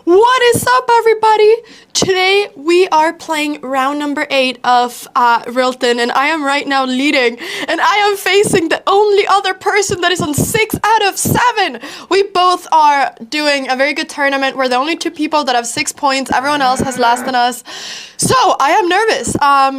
What is up, everybody? Today we are playing round number 8 of Rilton, and I am right now leading, and I am facing the only other person that is on 6 out of 7. We both are doing a very good tournament. We're the only 2 people that have 6 points. Everyone else has less than us. So I am nervous.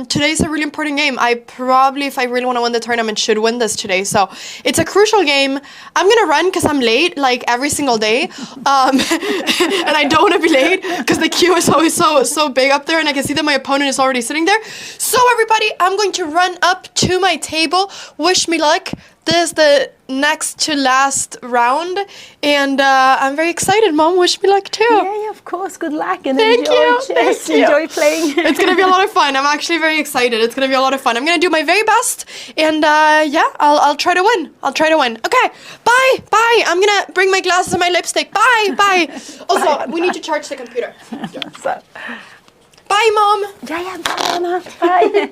Today's a really important game. I probably, if I really want to win the tournament, should win this today. So it's a crucial game. I'm gonna run because I'm late, like every single day. And I don't want to be late because the queue is always so big up there, and I can see that my opponent is already sitting there. So everybody, I'm going to run up to my table. Wish me luck. This is the next to last round, and I'm very excited. Mom, wish me luck too. Yeah, of course. Good luck and Thank you. Enjoy playing. It's gonna be a lot of fun. I'm actually very excited. It's gonna be a lot of fun. I'm gonna do my very best, and yeah, I'll try to win. I'll try to win. Okay, bye. I'm gonna bring my glasses and my lipstick. Bye. Also, we need to charge the computer. So. Bye, Mom. Yeah, bye, Anna. Bye.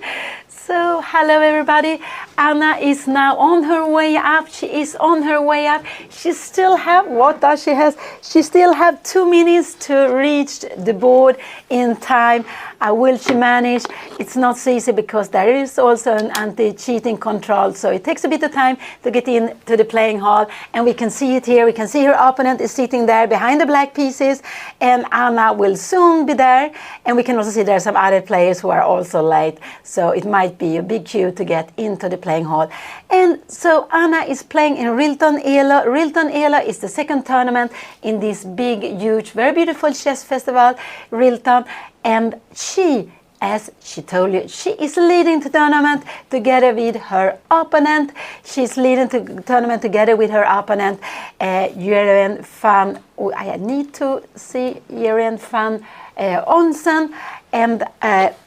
So, hello everybody. Anna is now on her way up. She is on her way up. She still have, what does she have? She still have 2 minutes to reach the board in time. Will she manage? It's not so easy because there is also an anti-cheating control. So it takes a bit of time to get into the playing hall. And we can see it here. We can see her opponent is sitting there behind the black pieces. And Anna will soon be there. And we can also see there are some other players who are also late. So it might be a big queue to get into the playing hall. And so Anna is playing in Rilton Elo. Rilton Elo is the second tournament in this big, huge, very beautiful chess festival, Rilton. And she, as she told you, she is leading the tournament together with her opponent. She's leading the tournament together with her opponent, Rilton van. Oh, I need to see Rilton van Onsen, and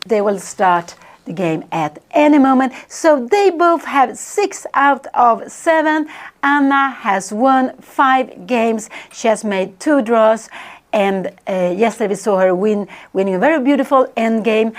they will start the game at any moment. So they both have 6 out of 7. Anna has won 5 games. She has made 2 draws. And yesterday we saw her winning a very beautiful end game.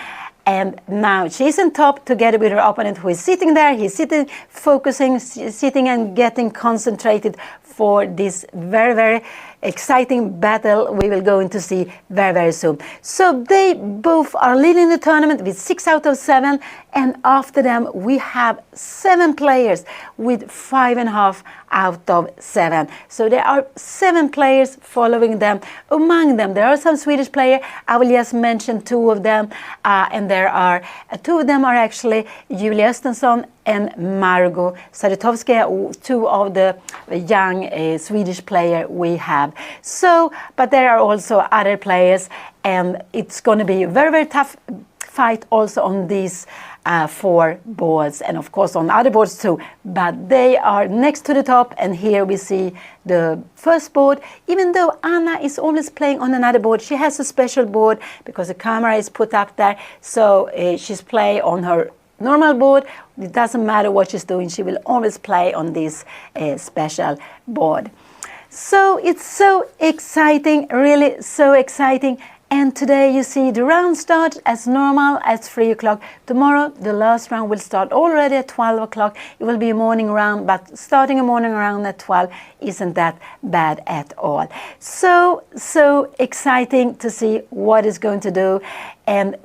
And now she's on top together with her opponent who is sitting there. He's sitting, focusing, sitting and getting concentrated for this very, very exciting battle we will go in to see very, very soon. So they both are leading the tournament with 6 out of 7. And after them, we have 7 players with 5.5 out of 7. So there are 7 players following them. Among them, there are some Swedish players. I will just mention 2 of them. And there are 2 of them are actually Julia Östensson and Margot Sadytovskaya, 2 of the young Swedish players we have. So, but there are also other players, and it's going to be a very, very tough fight also on these 4 boards, and of course on other boards too. But they are next to the top, and here we see the first board. Even though Anna is always playing on another board, she has a special board because the camera is put up there. So she's playing on her normal board. It doesn't matter what she's doing, she will always play on this special board. So it's so exciting, really so exciting. And today you see the round starts as normal at 3 o'clock. Tomorrow the last round will start already at 12 o'clock. It will be a morning round, but starting a morning round at 12 isn't that bad at all. So exciting to see what it's going to do. And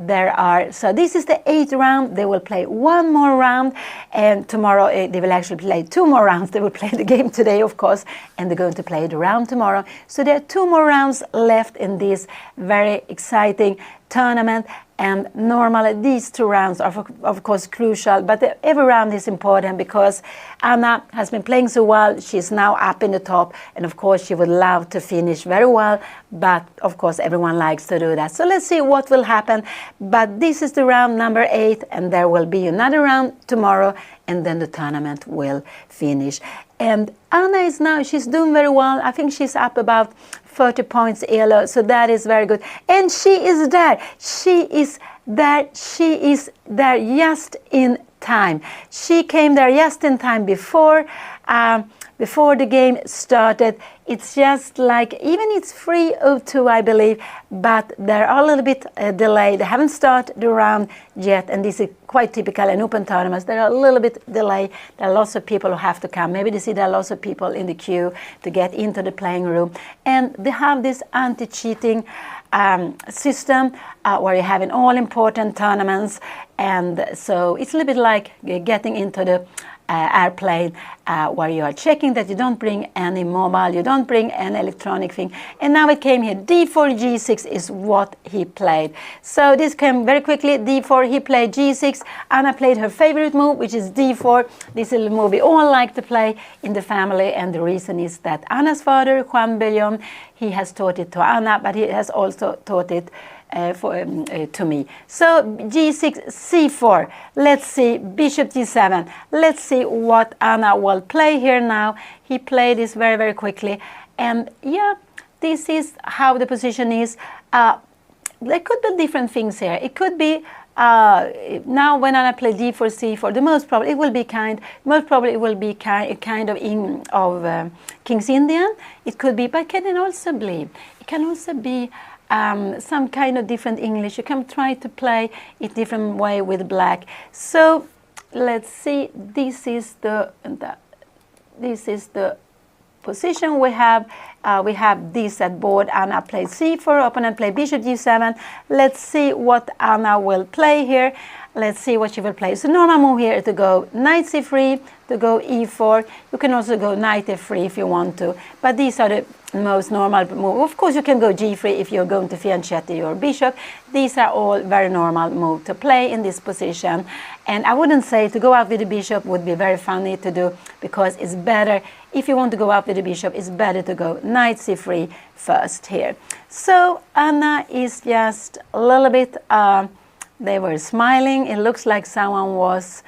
so this is the 8th round. They will play 1 more round, and tomorrow they will actually play 2 more rounds. They will play the game today, of course, and they're going to play the round tomorrow. So there are 2 more rounds left in this very exciting tournament. And normally these 2 rounds are of course crucial, but every round is important because Anna has been playing so well. She's now up in the top, and of course she would love to finish very well, but of course everyone likes to do that. So let's see what will happen. But this is the round number 8, and there will be another round tomorrow, and then the tournament will finish. And Anna is now, she's doing very well. I think she's up about 30 points Elo, so that is very good. And she is there. She is there just in time. She came there just in time before before the game started. It's just like, even it's 3:02, I believe, but they're a little bit delayed. They haven't started the round yet, and this is quite typical in open tournaments. They're a little bit delayed. There are lots of people who have to come. Maybe they see there are lots of people in the queue to get into the playing room, and they have this anti-cheating system where you have in all important tournaments, and so it's a little bit like getting into the airplane where you are checking that you don't bring any mobile, you don't bring any electronic thing. And now it came here, d4, g6 is what he played. So this came very quickly, d4, he played g6. Anna played her favorite move, which is d4. This is a move we all like to play in the family, and the reason is that Anna's father, Juan Bellon, he has taught it to Anna, but he has also taught it to me. So g6, c4. Let's see, bishop g7. Let's see what Anna will play here now. He played this very, very quickly. And yeah, this is how the position is. There could be different things here. It could be now when Anna plays d4, c4, the most probably it will be kind of King's Indian. It could be, but can also be some kind of different English. You can try to play it different way with black. So let's see. This is the position we have. We have this at board. Anna plays c4. Opponent play bishop g7. Let's see what Anna will play here. Let's see what she will play. So normal move here is to go knight c3, to go e4. You can also go knight f3 if you want to. But these are the most normal move. Of course, you can go g3 if you're going to fianchetto your bishop. These are all very normal move to play in this position. And I wouldn't say to go out with the bishop would be very funny to do, because it's better, if you want to go out with the bishop, it's better to go knight c3 first here. So Anna is just a little bit, they were smiling. It looks like someone was,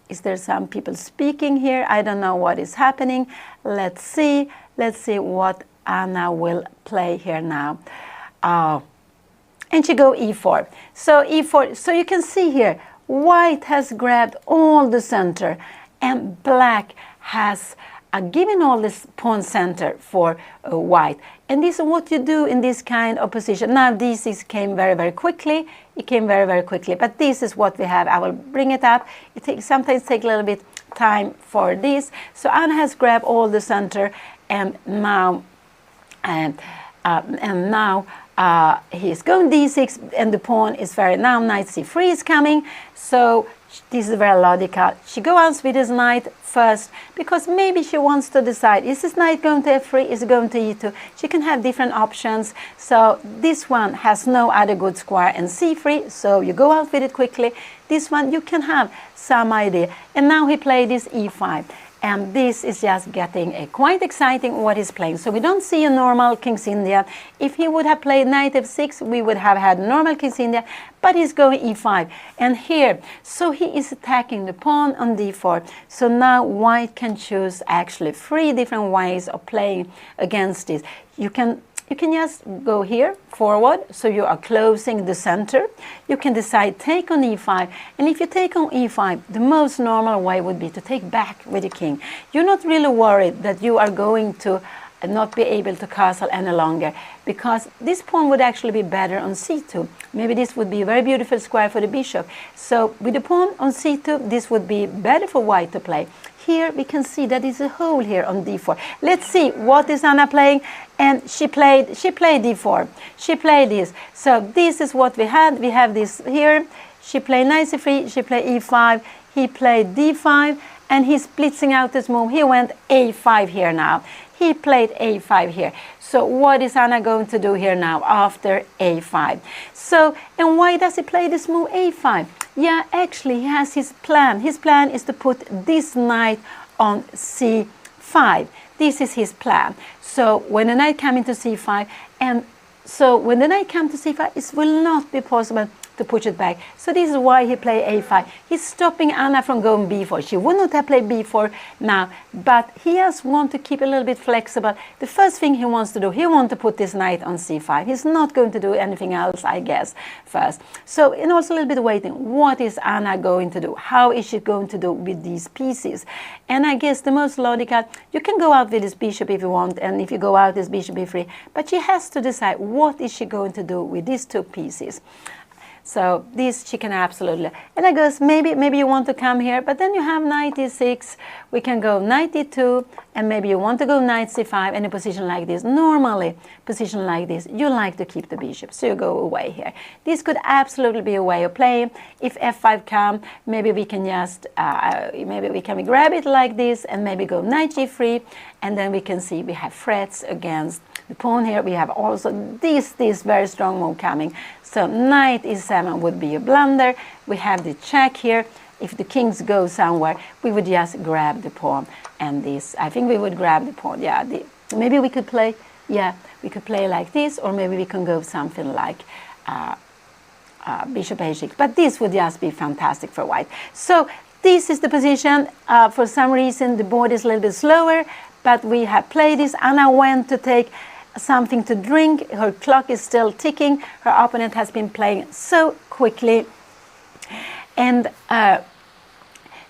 is there some people speaking here? I don't know what is happening. Let's see what Anna will play here now. And she go e4. So e4, so you can see here, white has grabbed all the center, and black has given all this pawn center for white. And this is what you do in this kind of position. Now d6 came very, very quickly. It came very, very quickly. But this is what we have. I will bring it up. It sometimes takes a little bit time for this. So Anna has grabbed all the center, and now he's going d6, and the pawn is very, now knight c3 is coming. So this is very logical. She goes with his knight first, because maybe she wants to decide, is this knight going to f3, is it going to e2? She can have different options. So this one has no other good square, and c3, so you go out with it quickly. This one you can have some idea. And now he played this e5. And this is just getting quite exciting what he's playing. So we don't see a normal King's Indian. If he would have played knight f6, we would have had normal King's Indian, but he's going e5. And here, so he is attacking the pawn on d4. So now white can choose actually 3 different ways of playing against this. You can just go here forward, so you are closing the center. You can decide take on e5, and if you take on e5, the most normal way would be to take back with the king. You're not really worried that you are going to not be able to castle any longer, because this pawn would actually be better on c2. Maybe this would be a very beautiful square for the bishop. So with the pawn on c2, this would be better for white to play. Here we can see that is a hole here on d4. Let's see what is Anna playing. And she played d4. She played this. So this is what we had. We have this here. She played knight c3. She played e5. He played d5, and he's blitzing out this move. He went a5 here now. He played a5 here. So what is Anna going to do here now after a5? So, and why does he play this move a5? Yeah, actually he has his plan. His plan is to put this knight on c5. This is his plan. So when the knight comes into c5, and so when the knight comes to c5, it will not be possible to push it back. So this is why he played a5. He's stopping Anna from going b4. She would not have played b4 now, but he just wants to keep a little bit flexible. The first thing he wants to do, he wants to put this knight on c5. He's not going to do anything else, I guess, first. So, and also a little bit waiting. What is Anna going to do? How is she going to do with these pieces? And I guess the most logical, you can go out with this bishop if you want, and if you go out, this bishop b3. But she has to decide what is she going to do with these two pieces. So this she can absolutely, and I guess maybe you want to come here, but then you have knight e6, we can go knight e2, and maybe you want to go knight c5 in a position like this. Normally, position like this, you like to keep the bishop, so you go away here. This could absolutely be a way of playing. If f5 come, maybe we can just, maybe we can grab it like this, and maybe go knight g3, and then we can see we have threats against the pawn here. We have also this very strong move coming. So knight e7 would be a blunder. We have the check here. If the kings go somewhere, we would just grab the pawn. And this, I think we would grab the pawn. Yeah, maybe we could play, yeah, we could play like this, or maybe we can go something like bishop h6. But this would just be fantastic for white. So this is the position. For some reason, the board is a little bit slower, but we have played this. Anna went to take something to drink. Her clock is still ticking. Her opponent has been playing so quickly. And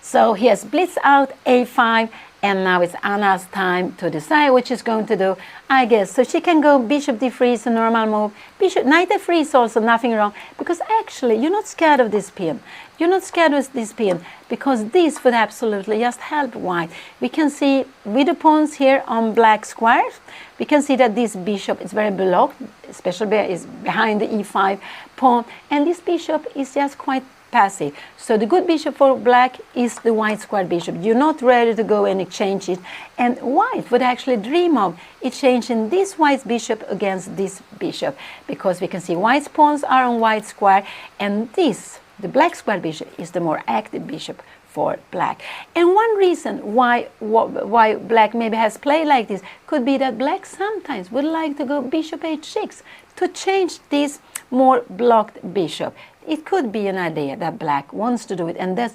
so he has blitzed out a5, and now it's Anna's time to decide what she's going to do, I guess. So she can go bishop d3 is a normal move. Bishop knight f3 is also nothing wrong, because actually you're not scared of this pin. You're not scared of this pin, because this would absolutely just help white. We can see with the pawns here on black squares, we can see that this bishop is very blocked, especially is behind the e5 pawn, and this bishop is just quite passive. So the good bishop for black is the white square bishop. You're not ready to go and exchange it, and white would actually dream of exchanging this white bishop against this bishop, because we can see white's pawns are on white square, and this, the black square bishop, is the more active bishop for black. And one reason why black maybe has played like this could be that black sometimes would like to go bishop h6 to change this more blocked bishop. It could be an idea that black wants to do it, and that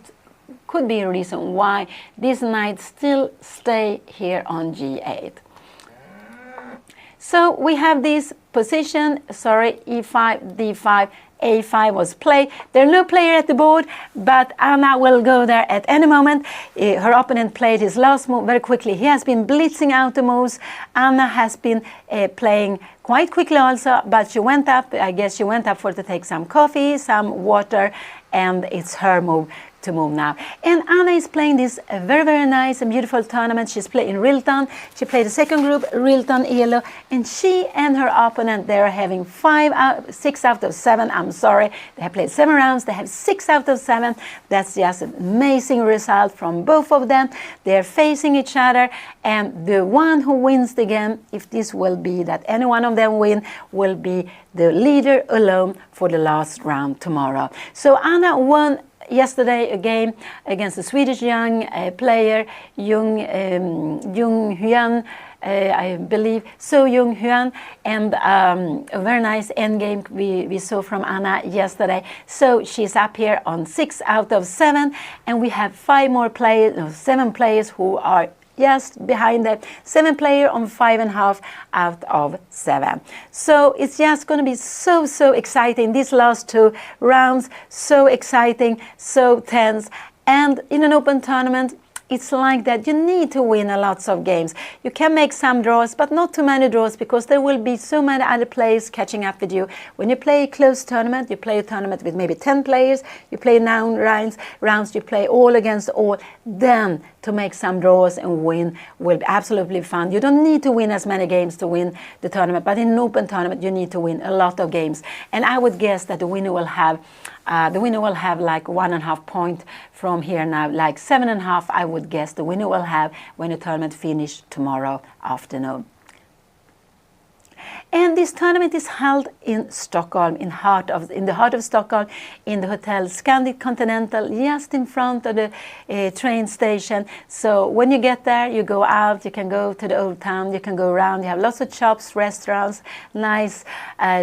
could be a reason why this knight still stay here on g8. So we have this position, sorry, e5, d5, a5 was played. There's no player at the board, but Anna will go there at any moment. Her opponent played his last move very quickly. He has been blitzing out the moves. Anna has been playing quite quickly also, but she went up, I guess she went up to take some coffee, some water, and it's her move to move now. And Anna is playing this very, very nice and beautiful tournament. She's playing Rilton. She played the second group, Rilton Elo, and she and her opponent, they're having 6 out of 7. I'm sorry, they have played 7 rounds. They have 6 out of 7. That's just an amazing result from both of them. They're facing each other, and the one who wins the game, if this will be that any one of them win, will be the leader alone for the last round tomorrow. So Anna won yesterday a game against a Swedish young player, Jung Hyun, I believe, So Jung Hyun, and a very nice endgame we saw from Anna yesterday. So she's up here on 6 out of 7, and we have 5 more players, no, 7 players who are just behind the 7 player on 5.5 out of 7. So it's just going to be so exciting. These last 2 rounds, so exciting, so tense. And in an open tournament, it's like that. You need to win a lots of games. You can make some draws, but not too many draws, because there will be so many other players catching up with you. When you play a close tournament, you play a tournament with maybe 10 players, you play 9 rounds, you play all against all, then to make some draws and win will be absolutely fun. You don't need to win as many games to win the tournament, but in an open tournament, you need to win a lot of games. And I would guess that the winner will have like 1.5 point from here now, like 7.5. I would guess the winner will have when the tournament finishes tomorrow afternoon. And this tournament is held in Stockholm, in the heart of Stockholm, in the hotel Scandic Continental, just in front of the train station. So when you get there, you go out, you can go to the old town, you can go around. You have lots of shops, restaurants, nice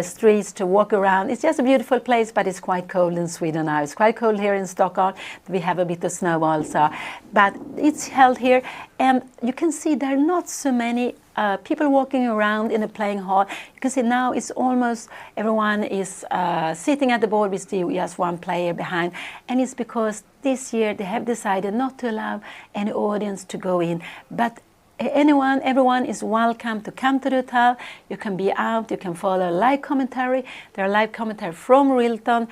streets to walk around. It's just a beautiful place, but it's quite cold in Sweden now. It's quite cold here in Stockholm. We have a bit of snow also, but it's held here, and you can see there are not so many people walking around in a playing hall. You can see now it's almost everyone is sitting at the board with just one player behind, and it's because this year they have decided not to allow any audience to go in, but everyone is welcome to come to the hotel. You can be out, you can follow live commentary. There are live commentary from Rilton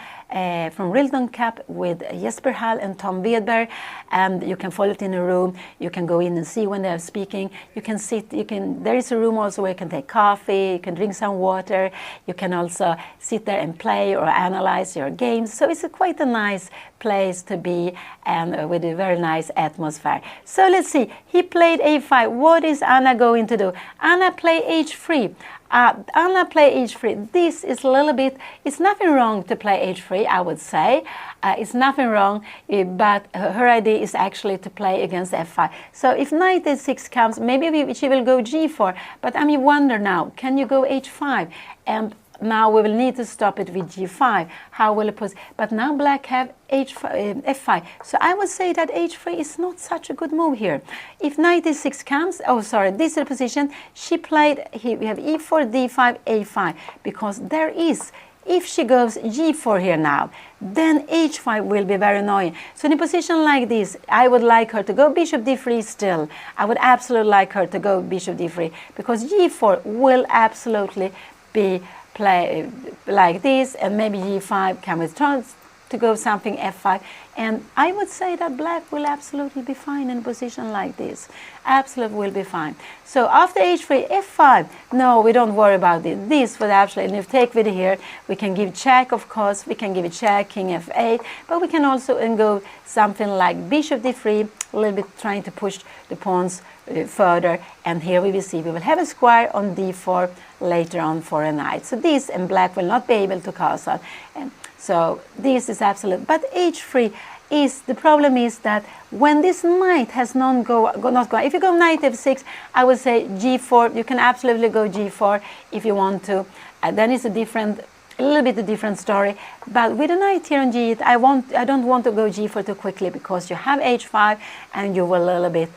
Cup with Jesper Hall and Tom Wedberg, and you can follow it in a room. You can go in and see when they are speaking. You can sit, there is a room also where you can take coffee, you can drink some water, you can also sit there and play or analyze your games. So it's quite a nice place to be, and with a very nice atmosphere. So let's see, he played a5. What is Anna going to do? Anna play h3. Anna play h3. This is a little bit, it's nothing wrong to play h3, I would say. It's nothing wrong, but her idea is actually to play against f5. So if knight a6 comes, maybe she will go g4, but I wonder now, can you go h5? And now we will need to stop it with g5. How will it put? But now black have f5. So I would say that h3 is not such a good move here. If knight a6 comes, oh sorry, this is the position. She played, we have e4, d5, a5, because there is, if she goes g4 here now, then h5 will be very annoying. So in a position like this, I would like her to go bishop d3 still. I would absolutely like her to go bishop d3, because g4 will absolutely be play like this, and maybe g5 can withdraw to go something f5, and I would say that black will absolutely be fine in a position like this. Absolutely will be fine. So after h3, f5, no, we don't worry about it. This would absolutely, and if take with here, we can give check, of course, we can give a check, king f8, but we can also go something like bishop d3, a little bit trying to push the pawns further, and here we will see we will have a square on d4 later on for a knight. So this, and black will not be able to castle, and so this is absolute. But h3 is, the problem is that when this knight has not gone, if you go knight f6, I would say g4, you can absolutely go g4 if you want to, then it's a little bit a different story. But with a knight here on g8, I don't want to go g4 too quickly, because you have h5 and you will a little bit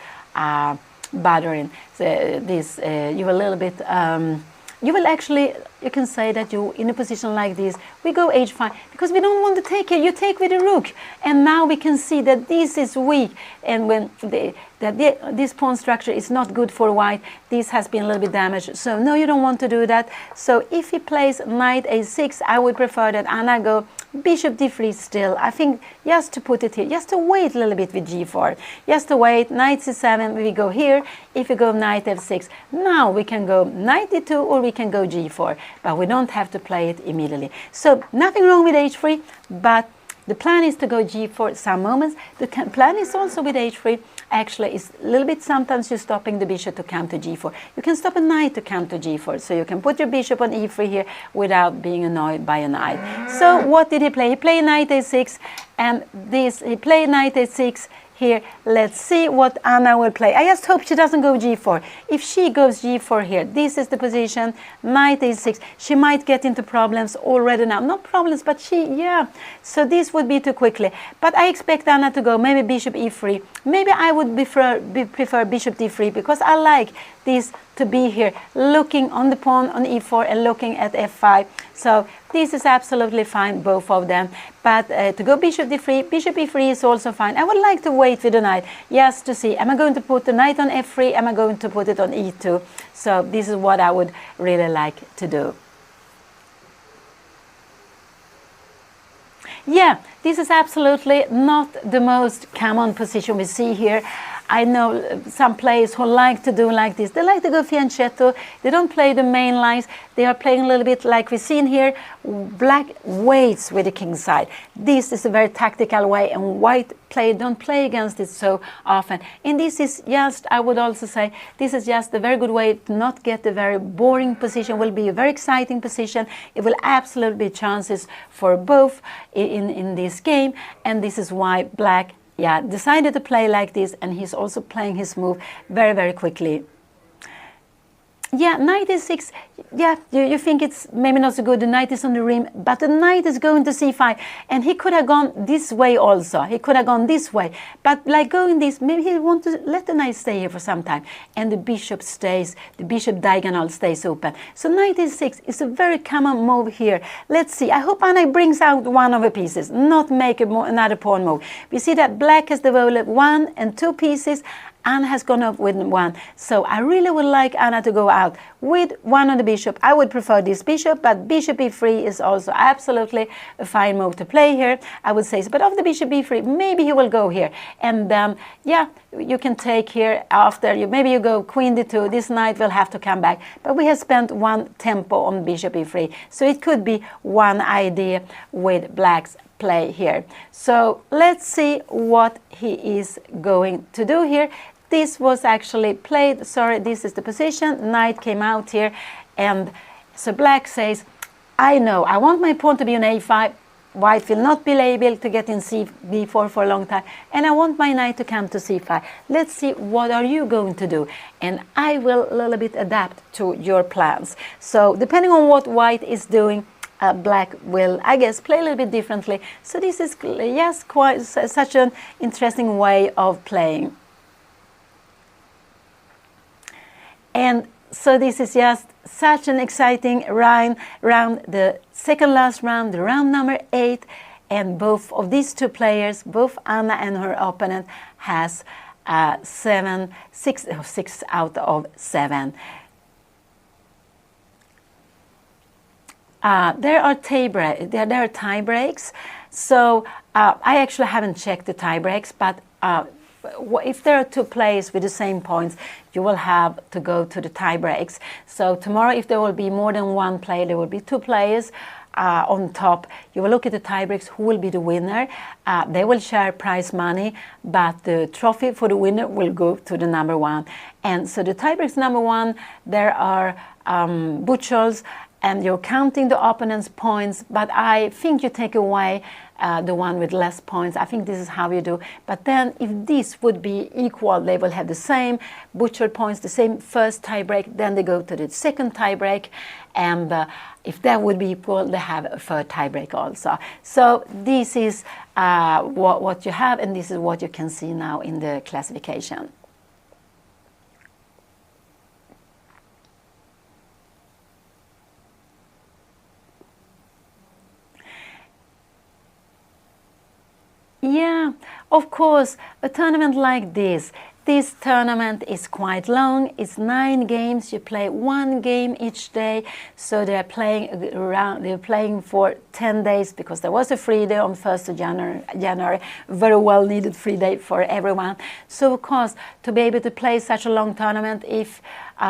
bothering this, you will a little bit you will actually, you can say that you, in a position like this, we go h5, because we don't want to take it. You take with the rook, and now we can see that this is weak, and when this pawn structure is not good for white, this has been a little bit damaged. So no, you don't want to do that. So if he plays knight a6, I would prefer that Anna go bishop d3 still. I think just to put it here, just to wait a little bit with g4, just to wait. Knight c7, we go here. If you go knight f6, now we can go knight d2, or we can go g4, but we don't have to play it immediately. So nothing wrong with h3, but the plan is to go g4 some moments. The plan is also with h3, actually, is a little bit, sometimes you're stopping the bishop to come to g4. You can stop a knight to come to g4, so you can put your bishop on e3 here without being annoyed by a knight. So what did he play? He played knight a6, and this, he played knight a6 here. Let's see what Anna will play. I just hope she doesn't go g4. If she goes g4 here, this is the position, knight a6, she might get into problems already now. Not problems, but so this would be too quickly. But I expect Anna to go maybe bishop e3. Maybe I would prefer bishop d3, because I like this to be here, looking on the pawn on e4 and looking at f5. So this is absolutely fine, both of them. But to go bishop d3, bishop e3 is also fine. I would like to wait with the knight, just to see, am I going to put the knight on f3, am I going to put it on e2? So this is what I would really like to do. Yeah, this is absolutely not the most common position we see here. I know some players who like to do like this. They like to go fianchetto. They don't play the main lines. They are playing a little bit like we've seen here. Black waits with the king side. This is a very tactical way, and white don't play against it so often. And this is just, I would also say, this is just a very good way to not get a very boring position. It will be a very exciting position. It will absolutely be chances for both in this game. And this is why black decided to play like this, and he's also playing his move very, very quickly. Yeah, knight e6, you think it's maybe not so good, the knight is on the rim, but the knight is going to c5, and he could have gone this way also, he could have gone this way, but like going this, maybe he wants to let the knight stay here for some time, and the bishop stays, the bishop diagonal stays open. So knight e6 is a very common move here. Let's see, I hope Anna brings out one of the pieces, not make another pawn move. We see that black has developed 1 and 2 pieces, Anna has gone up with 1. So I really would like Anna to go out with 1 on the bishop. I would prefer this bishop, but bishop e3 is also absolutely a fine move to play here, I would say. But of the bishop e3, maybe he will go here. And you can take here after, maybe you go queen d2, this knight will have to come back. But we have spent 1 tempo on bishop e3. So it could be one idea with black's play here. So let's see what he is going to do here. This was actually played, sorry, this is the position, knight came out here, and so black says, I know, I want my pawn to be on a5, white will not be able to get in b4 for a long time, and I want my knight to come to c5. Let's see, what are you going to do? And I will a little bit adapt to your plans. So depending on what white is doing, black will, I guess, play a little bit differently. So this is, yes, quite such an interesting way of playing. And so this is just such an exciting round, the second last round, the round number 8, and both of these two players, both Anna and her opponent, has 6 out of 7. There are tie breaks. So I actually haven't checked the tie breaks, but if there are 2 players with the same points, you will have to go to the tie breaks. So tomorrow, if there will be more than 1 player, there will be 2 players on top. You will look at the tie breaks, who will be the winner. They will share prize money, but the trophy for the winner will go to the number 1. And so the tie breaks number 1, there are butchers, and you're counting the opponent's points, but I think you take away the one with less points. I think this is how you do. But then if this would be equal, they will have the same butcher points, the same first tie break, then they go to the second tie break, and if that would be equal, they have a third tie break also. So this is what you have, and this is what you can see now in the classification. Yeah, of course, a tournament like this tournament is quite long. It's 9 games. You play 1 game each day. So they're playing for 10 days because there was a free day on 1st of January. Very well needed free day for everyone. So of course, to be able to play such a long tournament, if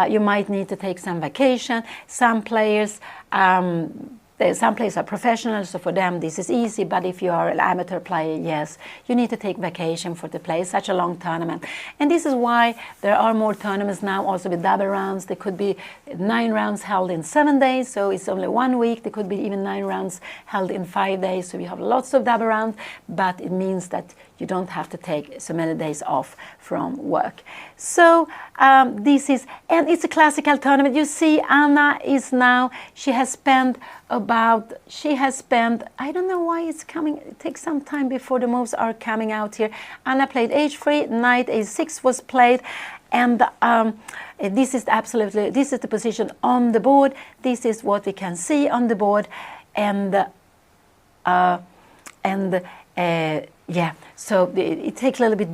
you might need to take some vacation. Some players are professionals, so for them this is easy, but if you are an amateur player, yes, you need to take vacation to play such a long tournament. And this is why there are more tournaments now, also with double rounds. There could be 9 rounds held in 7 days, so it's only 1 week. There could be even 9 rounds held in 5 days, so we have lots of double rounds, but it means that you don't have to take so many days off from work. So this is, and it's a classical tournament. You see, Anna is now, she has spent, I don't know why it's coming, it takes some time before the moves are coming out here. Anna played h3, knight a6 was played, and this is the position on the board. This is what we can see on the board, yeah, so it takes a little bit,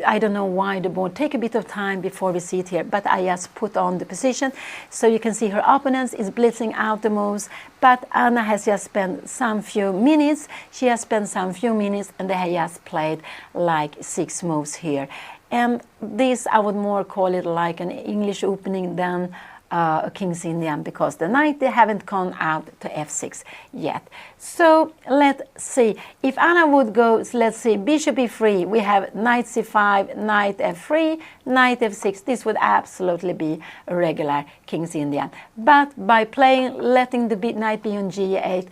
I don't know why the board take a bit of time before we see it here, but I just put on the position. So you can see her opponent is blitzing out the moves, but Anna has just spent some few minutes. She has spent some few minutes, and they have just played like 6 moves here. And this, I would more call it like an English opening than a King's Indian, because the knight, they haven't gone out to f6 yet. So let's see. If Anna would go, let's see, bishop e3, we have knight c5, knight f3, knight f6. This would absolutely be a regular King's Indian. But by playing, letting the knight be on g8,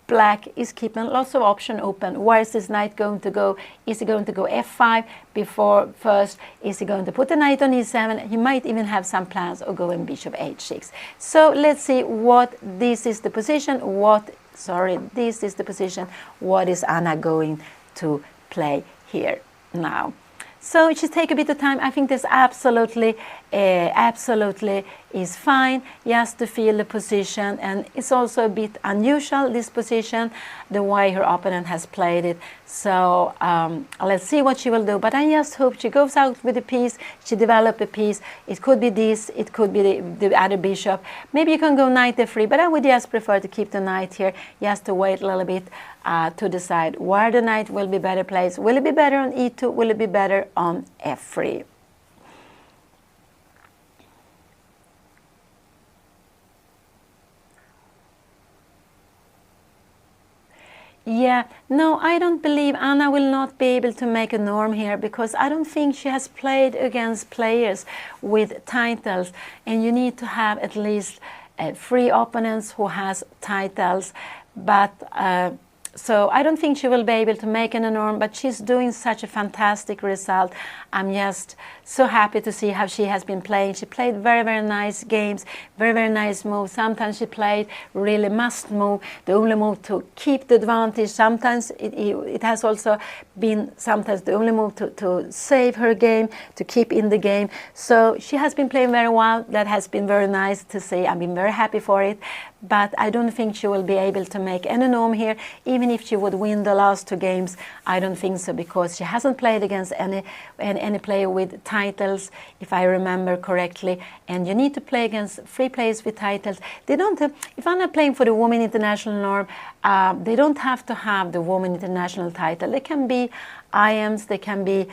Black is keeping lots of options open. Where is this knight going to go? Is he going to go f5 before first? Is he going to put the knight on e7? He might even have some plans of going bishop h6. So let's see what this is the position. This is the position. What is Anna going to play here now? So just take a bit of time. I think this absolutely is fine, just to feel the position. And it's also a bit unusual, this position, the way her opponent has played it. So let's see what she will do. But I just hope she goes out with a piece, she develops a piece. It could be this, it could be the other bishop. Maybe you can go knight f3, but I would just prefer to keep the knight here, just to wait a little bit to decide where the knight will be better placed. Will it be better on e2? Will it be better on f3? Yeah, no, I don't believe Anna will not be able to make a norm here, because I don't think she has played against players with titles, and you need to have at least 3 opponents who has titles. But so I don't think she will be able to make an norm, but she's doing such a fantastic result. I'm just so happy to see how she has been playing. She played very, very nice games, very, very nice moves. Sometimes she played really must move, the only move to keep the advantage. Sometimes it has also been sometimes the only move to save her game, to keep in the game. So she has been playing very well. That has been very nice to see. I've been very happy for it. But I don't think she will be able to make any norm here, even if she would win the last 2 games. I don't think so, because she hasn't played against any player with titles, if I remember correctly. And you need to play against 3 players with titles. They don't have, if I'm not playing for the Women International norm, they don't have to have the Women International title. They can be IMs, they can be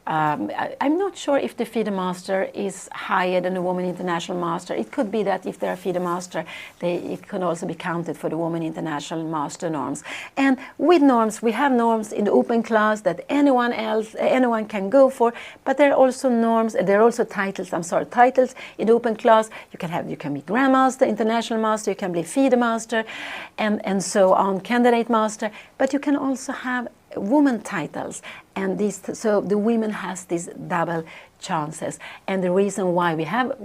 I'm not sure if the FIDE master is higher than the Women International master. It could be that if they're a FIDE master, it can also be counted for the Women International master norms. And with norms, we have norms in the open class that anyone can go for, but there are also norms, there are also titles, titles in the open class. You can be grandmaster, international master, you can be FIDE master, and so on, candidate master, but you can also have women titles, and so the women has these double chances. And the reason why we have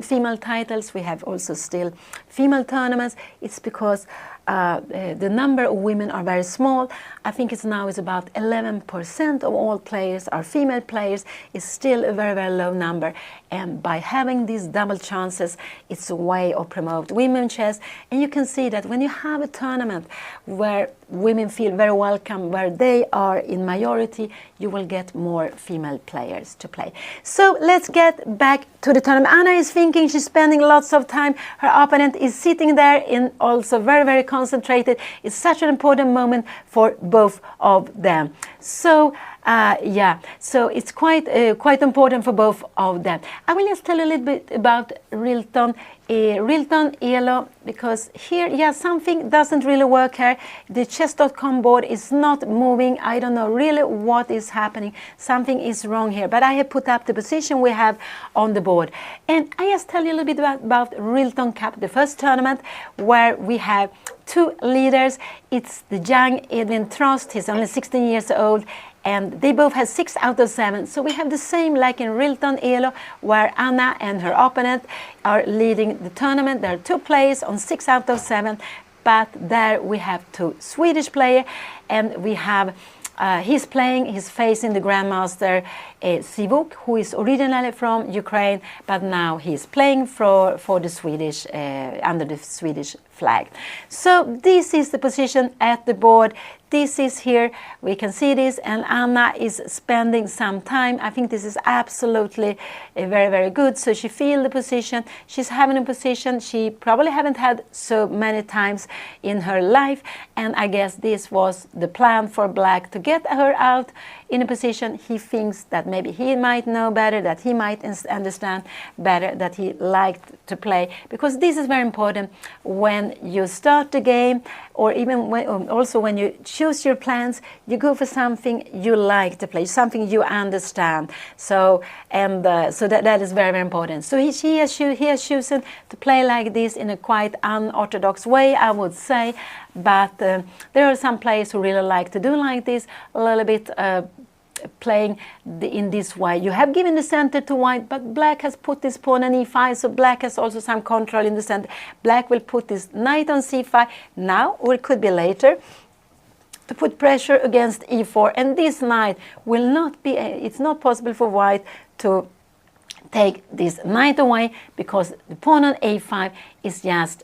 female titles, we have also still female tournaments, it's because the number of women are very small. I think it's about 11% of all players are female players. It's still a very, very low number. And by having these double chances, it's a way of promote women chess. And you can see that when you have a tournament where women feel very welcome, where they are in majority, you will get more female players to play. So let's get back to the tournament. Anna is thinking, she's spending lots of time. Her opponent is sitting there and also very, very concentrated. It's such an important moment for both of them. So so it's quite important for both of them. I will just tell you a little bit about Rilton Elo, because here, something doesn't really work here. The chess.com board is not moving. I don't know really what is happening. Something is wrong here, but I have put up the position we have on the board. And I just tell you a little bit about Rilton Cup, the first tournament where we have 2 leaders. It's the young Edwin Trost. He's only 16 years old. And they both have 6 out of 7. So we have the same like in Rilton Elo, where Anna and her opponent are leading the tournament. There are 2 players on 6 out of 7, but there we have 2 Swedish players, and we have he's facing the grandmaster Sivuk, who is originally from Ukraine, but now he's playing for the Swedish under the Swedish flag. So this is the position at the board. This is here, we can see this, and Anna is spending some time. I think this is absolutely very, very good. So she feels the position, she's having a position she probably haven't had so many times in her life, and I guess this was the plan for Black, to get her out in a position he thinks that maybe he might know better, that he might understand better, that he liked to play. Because this is very important when you start the game, or even also when you choose your plans, you go for something you like to play, something you understand. So that is very, very important. So he has chosen to play like this in a quite unorthodox way, I would say. But there are some players who really like to do like this, a little bit playing in this way. You have given the center to white, but black has put this pawn on e5, so black has also some control in the center. Black will put this knight on c5 now, or it could be later, to put pressure against e4. And this knight will not be, it's not possible for white to take this knight away, because the pawn on a5 is just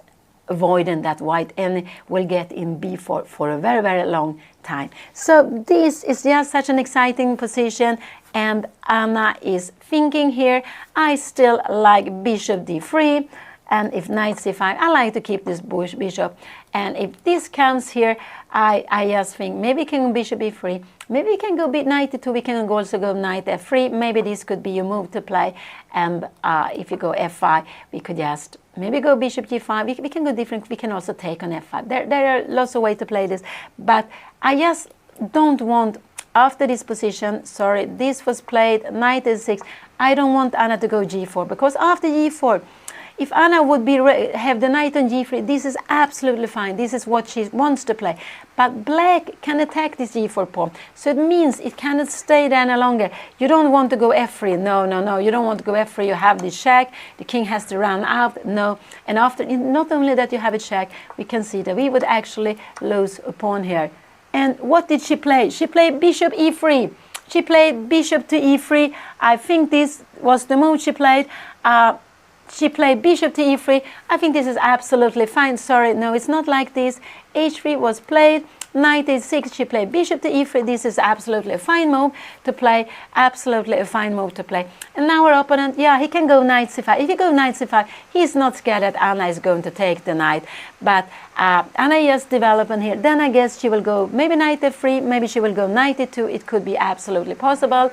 avoiding that white and will get in b4 for a very, very long time. So this is just such an exciting position, and Anna is thinking here, I still like bishop d3, and if knight c5, I like to keep this bishop, and if this comes here, I just think maybe we can go bishop e3, maybe we can go knight e2, we can also go knight f3, maybe this could be a move to play, and if you go f5, we could just maybe go bishop g5, we can go different, we can also take on f5. There are lots of ways to play this, but I just don't want, after this position, sorry, this was played, knight e6, I don't want Anna to go g4, because after g4, if Anna would have the knight on g3, this is absolutely fine. This is what she wants to play. But black can attack this g4 pawn. So it means it cannot stay there any longer. You don't want to go f3. No. You don't want to go f3. You have the check. The king has to run out. No. And after, not only that you have a check, we can see that we would actually lose a pawn here. And what did she play? She played bishop e3. She played bishop to e3. I think this was the move she played. She played bishop to e3. I think this is absolutely fine. Sorry, no, it's not like this. h3 was played. Knight e6, she played bishop to e3. This is absolutely a fine move to play. Absolutely a fine move to play. And now our opponent, yeah, he can go knight c5. If you go knight c5, he's not scared that Anna is going to take the knight. But Anna is developing here. Then I guess she will go maybe knight f3. Maybe she will go knight e2. It could be absolutely possible.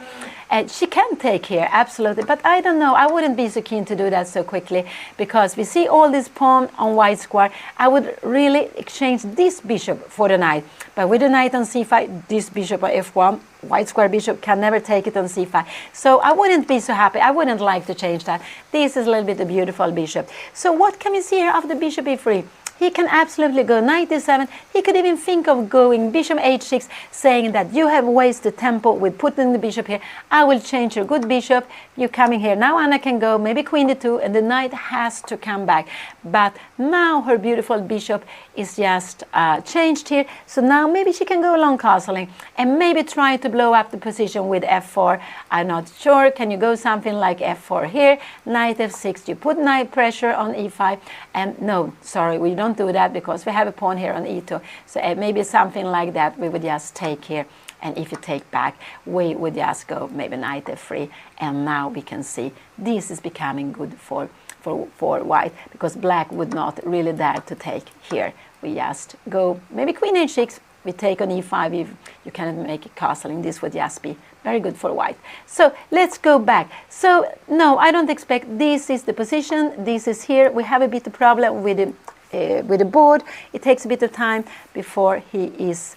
She can take here, absolutely. But I don't know. I wouldn't be so keen to do that so quickly, because we see all this pawn on white square. I would really exchange this bishop for the knight. But with the knight on c5, this bishop on f1, white square bishop can never take it on c5. So I wouldn't be so happy. I wouldn't like to change that. This is a little bit a beautiful bishop. So what can we see here after bishop e3? He can absolutely go knight e7. He could even think of going bishop h6, saying that you have wasted tempo with putting the bishop here. I will change your good bishop. You're coming here. Now Anna can go maybe queen e2, and the knight has to come back. But now her beautiful bishop is just changed here. So now maybe she can go long castling and maybe try to blow up the position with f4. I'm not sure. Can you go something like f4 here? Knight f6. You put knight pressure on e5. And no, sorry, we don't do that, because we have a pawn here on e2. So maybe something like that we would just take here. And if you take back, we would just go maybe knight f3. And now we can see this is becoming good for white, because black would not really dare to take here. We just go maybe queen h6. We take on e5 if you cannot make it castling. This would just be very good for white. So let's go back. So no, I don't expect this is the position. This is here. We have a bit of problem with the board. It takes a bit of time before he is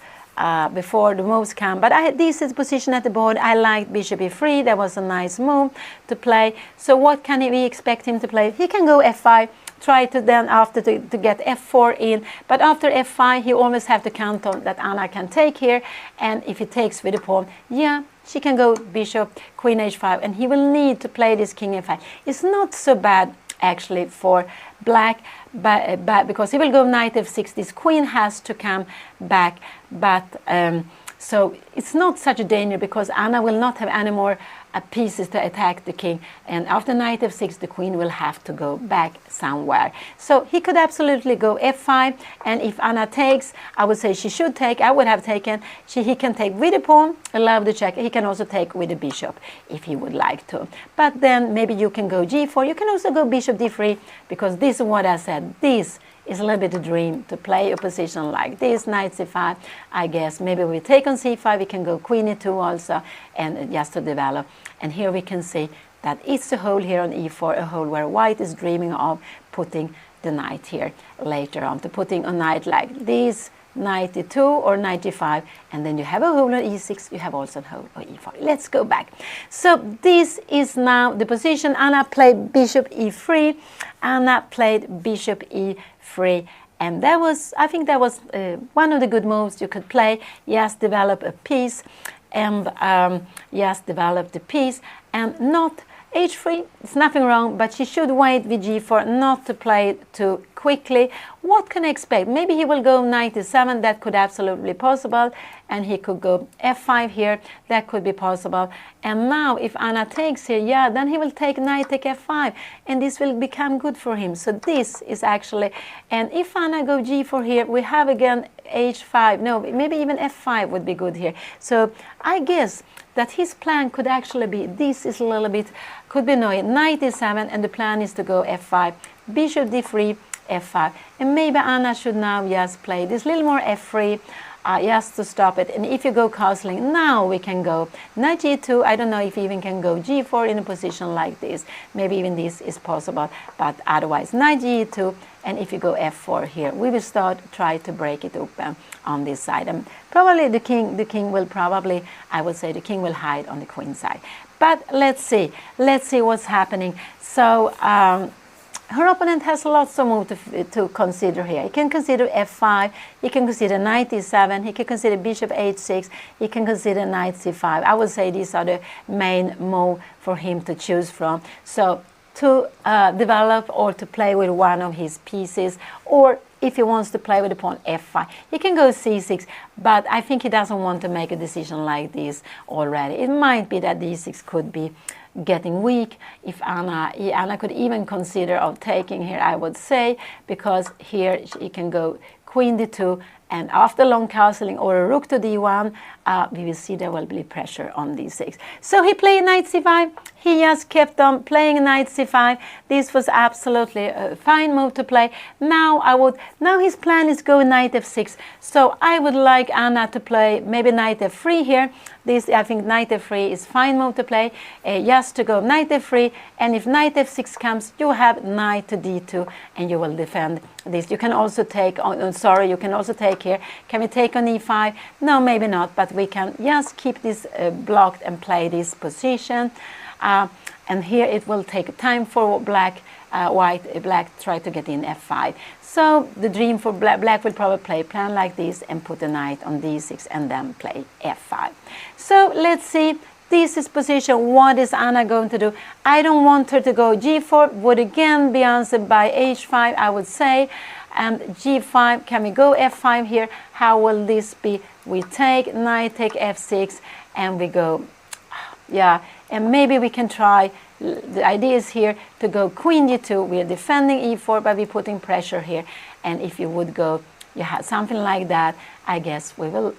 before the moves come. But this is the position at the board. I like bishop e3. That was a nice move to play. So what can we expect him to play? He can go f5. Try to then after to get f4 in, but after f5 he always have to count on that Anna can take here, and if he takes with the pawn, yeah, she can go bishop, queen h5, and he will need to play this king f5. It's not so bad actually for black, but because he will go knight f6, this queen has to come back, but so it's not such a danger, because Anna will not have any more pieces to attack the king, and after knight f6 the queen will have to go back somewhere. So he could absolutely go f5, and if Anna takes, I would say she should take. I would have taken. He can take with the pawn, allow the check. He can also take with the bishop if he would like to. But then maybe you can go g4. You can also go bishop d3, because this is what I said. This is a little bit a dream to play a position like this, knight c5. I guess maybe we take on c5, we can go queen e2 also, and just to develop. And here we can see that it's a hole here on e4, a hole where white is dreaming of putting the knight here later on, to putting a knight like this, knight e2 or knight e5, and then you have a hole on e6, you have also a hole on e4. Let's go back. So this is now the position. Anna played bishop e3, Anna played bishop e3, and that was, I think that was one of the good moves you could play. Yes, develop a piece, and yes, develop the piece, and not h3, it's nothing wrong, but she should wait with g4, not to play it too quickly. What can I expect? Maybe he will go knight e7, that could absolutely be possible, and he could go f5 here, that could be possible. And now if Anna takes here, yeah, then he will take knight take f5, and this will become good for him. So this is actually, and if Anna go g4 here, we have again h5, no, maybe even f5 would be good here. So I guess that his plan could actually be, this is a little bit, could be annoying, knight e7, and the plan is to go f5, bishop d3, f5, and maybe Anna should now just play this little more f3, just to stop it. And if you go castling, now we can go knight g2, I don't know if you even can go g4 in a position like this, maybe even this is possible, but otherwise knight g2, and if you go f4 here, we will try to break it open on this side, and probably the king will probably, I would say the king will hide on the queen side. But let's see what's happening. So her opponent has lots of moves to consider here. He can consider f5, he can consider knight e7, he can consider bishop h6, he can consider knight c5. I would say these are the main moves for him to choose from. So to develop or to play with one of his pieces, or if he wants to play with the pawn f5, he can go c6, but I think he doesn't want to make a decision like this already. It might be that d6 could be getting weak. If Anna could even consider of taking here, I would say, because here she can go queen d2, and after long castling or a rook to d1, we will see there will be pressure on d6. So he played knight c5. He just kept on playing knight c5. This was absolutely a fine move to play. Now his plan is go knight f6. So I would like Anna to play maybe knight f3 here. This, I think knight f3 is fine move to play. Just to go knight f3, and if knight f6 comes, you have knight to d2, and you will defend this. You can also take on, you can also take here. Can we take on e5? No, maybe not, but we can just keep this blocked and play this position. And here it will take time for black try to get in f5. So the dream for black will probably play a plan like this and put the knight on d6 and then play f5. So let's see. This is position. What is Anna going to do? I don't want her to go g4. Would again be answered by h5, I would say. And g5, can we go f5 here? How will this be? We take knight take f6, and we go, yeah, and maybe we can try. The idea is here to go queen d2. We are defending e4, but we're putting pressure here. And if you would go, you have something like that, I guess we will,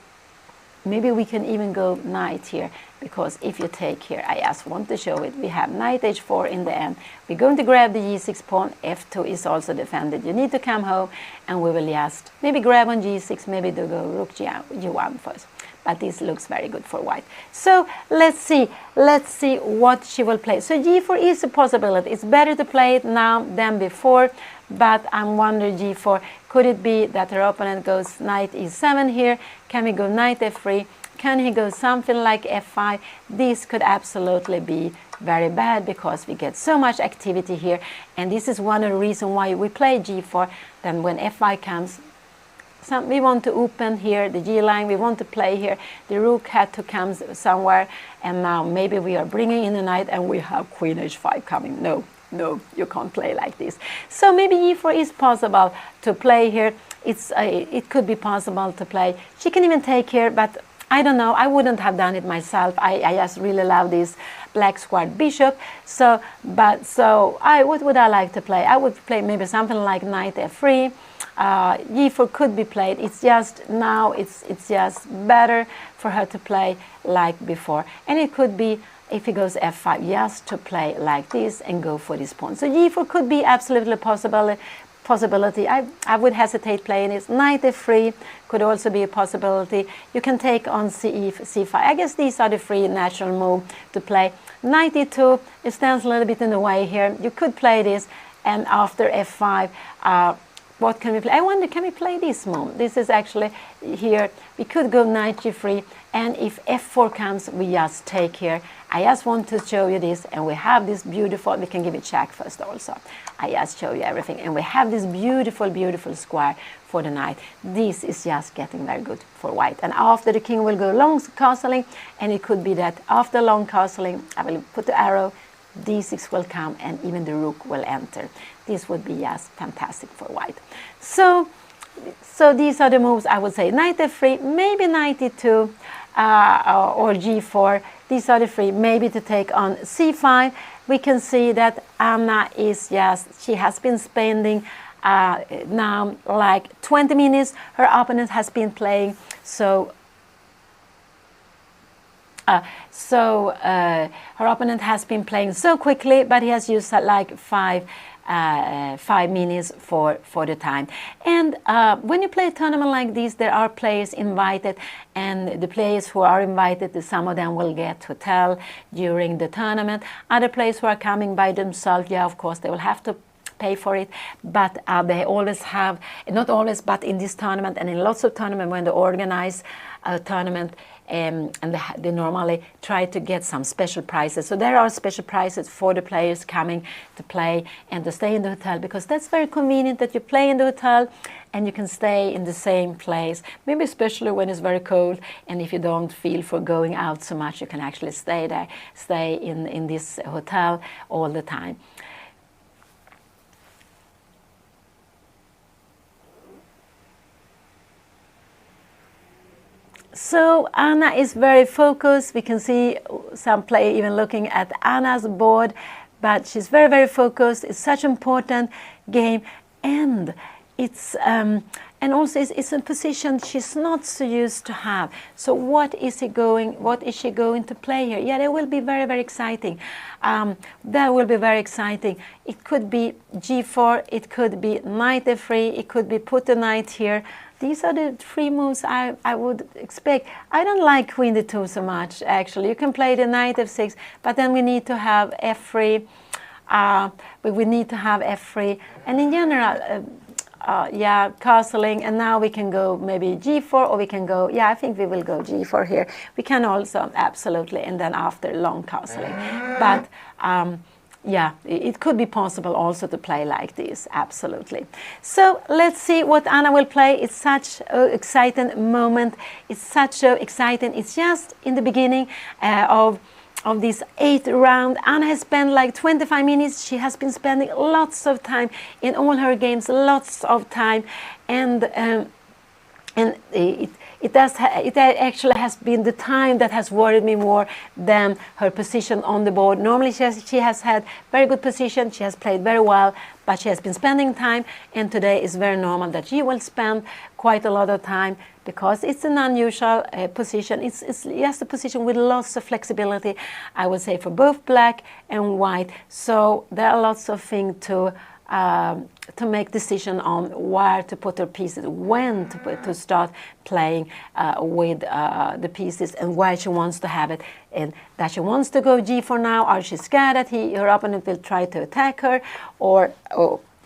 maybe we can even go knight here, because if you take here, I just want to show it, we have knight h4 in the end. We're going to grab the g6 pawn, f2 is also defended. You need to come home, and we will just maybe grab on g6, maybe to go rook g1 first. But this looks very good for white. So let's see what she will play. So g4 is a possibility. It's better to play it now than before, but I'm wondering g4, could it be that her opponent goes knight e7 here? Can we go knight f3? Can he go something like f5? This could absolutely be very bad, because we get so much activity here, and this is one of the reasons why we play g4. Then when f5 comes, we want to open here the g line, we want to play here, the rook had to come somewhere, and now maybe we are bringing in the knight and we have queen h5 coming. No, you can't play like this. So maybe e4 is possible to play here. It could be possible to play. She can even take here, but I don't know, I wouldn't have done it myself. I just really love this black squared bishop. So what would I like to play? I would play maybe something like knight f3. g4 could be played. It's just now it's just better for her to play like before. And it could be, if he goes f5, just to play like this and go for this pawn. So g4 could be absolutely possibility. I would hesitate playing it. Knight f3 could also be a possibility. You can take on c5. I guess these are the three natural moves to play. Knight e2, it stands a little bit in the way here. You could play this, and after f5, what can we play? I wonder, can we play this move? This is actually here. We could go knight g3, and if f4 comes, we just take here. I just want to show you this, and we have this beautiful, we can give it check first also. I just show you everything, and we have this beautiful, beautiful square for the knight. This is just getting very good for white. And after the king will go long castling, and it could be that after long castling, I will put the arrow, d6 will come, and even the rook will enter. This would be just fantastic for white. So these are the moves I would say. Knight f3, maybe knight e2, or g4. These are the three. Maybe to take on c5. We can see that Anna is just, she has been spending now like 20 minutes. Her opponent has been playing her opponent has been playing so quickly, but he has used like 5 minutes for the time. And when you play a tournament like this, there are players invited, and the players who are invited, some of them will get hotel during the tournament. Other players who are coming by themselves, yeah, of course, they will have to pay for it, but they always have, not always, but in this tournament and in lots of tournaments when they organize a tournament, and they normally try to get some special prizes. So there are special prizes for the players coming to play and to stay in the hotel, because that's very convenient that you play in the hotel and you can stay in the same place. Maybe especially when it's very cold, and if you don't feel for going out so much, you can actually stay there, stay in this hotel all the time. So Anna is very focused. We can see some player even looking at Anna's board, but she's very, very focused. It's such an important game, and it's also it's a position she's not so used to have. So what is she going to play here? Yeah, that will be very, very exciting. That will be very exciting. It could be g4, it could be knight f3, it could be put the knight here. These are the three moves I would expect. I don't like queen d2 so much, actually. You can play the knight f6, but then we need to have f3. We need to have f3. And in general, yeah, castling. And now we can go maybe g4, or we can go, yeah, I think we will go g4 here. We can also, absolutely, and then after long castling. But yeah, it could be possible also to play like this, absolutely. So let's see what Anna will play. It's such an exciting moment. It's such so exciting. It's just in the beginning of this 8th round. Anna has spent like 25 minutes. She has been spending lots of time in all her games, lots of time, and it actually has been the time that has worried me more than her position on the board. Normally she has had very good position, she has played very well, but she has been spending time, and today is very normal that she will spend quite a lot of time, because it's an unusual position. It's just a position with lots of flexibility, I would say, for both black and white. So there are lots of things to make decision on where to put her pieces, when to start playing with the pieces, and where she wants to have it, and that she wants to go g4 now, or she's scared that her opponent will try to attack her, or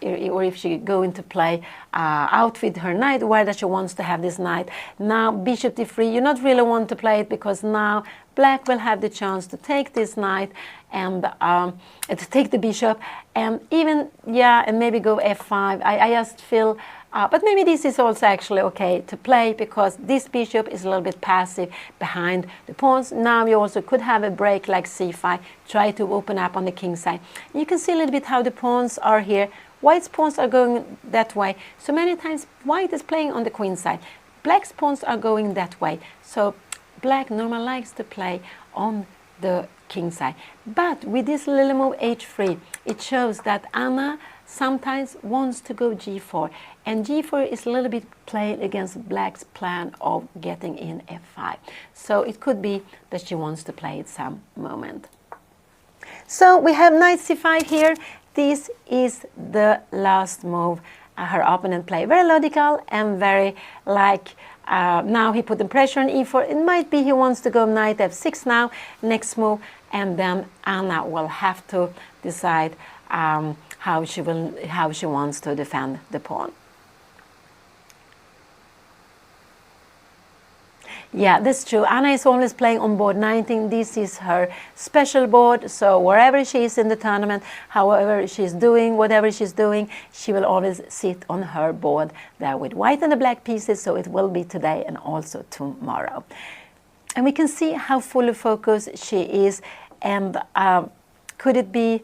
if she going to play out with her knight, where that she wants to have this knight. Now bishop d3, you not really want to play it, because now black will have the chance to take this knight and to take the bishop, and even, yeah, and maybe go f5. I just feel, but maybe this is also actually okay to play, because this bishop is a little bit passive behind the pawns. Now you also could have a break like c5, try to open up on the king side. You can see a little bit how the pawns are here. White's pawns are going that way. So many times white is playing on the queen side. Black's pawns are going that way. So black normally likes to play on the king side. But with this little move h3, it shows that Anna sometimes wants to go g4. And g4 is a little bit playing against black's plan of getting in f5. So it could be that she wants to play it some moment. So we have knight c5 here. This is the last move her opponent play very logical and very like, now he put the pressure on e4. It might be he wants to go knight f6 now, next move, and then Anna will have to decide how she wants to defend the pawn. Yeah, that's true. Anna is always playing on board 19. This is her special board. So wherever she is in the tournament, however she's doing, whatever she's doing, she will always sit on her board there with white and the black pieces. So it will be today and also tomorrow. And we can see how fully focused she is. And could it be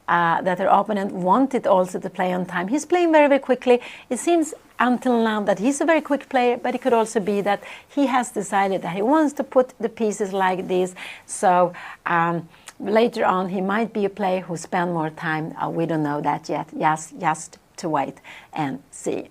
that her opponent wanted also to play on time? He's playing very, very quickly. It seems until now that he's a very quick player, but it could also be that he has decided that he wants to put the pieces like this. So later on, he might be a player who spends more time. We don't know that yet. Just to wait and see.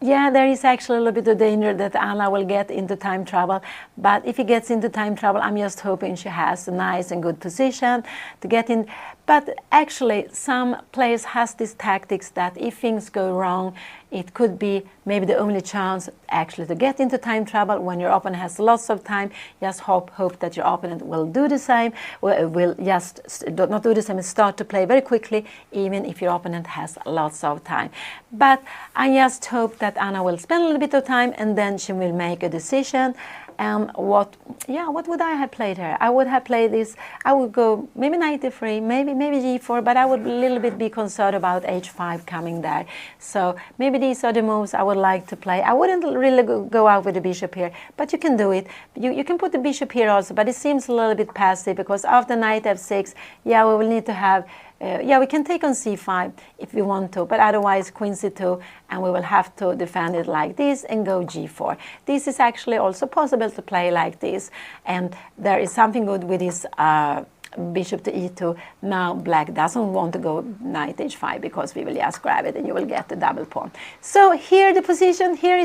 Yeah, there is actually a little bit of danger that Anna will get into time trouble. But if he gets into time trouble, I'm just hoping she has a nice and good position to get in. But actually, some players has these tactics that if things go wrong, it could be maybe the only chance actually to get into time trouble when your opponent has lots of time. Just hope that your opponent will do the same, will just not do the same and start to play very quickly, even if your opponent has lots of time. But I just hope that Anna will spend a little bit of time and then she will make a decision. And what would I have played here? I would have played this. I would go maybe knight e3, maybe g4, but I would a little bit be concerned about h5 coming there. So maybe these are the moves I would like to play. I wouldn't really go out with the bishop here, but you can do it. You can put the bishop here also, but it seems a little bit passive because after knight f6, we will need to have. We can take on c5 if we want to, but otherwise queen c2, and we will have to defend it like this and go g4. This is actually also possible to play like this, and there is something good with this bishop to e2. Now black doesn't want to go knight h5 because we will just grab it and you will get the double pawn. So here is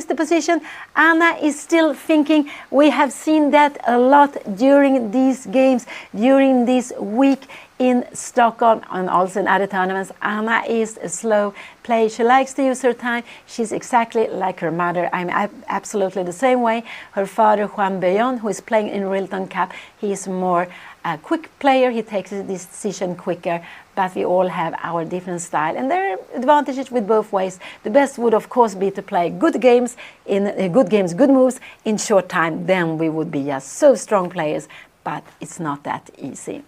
the position. Anna is still thinking. We have seen that a lot during these games, during this week in Stockholm and also in other tournaments. Anna is a slow player. She likes to use her time. She's exactly like her mother. I'm absolutely the same way. Her father, Juan Bellon, who is playing in Rilton Cup, he is more a quick player. He takes his decision quicker, but we all have our different style. And there are advantages with both ways. The best would, of course, be to play good games, good moves in short time. Then we would be just so strong players, but it's not that easy.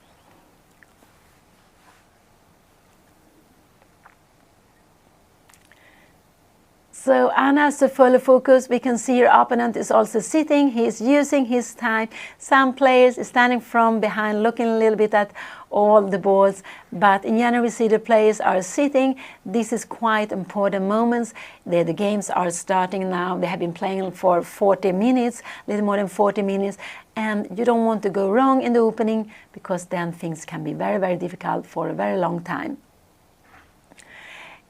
So Anna's fully focused. We can see her opponent is also sitting. He is using his time. Some players is standing from behind, looking a little bit at all the boards. But in general, we see the players are sitting. This is quite important moments. The games are starting now. They have been playing for 40 minutes, a little more than 40 minutes. And you don't want to go wrong in the opening because then things can be very, very difficult for a very long time.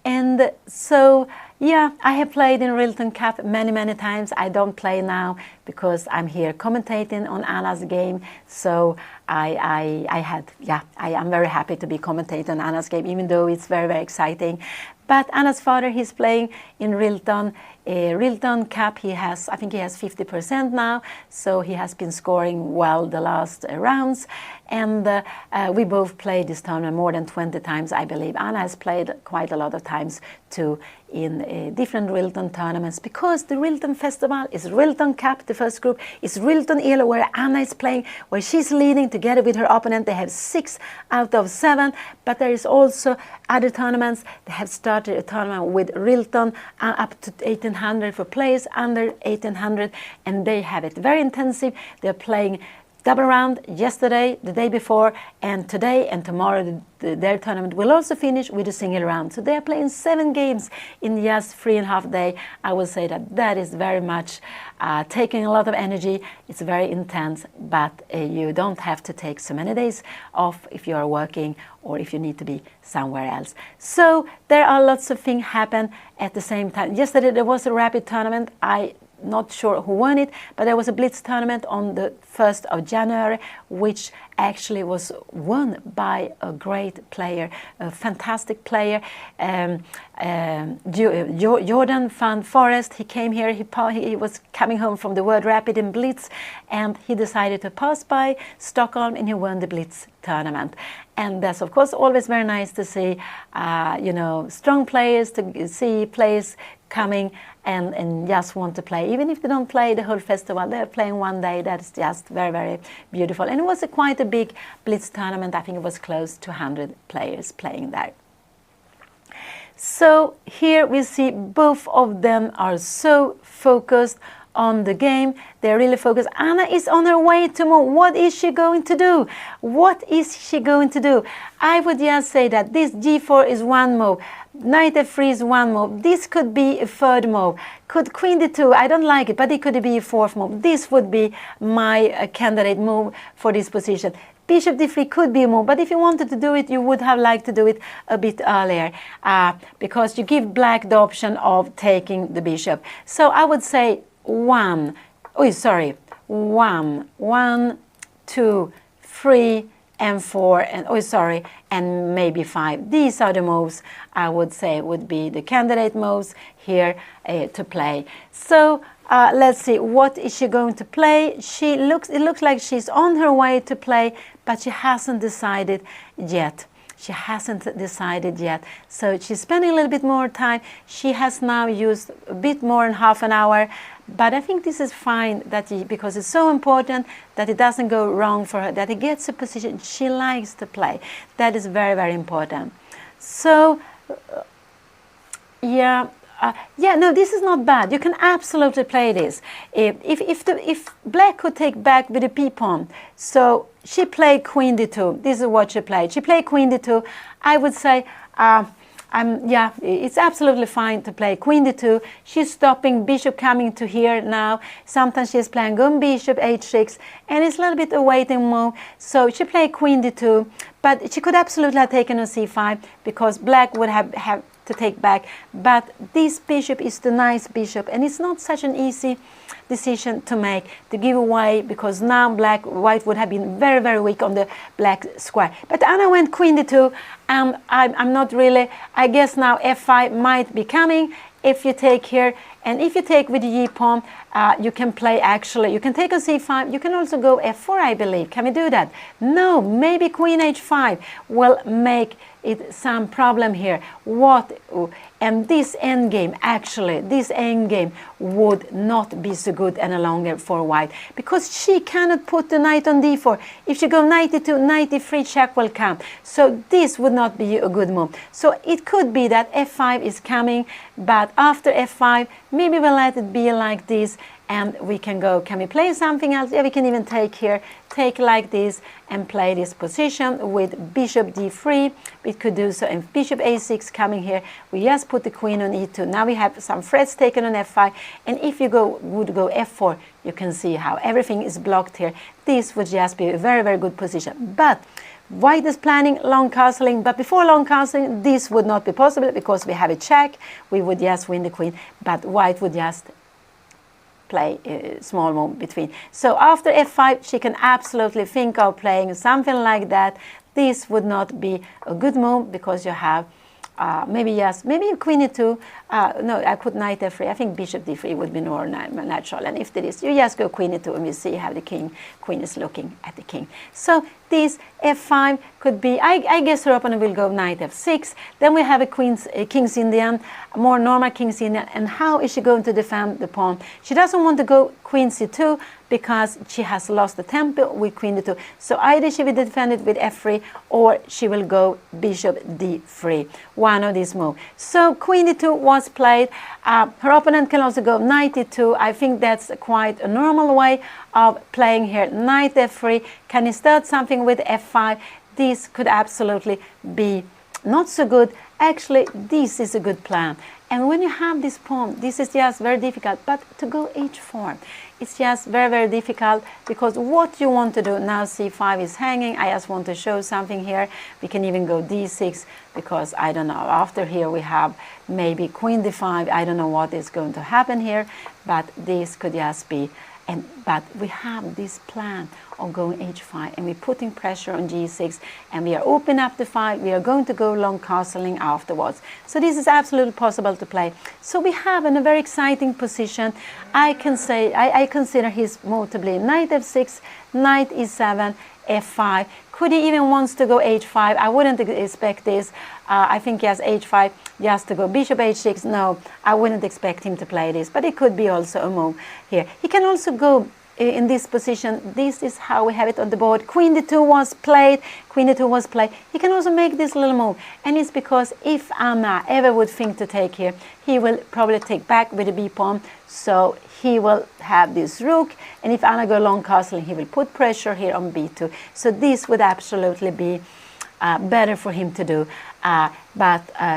And so, I have played in Rilton Cup many, many times. I don't play now because I'm here commentating on Anna's game. So I am very happy to be commentating on Anna's game, even though it's very, very exciting. But Anna's father, he's playing in Rilton Cup. I think he has 50% now. So he has been scoring well the last rounds. And we both played this tournament more than 20 times, I believe. Anna has played quite a lot of times too in different Rilton tournaments, because the Rilton Festival is Rilton Cup, the first group, is Rilton Elo, where Anna is playing, where she's leading together with her opponent. They have 6 out of 7, but there is also other tournaments. They have started a tournament with Rilton up to 1800 for players under 1800, and they have it very intensive. They're playing double round yesterday, the day before, and today and tomorrow. Their tournament will also finish with a single round. So they're playing 7 games in just 3.5 days. I will say that is very much taking a lot of energy. It's very intense, but you don't have to take so many days off if you are working or if you need to be somewhere else. So there are lots of things happen at the same time. Yesterday there was a rapid tournament. I not sure who won it, but there was a blitz tournament on the 1st of January, which actually was won by a great player, a fantastic player, Jordan van Forest. He came here, he was coming home from the World Rapid in Blitz, and he decided to pass by Stockholm, and he won the Blitz tournament. And that's of course always very nice to see, strong players, to see players coming and just want to play. Even if they don't play the whole festival, they're playing one day. That's just very, very beautiful. And it was quite a big Blitz tournament. I think it was close to 100 players playing there. So here we see both of them are so focused on the game. They're really focused. Anna is on her way to move. What is she going to do? What is she going to do? I would just say that this G4 is one move. Knight F3 is one move. This could be a third move. Could Queen D2, I don't like it, but it could be a fourth move. This would be my candidate move for this position. Bishop D3 could be a move, but if you wanted to do it, you would have liked to do it a bit earlier, because you give black the option of taking the bishop. So I would say 1, 2, 3, and 4, and maybe 5. These are the moves I would say would be the candidate moves here to play. So let's see, what is she going to play? It looks like she's on her way to play, but she hasn't decided yet. She hasn't decided yet. So she's spending a little bit more time. She has now used a bit more than half an hour. But I think this is fine, because it's so important that it doesn't go wrong for her, that it gets a position she likes to play. That is very, very important. So, no, this is not bad. You can absolutely play this. If black could take back with a p-pawn, so she played Queen D2. This is what she played. She played Queen D2. I would say, it's absolutely fine to play Queen D2. She's stopping, bishop coming to here now. Sometimes she's playing bishop H6, and it's a little bit a waiting move. So she played Queen D2, but she could absolutely have taken a C5 because black would have to take back. But this bishop is the nice bishop, and it's not such an easy decision to make, to give away, because now white would have been very, very weak on the black square. But Anna went Queen D2, and I'm not really, I guess now F5 might be coming if you take here. And if you take with the G-pawn, you can play you can take a C5, you can also go F4, I believe. Can we do that? No, maybe Queen H5 will make it some problem here. And this endgame, this endgame would not be so good any longer for white, because she cannot put the knight on D4. If she go knight D2, knight D3 check will come. So this would not be a good move. So it could be that F5 is coming, but after F5, maybe we'll let it be like this, and we can go, can we play something else? Yeah, we can even take here, take like this, and play this position with bishop D3. We could do so, and bishop A6 coming here. We just put the queen on E2. Now we have some threats taken on F5, and if you would go F4, you can see how everything is blocked here. This would just be a very, very good position. But white is planning long castling, but before long castling, this would not be possible because we have a check. We would just win the queen, but white would just play a small move between. So after F5, she can absolutely think of playing something like that. This would not be a good move because you have maybe Queen E2. No, I put Knight F3. I think Bishop D3 would be more natural. And if there is, you just go Queen E2 and you see how the queen is looking at the king. So this F5 could be, I guess her opponent will go Knight F6. Then we have a King's Indian, a more normal King's Indian. And how is she going to defend the pawn? She doesn't want to go Queen C2 because she has lost the tempo with Queen D2. So either she will defend it with F3 or she will go Bishop D3. One of these moves. So Queen D2 was played. Her opponent can also go Knight E2. I think that's quite a normal way of playing here. Knight F3. Can you start something with F5? This could absolutely be not so good. Actually, this is a good plan. And when you have this pawn, this is just very difficult. But to go H4 it's just very, very difficult, because what you want to do now, c5 is hanging. I just want to show something here. We can even go d6, because I don't know, after here we have maybe queen d5. I don't know what is going to happen here, but this could just be, but we have this plan of going h5, and we're putting pressure on g6, and we are opening up the 5. We are going to go long castling afterwards. So this is absolutely possible to play. So we have in a very exciting position. I can say, I consider his move to be knight f6, knight e7, f5. Could he even wants to go h5? I wouldn't expect this. I think he has h5 just to go bishop h6. No, I wouldn't expect him to play this, but it could be also a move here. He can also go in this position. This is how we have it on the board. Queen d2 was played. Queen d2 was played. He can also make this little move, and it's because if Anna ever would think to take here, he will probably take back with the b pawn. So he will have this rook, and if Anna go long castling, he will put pressure here on b2. So this would absolutely be better for him to do.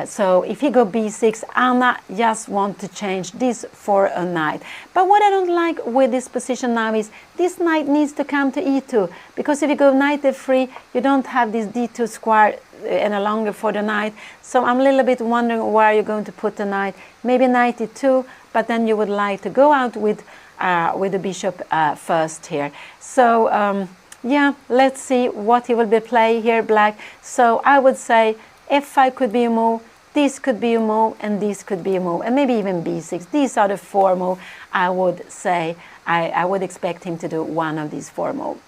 So if he go b6, Anna just want to change this for a knight. But what I don't like with this position now is this knight needs to come to e2, because if you go knight f3, you don't have this d2 square any longer for the knight. So I'm a little bit wondering where you're going to put the knight. Maybe knight e2, but then you would like to go out with the bishop first here. So yeah, let's see what he will be playing here, black. So I would say f5 could be a move, this could be a move, and this could be a move, and maybe even b6. These are the 4 moves I would say. I would expect him to do one of these 4 moves.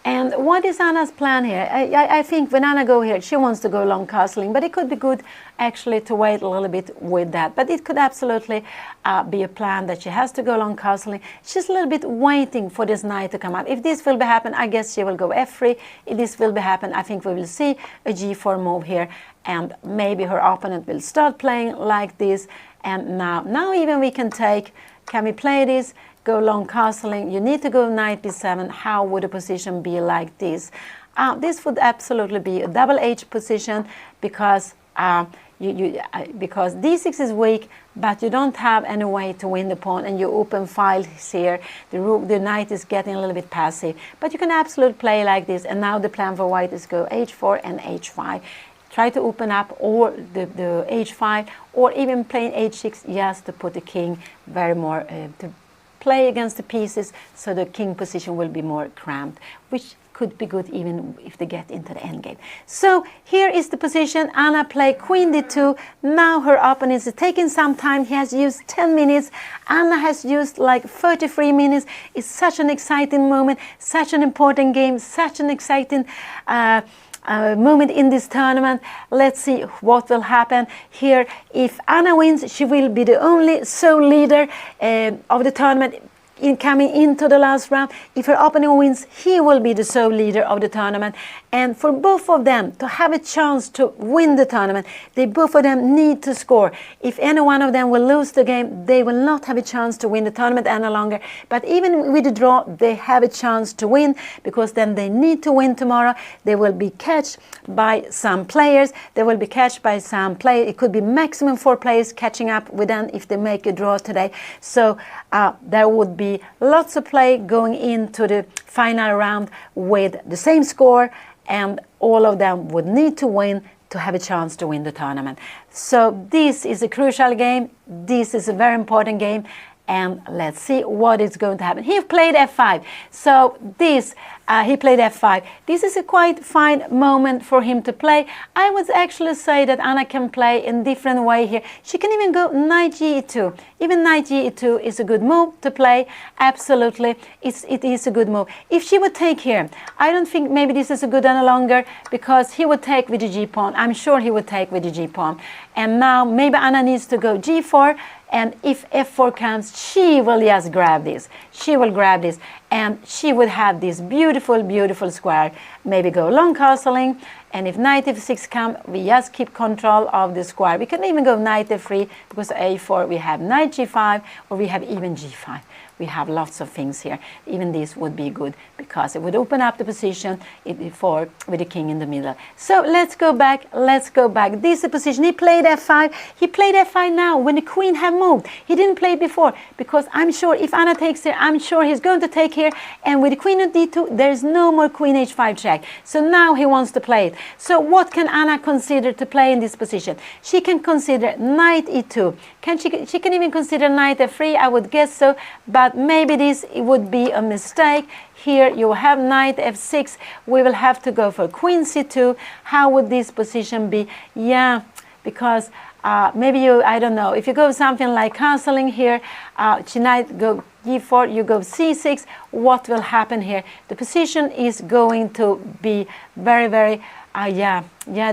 And what is Anna's plan here? I think when Anna go here, she wants to go long castling, but it could be good actually to wait a little bit with that. But it could absolutely be a plan that she has to go long castling. She's a little bit waiting for this knight to come up. If this will be happen, I guess she will go f3. If this will be happen, I think we will see a g4 move here, and maybe her opponent will start playing like this. And now even we can take, can we play this? Go long castling, you need to go knight b7. How would the position be like this? This would absolutely be a double H position, because because d6 is weak, but you don't have any way to win the pawn, and you open files here. The knight is getting a little bit passive, but you can absolutely play like this. And now the plan for white is go h4 and h5. Try to open up, or the h5, or even playing h6 just to put the king very more to play against the pieces, so the king position will be more cramped, which could be good even if they get into the endgame. So here is the position. Anna played queen d2. Now her opponent is taking some time. He has used 10 minutes. Anna has used like 33 minutes. It's such an exciting moment, such an important game, such an exciting moment in this tournament. Let's see what will happen here. If Anna wins, she will be the only sole leader of the tournament coming into the last round. If her opponent wins, he will be the sole leader of the tournament. And for both of them to have a chance to win the tournament, they both of them need to score. If any one of them will lose the game, they will not have a chance to win the tournament any longer. But even with the draw, they have a chance to win, because then they need to win tomorrow. They will be catched by some players. They will be catched by some players. It could be maximum 4 players catching up with them if they make a draw today. So there would be lots of play going into the final round with the same score, and all of them would need to win to have a chance to win the tournament. So this is a crucial game. This is a very important game, and let's see what is going to happen. He played f5. So this, he played f5. This is a quite fine moment for him to play. I would actually say that Anna can play in different way here. She can even go knight g2. Even knight g2 is a good move to play. Absolutely, it is a good move. If she would take here, I don't think maybe this is a good any longer, because he would take with the g pawn. I'm sure he would take with the g pawn. And now maybe Anna needs to go g4. And if f4 comes, she will just grab this. She will grab this, and she would have this beautiful, beautiful square. Maybe go long castling, and if knight f6 comes, we just keep control of the square. We can even go knight f3, because a4 we have knight g5, or we have even g5. we have lots of things here. Even this would be good because it would open up the position for with the king in the middle. So let's go back. Let's go back. This is the position. He played f5. He played f5 now when the queen had moved. He didn't play before because I'm sure if Anna takes here, I'm sure he's going to take here. And with the queen on d2, there's no more queen h5 check. So now he wants to play it. So what can Anna consider to play in this position? She can consider knight e2. She can even consider knight f3, I would guess so. But maybe this would be a mistake. Here you have knight f6. We will have to go for queen c2. How would this position be? Yeah, because maybe you, I don't know, if you go something like castling here, she might go g4, you go c6, what will happen here? The position is going to be very, very,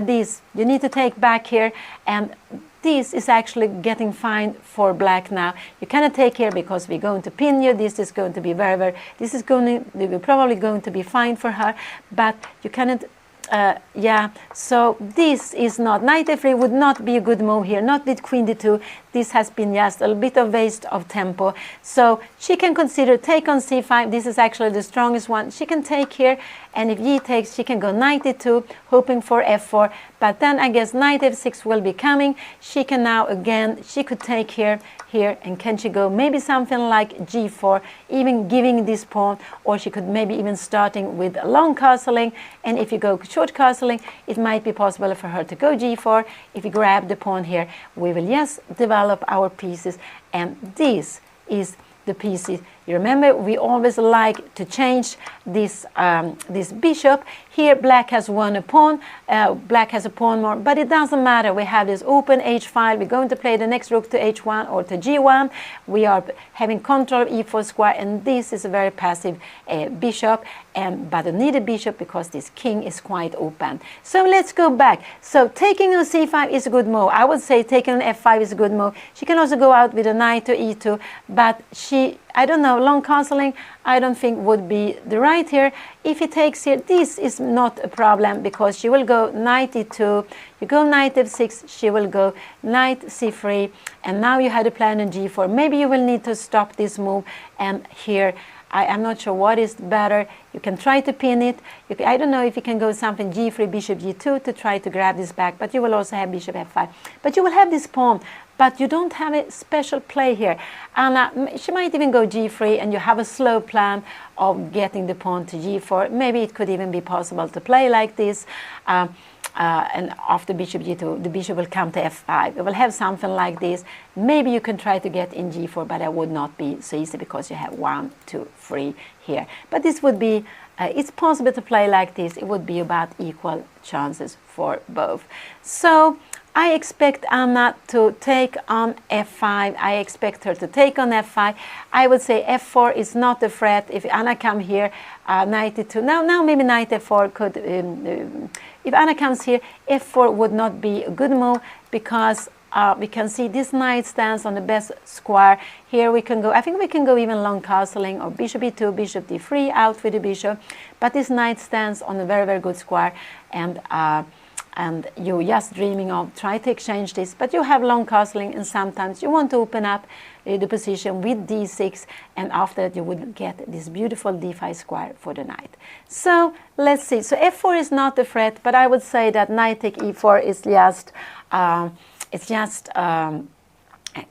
this, you need to take back here, and this is actually getting fine for black now. You cannot take here because we're going to pin you. This is going to be very, very, this is probably going to be fine for her, but you cannot, so this is not, knight f3 would not be a good move here, not with queen d2. This has been just a bit of waste of tempo. So she can consider take on c5. This is actually the strongest one. She can take here, and if he takes, she can go knight d2, hoping for f4. But then I guess knight f6 will be coming. She can now again, she could take here, and can she go maybe something like g4, even giving this pawn, or she could maybe even starting with long castling. And if you go short castling, it might be possible for her to go g4. If you grab the pawn here, we will yes develop our pieces, and this is the pieces. You remember, we always like to change this this bishop. Here black has won a pawn, black has a pawn more, but it doesn't matter. We have this open h5. We're going to play the next rook to h1 or to g1. We are having control of e4 square, and this is a very passive bishop, but a needed bishop because this king is quite open. So let's go back. So taking on c5 is a good move. I would say taking on f5 is a good move. She can also go out with a knight to e2, but I don't know, long castling I don't think would be the right here. If he takes here, this is not a problem because she will go knight e2, you go knight f6, she will go knight c3, and now you had a plan on g4. Maybe you will need to stop this move, and here I'm not sure what is better. You can try to pin it. I don't know if you can go something g3, bishop g2 to try to grab this back, but you will also have bishop f5. But you will have this pawn, but you don't have a special play here. And she might even go g3, and you have a slow plan of getting the pawn to g4. Maybe it could even be possible to play like this. And after bishop g2, the bishop will come to f5. It will have something like this. Maybe you can try to get in g4, but that would not be so easy because you have 1, 2, 3 here. But this would be, it's possible to play like this. It would be about equal chances for both. So I expect Anna to take on f5. I expect her to take on f5. I would say f4 is not a threat. If Anna come here, knight e2. Now maybe knight f4 could. If Anna comes here, f4 would not be a good move because we can see this knight stands on the best square. Here we can go. I think we can go even long castling or bishop e2, bishop d3 out with the bishop. But this knight stands on a very, very good square, and you're just dreaming of try to exchange this, but you have long castling, and sometimes you want to open up the position with d6, and after that you would get this beautiful d5 square for the knight. So let's see. So f4 is not a threat, but I would say that knight take e4 is just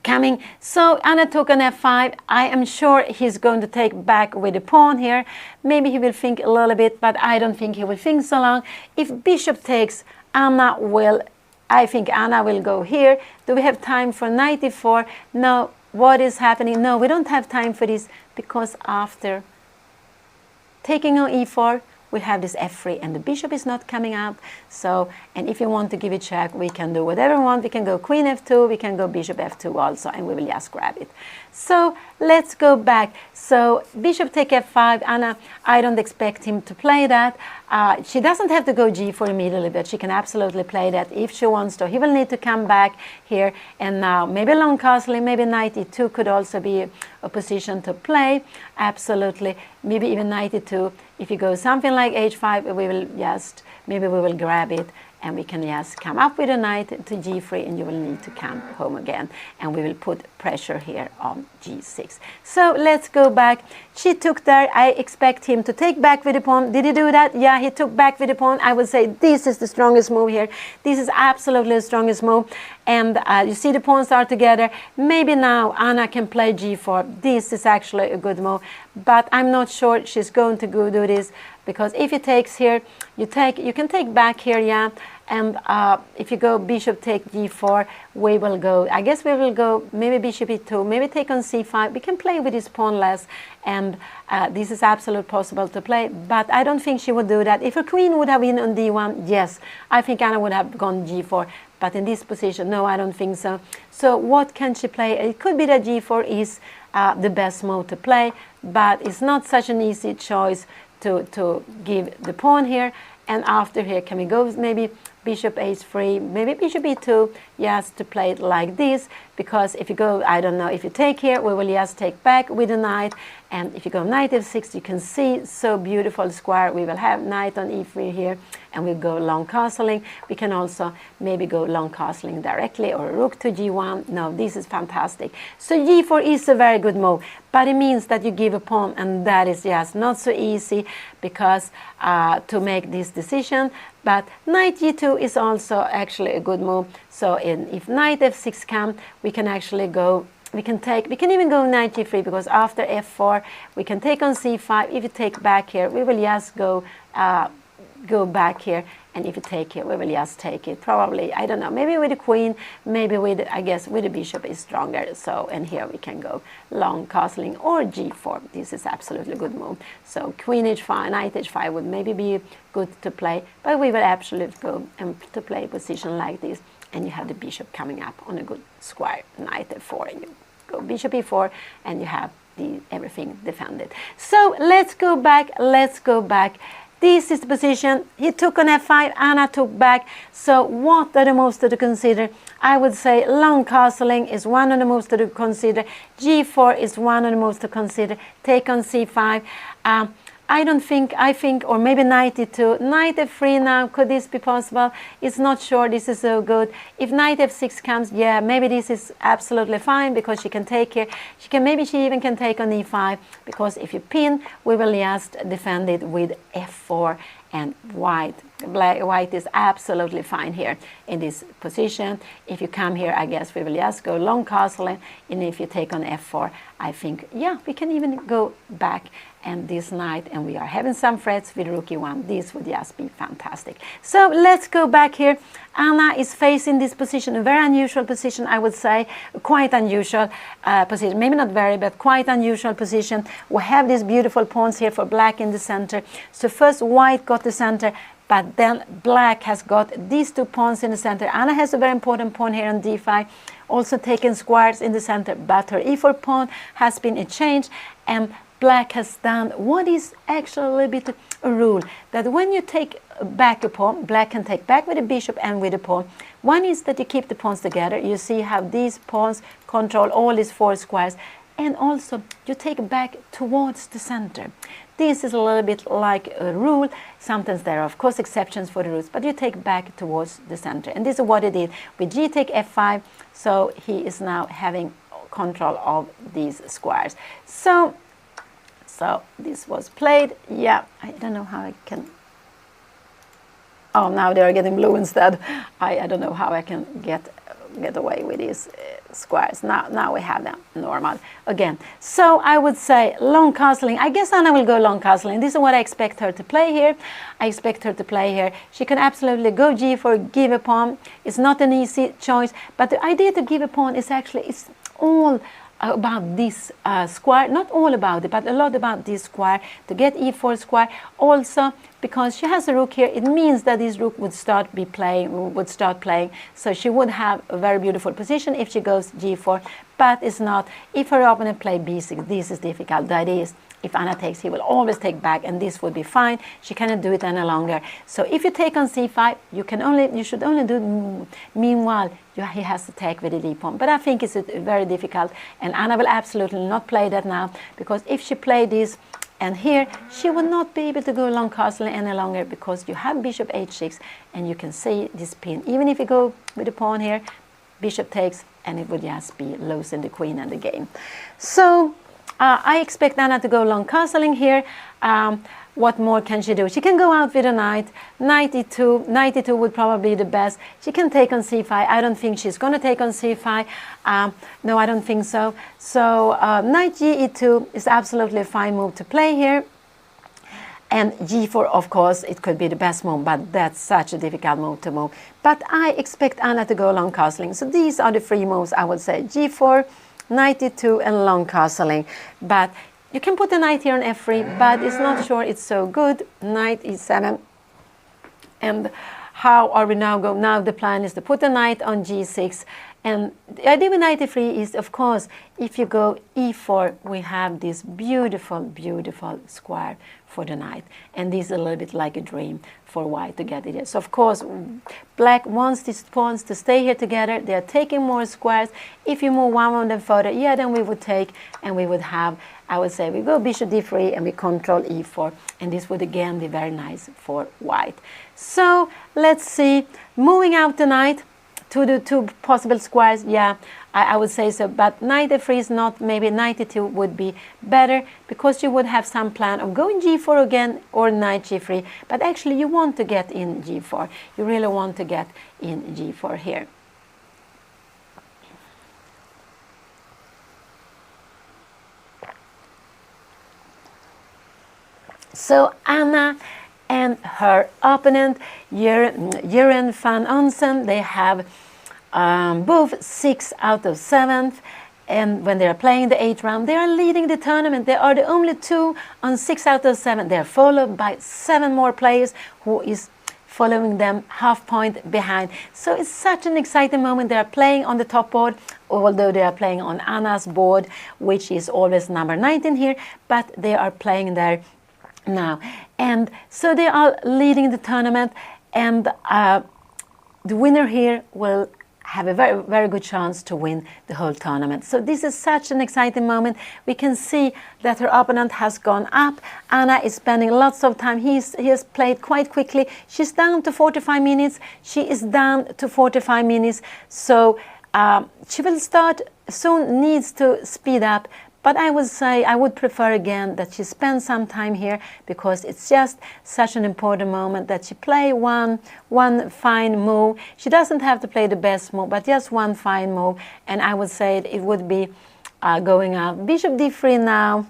coming. So Anna took on f5. I am sure he's going to take back with the pawn here. Maybe he will think a little bit, but I don't think he will think so long. If bishop takes, I think Anna will go here. Do we have time for knight e4? No. What is happening? No, we don't have time for this because after taking on e4, we have this f3 and the bishop is not coming out. So, and if you want to give it check, we can do whatever we want. We can go queen f2, we can go bishop f2 also, and we will just grab it. So let's go back. So bishop take f5, Anna, I don't expect him to play that. She doesn't have to go g4 immediately, but she can absolutely play that if she wants to. He will need to come back here, and now maybe long castling, maybe knight e2 could also be a position to play. Absolutely, maybe even knight e2. If you go something like h5, we will just, maybe we will grab it and we can just come up with a knight to g3, and you will need to come home again, and we will put pressure here on g6. So let's go back. She took there. I expect him to take back with the pawn. Did he do that? Yeah, he took back with the pawn. I would say this is the strongest move here. This is absolutely the strongest move. And you see the pawns are together. Maybe now Anna can play g4. This is actually a good move, but I'm not sure she's going to go do this, because if he takes here, you can take back here, yeah. And if you go bishop take g4, we will go, I guess we will go maybe bishop e2, maybe take on c5. We can play with this pawn less, and this is absolutely possible to play, but I don't think she would do that. If her queen would have been on d1, yes, I think Anna would have gone g4, but in this position, no, I don't think so. So what can she play? It could be that g4 is the best move to play, but it's not such an easy choice to give the pawn here. And after here, can we go maybe bishop h3, maybe bishop e2, yes, to play it like this, because if you go, I don't know, if you take here, we will just take back with the knight, and if you go knight f6, you can see so beautiful square. We will have knight on e3 here, and we'll go long castling. We can also maybe go long castling directly, or rook to g1. No, this is fantastic. So g4 is a very good move, but it means that you give a pawn, and that is just not so easy, because to make this decision. But knight g2 is also actually a good move. So if knight f6 comes, we can actually go, we can even go knight g3, because after f4 we can take on c5. If you take back here, we will just go back here, and if you take here, we will just take it. Probably, I don't know, maybe with the queen, maybe with, I guess, with the bishop is stronger. So, and here we can go long castling or g4. This is absolutely good move. So queen h5, knight h5 would maybe be good to play, but we will absolutely go to play a position like this, and you have the bishop coming up on a good square, knight f4, and you go bishop e4, and you have everything defended. So let's go back. This is the position. He took on f5, Anna took back. So what are the moves to consider? I would say long castling is one of the moves to consider. g4 is one of the moves to consider. Take on c5. I think, or maybe knight e2. Knight f3 now, could this be possible? It's not sure, this is so good. If knight f6 comes, yeah, maybe this is absolutely fine, because she can take here. She even can take on e5, because if you pin, we will just defend it with f4, and white is absolutely fine here in this position. If you come here, I guess we will just go long castling, and if you take on f4, I think, yeah, we can even go back and this knight, and we are having some threats with rook e1. This would just be fantastic. So let's go back here. Anna is facing this position, a very unusual position, I would say, quite unusual position, maybe not very, but quite unusual position. We have these beautiful pawns here for black in the center. So first white got the center, but then black has got these two pawns in the center. Anna has a very important pawn here on d5, also taking squares in the center, but her e4 pawn has been exchanged, and black has done what is actually a little bit a rule, that when you take back a pawn, black can take back with the bishop and with the pawn. One is that you keep the pawns together. You see how these pawns control all these four squares, and also you take back towards the center. This is a little bit like a rule. Sometimes there are, of course, exceptions for the rules, but you take back towards the center. And this is what he did with g take f5. So he is now having control of these squares. So this was played. Yeah, I don't know how I can. Oh, now they are getting blue instead. I don't know how I can get away with these squares. Now we have them normal again. So I would say long castling. I guess Anna will go long castling. This is what I expect her to play here. She can absolutely go g4, give a pawn. It's not an easy choice, but the idea to give a pawn is actually, it's all about this square, not all about it, but a lot about this square, to get e4 square. Also, because she has a rook here, it means that this rook would start playing. So she would have a very beautiful position if she goes g4, but it's not. If her opponent play b6, this is difficult. The idea is, if Anna takes, he will always take back, and this would be fine. She cannot do it any longer. So if you take on c5, you should only do. Meanwhile, he has to take with the d pawn. But I think it's very difficult, and Anna will absolutely not play that now, because if she play this, And here, she would not be able to go long castling any longer because you have bishop h6, and you can see this pin. Even if you go with the pawn here, bishop takes, and it would just be losing the queen and the game. So I expect Anna to go long castling here. What more can she do? She can go out with a knight. Knight e2. Knight e2 would probably be the best. She can take on c5. I don't think she's going to take on c5. No, I don't think so. So knight e2 is absolutely a fine move to play here. And g4, of course, it could be the best move, but that's such a difficult move to move. But I expect Anna to go long castling. So these are the three moves, I would say. g4, knight e2, and long castling. But you can put the knight here on f3, but it's not sure it's so good. Knight e7. And how are we now going? Now the plan is to put the knight on g6. And the idea with knight e3 is, of course, if you go e4, we have this beautiful, beautiful square for the knight. And this is a little bit like a dream for white to get it here. So, of course, black wants these pawns to stay here together. They are taking more squares. If you move one of them further, yeah, then we would take, and we would have, I would say, we go bishop d3, and we control e4. And this would, again, be very nice for white. So, let's see. Moving out the knight to the two possible squares, yeah, I would say so. But knight f3 is not, maybe knight e2 would be better, because you would have some plan of going g4 again or knight g3. But actually you want to get in g4. You really want to get in g4 here. So Anna and her opponent, Jørgen van Onsen, they have both 6 out of 7th. And when they are playing the 8th round, they are leading the tournament. They are the only 2 on 6 out of 7. They are followed by 7 more players who is following them half point behind. So it's such an exciting moment. They are playing on the top board, although they are playing on Anna's board, which is always number 19 here, but they are playing there now. And so they are leading the tournament, and the winner here will have a very, very good chance to win the whole tournament. So this is such an exciting moment. We can see that her opponent has gone up. Anna is spending lots of time. He has played quite quickly. She's down to 45 minutes. She is down to 45 minutes. So she will start soon, needs to speed up. But I would say I would prefer again that she spend some time here, because it's just such an important moment that she play one fine move. She doesn't have to play the best move, but just one fine move. And I would say it would be going up. Bishop d3 now.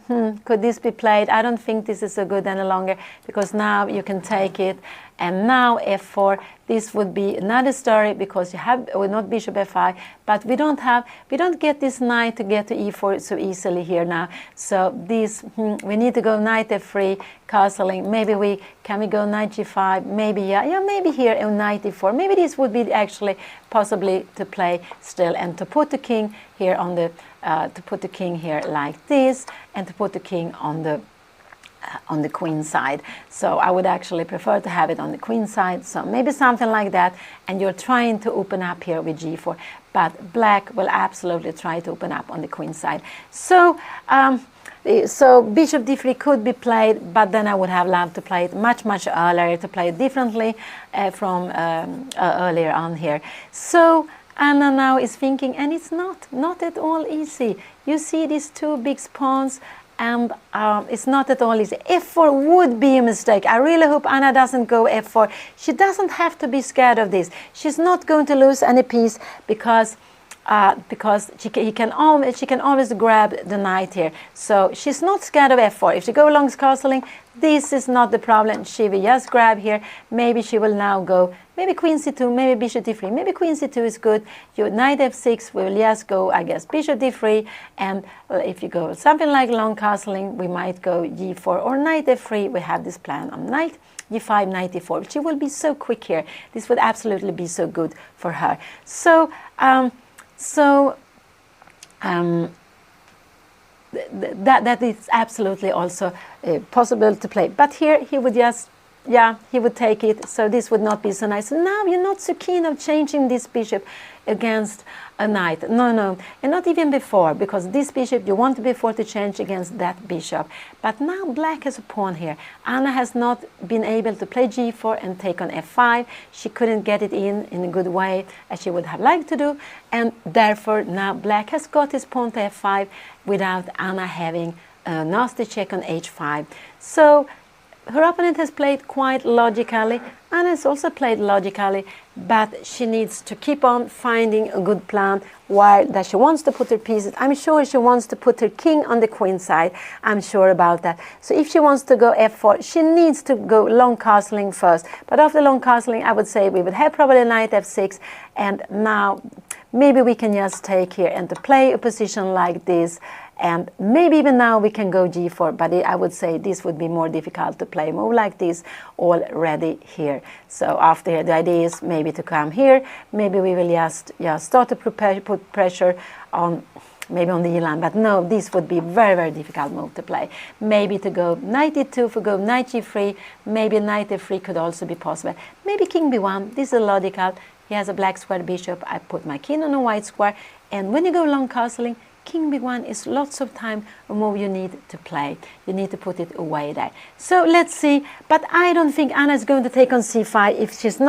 Could this be played? I don't think this is so good any longer, because now you can take it. And now f4. This would be another story, because you have, well, not bishop f5, but we don't get this knight to get to e4 so easily here now. So this, we need to go knight f3, castling. Maybe can we go knight g5? Maybe, yeah, maybe here on knight e4. Maybe this would be actually possibly to play still, and to put the king here on the, to put the king here like this, and to put the king on the queen side. So I would actually prefer to have it on the queen side. So maybe something like that. And you're trying to open up here with g4. But black will absolutely try to open up on the queen side. So so bishop d3 could be played, but then I would have loved to play it much, much earlier, to play it differently from earlier on here. So Anna now is thinking, and it's not at all easy. You see these two big pawns, and it's not at all easy. f4 would be a mistake. I really hope Anna doesn't go f4. She doesn't have to be scared of this. She's not going to lose any piece, because she can always grab the knight here. So she's not scared of f4. If she goes along castling, this is not the problem. She will just grab here. Maybe she will now go, maybe queen c2, maybe bishop d3. Maybe queen c2 is good. Your knight f6, we will just go, I guess, bishop d3. And if you go something like long castling, we might go g4 or knight f3. We have this plan on knight g5, knight e4. She will be so quick here. This would absolutely be so good for her. So that is absolutely also possible to play. But here he would just yeah, he would take it, so this would not be so nice. So now you're not so keen of changing this bishop against a knight. No, and not even before, because this bishop you want before to change against that bishop. But now black has a pawn here. Anna has not been able to play g4 and take on f5. She couldn't get it in a good way as she would have liked to do, and therefore now black has got his pawn to f5 without Anna having a nasty check on h5. So her opponent has played quite logically. Anna has also played logically, but she needs to keep on finding a good plan where that she wants to put her pieces. I'm sure she wants to put her king on the queen side. I'm sure about that. So if she wants to go f4, she needs to go long castling first. But after long castling, I would say we would have probably knight f6, and now maybe we can just take here and to play a position like this. And maybe even now we can go g4, but I would say this would be more difficult to play a move like this already here. So after the idea is maybe to come here, maybe we will just start to put pressure on maybe on the e-line, but no, this would be very, very difficult move to play. Maybe to go knight e2, for go knight g3, maybe knight f3 could also be possible. Maybe king b1, this is logical. He has a black square bishop, I put my king on a white square, and when you go long castling, king b1 is lots of time a move you need to play. You need to put it away there. So let's see, but I don't think Anna is going to take on c5 if it's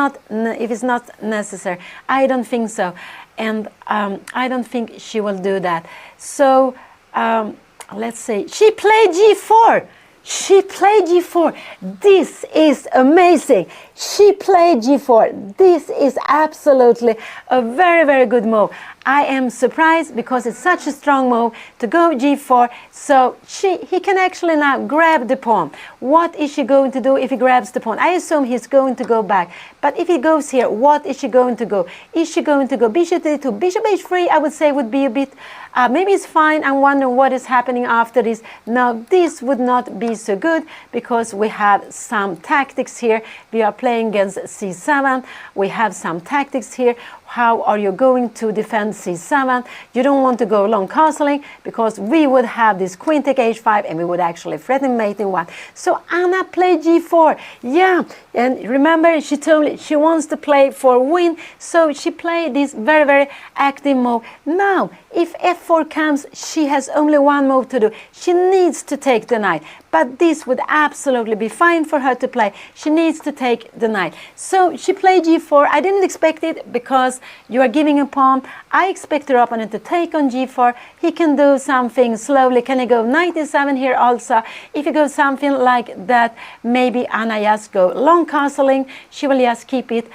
not necessary. I don't think so, and I don't think she will do that. So let's see, she played g4. She played g4. This is amazing. She played g4. This is absolutely a very, very good move. I am surprised because it's such a strong move to go g4. So he can actually now grab the pawn. What is she going to do if he grabs the pawn? I assume he's going to go back. But if he goes here, what is she going to go? Is she going to go bishop d2? Bishop h3, I would say, would be a bit, maybe it's fine. I'm wondering what is happening after this. Now, this would not be so good because we have some tactics here. We are playing against c7. We have some tactics here. How are you going to defend c7? You don't want to go long castling because we would have this queen take h5 and we would actually threaten mate in one. So Anna played g4. Yeah, and remember she told me she wants to play for win. So she played this very, very active move. Now, if f4 comes, she has only one move to do. She needs to take the knight. But this would absolutely be fine for her to play. She needs to take the knight. So she played g4. I didn't expect it because you are giving a pawn. I expect her opponent to take on g4. He can do something slowly. Can he go knight e7 here also? If he goes something like that, maybe Anna just go long castling. She will just keep it,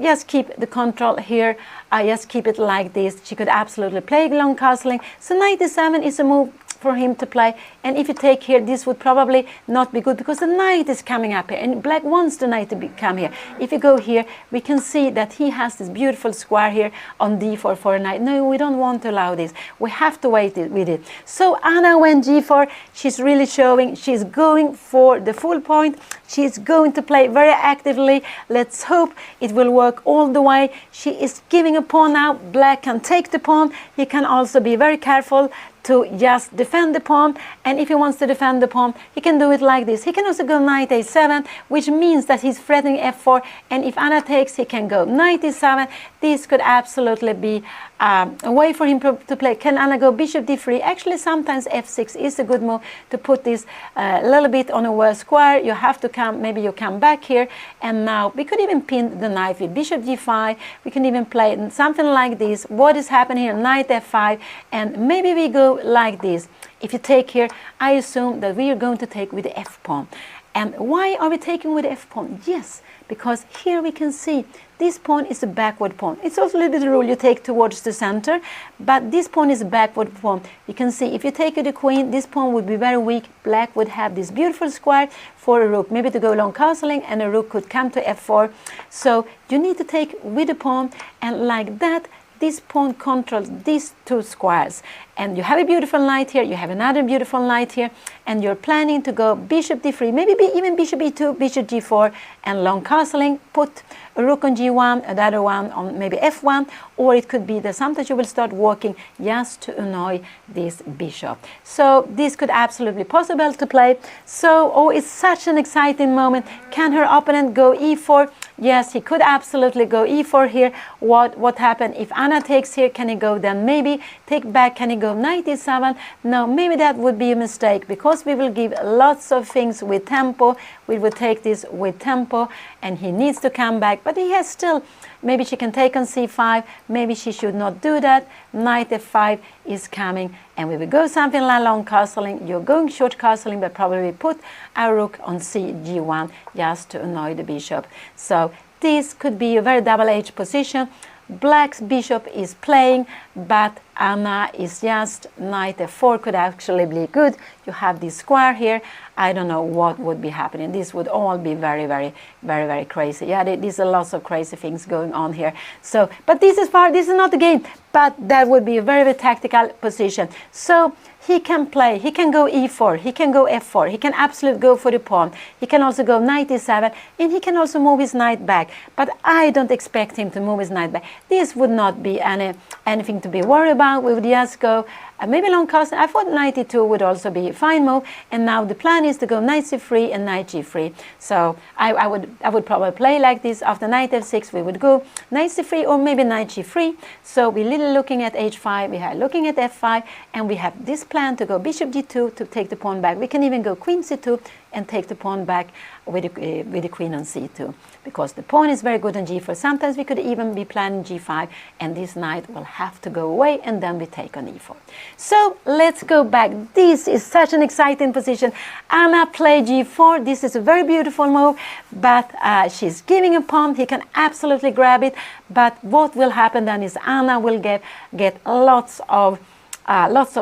just keep the control here. Just keep it like this. She could absolutely play long castling. So knight e7 is a move for him to play, and if you take here, this would probably not be good because the knight is coming up here and black wants the knight to come here. If you go here, we can see that he has this beautiful square here on d4 for a knight. No, we don't want to allow this. We have to wait with it. So Anna went g4. She's really showing she's going for the full point. She's going to play very actively. Let's hope it will work all the way. She is giving a pawn now. Black can take the pawn. He can also be very careful to just defend the pawn, and if he wants to defend the pawn, he can do it like this. He can also go knight a7, which means that he's threatening f4, and if Anna takes, he can go knight e7. This could absolutely be a way for him to play. Can Anna go bishop d3? Actually, sometimes f6 is a good move to put this a little bit on a worse square. You have to come, maybe you come back here, and now we could even pin the knight with bishop g5. We can even play something like this. What is happening here? Knight f5, and maybe we go like this. If you take here, I assume that we are going to take with the f pawn. And why are we taking with the f pawn? Yes, because here we can see this pawn is a backward pawn. It's also a little bit the rule you take towards the center, but this pawn is a backward pawn. You can see if you take the queen, this pawn would be very weak. Black would have this beautiful square for a rook, maybe to go long castling, and a rook could come to f4. So you need to take with the pawn, and like that, this pawn controls these two squares. And you have a beautiful knight here, you have another beautiful knight here, and you're planning to go bishop d3, maybe even bishop e2, bishop g4, and long castling, put a rook on g1, another one on maybe f1, or it could be that sometimes you will start walking just to annoy this bishop. So this could absolutely be possible to play. So, oh, it's such an exciting moment. Can her opponent go e4? Yes, he could absolutely go e4 here. What happened if Anna takes here? Can he go then maybe take back? Can he go knight e7? No, maybe that would be a mistake, because we will give lots of things with tempo. We will take this with tempo, and he needs to come back. But he has still, maybe she can take on c5. Maybe she should not do that. Knight f5 is coming, and we will go something like long castling. You're going short castling, but probably put a rook on g1 just to annoy the bishop. So this could be a very double-edged position. Black's bishop is playing, but Anna is just knight f4 could actually be good. You have this square here. I don't know what would be happening. This would all be very, very, very, very crazy. Yeah, there's a lots of crazy things going on here. So, but this is not the game. But that would be a very, very tactical position. So he can play. He can go e4. He can go f4. He can absolutely go for the pawn. He can also go knight e7, and he can also move his knight back. But I don't expect him to move his knight back. This would not be anything to be worried about. We would just go maybe long cast. I thought knight e2 would also be a fine move. And now the plan is to go knight c3 and knight g3. So I would probably play like this. After knight f6, we would go knight c3 or maybe knight g3. So we're little looking at h5. We are looking at f5, and we have this plan to go bishop g2 to take the pawn back. We can even go queen c2 and take the pawn back with the queen on c2, because the pawn is very good on g4. Sometimes we could even be planning g5, and this knight will have to go away, and then we take on e4. So let's go back. This is such an exciting position. Anna played g4. This is a very beautiful move, but she's giving a pawn. He can absolutely grab it, but what will happen then is Anna will get lots of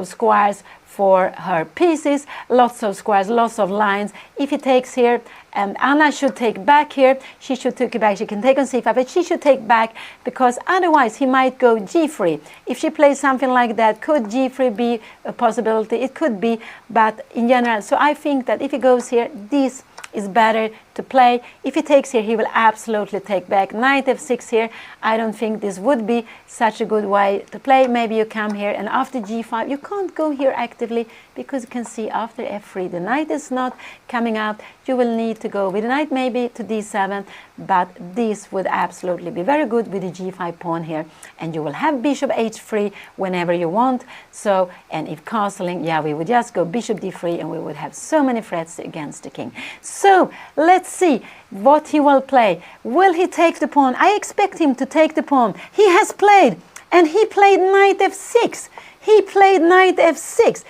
squares for her pieces, lots of squares, lots of lines. If he takes here, and Anna should take back here, she should take back. She can take on c5, but she should take back, because otherwise he might go g3. If she plays something like that, could g3 be a possibility? It could be, but in general, so I think that if he goes here, this is better to play. If he takes here, he will absolutely take back. Knight f6 here, I don't think this would be such a good way to play. Maybe you come here, and after g5, you can't go here actively, because you can see after f3, the knight is not coming out. You will need to go with the knight maybe to d7, but this would absolutely be very good with the g5 pawn here, and you will have bishop h3 whenever you want. So, and if castling, yeah, we would just go bishop d3, and we would have so many threats against the king. So let's see what he will play. Will he take the pawn? I expect him to take the pawn. He has played, and he played knight f6. He played knight f6.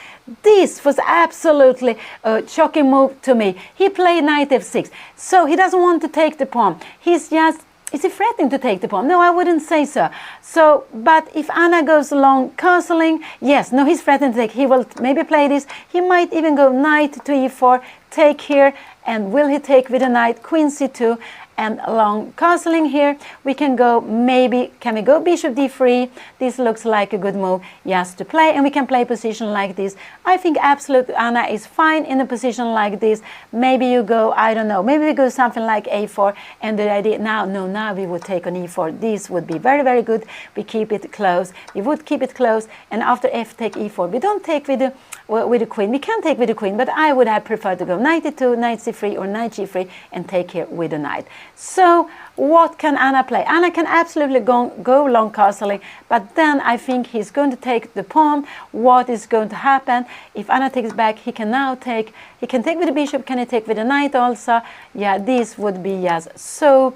This was absolutely a shocking move to me. He played knight f6. So he doesn't want to take the pawn. He's just, is he threatening to take the pawn? No, I wouldn't say so. So, but if Anna goes along castling, yes, no, he's threatening to take. He will maybe play this. He might even go knight to e4, take here, and will he take with a knight, queen c2, and along castling here, we can go maybe, can we go bishop d3? This looks like a good move, yes, to play, and we can play position like this. I think absolutely Anna is fine in a position like this. Maybe you go, I don't know, maybe we go something like a4, and the idea now we would take on e4. This would be very, very good. We keep it close. We would keep it close, and after f take e4. We don't take with the queen. We can take with the queen, but I would have preferred to go knight e2, knight c3, or knight g3, and take here with the knight. So what can Anna play? Anna can absolutely go long castling, but then I think he's going to take the pawn. What is going to happen if Anna takes back? He can now take, he can take with the bishop. Can he take with the knight also? Yeah, this would be just so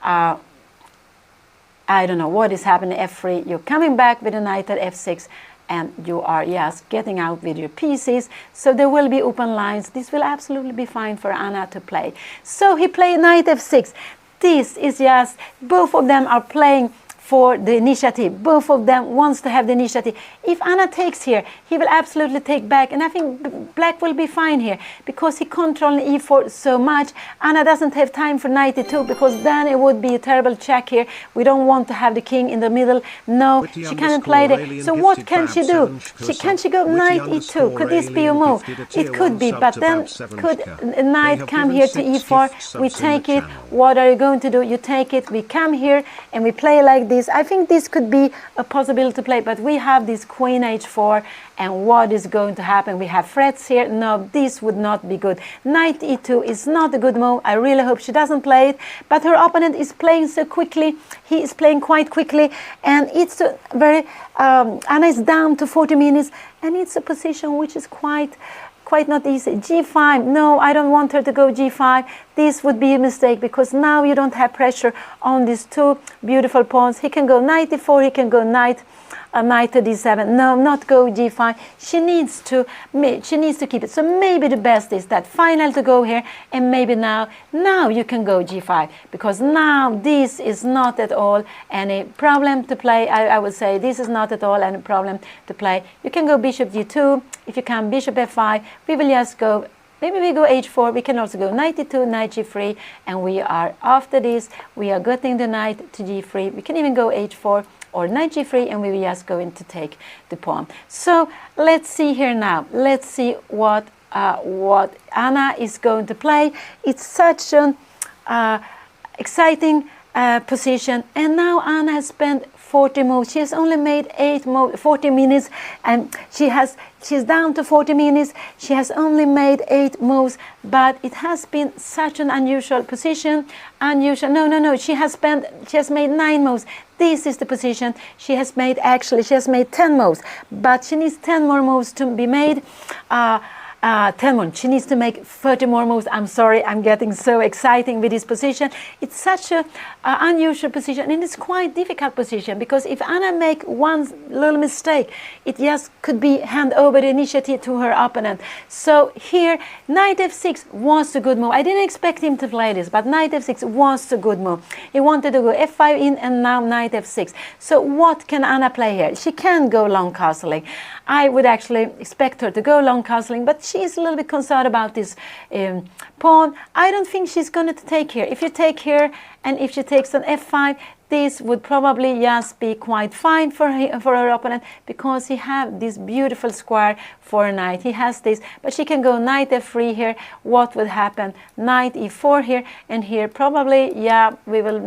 I don't know what is happening. f3, you're coming back with the knight at f6, and you are, yes, getting out with your pieces. So there will be open lines. This will absolutely be fine for Anna to play. So he played knight f6. This is just, both of them are playing for the initiative. Both of them wants to have the initiative. If Anna takes here, he will absolutely take back, and I think black will be fine here because he controls e4 so much. Anna doesn't have time for knight e2 because then it would be a terrible check here. We don't want to have the king in the middle. No, she can't play it. So what can she do? Can she go knight e2? Could this be a move? It could be, but then could a knight come here to e4? We take it. What are you going to do? You take it. We come here and we play like this. I think this could be a possibility to play, but we have this queen h4, and what is going to happen? We have threats here. No, this would not be good. Knight e2 is not a good move. I really hope she doesn't play it, but her opponent is playing so quickly. He is playing quite quickly, and it's a very Anna is down to 40 minutes, and it's a position which is quite not easy. g5, no, I don't want her to go g5. This would be a mistake because now you don't have pressure on these two beautiful pawns. He can go knight e4, he can go knight to d7. No, not go g5. She needs to keep it. So maybe the best is that final to go here, and maybe now you can go g5, because now this is not at all any problem to play. I would say this is not at all any problem to play. You can go bishop g2. If you can bishop f5, we will just go. Maybe we go h4, we can also go knight e2, knight g3, and we are, after this, we are getting the knight to g3. We can even go h4 or knight g3, and we will just going to take the pawn. So let's see here now. Let's see what Anna is going to play. It's such an exciting position, and now Anna has spent 40 moves. She has only made 40 minutes, and she's down to 40 minutes. She has only made 8 moves, but it has been such an unusual position. No. She has made 9 moves. This is the position she has made. Actually, she has made 10 moves, but she needs 10 more moves to be made. 10 more. She needs to make 30 more moves. I'm sorry, I'm getting so exciting with this position. It's such a unusual position, and it's quite difficult position, because if Anna make one little mistake, it just could be hand over the initiative to her opponent. So here, knight f6 was a good move. I didn't expect him to play this, but knight f6 was a good move. He wanted to go f5 in, and now knight f6. So what can Anna play here? She can go long castling. I would actually expect her to go long castling, but she is a little bit concerned about this pawn. I don't think she's going to take here. If you take here, and if she takes an f5, this would probably just be quite fine for her opponent, because he have this beautiful square for a knight. He has this, but she can go knight f3 here. What would happen? Knight e4 here, and here probably, yeah, we will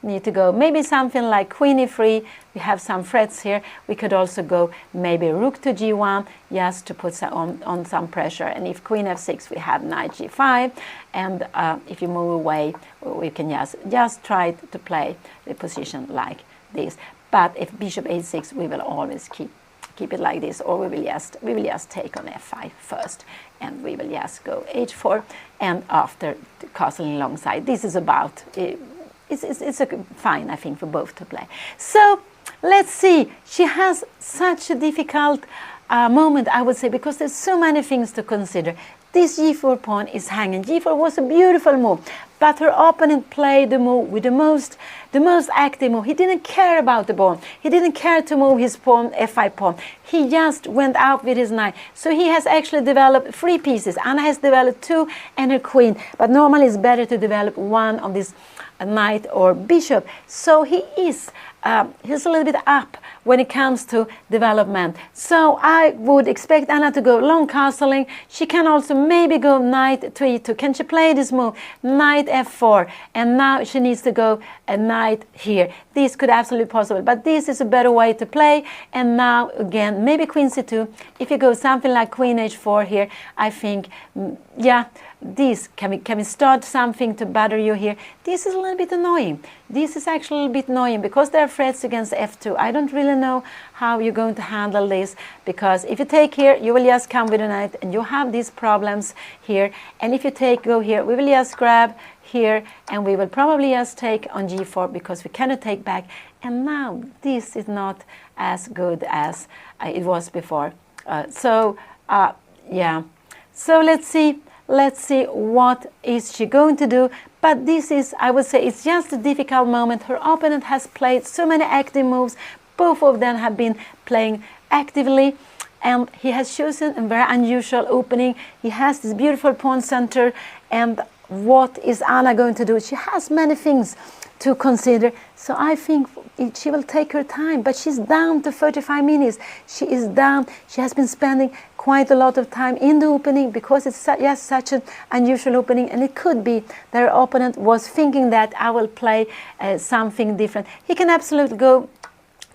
need to go maybe something like queen e3. We have some threats here. We could also go maybe rook to g1, just to put on some pressure. And if queen f6, we have knight g5. And if you move away, we can just try to play the position like this. But if bishop a6, we will always keep it like this, or we will just take on f5 first, and we will just go h4, and after castling alongside. This is about it's a fine, I think, for both to play. So let's see. She has such a difficult moment, I would say, because there's so many things to consider. This g4 pawn is hanging. g4 was a beautiful move, but her opponent played the move with the most active move. He didn't care about the pawn. He didn't care to move his pawn, f5 pawn. He just went out with his knight. So he has actually developed 3 pieces. Anna has developed 2 and her queen, but normally it's better to develop one of these knight or bishop. So he's a little bit up when it comes to development. So I would expect Anna to go long castling. She can also maybe go knight to e2. Can she play this move? Knight f4. And now she needs to go a knight here. This could absolutely be possible, but this is a better way to play. And now again, maybe queen c2. If you go something like queen h4 here, I think, yeah, this can we start something to bother you here? This is a little bit annoying. This is actually a little bit annoying, because there are threats against f2. I don't really know how you're going to handle this, because if you take here, you will just come with a knight, and you have these problems here. And if you go here, we will just grab here, and we will probably just take on g4, because we cannot take back. And now this is not as good as it was before. Yeah. So let's see. let's see what is she going to do. But this is, I would say, it's just a difficult moment. Her opponent has played so many active moves. Both of them have been playing actively, and he has chosen a very unusual opening. He has this beautiful pawn center, and what is Anna going to do? She has many things to consider, so I think she will take her time, but she's down to 35 minutes. She is down. She has been spending quite a lot of time in the opening because it's just such an unusual opening, and it could be that her opponent was thinking that I will play something different. He can absolutely go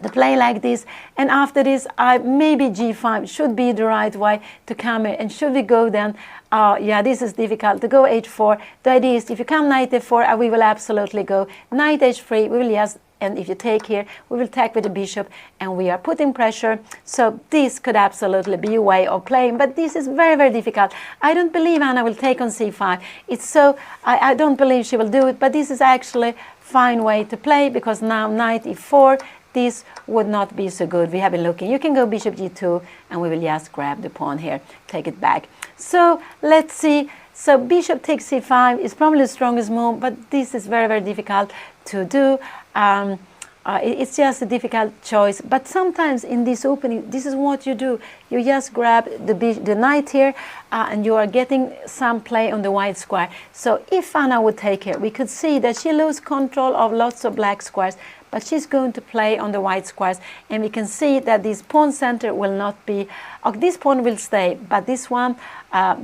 to play like this, and after this maybe g5 should be the right way to come in. And should we go then, yeah, this is difficult, to go h4. The idea is if you come knight f4, we will absolutely go knight h3. We will just, and if you take here, we will take with the bishop, and we are putting pressure. So this could absolutely be a way of playing, but this is very, very difficult. I don't believe Anna will take on c5. It's so, I don't believe she will do it, but this is actually a fine way to play, because now knight e4, this would not be so good. We have been looking. You can go bishop g2, and we will just grab the pawn here, take it back. So let's see. So bishop takes c5 is probably the strongest move, but this is very, very difficult to do. It's just a difficult choice. But sometimes in this opening, this is what you do. You just grab the knight here, and you are getting some play on the white square. So if Anna would take here, we could see that she loses control of lots of black squares, but she's going to play on the white squares, and we can see that this pawn center will not be, this pawn will stay, but this one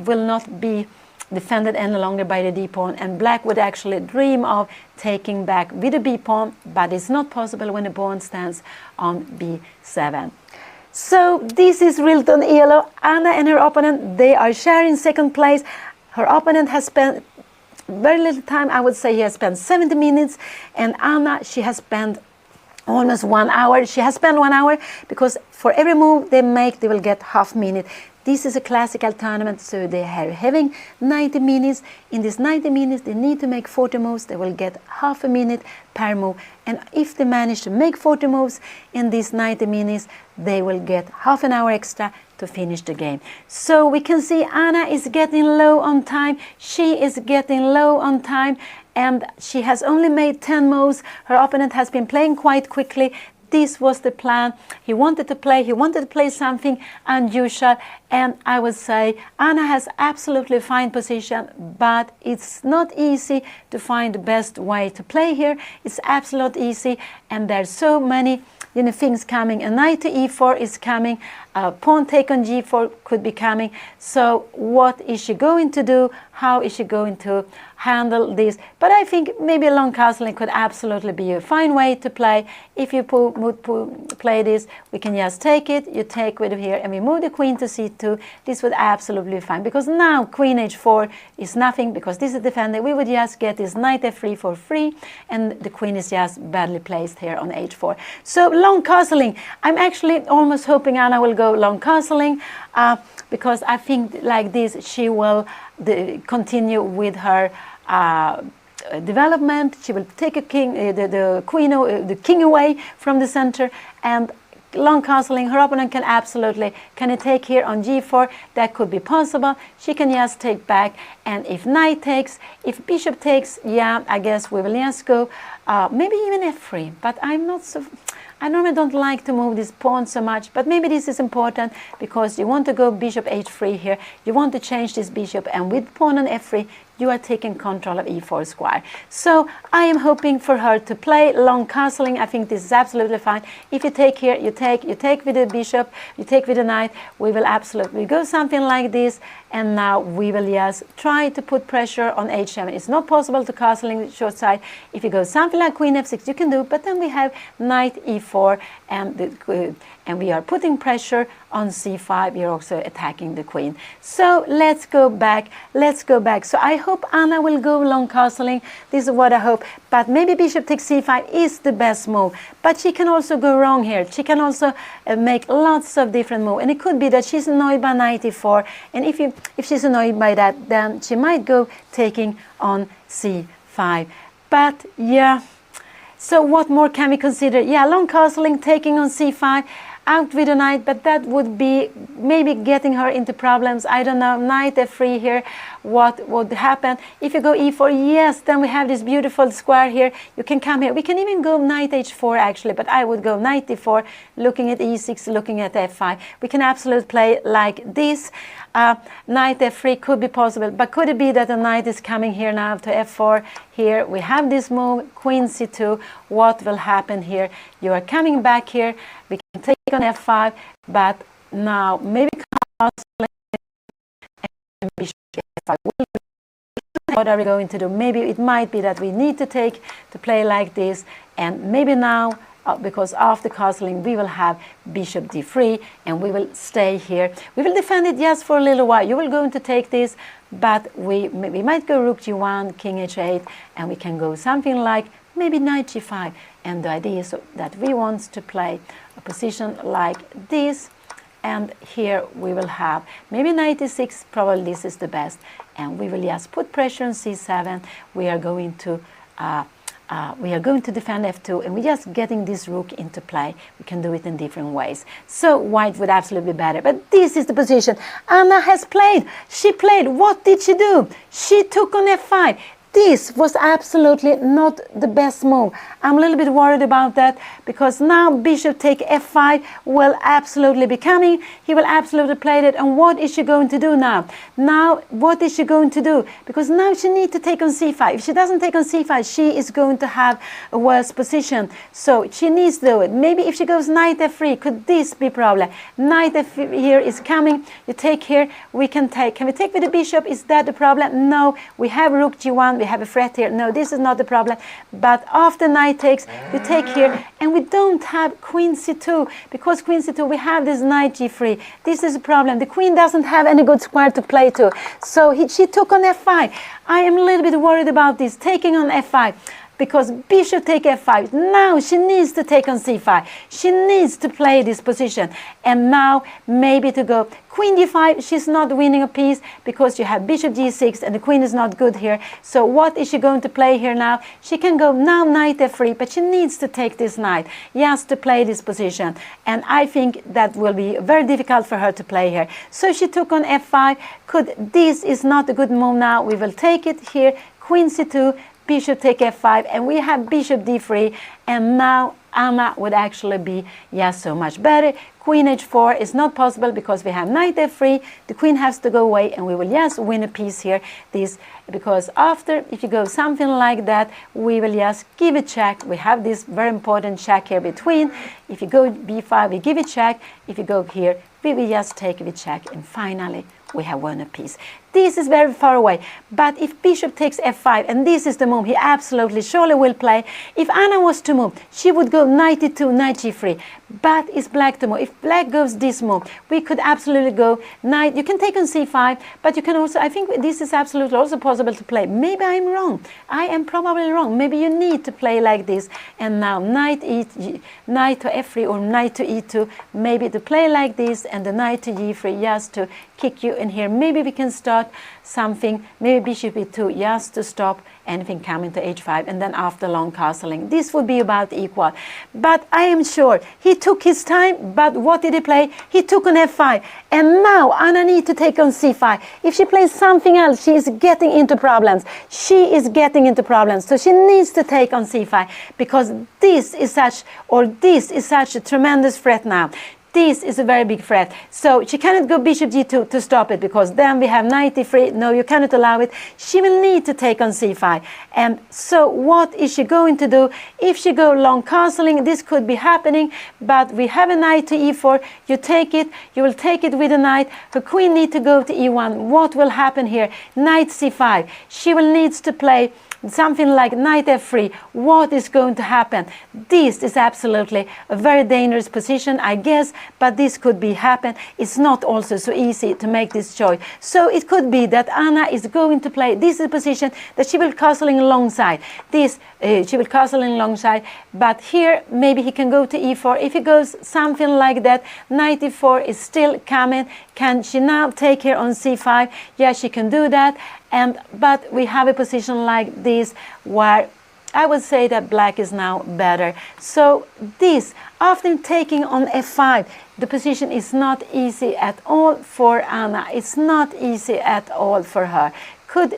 will not be defended any longer by the d pawn, and black would actually dream of taking back with the b pawn, but it's not possible when the pawn stands on b7. So this is Rilton Elo. Anna and her opponent, they are sharing second place. Her opponent has spent very little time. I would say he has spent 70 minutes, and Anna, she has spent almost 1 hour. She has spent 1 hour because for every move they make, they will get half minute. This is a classical tournament, so they are having 90 minutes. In this 90 minutes, they need to make 40 moves. They will get half a minute per move. And if they manage to make 40 moves in these 90 minutes, they will get half an hour extra to finish the game. So we can see Anna is getting low on time. She is getting low on time, and she has only made 10 moves. Her opponent has been playing quite quickly. This was the plan. He wanted to play something unusual, and I would say Anna has absolutely fine position, but it's not easy to find the best way to play here. It's absolutely easy, and there's so many things coming. A knight to e4 is coming. Pawn take on g4 could be coming. So what is she going to do? How is she going to handle this? But I think maybe long castling could absolutely be a fine way to play. If you play this, we can just take it. You take with here, and we move the queen to c2. This would absolutely be fine, because now queen h4 is nothing, because this is defended. We would just get this knight f3 for free, and the queen is just badly placed here on h4. So long castling. I'm actually almost hoping Anna will go long castling, because I think like this she will continue with her development. She will take a king, the king away from the center, and long castling. Her opponent can absolutely, can he take here on g4? That could be possible. She can just take back, and if knight takes, if bishop takes, yeah, I guess we will just go maybe even f3, but I'm not so. I normally don't like to move this pawn so much, but maybe this is important because you want to go bishop h3 here. You want to change this bishop, and with pawn on f3, you are taking control of e4 square. So I am hoping for her to play long castling. I think this is absolutely fine. If you take here, you take with the bishop, you take with the knight, we will absolutely go something like this, and now we will just try to put pressure on h7. It's not possible to castling the short side. If you go something like queen f6, you can do, but then we have knight e4, and we are putting pressure on c5. You're also attacking the queen. So let's go back. Let's go back. So I hope Anna will go long castling. This is what I hope. But maybe bishop takes c5 is the best move. But she can also go wrong here. She can also make lots of different moves. And it could be that she's annoyed by knight e4. And if she's annoyed by that, then she might go taking on c5. But yeah. So what more can we consider? Yeah, long castling, taking on c5, out with a knight, but that would be maybe getting her into problems. I don't know, knight f3 here what would happen. If you go e4, yes, then we have this beautiful square here. You can come here. We can even go knight h4 actually, but I would go knight d4, looking at e6, looking at f5. We can absolutely play like this. Knight f3 could be possible, but could it be that the knight is coming here now to f4? Here we have this move, queen c2. What will happen here? You are coming back here. We can take on f5, but now maybe castling and bishop f5. What are we going to do? Maybe it might be that we need to play like this, and maybe now, because after castling we will have bishop d3 and we will stay here. We will defend it just for a little while. You will going to take this, but we might go rook g1, king h8, and we can go something like maybe knight g5. And the idea is that we want to play a position like this, and here we will have maybe knight e6, probably this is the best, and we will just put pressure on c7. We are going to defend f2, and we're just getting this rook into play. We can do it in different ways. So white would absolutely be better, but this is the position Anna has played. She played. What did she do? She took on f5. This was absolutely not the best move. I'm a little bit worried about that, because now bishop take f5 will absolutely be coming. He will absolutely play that. And what is she going to do now? Now, what is she going to do? Because now she needs to take on c5. If she doesn't take on c5, she is going to have a worse position. So she needs to do it. Maybe if she goes knight f3, could this be a problem? Knight f3 here is coming. You take here. We can take. Can we take with the bishop? Is that the problem? No. We have rook g1. We have a threat here. No, this is not the problem. But after knight takes, you take here, and we don't have queen c2, because queen c2 we have this knight g3. This is a problem. The queen doesn't have any good square to play to. So she took on f5. I am a little bit worried about this, taking on f5. Because bishop take f5. Now she needs to take on c5. She needs to play this position. And now maybe to go queen d5. She's not winning a piece, because you have bishop g6 and the queen is not good here. So what is she going to play here now? She can go now knight f3, but she needs to take this knight just to play this position. And I think that will be very difficult for her to play here. So she took on f5. This is not a good move now. We will take it here. Queen c2. Bishop take f5, and we have bishop d3, and now Anna would actually be so much better. Queen h4 is not possible because we have knight f3. The queen has to go away, and we will just win a piece here. Because after, if you go something like that, we will just give a check. We have this very important check here between. If you go b5, we give a check. If you go here, we will just take the check, and finally we have won a piece. This is very far away, but if bishop takes f5, and this is the move he absolutely surely will play. If Anna was to move, she would go knight e2, knight g3, but it's black to move. If black goes this move, we could absolutely go knight. You can take on c5, but you can also, I think this is absolutely also possible to play. Maybe I'm wrong. I am probably wrong. Maybe you need to play like this, and now knight to f3 or knight to e2, maybe to play like this, and the knight to g3 just to kick you in here. Maybe we can start something, maybe bishop e2 just to stop anything coming to h5, and then after long castling this would be about equal. But I am sure he took his time. But what did he play? He took on f5, and now Anna needs to take on c5. If she plays something else, she is getting into problems. She is getting into problems. So she needs to take on c5, because this is such a tremendous threat now. This is a very big threat. So she cannot go bishop g2 to stop it, because then we have knight e3. No, you cannot allow it. She will need to take on c5. And so what is she going to do? If she go long castling, this could be happening, but we have a knight to e4. You take it. You will take it with a knight. Her queen needs to go to e1. What will happen here? Knight c5. She will need to play something like knight f3. What is going to happen? This is absolutely a very dangerous position, I guess, but this could be happen. It's not also so easy to make this choice. So it could be that Anna is going to play this is a position that she will castling alongside. She will castling alongside, but here maybe he can go to e4. If he goes something like that, knight e4 is still coming. Can she now take here on c5? Yeah, she can do that. But we have a position like this where I would say that black is now better. So this, after taking on f5, the position is not easy at all for Anna. It's not easy at all for her.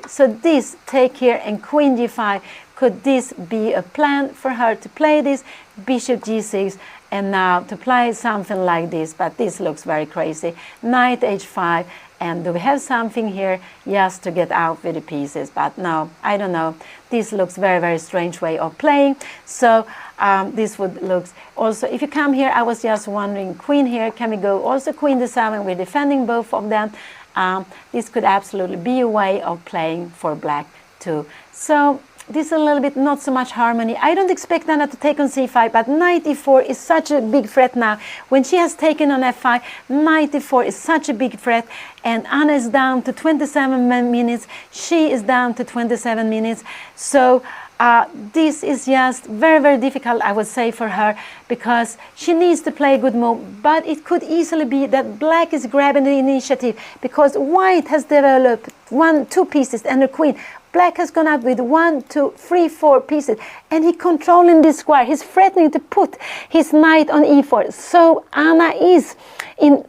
So this take here and queen g5, could this be a plan for her to play this bishop g6 and now to play something like this? But this looks very crazy. Knight h5, and do we have something here just to get out with the pieces? But no, I don't know. This looks very, very strange way of playing. So this would look also, if you come here, I was just wondering, queen here, can we go also queen d7? We're defending both of them. This could absolutely be a way of playing for black too. So this is a little bit not so much harmony. I don't expect Anna to take on c5, but knight e4 is such a big threat now. When she has taken on f5, knight e4 is such a big threat, and Anna is down to 27 minutes. She is down to 27 minutes. So this is just very, very difficult, I would say, for her, because she needs to play a good move. But it could easily be that black is grabbing the initiative, because white has developed 2 pieces and a queen. Black has gone up with 1, 2, 3, 4 pieces, and he's controlling this square. He's threatening to put his knight on e4. So Anna is in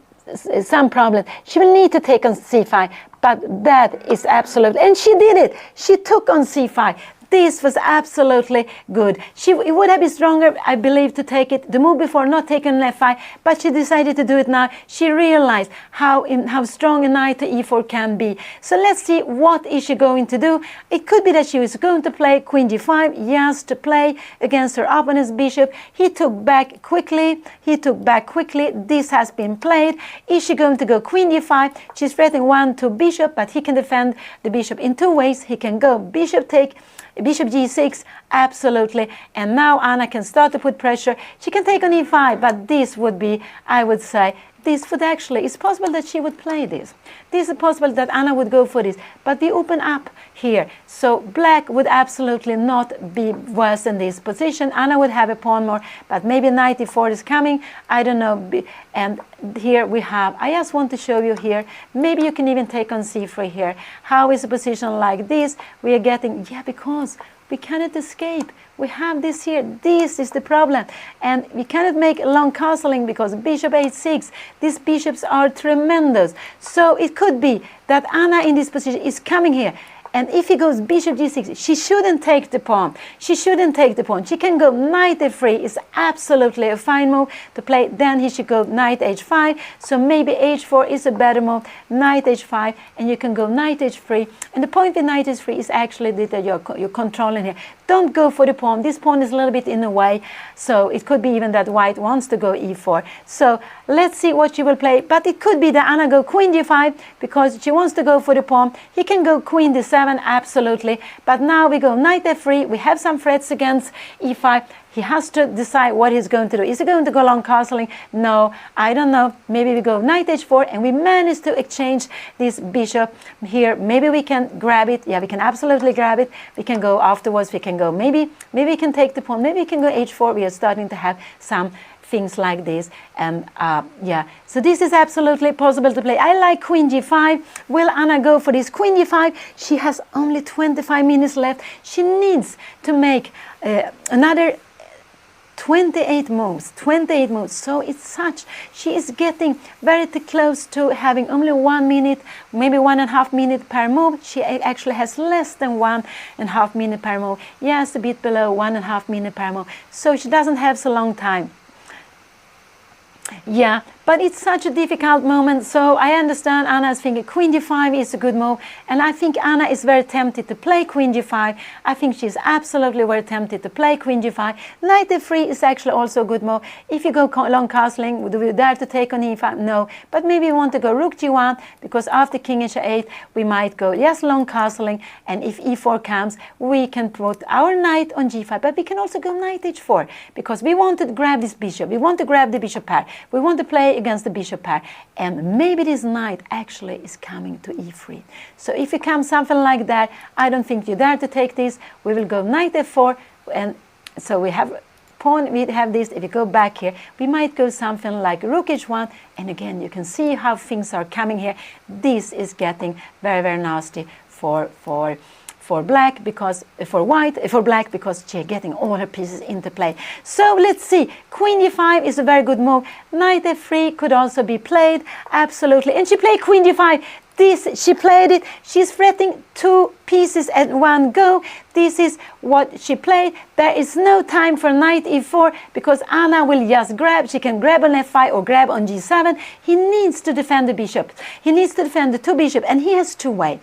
some problem. She will need to take on c5, but that is absolute. And she did it. She took on c5. This was absolutely good. It would have been stronger, I believe, to take it the move before, not taking f5, but she decided to do it now. She realized how strong a knight to e4 can be. So let's see, what is she going to do? It could be that she was going to play queen g5, yes, to play against her opponent's bishop. He took back quickly. This has been played. Is she going to go queen d5? She's threatening 1, 2 bishop, but he can defend the bishop in 2 ways. He can go bishop take, bishop g6, absolutely. And now Anna can start to put pressure. She can take on e5, but this would be, I would say, this would actually, it's possible that she would play this. This is possible that Anna would go for this, but we open up here. So black would absolutely not be worse than this position. Anna would have a pawn more, but maybe knight e4 is coming. I don't know. And here we have, I just want to show you here, maybe you can even take on c3 here. How is a position like this? We are getting, yeah, because we cannot escape. We have this here. This is the problem. And we cannot make long castling because bishop h6. These bishops are tremendous. So it could be that Anna in this position is coming here. And if he goes bishop g6, she shouldn't take the pawn. She can go knight f3. It's absolutely a fine move to play. Then he should go knight h5. So maybe h4 is a better move. Knight h5, and you can go knight h3. And the point with knight h3 is actually that you're controlling here. Don't go for the pawn. This pawn is a little bit in the way. So it could be even that white wants to go e4. So let's see what she will play. But it could be that Anna go queen d5 because she wants to go for the pawn. He can go queen d7, absolutely. But now we go knight f3. We have some threats against e5. He has to decide what he's going to do. Is he going to go long castling? No, I don't know. Maybe we go knight h4 and we manage to exchange this bishop here. Maybe we can grab it. Yeah, we can absolutely grab it. We can go afterwards. We can go maybe we can take the pawn. Maybe we can go h4. We are starting to have some things like this. And yeah, so this is absolutely possible to play. I like queen g5. Will Anna go for this queen g5? She has only 25 minutes left. She needs to make another 28 moves. So it's such, she is getting very close to having only 1 minute, maybe 1.5 minutes per move. She actually has less than 1.5 minutes per move. Yes, a bit below 1.5 minutes per move. So she doesn't have so long time. Yeah, but it's such a difficult moment, so I understand Anna is thinking queen d5 is a good move, and I think Anna is very tempted to play queen d5. I think she's absolutely very tempted to play queen d5. Knight f3 is actually also a good move. If you go long castling, do we dare to take on e5? No, but maybe you want to go rook g1, because after king h8 we might go yes long castling, and if e4 comes we can put our knight on g5, but we can also go knight h4, because we want to grab this bishop, we want to grab the bishop pair, we want to play against the bishop pair, and maybe this knight actually is coming to e3. So if it comes something like that, I don't think you dare to take this. We will go knight f4, and so we have pawn, we have this. If we go back here, we might go something like rook h1, and again you can see how things are coming here. This is getting very, very nasty for for black because for black because she's getting all her pieces into play. So let's see. Queen d5 is a very good move. Knight f3 could also be played, absolutely. And she played queen d5. She played it. She's threatening 2 pieces at one go. This is what she played. There is no time for knight e4 because Anna will just grab. She can grab on f5 or grab on g7. He needs to defend the bishop. He needs to defend the 2 bishops, and he has 2 ways.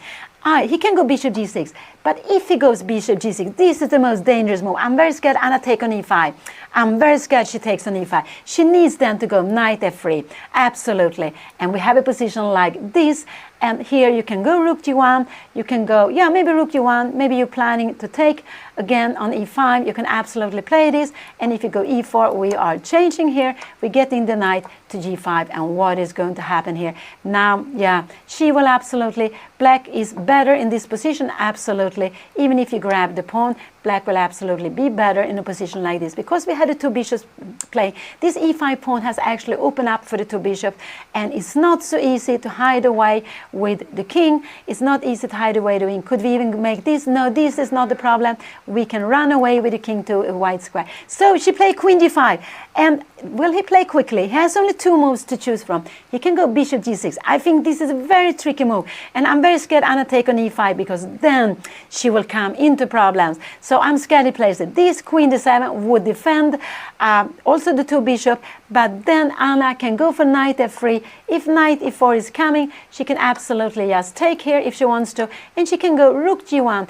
He can go bishop g6, but if he goes bishop g6, this is the most dangerous move. I'm very scared Anna take on e5. I'm very scared she takes on e5. She needs then to go knight f3, absolutely. And we have a position like this, and here you can go rook g1, you can go, yeah, maybe rook g1, maybe you're planning to take again on e5, you can absolutely play this, and if you go e4, we are changing here, we're getting the knight to g5, and what is going to happen here? Now, yeah, she will absolutely, black is better in this position, absolutely, even if you grab the pawn, black will absolutely be better in a position like this because we had the 2 bishops play. This e5 pawn has actually opened up for the 2 bishops, and it's not so easy to hide away with the king. It's not easy to hide away the king. Could we even make this? No, this is not the problem. We can run away with the king to a white square. So she played queen d5, and will he play quickly? He has only 2 moves to choose from. He can go bishop g6. I think this is a very tricky move, and I'm very scared Anna take on e5 because then she will come into problems. So I'm scared he plays it. This queen d7 would defend also the 2 bishops, but then Anna can go for knight f3. If knight e4 is coming, she can absolutely just take here if she wants to, and she can go rook g1,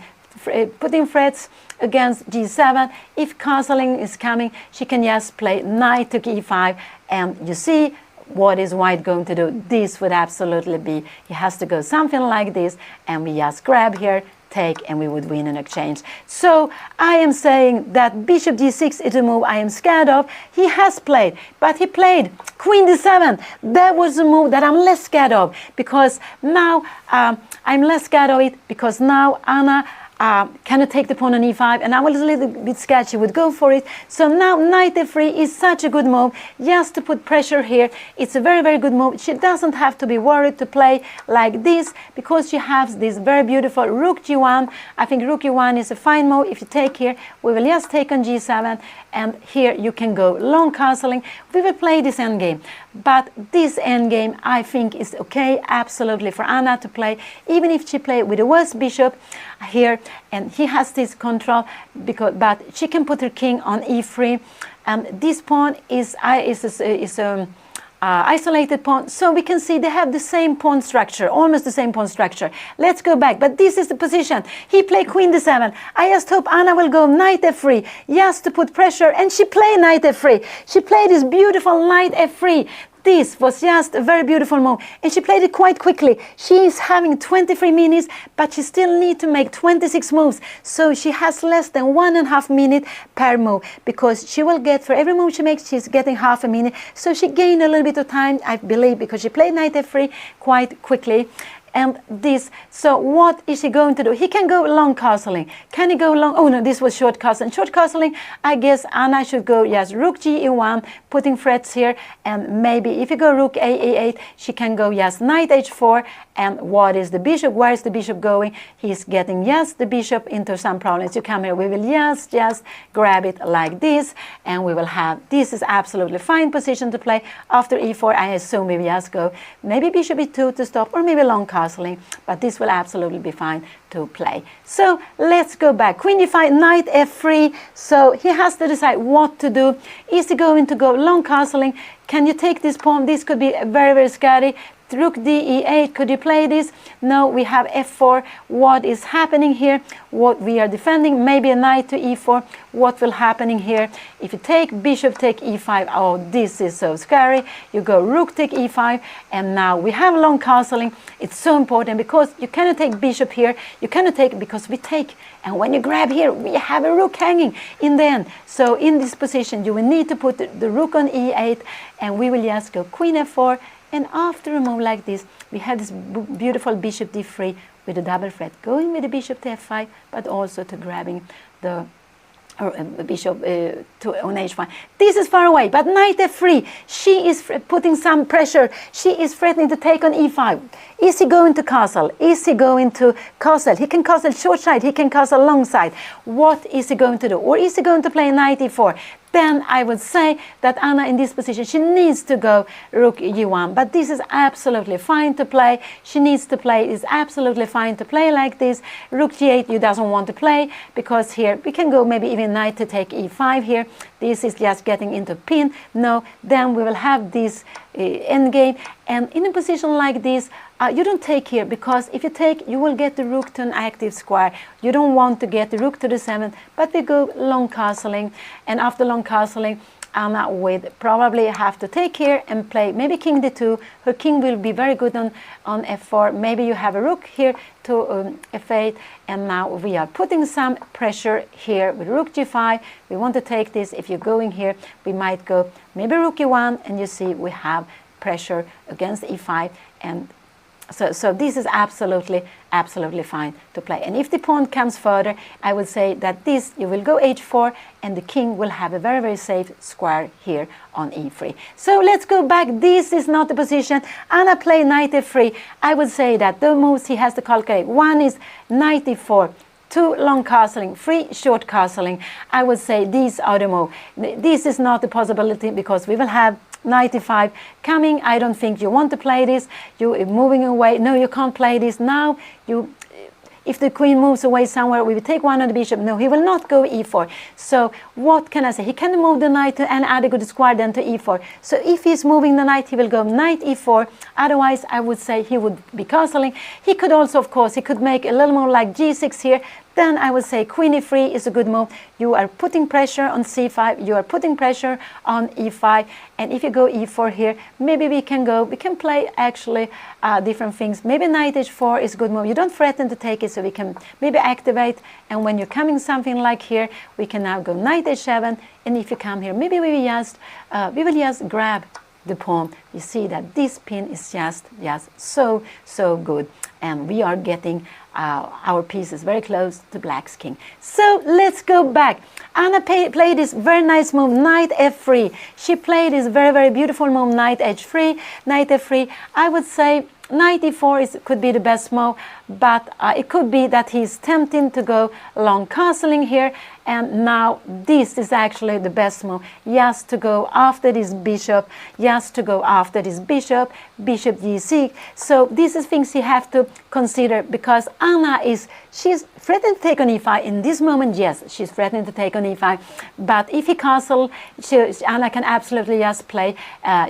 putting threats against g7. If castling is coming, she can just play knight to e5, and you see what is white going to do? This would absolutely be, he has to go something like this, and we just grab here, take, and we would win in exchange. So I am saying that bishop g6 is a move I am scared of. He has played, but he played queen d7. That was a move that I'm less scared of, because now I'm less scared of it because now Anna cannot take the pawn on e5, and I was a little bit scared she would go for it. So now knight f3 is such a good move just to put pressure here. It's a very, very good move. She doesn't have to be worried to play like this because she has this very beautiful rook g1. I think rook g1 is a fine move. If you take here, we will just take on g7, and here you can go long castling. We will play this endgame, but this endgame I think is okay absolutely for Anna to play, even if she play with the worst bishop here, and he has this control but she can put her king on e3, and this pawn is isolated pawn, so we can see they have the same pawn structure, almost the same pawn structure. Let's go back, but this is the position. He played queen d7. I just hope Anna will go knight f3 just to put pressure, and she played knight f3. She played this beautiful knight f3. This was just a very beautiful move, and she played it quite quickly. She is having 23 minutes, but she still needs to make 26 moves, so she has less than 1.5 minutes per move, because she will get, for every move she makes, she's getting half a minute, so she gained a little bit of time, I believe, because she played knight f3 quite quickly. And this, so what is he going to do? He can go long castling. Can he go long? Oh no, this was short castling. Short castling, I guess Anna should go, yes, rook g e1, putting threats here, and maybe if you go rook a e8, she can go, yes, knight h4, and what is the bishop? Where is the bishop going? He's getting, yes, the bishop into some problems. You come here, we will just grab it like this, and we will have, this is absolutely fine position to play. After e4, I assume we will just go, maybe bishop e2 to stop, or maybe long castling, but this will absolutely be fine to play. So let's go back. Queen d5, knight f3. So he has to decide what to do. Is he going to go long castling? Can you take this pawn? This could be very, very scary. Rook d e8, could you play this? No, we have f4. What is happening here? What we are defending, maybe a knight to e4. What will happening here? If you take bishop take e5, oh, this is so scary. You go rook take e5, and now we have long castling. It's so important because you cannot take bishop here. You cannot take because we take, and when you grab here, we have a rook hanging in the end. So in this position, you will need to put the rook on e8, and we will just go queen f4. And after a move like this, we have this beautiful bishop d3 with a double threat, going with the bishop to f5, but also to grabbing the or bishop on h5. This is far away, but knight f3, she is putting some pressure. She is threatening to take on e5. Is he going to castle? Is he going to castle? He can castle short side, he can castle long side. What is he going to do? Or is he going to play knight e4? Then I would say that Anna in this position, she needs to go rook e1. But this is absolutely fine to play. She needs to play. It's absolutely fine to play like this. Rook g8 you doesn't want to play, because here we can go maybe even knight to take e5 here. This is just getting into pin. No, then we will have this endgame. And in a position like this, you don't take here, because if you take, you will get the rook to an active square. You don't want to get the rook to the 7th, but we go long castling. And after long castling, Anna would probably have to take here and play maybe king d2. Her king will be very good on f4. Maybe you have a rook here to f8. And now we are putting some pressure here with rook g5. We want to take this. If you're going here, we might go maybe rook e1. And you see we have pressure against e5. And so this is absolutely fine to play. And if the pawn comes further, I would say that this, you will go h4, and the king will have a very, very safe square here on e3. So let's go back. This is not the position. Anna play knight f3. I would say that the moves he has to calculate. One is knight e4. 2 long castling, 3 short castling. I would say these are the moves. This is not a possibility, because we will have knight e5 coming. I don't think you want to play this. You moving away. No, you can't play this now. If the queen moves away somewhere, we will take one of the bishop. No, he will not go e4. So what can I say? He can move the knight to an adequate square, then to e4. So if he's moving the knight, he will go knight e4. Otherwise, I would say he would be castling. He could also, of course, he could make a little more like g6 here. Then I would say queen e3 is a good move. You are putting pressure on c5. You are putting pressure on e5. And if you go e4 here, maybe we can play actually different things. Maybe knight h4 is a good move. You don't threaten to take it, so we can maybe activate. And when you're coming something like here, we can now go knight h7. And if you come here, maybe we will just grab the pawn. You see that this pin is just so good. And we are getting our pieces very close to black's king. So let's go back. Anna played this very nice move, knight f3. She played this very, very beautiful move, knight h3, knight f3. I would say knight e4 could be the best move, but it could be that he's tempting to go long castling here. And now this is actually the best move, just to go after this bishop, bishop g6. So these are things you have to consider, because Anna she's threatening to take on e5. In this moment, yes, she's threatening to take on e5. But if he castle, Anna can absolutely just play.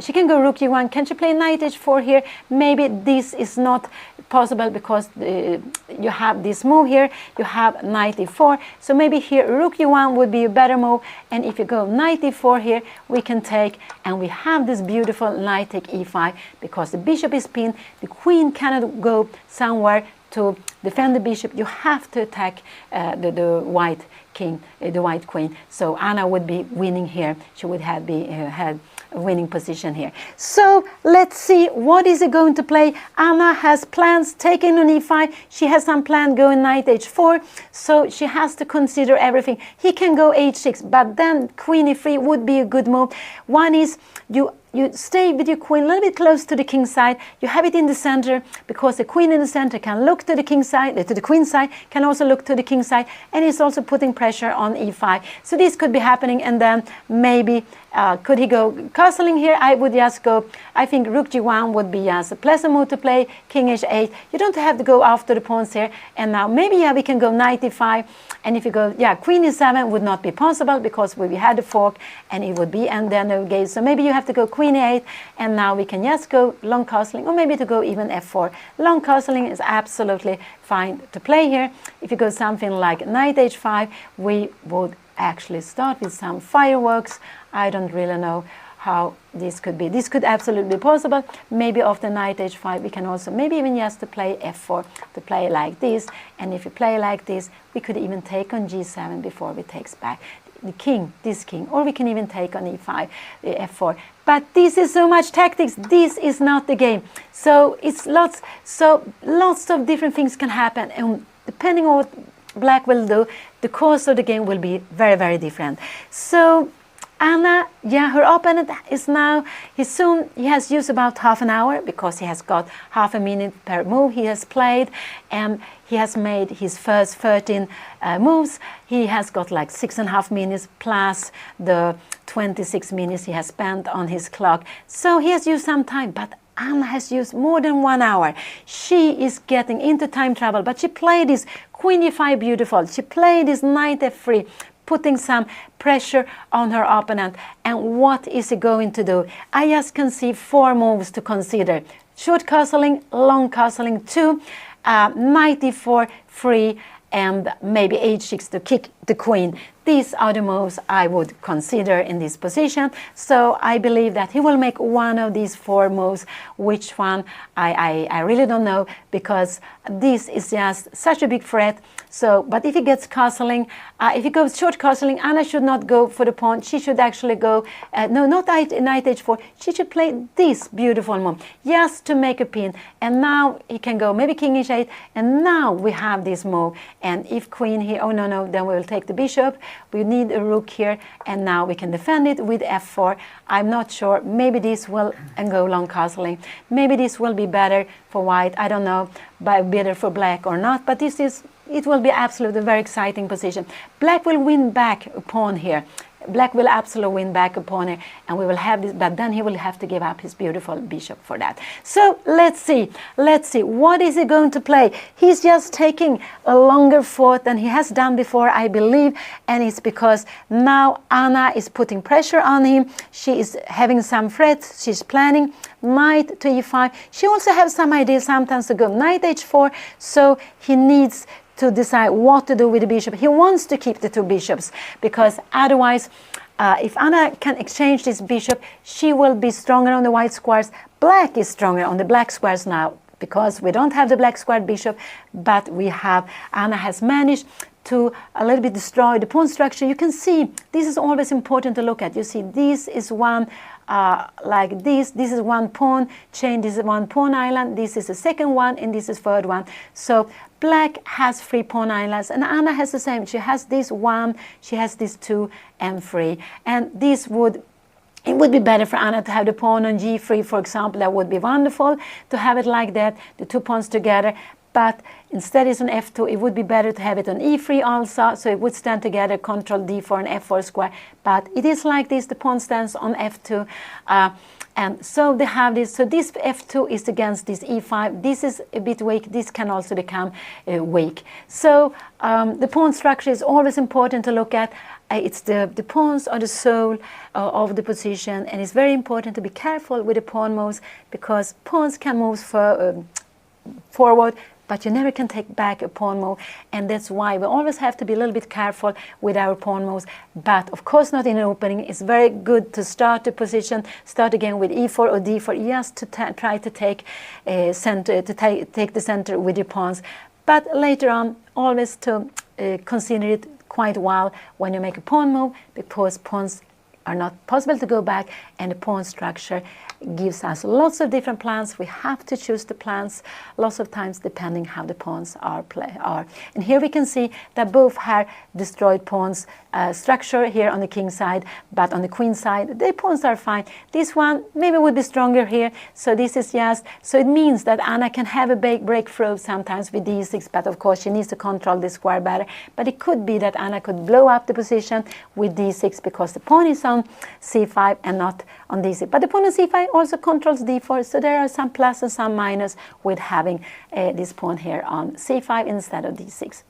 She can go rook e1. Can she play knight h4 here? Maybe this is not possible, because you have this move here. You have knight e4. So maybe here rook e1 would be a better move. And if you go knight e4 here, we can take, and we have this beautiful knight take e5, because the bishop is pinned. The queen cannot go somewhere to defend the bishop. You have to attack the white king, the white queen. So Anna would be winning here. She would have had a winning position here. So let's see, what is he going to play? Anna has plans taking on e5. She has some plan going knight h4. So she has to consider everything. He can go h6, but then queen e3 would be a good move. One is you stay with your queen a little bit close to the king side. You have it in the center, because the queen in the center can look to the king side, to the queen side, can also look to the king side, and it's also putting pressure on e5. So this could be happening, and then maybe could he go castling here? I would just go, I think rook g1 would be just a pleasant move to play, king h8. You don't have to go after the pawns here. And now maybe we can go knight e5. And if you go, queen e7 would not be possible, because we had a fork, and it would be, and then no game. So maybe you have to go queen e8, and now we can just go long castling, or maybe to go even f4. Long castling is absolutely fine to play here. If you go something like knight h5, we would actually start with some fireworks. I don't really know how this could be. This could absolutely be possible. Maybe after knight h5, we can also maybe even just to play f4, to play like this. And if you play like this, we could even take on g7 before we takes back the king, this king, or we can even take on e5, f4. But this is so much tactics. This is not the game. So it's lots of different things can happen, and depending on black will do, the course of the game will be very, very different. So Anna, yeah, her opponent is now, he has used about half an hour because he has got half a minute per move he has played, and he has made his first 13 moves. He has got like 6.5 minutes plus the 26 minutes he has spent on his clock. So he has used some time, but Anna has used more than 1 hour. She is getting into time travel, but she played this Queen e5 beautiful. She played this Knight f3, putting some pressure on her opponent. And what is he going to do? I just can see 4 moves to consider. Short castling, long castling 2, Knight e4, 3, and maybe h6 to kick the queen. These are the moves I would consider in this position. So I believe that he will make one of these 4 moves. Which one, I really don't know, because this is just such a big threat. So, but if he gets castling, if he goes short castling, Anna should not go for the pawn. She should actually go, no, not knight h4. She should play this beautiful move, just to make a pin. And now he can go maybe king h8, and now we have this move. And if queen here, oh no, then we will take the bishop. We need a rook here, and now we can defend it with f4. I'm not sure. Maybe this will go long castling. Maybe this will be better for white. I don't know, but better for black or not. But it will be absolutely a very exciting position. Black will win back a pawn here. Black will absolutely win back a pawn here, and we will have this, but then he will have to give up his beautiful bishop for that. So let's see, what is he going to play? He's just taking a longer thought than he has done before, I believe, and it's because now Anna is putting pressure on him. She is having some threats. She's planning knight to e5. She also has some ideas sometimes to go knight h4, so he needs to decide what to do with the bishop. He wants to keep the 2 bishops, because otherwise, if Anna can exchange this bishop, she will be stronger on the white squares. Black is stronger on the black squares now, because we don't have the black squared bishop, but we have, Anna has managed to a little bit destroy the pawn structure. You can see, this is always important to look at. You see, this is one like this is one pawn chain, this is one pawn island, this is the second one, and this is third one. So black has 3 pawn islands, and Anna has the same. She has this 1, she has this 2 and 3, and this would, it would be better for Anna to have the pawn on g3, for example. That would be wonderful to have it like that, the 2 pawns together. But instead it's on f2. It would be better to have it on e3 also, so it would stand together, control d4 and f4 square. But it is like this, the pawn stands on f2. And so they have this, so this f2 is against this e5. This is a bit weak. This can also become weak. So the pawn structure is always important to look at. It's the pawns are the soul of the position, and it's very important to be careful with the pawn moves, because pawns can move forward, but you never can take back a pawn move, and that's why we always have to be a little bit careful with our pawn moves. But of course not in an opening. It's very good to start the position, start again with e4 or d4, just to try to take center, to take the center with your pawns. But later on, always to consider it quite well when you make a pawn move, because pawns are not possible to go back, and the pawn structure gives us lots of different plans. We have to choose the plans lots of times depending how the pawns are. And here we can see that both have destroyed pawns structure here on the king side, but on the queen side the pawns are fine. This one maybe would be stronger here, so this is just, so it means that Anna can have a big breakthrough sometimes with d6, but of course she needs to control the square better. But it could be that Anna could blow up the position with d6 because the pawn is on c5 and not on d6. But the pawn on c5 also controls d4, so there are some plus and some minus with having this pawn here on c5 instead of d6.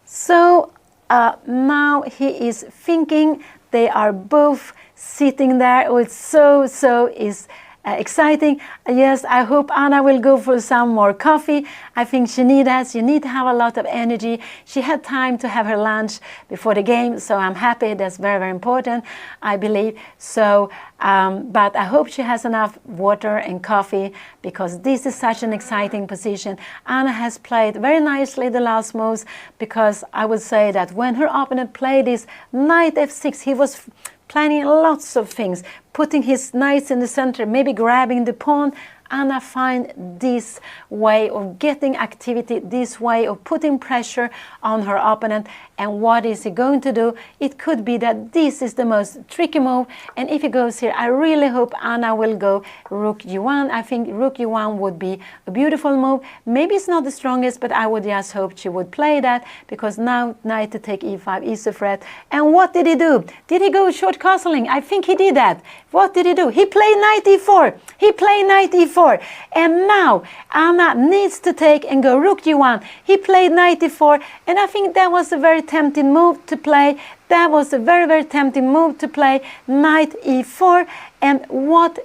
So now he is thinking. They are both sitting there. Oh, it's so is exciting. Yes, I hope Anna will go for some more coffee. I think she needs that. You need to have a lot of energy. She had time to have her lunch before the game, so I'm happy. That's very, very important, I believe. So, but I hope she has enough water and coffee, because this is such an exciting position. Anna has played very nicely the last moves, because I would say that when her opponent played this knight f6, he was planning lots of things, putting his knights in the center, maybe grabbing the pawn. Anna find this way of getting activity, this way of putting pressure on her opponent. And what is he going to do? It could be that this is the most tricky move. And if he goes here, I really hope Anna will go rook g1. I think rook g1 would be a beautiful move. Maybe it's not the strongest, but I would just hope she would play that, because now knight to take e5 is a threat. And what did he do? Did he go short castling? I think he did that. What did he do? He played knight e4. He played knight e4. And now Anna needs to take and go rook g1. He played knight e4. And I think that was a very tempting move to play. That was a very, very tempting move to play knight e4. And what,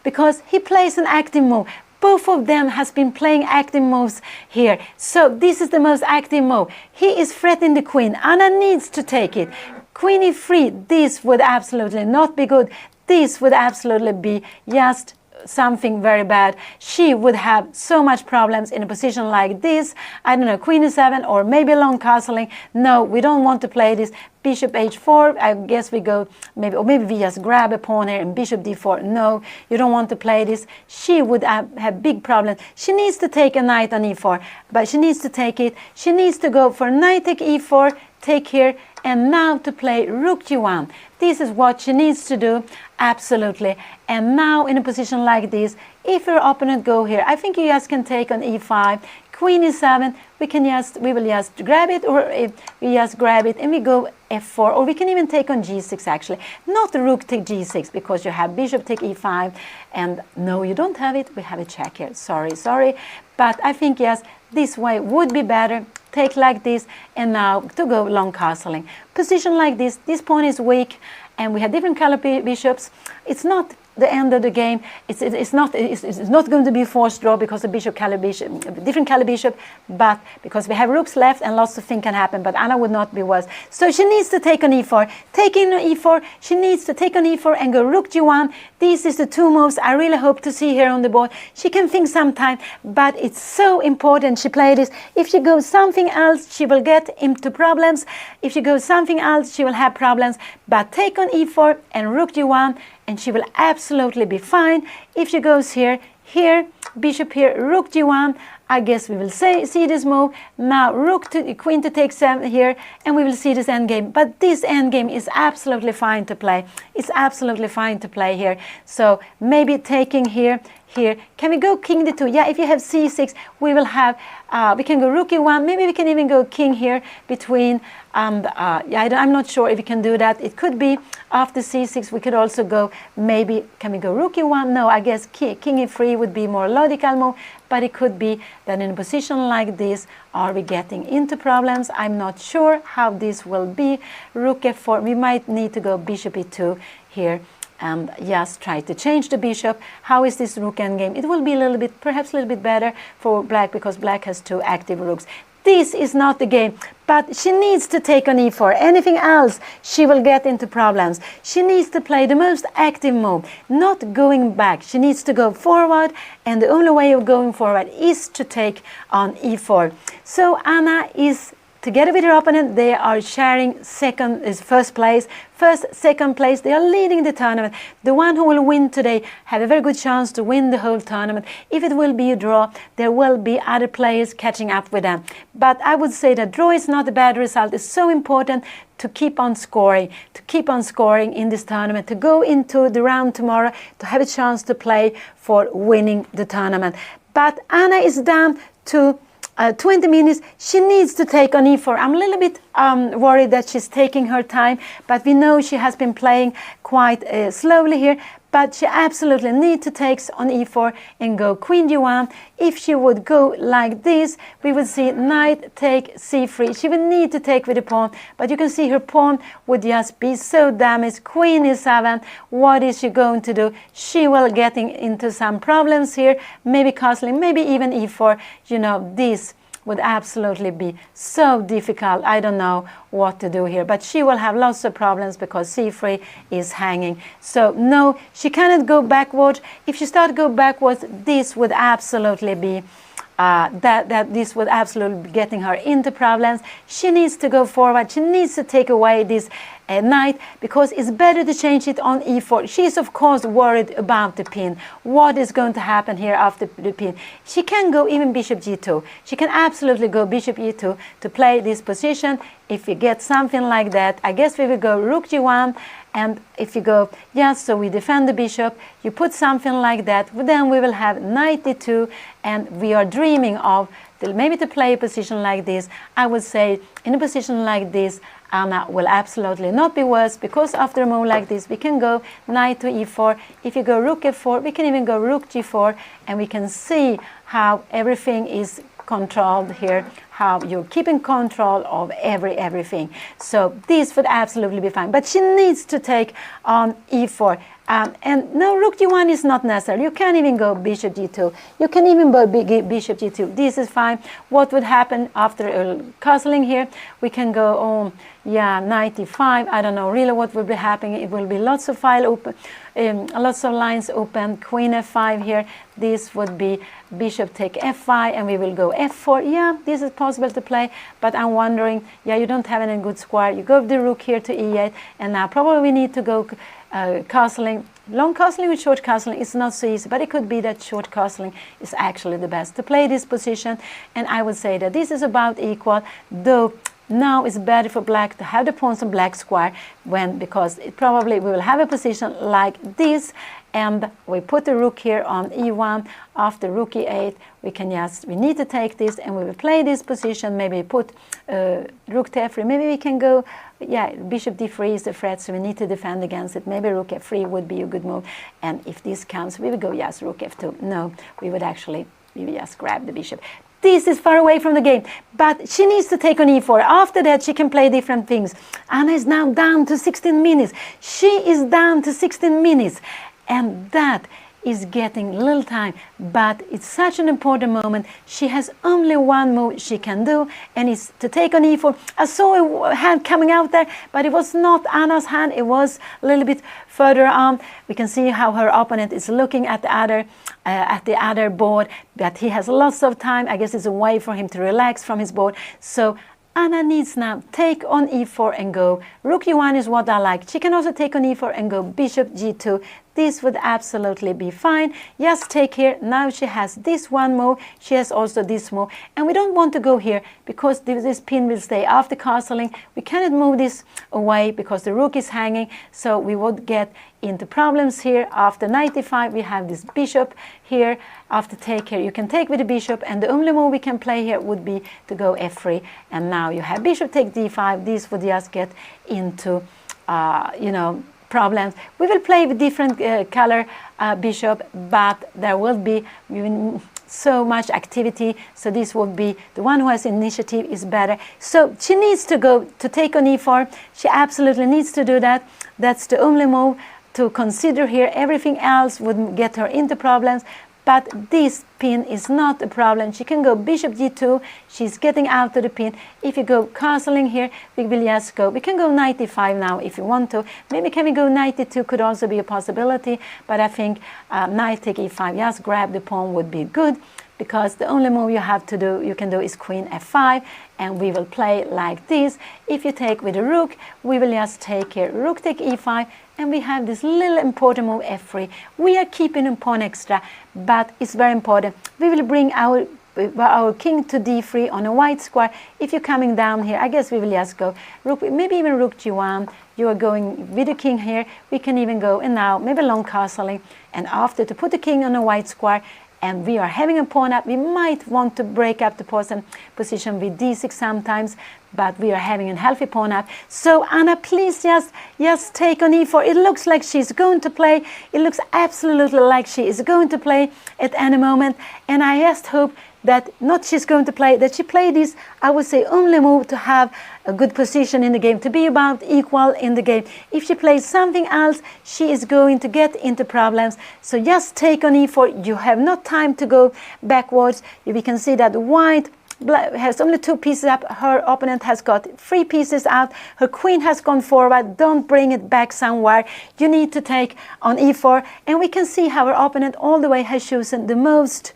because he plays an active move. Both of them has been playing active moves here. So this is the most active move. He is threatening the queen. Anna needs to take it. Queen e3, this would absolutely not be good. This would absolutely be just something very bad. She would have so much problems in a position like this. I don't know, queen e7 or maybe long castling. No, we don't want to play this. Bishop h4, I guess we go maybe, or maybe we just grab a pawn here and bishop d4. No, you don't want to play this. She would have big problems. She needs to take a knight on e4, but she needs to take it. She needs to go for knight take e4, take here, and now to play rook g1. This is what she needs to do, absolutely. And now in a position like this, if your opponent go here, I think you just can take on e5, queen e7, we will just grab it, or if we just grab it and we go f4, or we can even take on g6 actually. Not rook take g6, because you have bishop take e5, and no, you don't have it, we have a check here, sorry. But I think yes, this way would be better. Take like this, and now to go long castling. Position like this pawn is weak, and we have different color bishops. It's not the end of the game. It's not going to be forced draw because the different color bishop, but because we have rooks left and lots of things can happen, but Anna would not be worse. So she needs to take on e4. Taking on e4, she needs to take on e4 and go rook g1. These is the two moves I really hope to see here on the board. She can think sometime, but it's so important she play this. If she goes something else, she will get into problems. If she goes something else, she will have problems. But take on e4 and rook g1, and she will absolutely be fine. If she goes here, bishop here, rook g1, I guess we will see this move. Now rook to queen to take 7 here, and we will see this endgame. But this endgame is absolutely fine to play. It's absolutely fine to play here. So maybe taking here. Can we go king d2? Yeah, if you have c6, we will have, we can go rook e1. Maybe we can even go king here between, yeah, I'm not sure if we can do that. It could be after c6, we could also go, maybe, can we go rook e1? No, I guess king e3 would be more logical move, but it could be that in a position like this, are we getting into problems? I'm not sure how this will be. Rook f4, we might need to go bishop e2 here. And just try to change the bishop. How is this rook endgame? It will be a little bit, perhaps a little bit better for black, because black has 2 active rooks. This is not the game, but she needs to take on e4. Anything else, she will get into problems. She needs to play the most active move, not going back. She needs to go forward, and the only way of going forward is to take on e4. So Anna is, together with her opponent, they are sharing first place. Second place, they are leading the tournament. The one who will win today have a very good chance to win the whole tournament. If it will be a draw, there will be other players catching up with them. But I would say that draw is not a bad result. It's so important to keep on scoring, in this tournament, to go into the round tomorrow, to have a chance to play for winning the tournament. But Anna is down to 20 minutes. She needs to take on e4. I'm a little bit worried that she's taking her time, but we know she has been playing quite slowly here. But she absolutely needs to take on e4 and go queen d1. If she would go like this, we would see knight take c3. She would need to take with the pawn, but you can see her pawn would just be so damaged. Queen e7, what is she going to do? She will getting into some problems here, maybe castling, maybe even e4. You know, this would absolutely be so difficult. I don't know what to do here, but she will have lots of problems because c3 is hanging. So no, she cannot go backwards. If she starts to go backwards, this would absolutely be this would absolutely be getting her into problems. She needs to go forward. She needs to take away this knight, because it's better to change it on e4. She's of course worried about the pin. What is going to happen here after the pin? She can go even bishop g2. She can absolutely go bishop e2 to play this position. If you get something like that, I guess we will go rook g1. And if you go, yes, so we defend the bishop, you put something like that, then we will have knight d2, and we are dreaming of maybe to play a position like this. I would say in a position like this, Anna will absolutely not be worse, because after a move like this, we can go knight to e4. If you go rook f4, we can even go rook g4, and we can see how everything is controlled here, how you're keeping control of everything. So this would absolutely be fine. But she needs to take on e4. And no, rook g1 is not necessary. You can even go bishop g2. You can even go bishop g2. This is fine. What would happen after castling here? We can go on, yeah, knight e5. I don't know really what will be happening. It will be lots of file open, lots of lines open. Queen f5 here. This would be bishop take f5, and we will go f4. Yeah, this is possible to play, but I'm wondering, yeah, you don't have any good square. You go the rook here to e8, and now probably we need to go castling. Long castling with short castling is not so easy, but it could be that short castling is actually the best to play this position. And I would say that this is about equal, though now it's better for black to have the pawns on black square, because it probably we will have a position like this, and we put the rook here on e1. After rook e8, we need to take this, and we will play this position. Maybe put rook to f3. Maybe we can go, yeah, bishop d3 is the threat, so we need to defend against it. Maybe rook f3 would be a good move. And if this comes, we would go, yes, rook f2. No, we would just grab the bishop. This is far away from the game, but she needs to take on e4. After that, she can play different things. Anna is now down to 16 minutes. She is down to 16 minutes, and that is getting little time, but it's such an important moment. She has only one move she can do, and it's to take on e4. I saw a hand coming out there, but it was not Anna's hand. It was a little bit further on. We can see how her opponent is looking at the other board, but he has lots of time. I guess it's a way for him to relax from his board. So Anna needs now take on e4 and go. Rook e1 is what I like. She can also take on e4 and go bishop g2. This would absolutely be fine. Just take here. Now she has this one move. She has also this move. And we don't want to go here because this pin will stay after castling. We cannot move this away because the rook is hanging. So we would get into problems here. After knight e5, we have this bishop here. After take here, you can take with the bishop. And the only move we can play here would be to go f3. And now you have bishop take d5. This would just get into, problems. We will play with different color bishop, but there will be so much activity, so this will be the one who has initiative is better. So she needs to go to take on e4. She absolutely needs to do that. That's the only move to consider here. Everything else would get her into problems, but this pin is not a problem. She can go bishop g2. She's getting out to the pin. If you go castling here, we will just go. We can go knight e5 now if you want to. Maybe can we go knight e2 could also be a possibility, but I think knight take e5, just grab the pawn would be good, because the only move you can do is queen f5, and we will play like this. If you take with a rook, we will just take here rook take e5, and we have this little important move f3. We are keeping a pawn extra, but it's very important. We will bring our king to d3 on a white square. If you're coming down here, I guess we will just go rook, maybe even rook g1. You are going with the king here. We can even go, and now maybe long castling, and after to put the king on a white square, and we are having a pawn up. We might want to break up the position with d6 sometimes, but we are having a healthy pawn up. So Anna, please just take on e4. It looks like she's going to play. It looks absolutely like she is going to play at any moment, and I just hope that not she's going to play, that she play this, I would say, only move to have a good position in the game, to be about equal in the game. If she plays something else, she is going to get into problems. So just take on e4. You have no time to go backwards. We can see that white has only 2 pieces up. Her opponent has got 3 pieces out. Her queen has gone forward. Don't bring it back somewhere. You need to take on e4. And we can see how her opponent all the way has chosen the most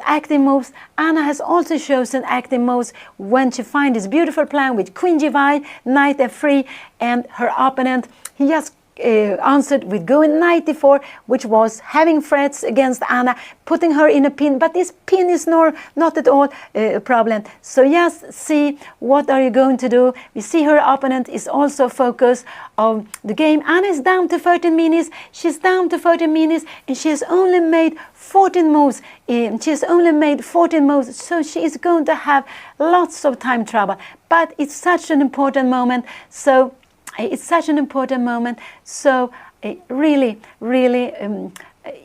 active moves. Anna has also chosen active moves when she finds this beautiful plan with queen g5, knight f3, and her opponent, he just answered with going knight d4, which was having threats against Anna, putting her in a pin, but this pin is not at all a problem. So just see what are you going to do. We see her opponent is also focused on the game. Anna is down to 13 minutes. She's down to 13 minutes, and she has only made 14 moves. So she is going to have lots of time trouble. But it's such an important moment. So really,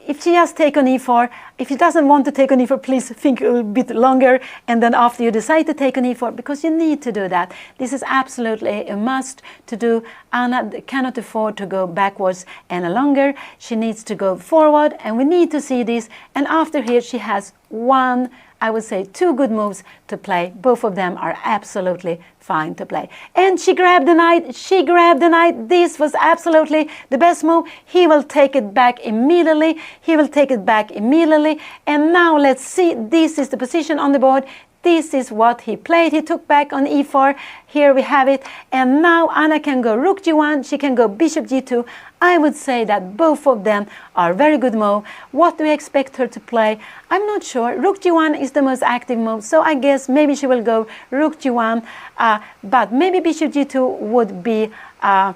if she just take on e4, if she doesn't want to take on e4, please think a bit longer, and then after you decide to take on e4, because you need to do that. This is absolutely a must to do. Anna cannot afford to go backwards any longer. She needs to go forward, and we need to see this. And after here, she has I would say 2 good moves to play. Both of them are absolutely fine to play. And she grabbed the knight. This was absolutely the best move. He will take it back immediately. And now let's see. This is the position on the board. This is what he played. He took back on e4. Here we have it. And now Anna can go rook g1. She can go bishop g2. I would say that both of them are very good move. What do we expect her to play? I'm not sure. Rook g1 is the most active move, so I guess maybe she will go rook g1. But maybe bishop g2 would be a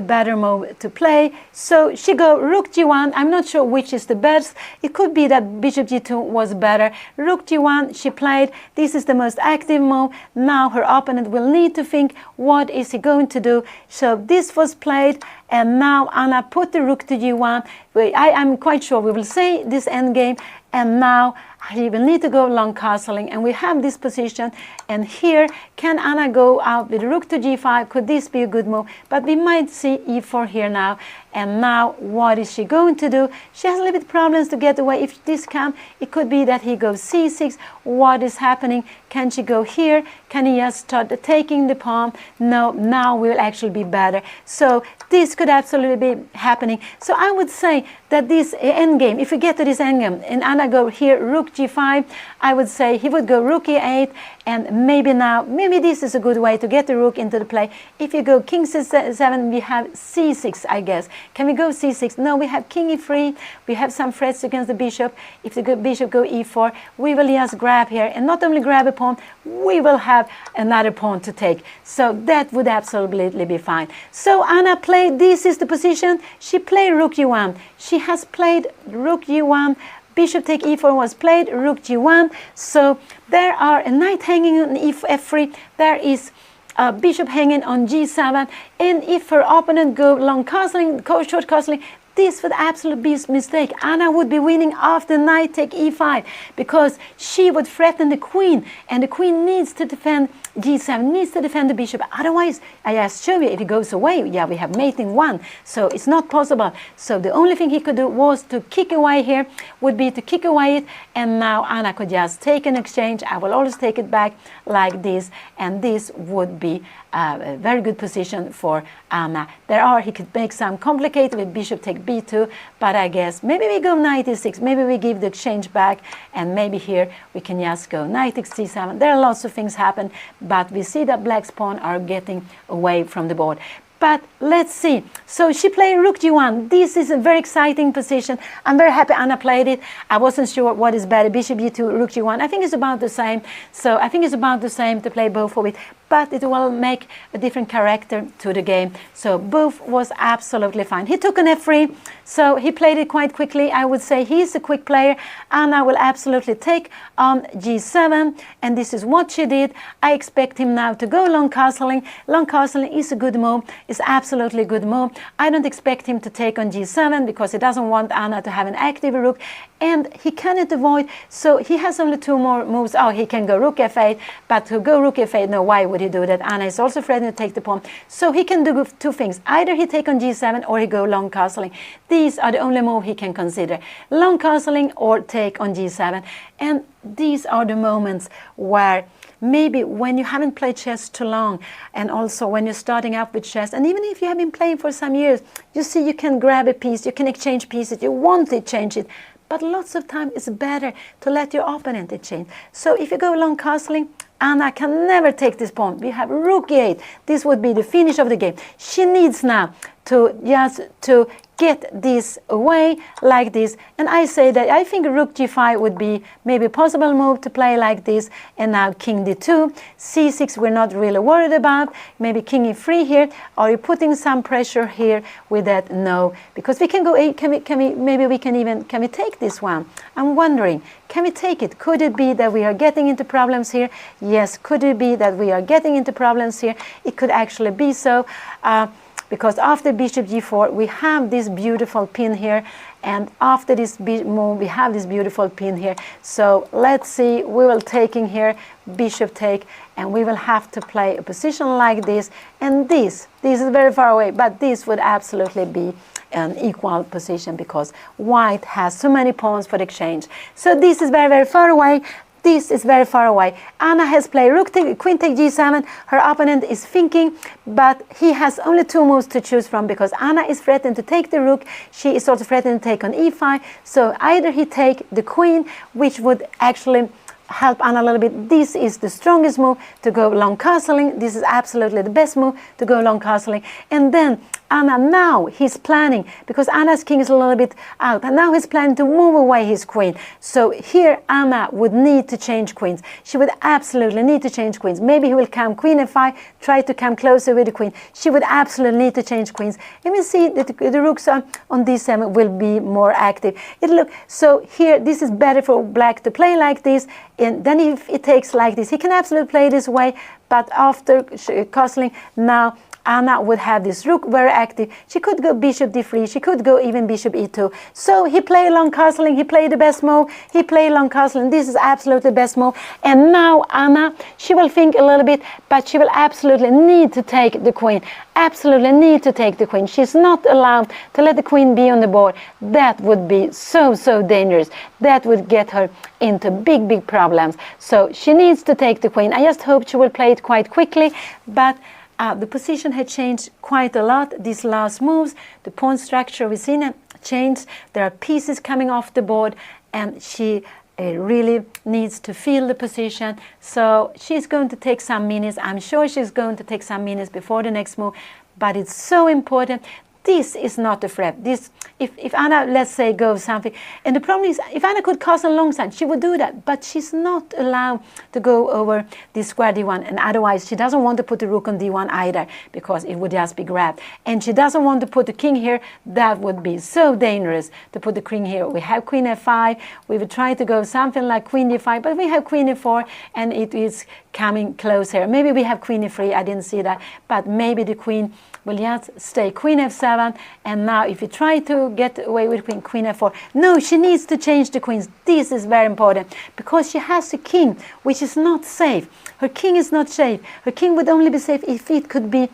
better move to play. So she go rook g1. I'm not sure which is the best. It could be that bishop g2 was better. Rook g1 she played. This is the most active move. Now her opponent will need to think, what is he going to do? So this was played, and now Anna put the rook to g1. I am quite sure we will see this endgame, and now he will need to go long castling, and we have this position. And here, can Anna go out with rook to g5? Could this be a good move? But we might see e4 here now. And now, what is she going to do? She has a little bit problems to get away. If this comes, it could be that he goes c6. What is happening? Can she go here? Can he just start taking the pawn? No, now will actually be better. So this could absolutely be happening. So I would say that this endgame, if we get to this endgame, and Anna go here, rook g5, I would say he would go rook e8, and maybe this is a good way to get the rook into the play. If you go king c7, we have c6, I guess. Can we go c6? No, we have king e3. We have some threats against the bishop. If the bishop go e4, we will just grab here, and not only grab a pawn, we will have another pawn to take. So that would absolutely be fine. So Anna played, this is the position. She played rook g1. She has played rook g1. Bishop take e4 was played, rook g1. So there are a knight hanging on f3. There is a bishop hanging on g7. And if her opponent go long castling, go short castling, this would absolutely be a mistake. Anna would be winning after knight take e5, because she would threaten the queen, and the queen needs to defend g7, needs to defend the bishop. Otherwise, I just show you, if he goes away, yeah, we have mating 1, so it's not possible. So the only thing he could do was to kick away here, would be to kick away it, and now Anna could just take an exchange. I will always take it back like this, and this would be a very good position for Anna. He could make some complicated with bishop take b2, but I guess maybe we go knight e6, maybe we give the exchange back, and maybe here we can just go knight takes c7. There are lots of things happen, but we see that black's pawn are getting away from the board. But let's see. So she played rook g1. This is a very exciting position. I'm very happy Anna played it. I wasn't sure what is better, bishop g2, rook g1. I think it's about the same. So I think it's about the same to play both of it. But it will make a different character to the game. So both was absolutely fine. He took an f3, so he played it quite quickly. I would say he's a quick player. Anna will absolutely take on g7, and this is what she did. I expect him now to go long castling. Long castling is a good move. is absolutely good move. I don't expect him to take on g7 because he doesn't want Anna to have an active rook, and he cannot avoid, so he has only 2 more moves. Oh, he can go rook f8, but to go rook f8, no, why would he do that? Anna is also threatening to take the pawn, so he can do 2 things. Either he take on g7 or he go long castling. These are the only move he can consider, long castling or take on g7. And these are the moments where maybe when you haven't played chess too long, and also when you're starting up with chess, and even if you have been playing for some years, you see you can grab a piece, you can exchange pieces, you want to change it, but lots of time it's better to let your opponent exchange. So if you go long castling, Anna can never take this pawn. We have rook e8. This would be the finish of the game. She needs now to just to get this away like this, and I say that I think rook g5 would be maybe a possible move to play like this. And now king d2, c6 we're not really worried about, maybe king e3 here. Are you putting some pressure here with that? No, because we can go maybe we can we take this one? I'm wondering, can we take it? Could it be that we are getting into problems here? Yes, could it be that we are getting into problems here? It could actually be so. Because after bishop g4 we have this beautiful pin here, and after this move we have this beautiful pin here. So let's see, we will taking here, bishop take, and we will have to play a position like this, and this is very far away, but this would absolutely be an equal position because white has so many pawns for the exchange. So this is very, very far away. This is very far away. Anna has played rook take, queen take g7. Her opponent is thinking, but he has only 2 moves to choose from because Anna is threatened to take the rook. She is also threatened to take on e5. So either he take the queen, which would actually help Anna a little bit. This is the strongest move to go long castling. This is absolutely the best move to go long castling. And then Anna now he's planning, because Anna's king is a little bit out, and now he's planning to move away his queen. So here Anna would need to change queens. She would absolutely need to change queens. Maybe he will come queen f5, try to come closer with the queen. She would absolutely need to change queens. And we see that the rooks on d7 will be more active. So here this is better for black to play like this, and then if it takes like this, he can absolutely play this way, but after castling now Anna would have this rook very active. She could go bishop d3. She could go even bishop e2. So he played long castling. He played the best move. He played long castling. This is absolutely the best move. And now Anna, she will think a little bit, but she will absolutely need to take the queen. Absolutely need to take the queen. She's not allowed to let the queen be on the board. That would be so dangerous. That would get her into big problems. So she needs to take the queen. I just hope she will play it quite quickly, but the position had changed quite a lot these last moves. The pawn structure we've seen it changed. There are pieces coming off the board, and she really needs to feel the position. So she's going to take some minutes. I'm sure she's going to take some minutes before the next move, but it's so important. This is not a threat. This, if Anna, let's say, goes something, and the problem is, if Anna could castle alongside, she would do that, but she's not allowed to go over this square d1, and otherwise she doesn't want to put the rook on d1 either, because it would just be grabbed. And she doesn't want to put the king here. That would be so dangerous to put the king here. We have queen f5. We would try to go something like queen d5, but we have queen e4, and it is coming close here. Maybe we have queen e3. I didn't see that, but maybe the queen will just stay queen f7, and now if you try to get away with queen f4, no, she needs to change the queens. This is very important, because she has a king which is not safe. Her king is not safe. Her king would only be safe if it could be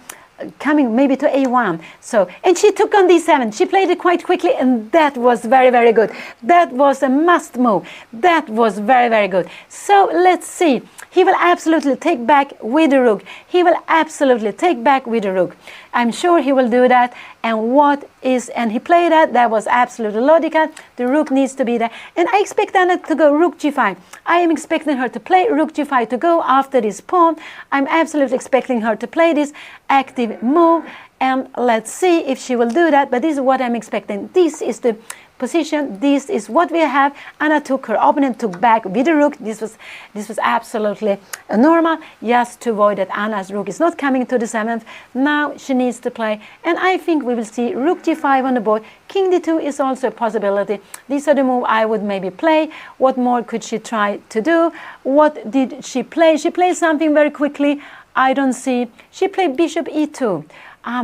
coming maybe to a1. So, and she took on d7. She played it quite quickly, and that was very good. That was a must move. That was very good. So let's see. He will absolutely take back with the rook. He will absolutely take back with the rook. I'm sure he will do that. And he played that. That was absolutely logical. The rook needs to be there. And I expect Anna to go rook g5. I am expecting her to play rook g5 to go after this pawn. I'm absolutely expecting her to play this active move. And let's see if she will do that. But this is what I'm expecting. This is the position. This is what we have. Anna took, her opponent took back with the rook. This was absolutely normal, just to avoid that Anna's rook is not coming to the 7th. Now she needs to play, and I think we will see rook g5 on the board. King d2 is also a possibility. These are the moves I would maybe play. What more could she try to do? What did she play? She played something very quickly. I don't see. She played bishop e2.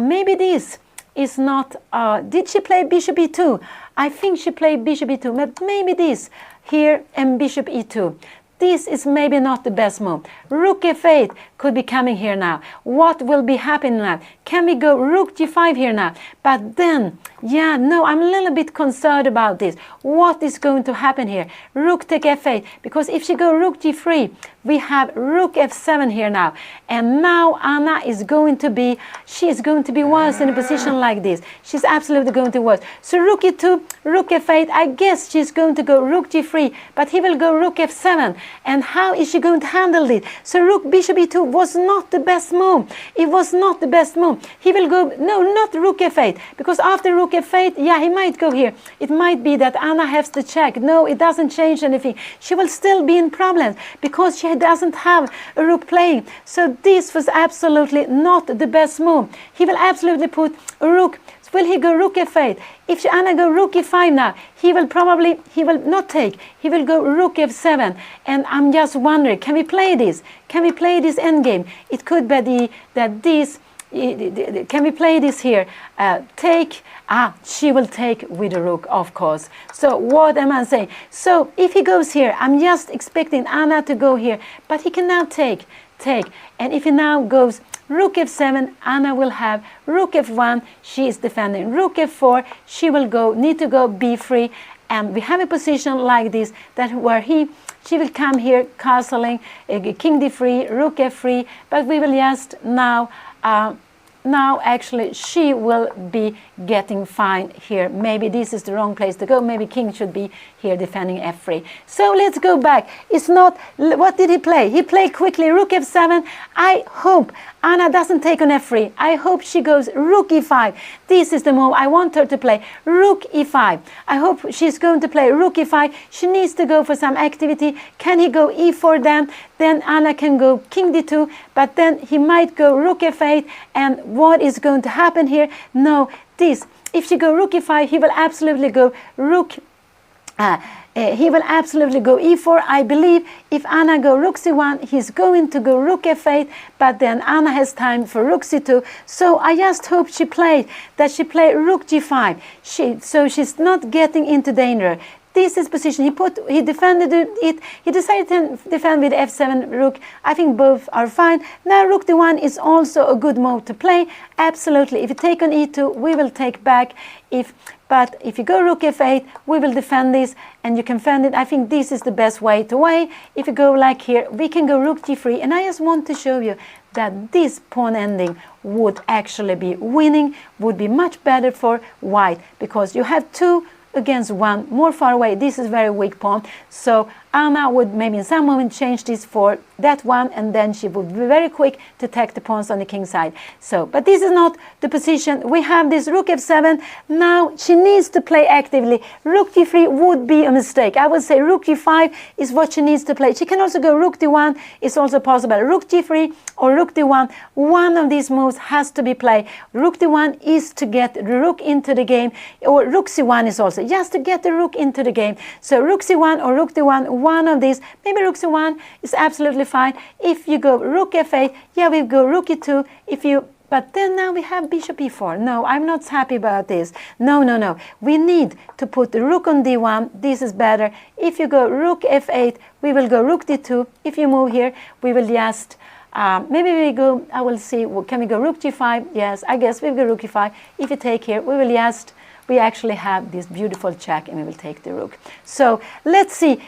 maybe this is not, did she play bishop e2? I think she played bishop e2, but maybe this here and bishop e2. This is maybe not the best move. Rook f8 could be coming here now. What will be happening now? Can we go rook g5 here now? But then, yeah, no, I'm a little bit concerned about this. What is going to happen here? Rook take f8, because if she go rook g3, we have rook f7 here now. And now Anna is going to be, she is going to be worse in a position like this. She's absolutely going to worse. So rook e2, rook f8, I guess she's going to go rook g3, but he will go rook f7. And how is she going to handle it? So rook bishop e2 was not the best move. It was not the best move. He will go, no, not rook f8, because after rook f8, yeah, he might go here. It might be that Anna has to check. No, it doesn't change anything. She will still be in problems because she doesn't have a rook playing. So this was absolutely not the best move. He will absolutely put a rook. Will he go rook f8? If Anna go rook e5 now, he will not take. He will go rook f7. And I'm just wondering, can we play this? Can we play this endgame? It could be that this, can we play this here? Take, she will take with the rook, of course. So what am I saying? So if he goes here, I'm just expecting Anna to go here. But he can now take. And if he now goes rook f7, Anna will have rook f1, she is defending. Rook f4, she will need to go b3, and we have a position like this that where she will come here castling, king d3, rook f3, but we will just now actually she will be getting fine here. Maybe this is the wrong place to go. Maybe king should be here defending f3. So let's go back. It's not, what did he play? He played quickly rook f7. I hope Anna doesn't take on f3. I hope she goes rook e5. This is the move I want her to play. Rook e5. I hope she's going to play rook e5. She needs to go for some activity. Can he go e4 then? Then Anna can go king d2, but then he might go rook f8. And what is going to happen here? No, this. If she go rook e5, he will absolutely go rook. He will absolutely go e4. I believe if Anna go rook c1, he's going to go rook f8, but then Anna has time for rook c2. So I just hope she played rook g5. So she's not getting into danger. This is position. He defended it. He decided to defend with f7 rook. I think both are fine. Now rook d1 is also a good move to play. Absolutely. If you take on e2, we will take back. But if you go rook f8, we will defend this, and you can defend it. I think this is the best way to play. If you go like here, we can go rook g3, and I just want to show you that this pawn ending would actually be winning, would be much better for white, because you have 2 against 1 more far away. This is very weak pawn. So Anna would maybe in some moment change this for that one, and then she would be very quick to attack the pawns on the king side. So, but this is not the position. We have this rook f7. Now she needs to play actively. Rook g3 would be a mistake. I would say rook g5 is what she needs to play. She can also go rook d1. It's also possible. Rook g3 or rook d1. One of these moves has to be played. Rook d1 is to get the rook into the game, or rook c1 is also just to get the rook into the game. So rook c1 or rook d1, one of these, maybe rook c1 is absolutely fine. If you go rook f8, yeah, we go rook e2. But then now we have bishop e4. No, I'm not happy about this. No. We need to put the rook on d1. This is better. If you go rook f8, we will go rook d2. If you move here, we will just maybe we go, I will see, can we go rook g5? Yes, I guess we'll go rook e5. If you take here, we actually have this beautiful check, and we will take the rook. So let's see.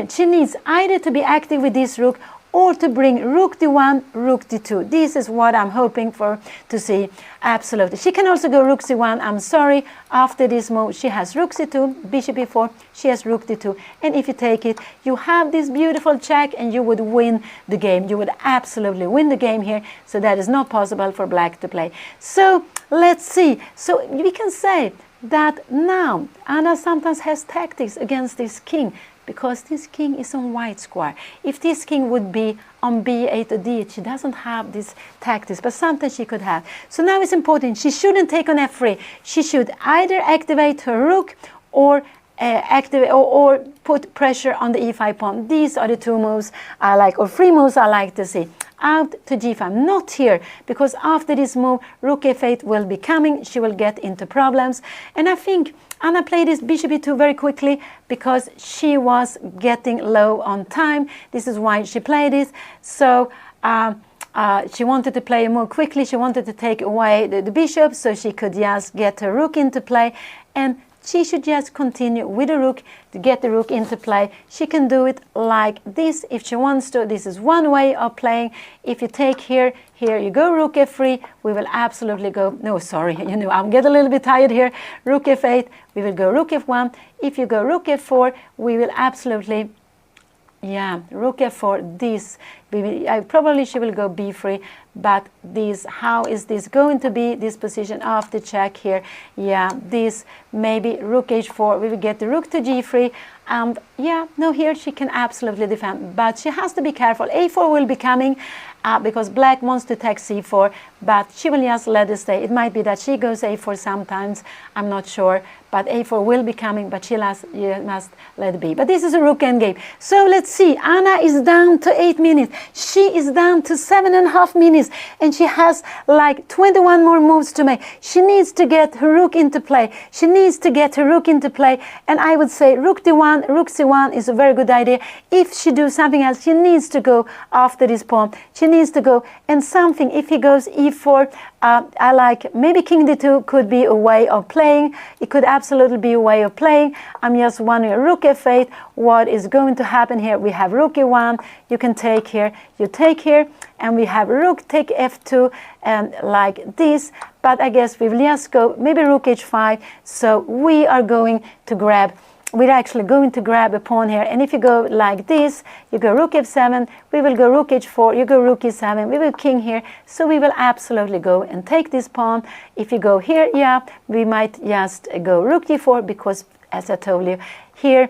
She needs either to be active with this rook, or to bring rook d1, rook d2. This is what I'm hoping for to see. Absolutely. She can also go rook c1. I'm sorry. After this move, she has rook c2, bishop e4. She has rook d2. And if you take it, you have this beautiful check, and you would win the game. You would absolutely win the game here. So that is not possible for black to play. So let's see. So we can say that now Anna sometimes has tactics against this king, because this king is on white square. If this king would be on b8 or d8, she doesn't have this tactics, but sometimes she could have. So now it's important. She shouldn't take on f3. She should either activate her rook or activate or put pressure on the e5 pawn. These are the two moves I like, or three moves I like to see. Out to g5, not here, because after this move, rook f8 will be coming. She will get into problems. And I think Anna played this bishop e2 very quickly because she was getting low on time. This is why she played this. So she wanted to play more quickly. She wanted to take away the bishop so she could just get her rook into play. And she should just continue with the rook to get the rook into play. She can do it like this if she wants to. This is one way of playing. If you take here you go rook f3, we will absolutely go, no, sorry, you know, I'm getting a little bit tired here. Rook f8, we will go rook f1. If you go rook f4, we will absolutely, yeah, rook f4, this, probably she will go b3, but this, how is this going to be, this position of the check here? Yeah, this, maybe rook h4, we will get the rook to g3, and yeah, no, here she can absolutely defend, but she has to be careful. a4 will be coming, because black wants to take c4, but she will just let it stay. It might be that she goes a4 sometimes, I'm not sure, but a4 will be coming, but she must let it be. But this is a rook endgame. So let's see, Anna is down to 8 minutes. She is down to 7.5 minutes, and she has like 21 more moves to make. She needs to get her rook into play. She needs to get her rook into play, and I would say rook d1, rook c1 is a very good idea. If she do something else, she needs to go after this pawn. She needs to go, and something, if he goes e4, I like, maybe king d2 could be a way of playing. It could absolutely be a way of playing. I'm just wondering, rook f8, what is going to happen here? We have rook e1, you can take here, you take here, and we have rook take f2, and like this, but I guess we will just go, maybe rook h5, so we are going to grab, we're actually going to grab a pawn here, and if you go like this, you go rook f7, we will go rook h4, you go rook e7, we will king here, so we will absolutely go and take this pawn. If you go here, yeah, we might just go rook d4, because as I told you, here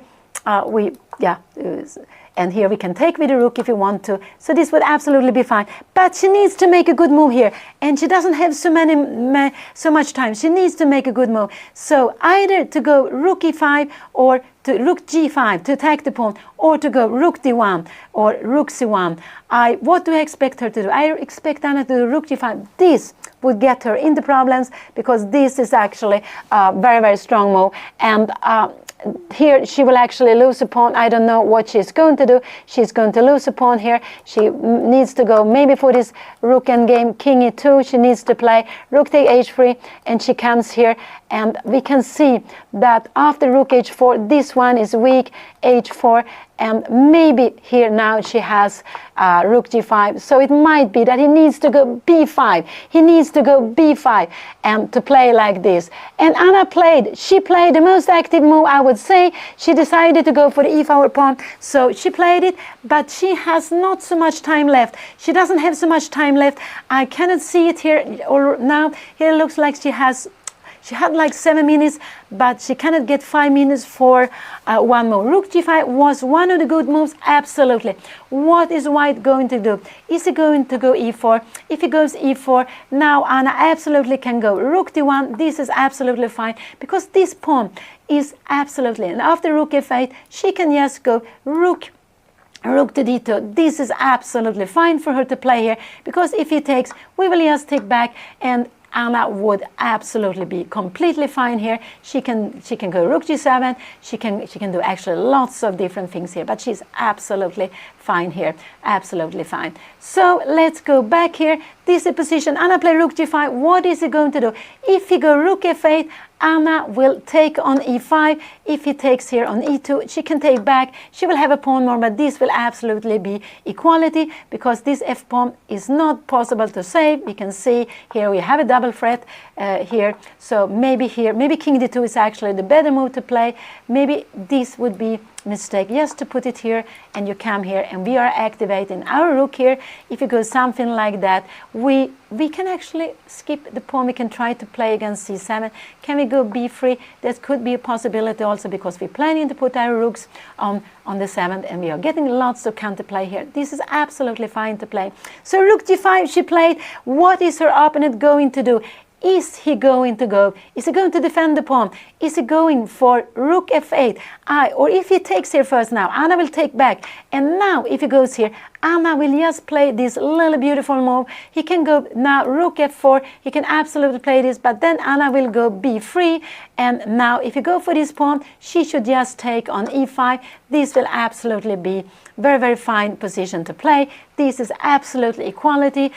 and here we can take with the rook if you want to. So this would absolutely be fine. But she needs to make a good move here. And she doesn't have so much time. She needs to make a good move. So either to go rook e5 or to rook g5 to attack the pawn, or to go rook d1 or rook c1. What do I expect her to do? I expect Anna to do rook g5. This would get her into problems, because this is actually a very, very strong move. And here she will actually lose a pawn. I don't know what she's going to do. She's going to lose a pawn here. She needs to go maybe for this rook endgame, king e2. She needs to play rook take h3, and she comes here, and we can see that after rook h4, this one is weak, h4, and maybe here now she has rook g5, so it might be that he needs to go b5. He needs to go b5 and to play like this. And Anna she played the most active move, I would say. She decided to go for the e4 pawn, so she played it, but she has not so much time left. She doesn't have so much time left. I cannot see it here, or now here it looks like she had like 7 minutes, but she cannot get 5 minutes for one move. Rook g5 was one of the good moves, absolutely. What is white going to do? Is he going to go e4? If he goes e4, now Anna absolutely can go rook d1. This is absolutely fine, because this pawn is absolutely, and after rook f8, she can just go rook to d2. This is absolutely fine for her to play here, because if he takes, we will just take back, and Anna would absolutely be completely fine here. She can go rook g7. She can do actually lots of different things here, but she's absolutely fine here, absolutely fine. So let's go back here. This is the position. Anna play rook g5. What is he going to do? If he go rook f8, Anna will take on e5. If he takes here on e2, she can take back. She will have a pawn more, but this will absolutely be equality, because this f pawn is not possible to save. You can see here we have a double threat here. So maybe here, maybe king d2 is actually the better move to play. Maybe this would be mistake just to put it here, and you come here, and we are activating our rook here. If you go something like that, we can actually skip the pawn. We can try to play against c7. Can we go b3? That could be a possibility also, because we're planning to put our rooks on the 7th, and we are getting lots of counterplay here. This is absolutely fine to play. So rook g5 she played. What is her opponent going to do? Is he going to go? Is he going to defend the pawn? Is he going for rook f8? Or if he takes here first now, Anna will take back. And now if he goes here, Anna will just play this little beautiful move. He can go now rook f4. He can absolutely play this, but then Anna will go b3. And now if you go for this pawn, she should just take on e5. This will absolutely be very, very fine position to play. This is absolutely equality.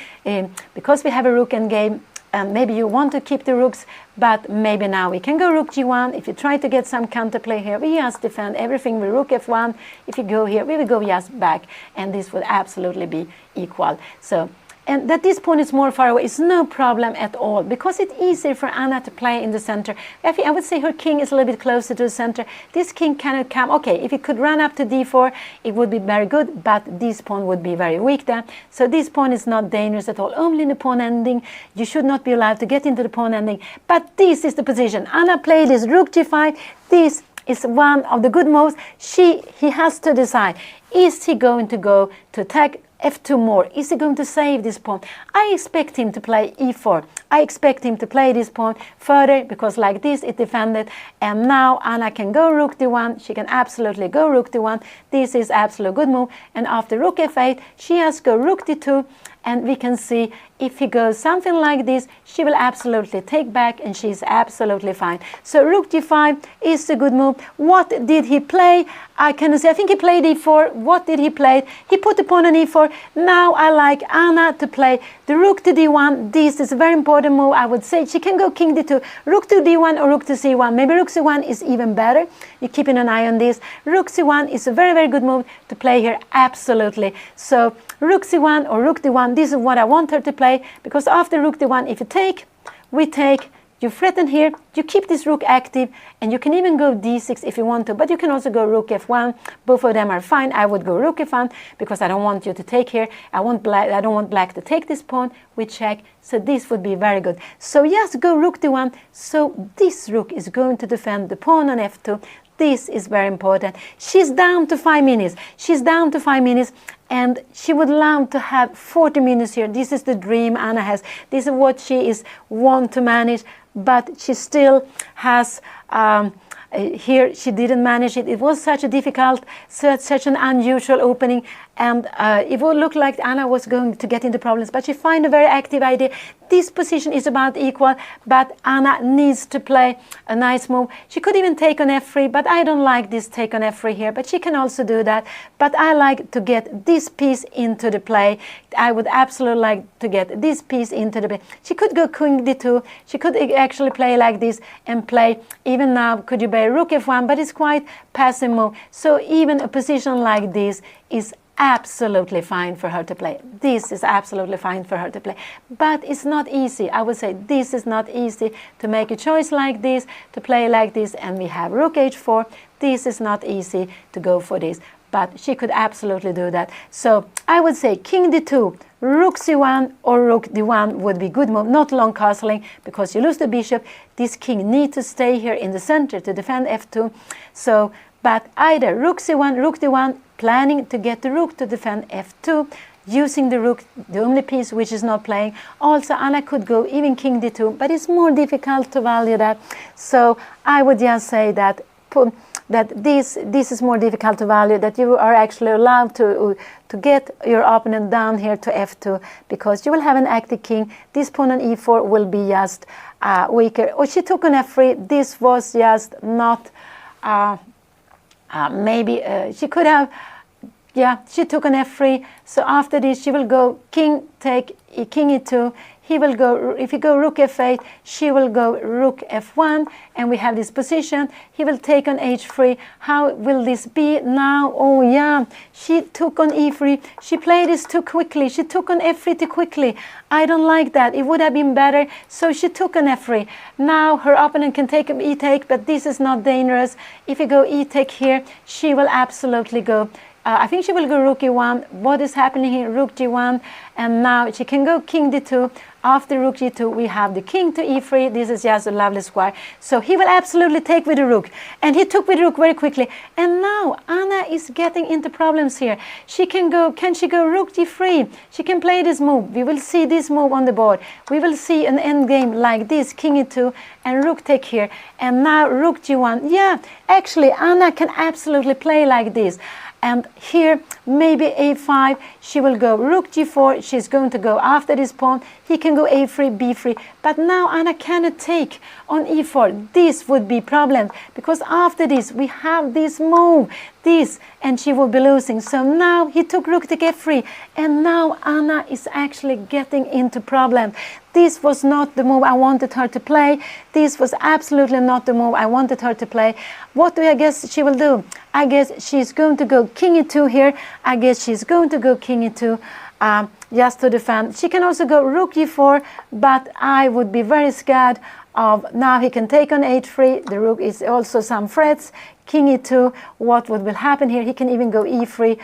Because we have a rook endgame, maybe you want to keep the rooks, but maybe now we can go rook g1. If you try to get some counterplay here, we just defend everything with rook f1. If you go here, we will go just back, and this would absolutely be equal. So, and that this pawn is more far away is no problem at all, because it's easier for Anna to play in the center. I would say her king is a little bit closer to the center. This king cannot come. Okay, if it could run up to d4, it would be very good, but this pawn would be very weak then. So this pawn is not dangerous at all. Only in the pawn ending, you should not be allowed to get into the pawn ending. But this is the position. Anna played this rook g5. This is one of the good moves. He has to decide, is he going to go to attack f2 more? Is he going to save this pawn? I expect him to play e4. I expect him to play this pawn further, because like this it defended, and now Anna can go rook d1. She can absolutely go rook d1. This is absolutely good move. And after rook f8, she has to go rook d2, and we can see if he goes something like this, she will absolutely take back, and she's absolutely fine. So rook g5 is a good move. What did he play? I cannot say. I think he played e4. What did he play? He put the pawn on e4. Now I like Anna to play the rook to d1. This is a very important move. I would say she can go king d2, rook to d1, or rook to c1. Maybe rook c1 is even better. You're keeping an eye on this. Rook c1 is a very, very good move to play here. Absolutely. So rook c1 or rook d1, this is what I want her to play, because after rook d1, if you take, we take, you threaten here, you keep this rook active, and you can even go d6 if you want to, but you can also go rook f1. Both of them are fine. I would go rook f1 because I don't want you to take here. I don't want black to take this pawn. We check, so this would be very good. So yes, go rook d1. So this rook is going to defend the pawn on f2. This is very important. She's down to 5 minutes. She's down to 5 minutes, and she would love to have 40 minutes here. This is the dream Anna has. This is what she is want to manage, but she still has here she didn't manage it. It was such a difficult, such an unusual opening, and it would look like Anna was going to get into problems, but she find a very active idea. This position is about equal, but Anna needs to play a nice move. She could even take on f3, but I don't like this take on f3 here, but she can also do that. But I like to get this piece into the play. I would absolutely like to get this piece into the play. She could go king d2. She could actually play like this and play, even now, could you play rook f1, but it's quite passive move. So even a position like this is absolutely fine for her to play. This is absolutely fine for her to play. But it's not easy. I would say this is not easy to make a choice like this, to play like this, and we have rook h4. This is not easy to go for this, but she could absolutely do that. So I would say king d2, rook c1 or rook d1 would be good move. Not long castling, because you lose the bishop. This king needs to stay here in the center to defend f2. So, but either rook c1, rook d1, planning to get the rook to defend f2, using the rook, the only piece which is not playing. Also, Anna could go even king d2, but it's more difficult to value that. So I would just say that this is more difficult to value, that you are actually allowed to get your opponent down here to f2, because you will have an active king. This pawn on e4 will be just weaker. Or she took on f3. This was just not... maybe she could have, yeah, she took an f3. So after this, she will go king take king e2. He will go, if you go rook f8, she will go rook f1, and we have this position. He will take on h3. How will this be now? Oh yeah, she took on e3. She played this too quickly. She took on f3 too quickly. I don't like that. It would have been better. So she took on f3. Now her opponent can take e-take, but this is not dangerous. If you go e-take here, she will absolutely go I think she will go rook e1. What is happening here? Rook g1, and now she can go king d2. After rook g2, we have the king to e3. This is just a lovely square. So he will absolutely take with the rook. And he took with the rook very quickly. And now Anna is getting into problems here. She can she go rook g3? She can play this move. We will see this move on the board. We will see an endgame like this, king e2, and rook take here. And now rook g1. Yeah, actually, Anna can absolutely play like this. And here, maybe a5, she will go rook g4. She's going to go after this pawn. He can go a3, b3. But now Anna cannot take on e4. This would be problem, because after this, we have this move, this, and she will be losing. So now he took rook to f3, and now Anna is actually getting into problem. This was not the move I wanted her to play. This was absolutely not the move I wanted her to play. What do I guess she will do? I guess she's going to go king e2 here. I guess she's going to go king e2 just to defend. She can also go rook e4, but I would be very scared of now he can take on h3. The rook is also some threats. King e2, what will happen here? He can even go e3.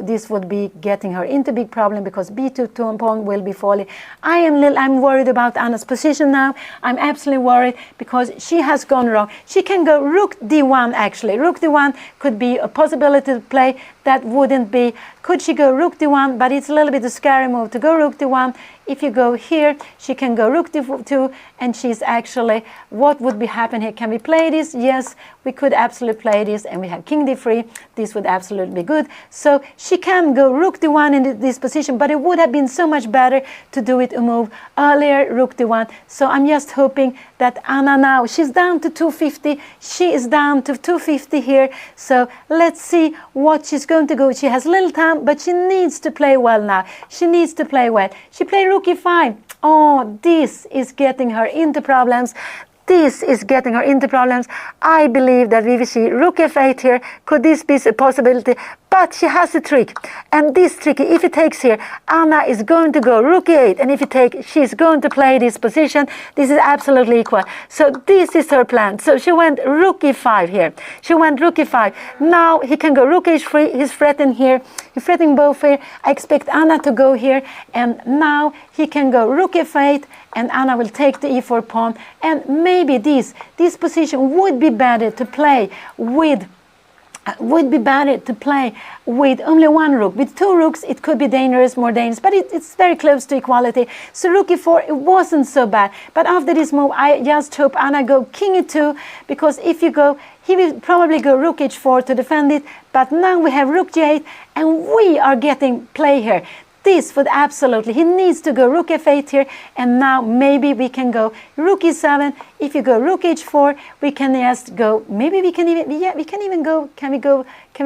This would be getting her into big problem, because b2 pawn will be falling. I'm worried about Anna's position now. I'm absolutely worried because she has gone wrong. She can go rook d1 actually. Rook d1 could be a possibility to play. That wouldn't be. Could she go rook d1? But it's a little bit a scary move to go rook d1. If you go here, she can go rook d2, and she's actually, what would be happen here? Can we play this? Yes, we could absolutely play this, and we have king d3. This would absolutely be good. So she can go rook d1 in this position, but it would have been so much better to do it a move earlier, rook d1. So I'm just hoping that Anna now, she's down to 250. She is down to 250 here. So let's see what she's going to go. She has little time, but she needs to play well now. She needs to play well. She played rook e5. Oh, this is getting her into problems. This is getting her into problems. I believe that we will see rook f8 here. Could this be a possibility? But she has a trick, and this trick, if it takes here, Anna is going to go rook e8, and if it takes, she's going to play this position. This is absolutely equal. So this is her plan. So she went rook e5 here. She went rook e5. Now he can go rook h3. He's threatening here. He's threatening both here. I expect Anna to go here, and now he can go rook f8, and Anna will take the e4 pawn. And maybe this position would be better to play with. Would be better to play with only one rook. With two rooks, it could be dangerous, more dangerous, but it's very close to equality. So rook e4, it wasn't so bad. But after this move, I just hope Anna go king e2, because if you go, he will probably go rook h4 to defend it. But now we have rook g8, and we are getting play here. This would absolutely, he needs to go rook f8 here, and now maybe we can go rook e7. If you go rook h4, we can just go, maybe we can even, yeah, we can even go, can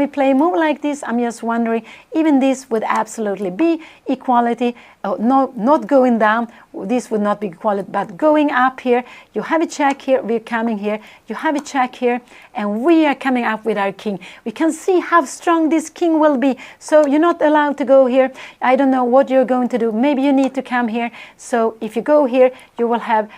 we play a move like this? I'm just wondering, even this would absolutely be equality. Oh, no, not going down, this would not be equality, but going up here. You have a check here, we're coming here, you have a check here, and we are coming up with our king. We can see how strong this king will be. So you're not allowed to go here. I don't know what you're going to do. Maybe you need to come here. So if you go here, you will have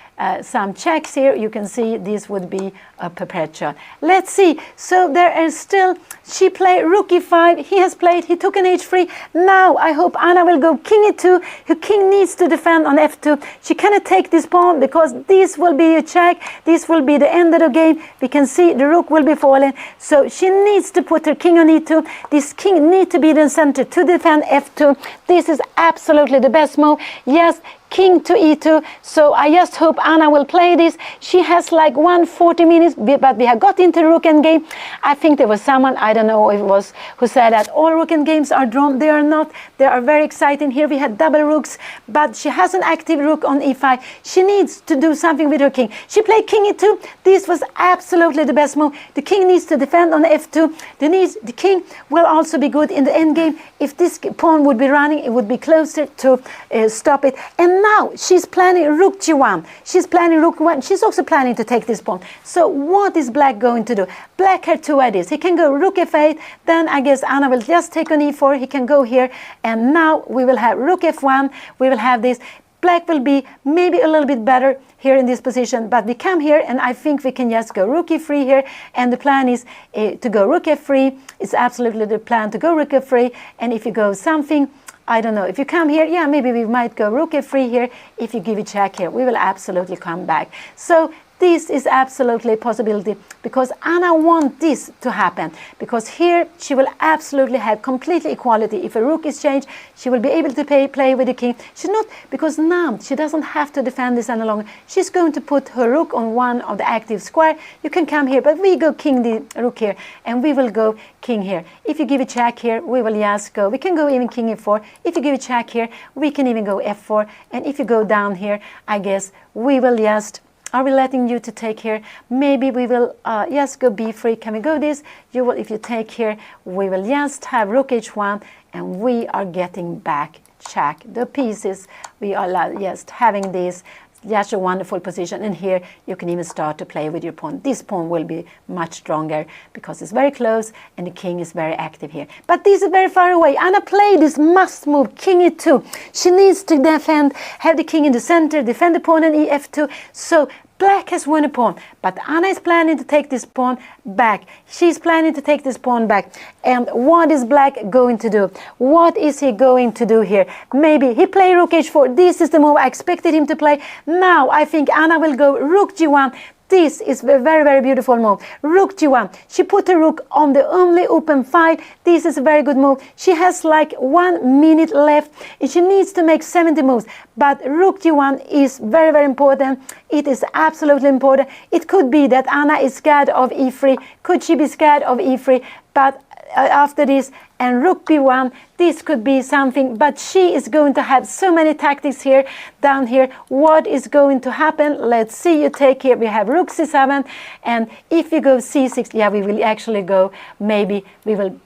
some checks here. You can see this would be a perpetual. Let's see. So there is still, she played rook e5. He has played, he took an h3. Now I hope Anna will go king e2. Her king needs to defend on f2. She cannot take this pawn, because this will be a check. This will be the end of the game. We can see the rook will be falling. So she needs to put her king on e2. This king needs to be in the center to defend f2. This is absolutely the best move. Yes, king to e2. So I just hope Anna will play this. She has like 140 minutes, but we have got into rook endgame. I think there was someone, I don't know if it was, who said that all rook endgames are drawn. They are not. They are very exciting. Here we had double rooks, but she has an active rook on e5. She needs to do something with her king. She played king e2. This was absolutely the best move. The king needs to defend on f2. The king will also be good in the endgame. If this pawn would be running, it would be closer to stop it. And now she's planning rook g1. She's planning rook 1. She's also planning to take this pawn. So what is black going to do? Black had two ideas. He can go rook f8. Then I guess Anna will just take on e4. He can go here. And now we will have rook f1. We will have this. Black will be maybe a little bit better here in this position, but we come here and I think we can just go rook e3 here, and the plan is to go rook f3. It's absolutely the plan to go rook f3, and if you go something, I don't know, if you come here, yeah, maybe we might go rook f3 here. If you give a check here, we will absolutely come back. So this is absolutely a possibility, because Anna wants this to happen, because here she will absolutely have completely equality. If a rook is changed, she will be able to play with the king. She's not, because now she doesn't have to defend this any longer. She's going to put her rook on one of the active square. You can come here, but we go king the rook here, and we will go king here. If you give a check here, we will just go. We can go even king e4. If you give a check here, we can even go f4. And if you go down here, I guess we will just... Are we letting you to take here? Maybe we will just go b3. Can we go this? You will, if you take here, we will just have rook h1, and we are getting back check the pieces. We are just having this. Just a wonderful position, and here you can even start to play with your pawn. This pawn will be much stronger because it's very close and the king is very active here. But this is very far away. Anna played this must move, king e2. She needs to defend, have the king in the center, defend the pawn on ef2. So Black has won a pawn, but Anna is planning to take this pawn back. She's planning to take this pawn back. And what is Black going to do? What is he going to do here? Maybe he play rook h4. This is the move I expected him to play. Now I think Anna will go rook g1. This is a very, very beautiful move. Rook g1. She put the rook on the only open file. This is a very good move. She has like 1 minute left, and she needs to make 70 moves. But rook g1 is very, very important. It is absolutely important. It could be that Anna is scared of e3. Could she be scared of e3? But after this, and rook b1, this could be something, but she is going to have so many tactics here, down here. What is going to happen? Let's see. You take here, we have rook c7, and if you go c6, yeah, we will actually go, maybe we will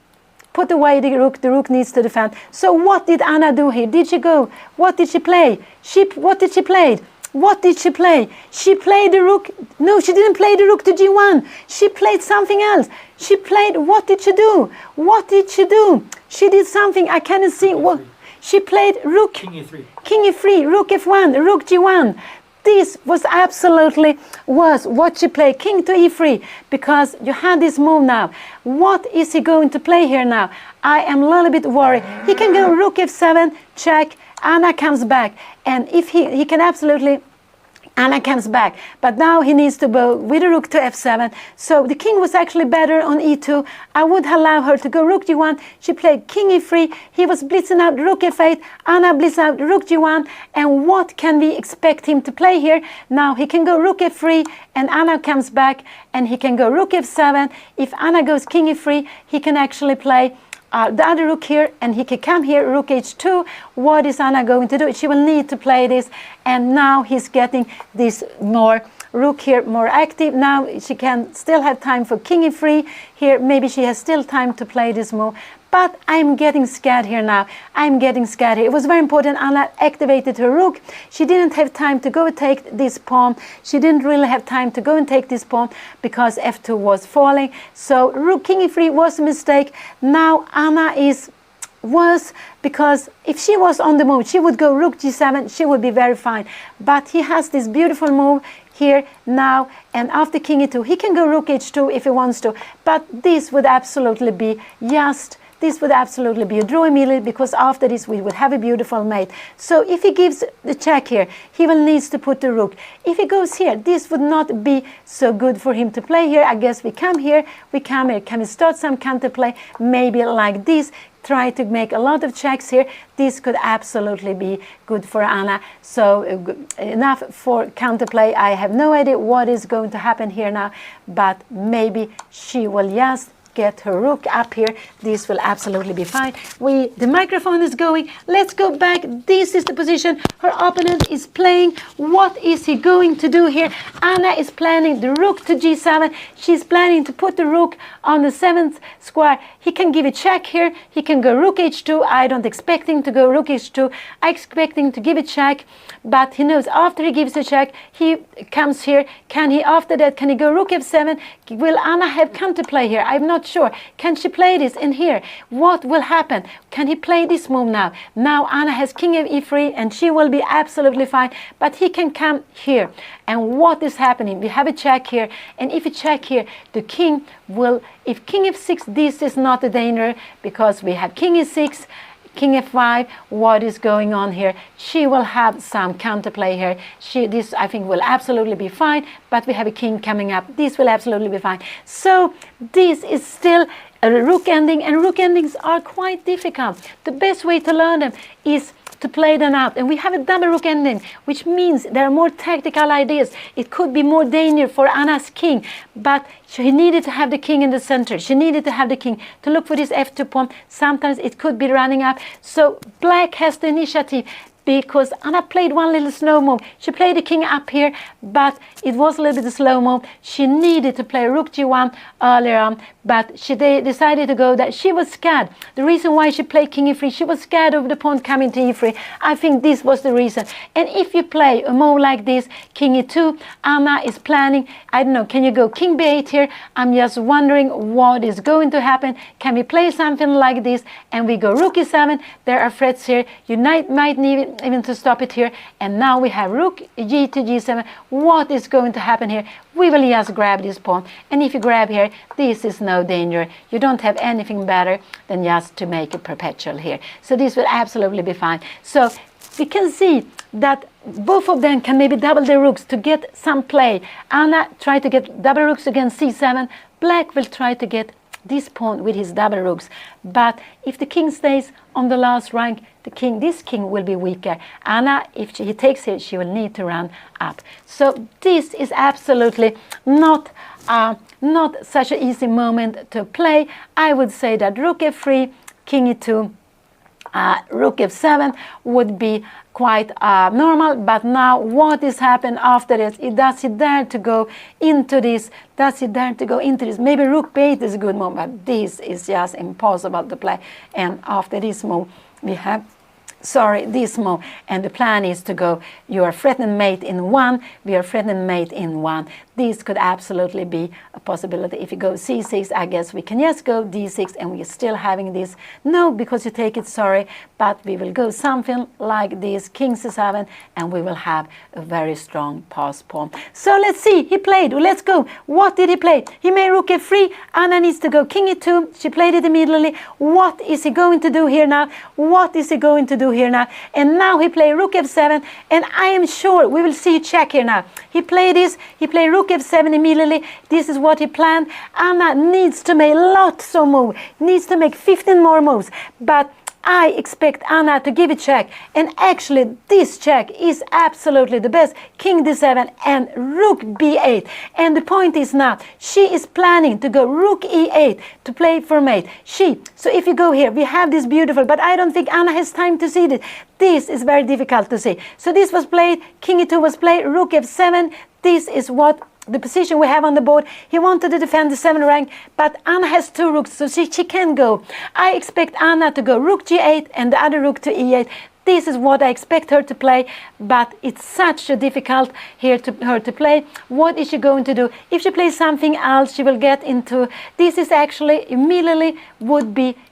put away the rook needs to defend. So what did Anna do here? Did she go? What did she play? What did she play? What did she play? She played the rook. No, she didn't play the rook to g1. She played something else. She played, what did she do? What did she do? She did something, I cannot see. What? She played rook. King e3. King e3, rook f1, rook g1. This was absolutely what she played, king to e3, because you had this move now. What is he going to play here now? I am a little bit worried. He can go rook f7, check. Anna comes back, and if he can absolutely, Anna comes back, but now he needs to go with a rook to f7. So the king was actually better on e2. I would allow her to go rook g1. She played king e3. He was blitzing out rook f8. Anna blitzed out rook g1. And what can we expect him to play here? Now he can go rook f3, and Anna comes back, and he can go rook f7. If Anna goes king e3, he can actually play the other rook here, and he can come here, rook h2. What is Anna going to do? She will need to play this, and now he's getting this more rook here, more active. Now she can still have time for king e3 here. Maybe she has still time to play this move. But I'm getting scared here now. I'm getting scared here. It was very important. Anna activated her rook. She didn't have time to go take this pawn. She didn't really have time to go and take this pawn because f2 was falling. So rook king e3 was a mistake. Now Anna is worse, because if she was on the move, she would go rook g7. She would be very fine. But he has this beautiful move here now, and after king e2, he can go rook h2 if he wants to. But this would absolutely be just... This would absolutely be a draw immediately, because after this we would have a beautiful mate. So if he gives the check here, he will need to put the rook. If he goes here, this would not be so good for him to play here. I guess we come here, we come here. Can we start some counterplay? Maybe like this. Try to make a lot of checks here. This could absolutely be good for Anna. So enough for counterplay. I have no idea what is going to happen here now, but maybe she will just get her rook up here. This will absolutely be fine. The microphone is going. Let's go back. This is the position her opponent is playing. What is he going to do here? Anna is planning the rook to g7. She's planning to put the rook on the 7th square. He can give a check here. He can go rook h2. I don't expect him to go rook h2. I expect him to give a check, but he knows after he gives a check, he comes here. Can he, after that, can he go rook f7? Will Anna have counterplay here? I'm not not sure. Can she play this in here? What will happen? Can he play this move now? Now Anna has king of e3 and she will be absolutely fine, but he can come here. And what is happening? We have a check here, and if you check here, the king will, if king f6, this is not a danger because we have king e6, king f5. What is going on here? She will have some counterplay here. This I think will absolutely be fine, but we have a king coming up. This will absolutely be fine. So this is still a rook ending, and rook endings are quite difficult. The best way to learn them is to play them out. And we have a double rook ending, which means there are more tactical ideas. It could be more danger for Anna's king, but she needed to have the king in the center. She needed to have the king to look for this f2 pawn. Sometimes it could be running up. So black has the initiative, because Anna played one little slow move. She played the king up here, but it was a little bit of slow move. She needed to play rook g1 earlier on, but she decided to go that she was scared. The reason why she played king e3, she was scared of the pawn coming to e3. I think this was the reason. And if you play a move like this, king e2, Anna is planning, I don't know, can you go king b8 here? I'm just wondering what is going to happen. Can we play something like this? And we go rook e7. There are threats here. You might need even to stop it here. And now we have rook g to g7. What is going to happen here? We will just grab this pawn. And if you grab here, this is no danger. You don't have anything better than just to make it perpetual here. So this will absolutely be fine. So we can see that both of them can maybe double their rooks to get some play. Anna tried to get double rooks against c7. Black will try to get this pawn with his double rooks. But if the king stays on the last rank, this king will be weaker. Anna, if he takes it, she will need to run up. So this is absolutely not such an easy moment to play. I would say that rook f3, king e2, rook f7 would be quite normal, but now what is happened after this? Does he dare to go into this? Does he dare to go into this? Maybe rook b8 is a good move, but this is just impossible to play. And after this move, we have this move, and the plan is to go, you are threatened mate in 1, we are threatened mate in 1. This could absolutely be a possibility. If you go c6, I guess we can just go d6, and we're still having this. No, because you take it, but we will go something like this, king c7, and we will have a very strong pass pawn. So let's see, he played, let's go. What did he play? He made rook f3, Anna needs to go king e2, she played it immediately. What is he going to do here now? What is he going to do here now? And now he played rook f7, and I am sure we will see a check here now. He played this, he played rook f7 immediately. This is what he planned. Anna needs to make lots of moves, needs to make 15 more moves, but I expect Anna to give a check, and actually this check is absolutely the best. King d7 and rook b8, and the point is now she is planning to go rook e8 to play for mate. So if you go here, we have this beautiful, but I don't think Anna has time to see this. This is very difficult to see. So this was played, king e2 was played, rook f7. This is what the position we have on the board. He wanted to defend the 7th rank, but Anna has 2 rooks, so she can go. I expect Anna to go rook g8 and the other rook to e8. This is what I expect her to play, but it's such a difficult here to her to play. What is she going to do? If she plays something else, she will get into, this is actually immediately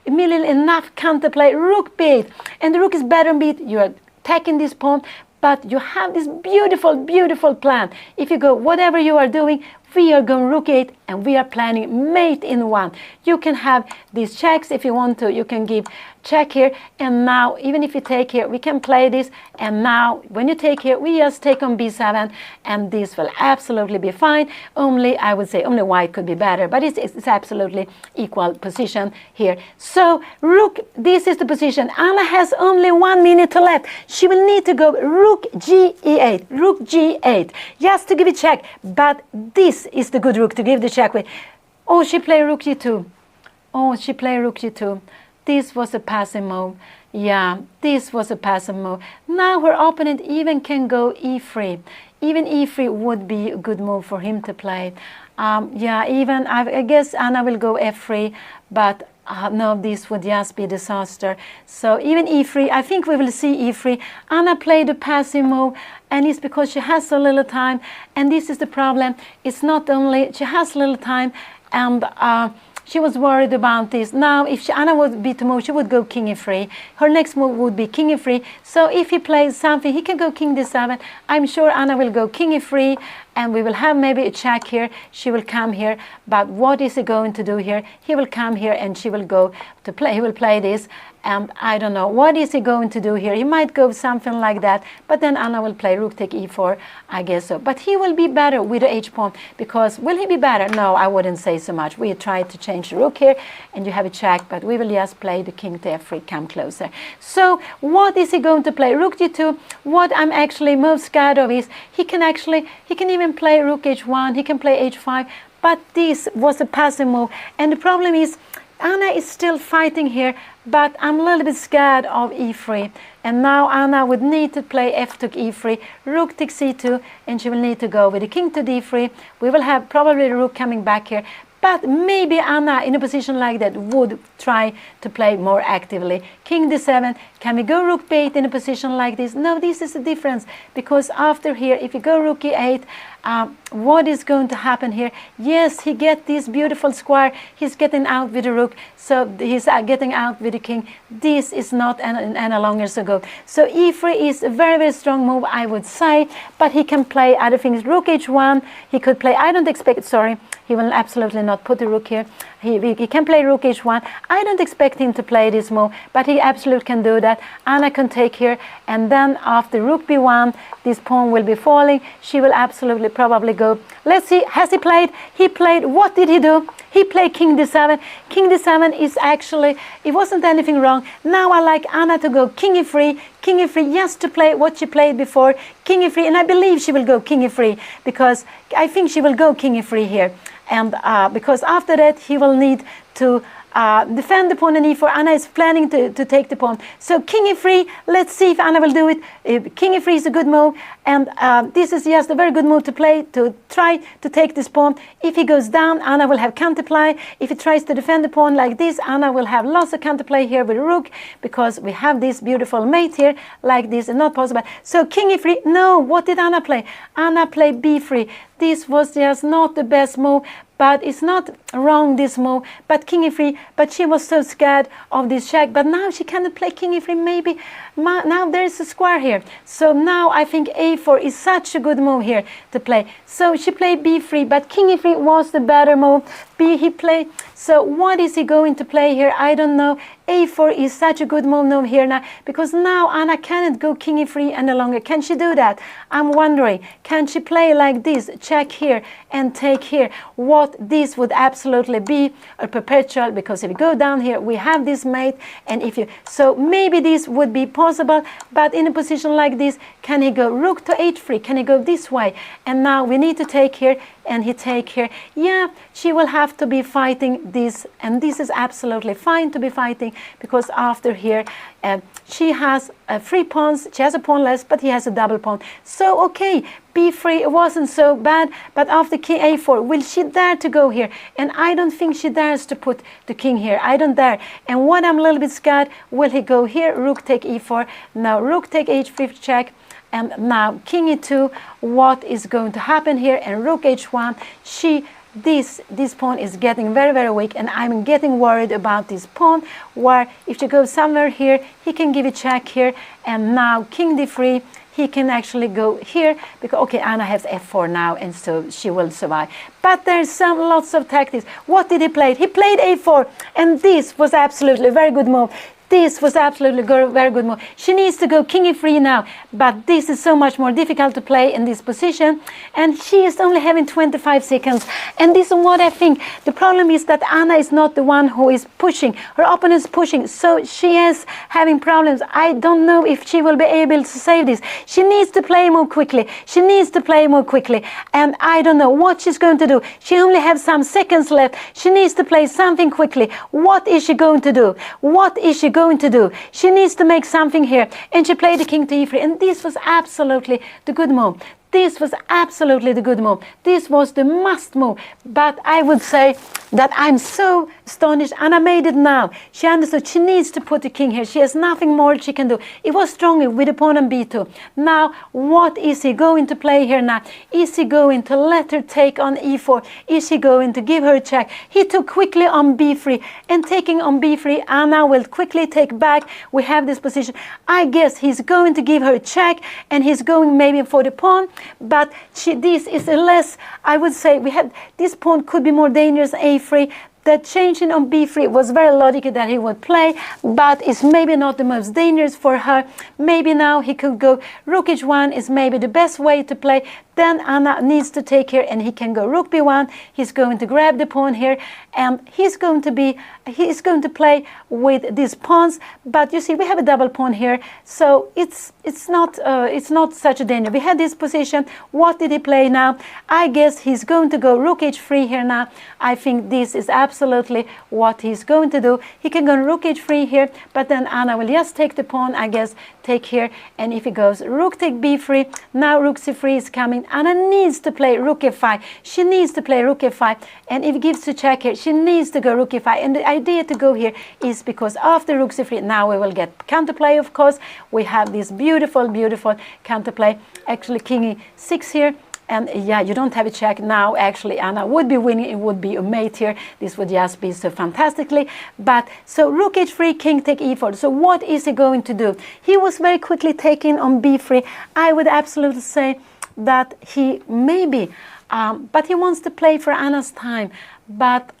enough counterplay, rook b8, and the rook is better than b8. You are attacking this pawn, but you have this beautiful, beautiful plan. If you go, whatever you are doing, we are going rook 8, and we are planning mate in 1. You can have these checks if you want to. You can give check here, and now even if you take here, we can play this, and now when you take here, we just take on b7, and this will absolutely be fine. Only, I would say, only white could be better, but it's absolutely equal position here. So rook, this is the position. Anna has only 1 minute to left. She will need to go rook g8, rook g8, just to give a check, but this is the good rook to give the check with. Oh, she played rook g2. Oh, she played rook g2. This was a passive move. Yeah, this was a passive move. Now her opponent even can go e3. Even e3 would be a good move for him to play. Yeah, even I guess Anna will go f3, but no, this would just be disaster. So even e3, I think we will see e3. Anna played a passive move, and it's because she has so little time. And this is the problem. It's not only she has little time, and she was worried about this. Now, if Anna would be to move, she would go king e3. Her next move would be king e3. So if he plays something, he can go king d7. I'm sure Anna will go king e3, and we will have maybe a check here. She will come here, but what is he going to do here? He will come here, and she will go to play. He will play this. And I don't know, what is he going to do here? He might go something like that, but then Anna will play rook take e4, I guess so. But he will be better with the h-pawn, because will he be better? No, I wouldn't say so much. We tried to change the rook here, and you have a check, but we will just play the king to f3, come closer. So what is he going to play? Rook g2. What I'm actually most scared of is he can even play rook h1, he can play h5, but this was a passive move. And the problem is, Anna is still fighting here, but I'm a little bit scared of e3. And now Anna would need to play f took e3, rook takes c2, and she will need to go with the king to d3. We will have probably the rook coming back here. But maybe Anna, in a position like that, would try to play more actively. King d7. Can we go rook b8 in a position like this? No, this is the difference. Because after here, if you go rook e8, what is going to happen here? Yes, he gets this beautiful square. He's getting out with the rook. So he's getting out with the king. This is not any longer so good. So e3 is a very, very strong move, I would say. But he can play other things. Rook h1. He could play, I don't expect, sorry. He will absolutely not put the rook here. He can play rook h1. I don't expect him to play this move, but he absolutely can do that. Anna can take here, and then after rook b1, this pawn will be falling. She will absolutely probably go. Let's see, has he played? He played, what did he do? He played king d7. King d7 is actually, it wasn't anything wrong. Now I like Anna to go king e3, yes, to play what she played before, king e3, and I believe she will go king e3, because I think she will go king e3 here. And because after that he will need to defend the pawn on e4. Anna is planning to take the pawn. So king e3, let's see if Anna will do it. King e3 is a good move, and this is just a very good move to play, to try to take this pawn. If he goes down, Anna will have counterplay. If he tries to defend the pawn like this, Anna will have lots of counterplay here with the rook, because we have this beautiful mate here, like this, and not possible. So king e3, no, what did Anna play? Anna played b3. This was just not the best move, but it's not wrong, this move. But king e3, but she was so scared of this check. But now she cannot play king e3, maybe. Now there is a square here. So now I think a4 is such a good move here to play. So she played b3, but king e3 was the better move. He played. So what is he going to play here? I don't know. a4 is such a good move here now, because now Anna cannot go king e3 any longer. Can she do that? I'm wondering, can she play like this, check here and take here? What this would absolutely be a perpetual, because if you go down here, we have this mate, and if you, so maybe this would be possible, but in a position like this, can he go rook to h3? Can he go this way? And now we need to take here, and he take here. Yeah, she will have to be fighting this, and this is absolutely fine to be fighting, because after here she has 3 pawns. She has a pawn less, but he has a double pawn. So okay, b3 wasn't so bad, but after king a4, will she dare to go here? And I don't think she dares to put the king here. I don't dare. And what I'm a little bit scared, will he go here, rook take e4? Now rook take h5 check. And now king e2, what is going to happen here? And rook h1, this pawn is getting very, very weak, and I'm getting worried about this pawn, where if she goes somewhere here, he can give a check here, and now king d3, he can actually go here, because, okay, Anna has f4 now, and so she will survive. But there's lots of tactics. What did he play? He played a4, and this was absolutely a very good move. This was absolutely very good move. She needs to go king e3 now, but this is so much more difficult to play in this position, and she is only having 25 seconds. And this is what I think. The problem is that Anna is not the one who is pushing. Her opponent is pushing, so she is having problems. I don't know if she will be able to save this. She needs to play more quickly. She needs to play more quickly, and I don't know what she's going to do. She only has some seconds left. She needs to play something quickly. What is she going to do? What is she going to do? She needs to make something here, and she played the king to e3, and this was absolutely the good move. This was absolutely the good move. This was the must move. But I would say that I'm so astonished. Anna made it now. She understood she needs to put the king here. She has nothing more she can do. It was stronger with the pawn on b2. Now, what is he going to play here now? Is he going to let her take on e4? Is he going to give her a check? He took quickly on b3. And taking on b3, Anna will quickly take back. We have this position. I guess he's going to give her a check. And he's going maybe for the pawn. But this is a less, I would say, this pawn could be more dangerous a3. That changing on b3 was very logical that he would play, but it's maybe not the most dangerous for her. Maybe now he could go rook h1 is maybe the best way to play. Then Anna needs to take here, and he can go rook b1. He's going to grab the pawn here, and he's going to play with these pawns. But you see, we have a double pawn here, so it's not such a danger. We had this position. What did he play now? I guess he's going to go rook h3 here now. I think this is absolutely what he's going to do. He can go rook h3 here, but then Anna will just take the pawn, I guess, take here, and if he goes rook take b3, now rook c3 is coming. Anna needs to play rook f5. She needs to play rook f5, and if he gives the check here, she needs to go rook f5. And the idea to go here is because after rook c3, now we will get counterplay, of course. We have this beautiful, beautiful counterplay. Actually, king e6 here. And yeah, you don't have a check now. Actually, Anna would be winning. It would be a mate here. This would just be so fantastically. But so rook h3, king take e4. So what is he going to do? He was very quickly taking on b3. I would absolutely say that he maybe, but he wants to play for Anna's time. But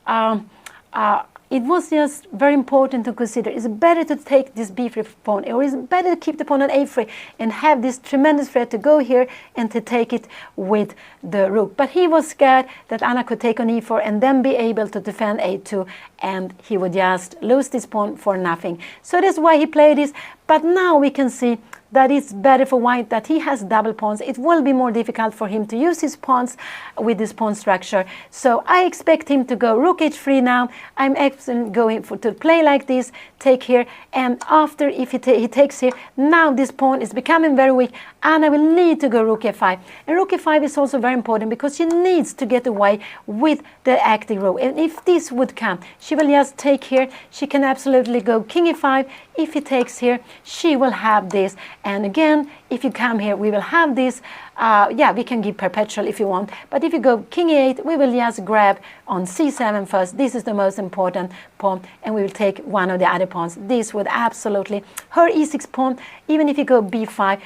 it was just very important to consider. Is it better to take this b3 pawn, or is it better to keep the pawn on a3 and have this tremendous threat to go here and to take it with the rook? But he was scared that Anna could take on e4 and then be able to defend a2, and he would just lose this pawn for nothing. So that's why he played this. But now we can see that it's better for white that he has double pawns. It will be more difficult for him to use his pawns with this pawn structure. So I expect him to go rook h3 now. I'm actually going to play like this, take here, and after if he takes here, now this pawn is becoming very weak. Anna will need to go rook f5. And rook f5 is also very important because she needs to get away with the active rook. And if this would come, she will just take here. She can absolutely go king e5. If he takes here, she will have this. And again, if you come here, we will have this. Yeah, we can give perpetual if you want. But if you go king e8, we will just grab on c7 first. This is the most important pawn. And we will take one of the other pawns. This would absolutely, her e6 pawn, even if you go b5,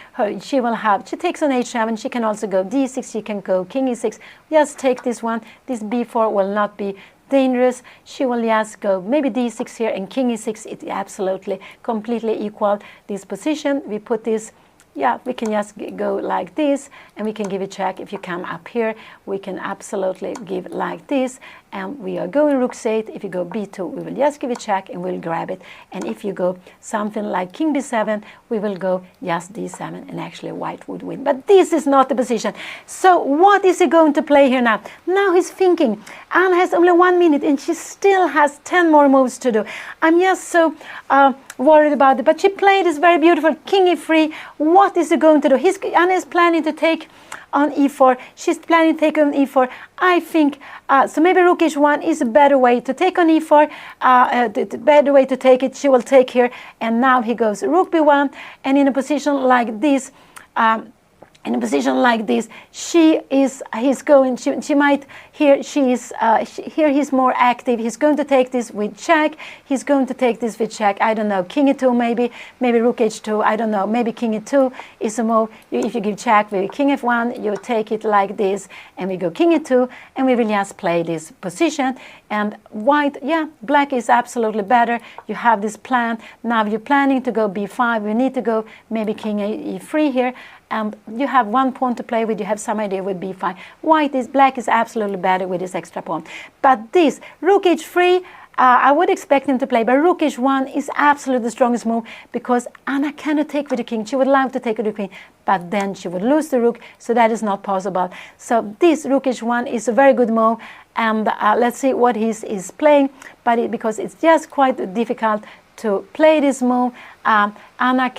she takes on h7. She can also go d6. She can go king e6. Just take this one. This b4 will not be dangerous. She will just go maybe d6 here, and king e6. It absolutely completely equal this position. We put this, yeah, we can just go like this, and we can give a check. If you come up here, we can absolutely give like this, and we are going rook c8. If you go b2, we will just give a check and we'll grab it. And if you go something like king b7, we will go just d7, and actually white would win. But this is not the position. So what is he going to play here now? Now he's thinking. Anna has only 1 minute, and she still has 10 more moves to do. I'm just so worried about it. But she played this very beautiful king e3. What is he going to do? Anna is planning to take on e4. She's planning to take on e4. I think, so maybe rook h1 is a better way to take on e4. The better way to take it, she will take here. And now he goes rook b1. And in a position like this, she might, here he's more active. He's going to take this with check. He's going to take this with check. I don't know, king e2 maybe rook h2. I don't know, maybe king e2 is a move. If you give check with king f1, you take it like this, and we go king e2, and we will just play this position. And white, yeah, black is absolutely better. You have this plan. Now you're planning to go b5. We need to go maybe king e3 here. And you have one pawn to play with. You have some idea with b5. Black is absolutely better with this extra pawn. But this rook h3, I would expect him to play, but rook h1 is absolutely the strongest move because Anna cannot take with the king. She would love to take with the queen, but then she would lose the rook, so that is not possible. So this rook h1 is a very good move, and let's see what he is playing, but because it's just quite difficult to play this move. Anna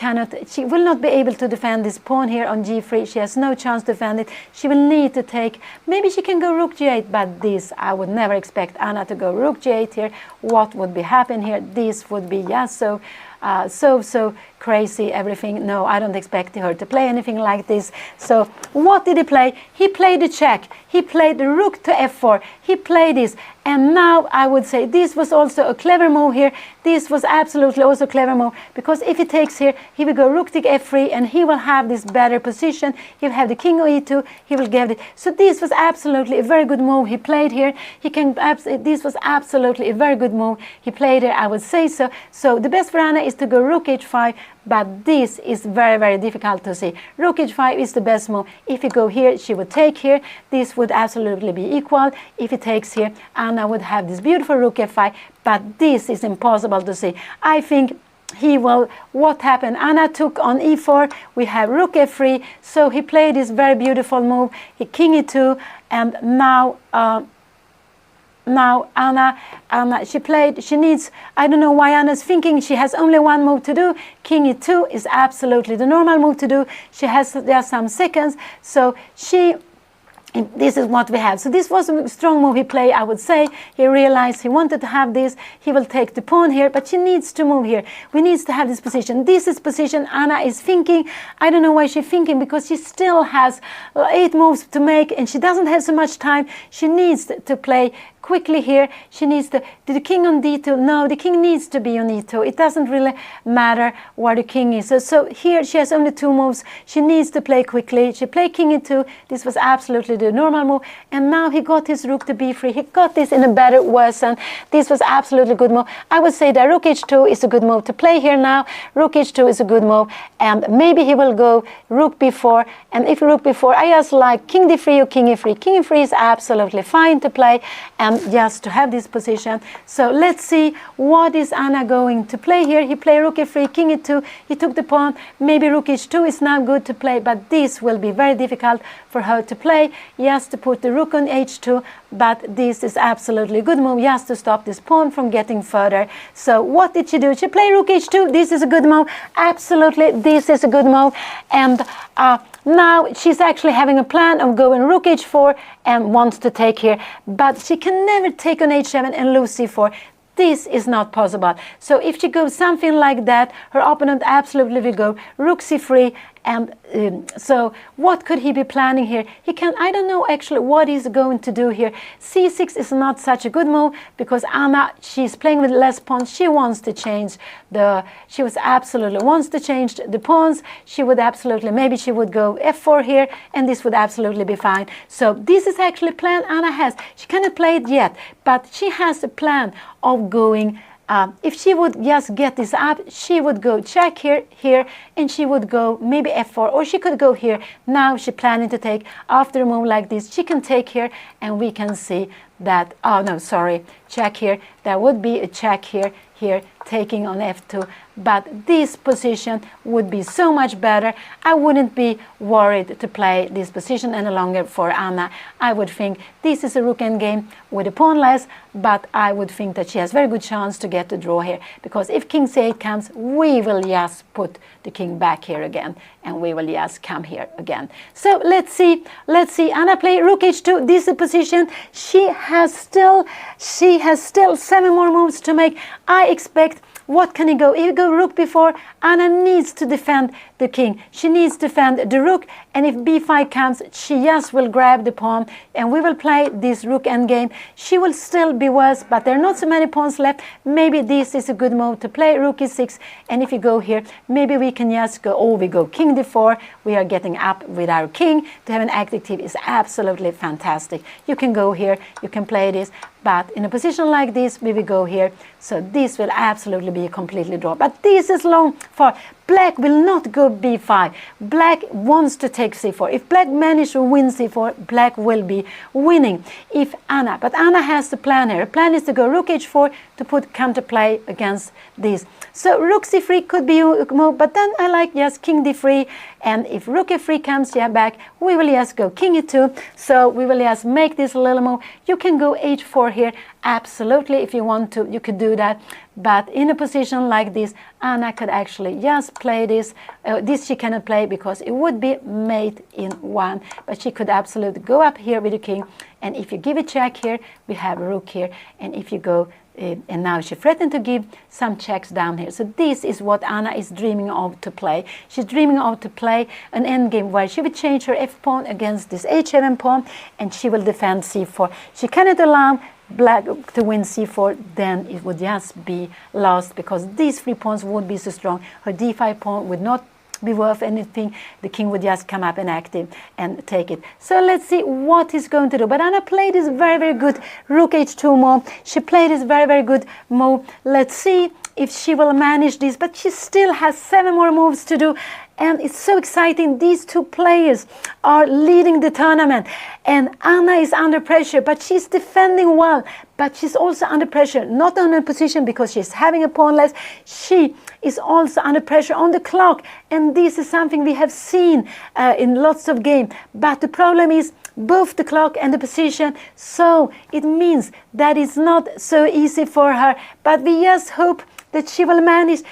she will not be able to defend this pawn here on g3. She has no chance to defend it. She will need to take, maybe she can go rook g8, but this, I would never expect Anna to go rook g8 here. What would be happen here? This would be just so crazy, everything. No, I don't expect her to play anything like this. So what did he play? He played the check. He played the rook to f4. He played this. And now I would say this was also a clever move here. This was absolutely also a clever move, because if he takes here, he will go rook to f3, and he will have this better position. He will have the king on e2. He will get it. So this was absolutely a very good move he played here. This was absolutely a very good move he played here, I would say so. So the best for Anna is to go rook h5, but this is very, very difficult to see. Rook h5 is the best move. If you go here, she would take here. This would absolutely be equal. If he takes here, Anna would have this beautiful rook f5, but this is impossible to see. I think he will, what happened? Anna took on e4, we have rook f3, so he played this very beautiful move, he king e2, and now Anna, she needs, I don't know why Anna's thinking she has only one move to do. King e2 is absolutely the normal move to do. She has just some seconds, so this is what we have. So this was a strong move he played, I would say. He realized he wanted to have this. He will take the pawn here, but she needs to move here. We need to have this position. This is position Anna is thinking. I don't know why she's thinking, because she still has 8 moves to make, and she doesn't have so much time. She needs to play quickly here. She needs to, the king on d2, no, the king needs to be on e2. It doesn't really matter where the king is. So here she has only 2 moves. She needs to play quickly. She played king e2. This was absolutely the normal move. And now he got his rook to b3. He got this in a better version. This was absolutely good move. I would say that rook h2 is a good move to play here now. Rook h2 is a good move. And maybe he will go rook b4. And if rook b4, I just like king d3 or king e3. King e3 is absolutely fine to play, and just to have this position. So let's see what is Anna going to play here. He played rook f3, king e2. He took the pawn. Maybe rook h2 is now good to play, but this will be very difficult for her to play. Just to put the rook on h2, but this is absolutely a good move just to stop this pawn from getting further. So what did she do? She played rook h2. This is a good move. Absolutely, this is a good move. And now she's actually having a plan of going rook h4 and wants to take here, but she can never take on h7 and lose c4. This is not possible. So if she goes something like that, her opponent absolutely will go rook c3. And so what could he be planning here? He can, I don't know actually what he's going to do here. c6 is not such a good move, because Anna, she's playing with less pawns. She wants to change she wants to change the pawns. She would absolutely, maybe she would go f4 here, and this would absolutely be fine. So this is actually a plan Anna has. She cannot play it yet, but she has a plan of going, if she would just get this up, she would go check here, and she would go maybe f4, or she could go here. Now she's planning to take after a move like this. She can take here, and we can see that, oh no, sorry, check here. There would be a check here, taking on f2, but this position would be so much better. I wouldn't be worried to play this position any longer for Anna. I would think this is a rook endgame with a pawn less, but I would think that she has very good chance to get the draw here, because if king c8 comes, we will just put the king back here again, and we will just come here again. So let's see. Anna play rook h2. This is a position. She has still 7 more moves to make. I expect, what can he go? If he go rook before, Anna needs to defend the king. She needs to defend the rook, and if b5 comes, she just will grab the pawn, and we will play this rook endgame. She will still be worse, but there are not so many pawns left. Maybe this is a good move to play rook e6, and if you go here, maybe we can just go, we go king d4. We are getting up with our king. To have an active is absolutely fantastic. You can go here, you can play this, but in a position like this, we will go here. So this will absolutely be a completely draw. But this is long for Black will not go b5. Black wants to take c4. If Black manages to win c4, Black will be winning. But Anna has the plan here. Her plan is to go rook h4 to put counterplay against this. So rook c3 could be a move, but then I like just king d3. And if rook f3 comes back, we will just go king e2. So we will just make this little move. You can go h4 here. absolutely, if you want to, you could do that. But in a position like this, Anna could actually just play this. This she cannot play because it would be mate in 1. But she could absolutely go up here with the king. And if you give a check here, we have a rook here. And if you go, and now she threatened to give some checks down here. So this is what Anna is dreaming of to play. She's dreaming of to play an endgame where she would change her f-pawn against this h7 pawn, and she will defend c4. She cannot allow black to win c4, then it would just be lost because these 3 pawns would be so strong. Her d5 pawn would not be worth anything. The king would just come up and active and take it. So let's see what he's going to do. But Anna played this very, very good rook h2 move. She played this very, very good move. Let's see if she will manage this. But she still has 7 more moves to do. And it's so exciting. These 2 players are leading the tournament. And Anna is under pressure, but she's defending well. But she's also under pressure, not on her position because she's having a pawn less. She is also under pressure on the clock. And this is something we have seen in lots of games. But the problem is both the clock and the position. So it means that it's not so easy for her. But we just hope that she will manage,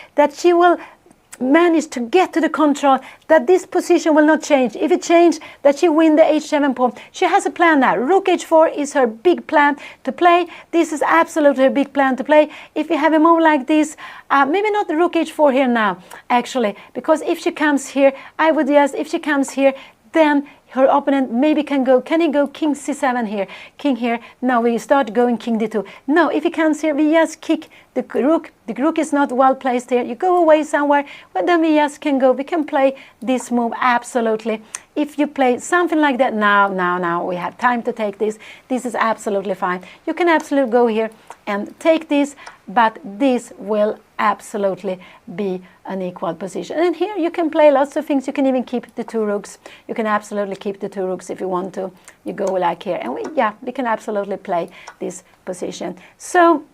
manage to get to the control, that this position will not change. If it changes, that she win the h7 pawn. She has a plan now. Rook h4 is her big plan to play. This is absolutely her big plan to play. If you have a move like this, maybe not the rook h4 here now, actually, because if she comes here, I would guess if she comes here, then her opponent maybe can he go king c7 here, king here. Now we start going king d2. No, if he comes here, we just kick the rook. The rook is not well placed here. You go away somewhere, but then we just can go. We can play this move absolutely. If you play something like that now, we have time to take this. This is absolutely fine. You can absolutely go here and take this, but this will absolutely be an equal position. And here you can play lots of things. You can even keep the 2 rooks. You can absolutely keep the 2 rooks if you want to. You go like here, and we can absolutely play this position. So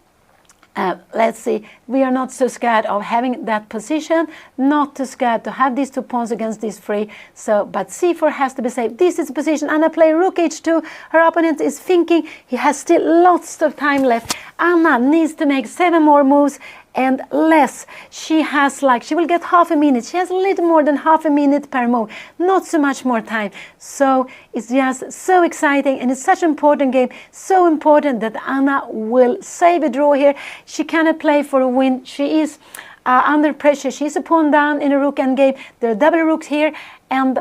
let's see, we are not so scared of having that position, not too scared to have these 2 pawns against these 3. So, but c4 has to be safe. This is the position. Anna play rook h2. Her opponent is thinking he has still lots of time left. Anna needs to make 7 more moves and less. She will get half a minute. She has a little more than half a minute per move, not so much more time. So it's just so exciting, and it's such an important game, so important that Anna will save a draw here. She cannot play for a win. She is under pressure. She's a pawn down in a rook endgame. There are double rooks here, and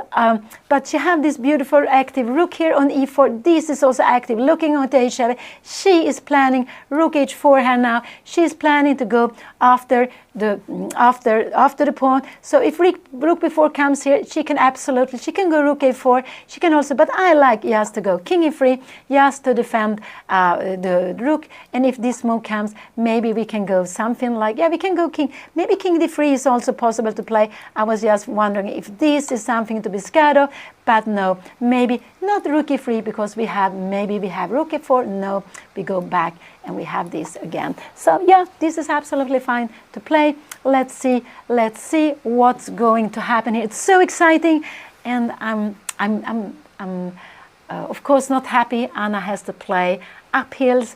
but she have this beautiful active rook here on e4. This is also active, looking at h7. She is planning rook h4 here now. She is planning to go after the pawn. So if rook b4 comes here, she can go rook a4. She can also, but I like just to go king e3, just to defend the rook. And if this move comes, maybe we can go something like, we can go king. Maybe king d3 is also possible to play. I was just wondering if this is something to be scared of, but no, maybe not rook e3 because maybe we have rook e4. No, we go back and we have this again. So this is absolutely fine to play. Let's see what's going to happen here. It's so exciting, and I'm of course not happy. Anna has to play uphills,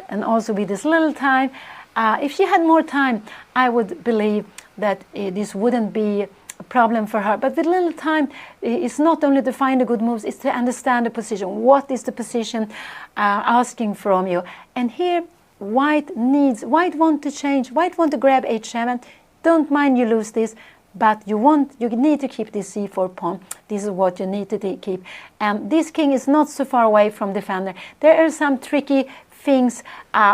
and also with this little time. If she had more time, I would believe that this wouldn't be a problem for her. But with little time, it's not only to find the good moves, it's to understand the position. What is the position asking from you? And here, white want to change. White want to grab h7. Don't mind you lose this, but you need to keep this c4 pawn. This is what you need to keep. And this king is not so far away from defender. There are some tricky things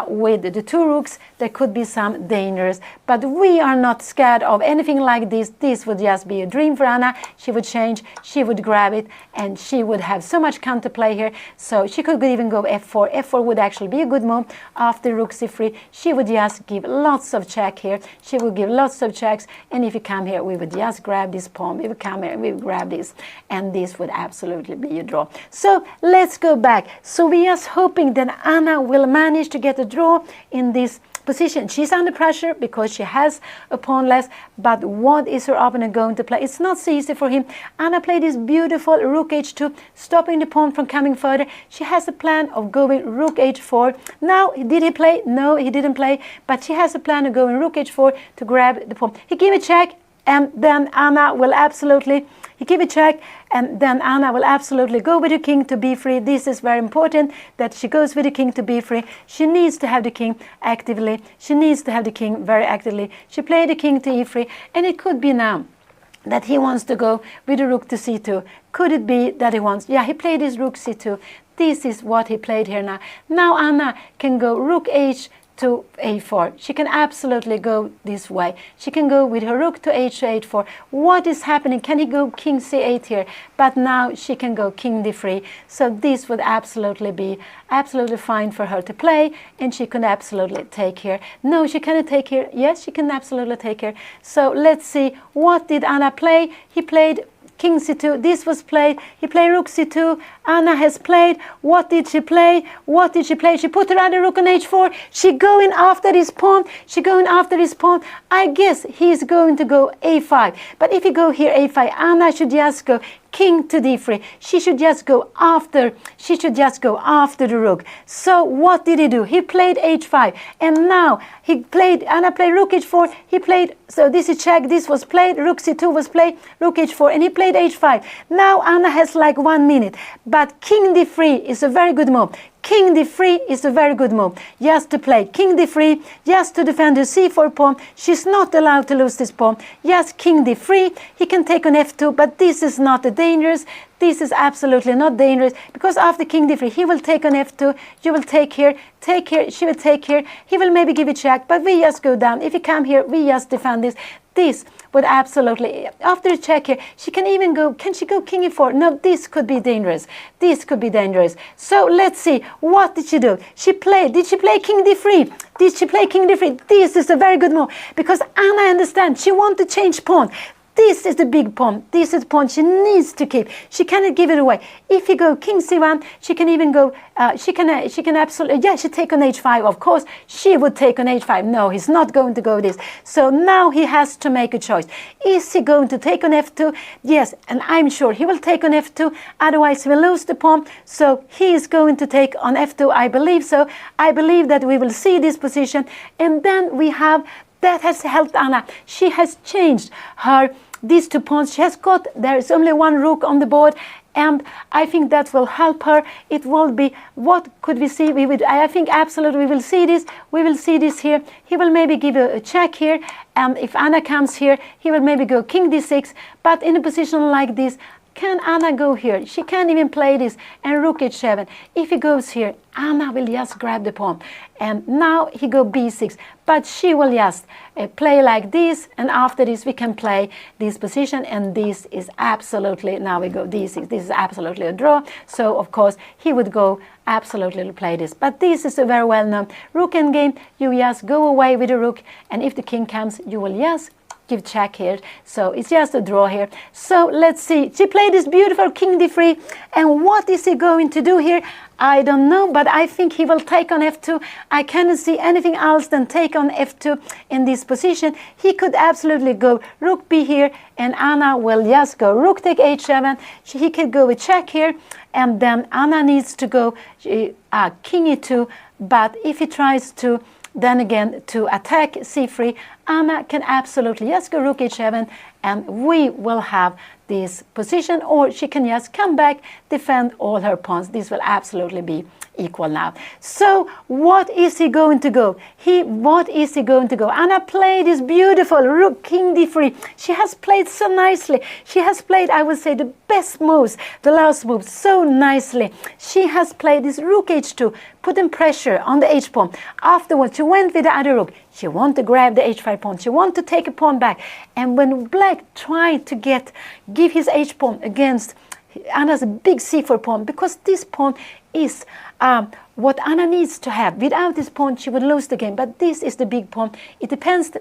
with the 2 rooks. There could be some dangers, but we are not scared of anything like this. This would just be a dream for Anna. She would change, she would grab it, and she would have so much counterplay here. So she could even go f4. f4 would actually be a good move after rook c3. She would just give lots of check here. She would give lots of checks, and if you come here, we would just grab this pawn. We would come here and we would grab this, and this would absolutely be a draw. So let's go back. So we are hoping that Anna will manage to get get a draw in this position. She's under pressure because she has a pawn less, but what is her opponent going to play? It's not so easy for him. Anna played this beautiful rook h2, stopping the pawn from coming further. She has a plan of going rook h4. Now, did he play? No, he didn't play, but she has a plan of going rook h4 to grab the pawn. He gave a check, and then Anna will absolutely, he give a check, and then Anna will absolutely go with the king to b3. This is very important, that she goes with the king to b3. She needs to have the king actively. She needs to have the king very actively. She played the king to e3, and it could be now that he wants to go with the rook to c2. Could it be that he wants, yeah, he played his rook c2. This is what he played here now. Now Anna can go rook h to a4. She can absolutely go this way. She can go with her rook to h to h4. What is happening? Can he go king c8 here? But now she can go king d3. So this would absolutely be absolutely fine for her to play, and she can absolutely take here. No, she cannot take here. Yes, she can absolutely take here. So let's see, what did Anna play? He played king c2. This was played. He played rook c2. Anna has played. What did she play? What did she play? She put her other rook on h4. She going after his pawn. She going after his pawn. I guess he's going to go a5. But if you go here a5, Anna should just go king to d3. She should just go after. She should just go after the rook. So what did he do? He played h5, and now he played. Anna played rook h4. He played. So this is check. This was played. Rook c2 was played. Rook h4, and he played h5. Now Anna has like 1 minute. But king d3 is a very good move. King d3 is a very good move. Just to play king d3, just to defend her c4 pawn. She's not allowed to lose this pawn. Yes, king d3. He can take on f2, but this is not dangerous. This is absolutely not dangerous, because after king d3, he will take on f2. You will take here, she will take here. He will maybe give a check, but we just go down. If you come here, we just defend this. This would absolutely, after a check here, she can even go, can she go king e4? No, this could be dangerous. This could be dangerous. So let's see, what did she do? She played, did she play king d3? Did she play king d3? This is a very good move, because Anna understands, she wants to change pawn. This is the big pawn. This is the pawn she needs to keep. She cannot give it away. If you go king c1, she can even go, she can absolutely, yeah, she take on h5. Of course, she would take on h5. No, he's not going to go this. So now he has to make a choice. Is he going to take on f2? Yes, and I'm sure he will take on f2. Otherwise, he will lose the pawn. So he is going to take on f2. I believe so. I believe that we will see this position. And then we have, that has helped Anna. She has changed her, these 2 pawns. She has got, there is only 1 rook on the board, and I think that will help her. It will be, what could we see? I think absolutely we will see this. We will see this here. He will maybe give a check here, and if Anna comes here, he will maybe go king d6. But in a position like this, can Anna go here? She can't even play this, and rook h7. If he goes here, Anna will just grab the pawn, and now he go b6, but she will just play like this, and after this we can play this position, and this is absolutely, now we go d6. This is absolutely a draw. So of course he would go absolutely play this, but this is a very well known rook endgame. You just go away with the rook, and if the king comes, you will just give check here. So it's just a draw here. So let's see, she played this beautiful king d3, and what is he going to do here? I don't know, but I think he will take on f2. I cannot see anything else than take on f2 in this position. He could absolutely go rook b here, and Anna will just go rook take h7. He could go with check here, and then Anna needs to go king e2. But if he tries to, then again, to attack c3, Anna can absolutely just go rook h7, and we will have this position, or she can just come back, defend all her pawns. This will absolutely be equal now. So what is he going to go? What is he going to go? Anna played this beautiful rook king d3. She has played so nicely. She has played, I would say, the best moves, the last moves, so nicely. She has played this rook h2, putting pressure on the h pawn. Afterwards, she went with the other rook. She wanted to grab the h5 pawn. She wanted to take a pawn back. And when black tried to give his h pawn against Anna's big c4 pawn, because this pawn is what Anna needs to have. Without this pawn, she would lose the game. But this is the big pawn. It defends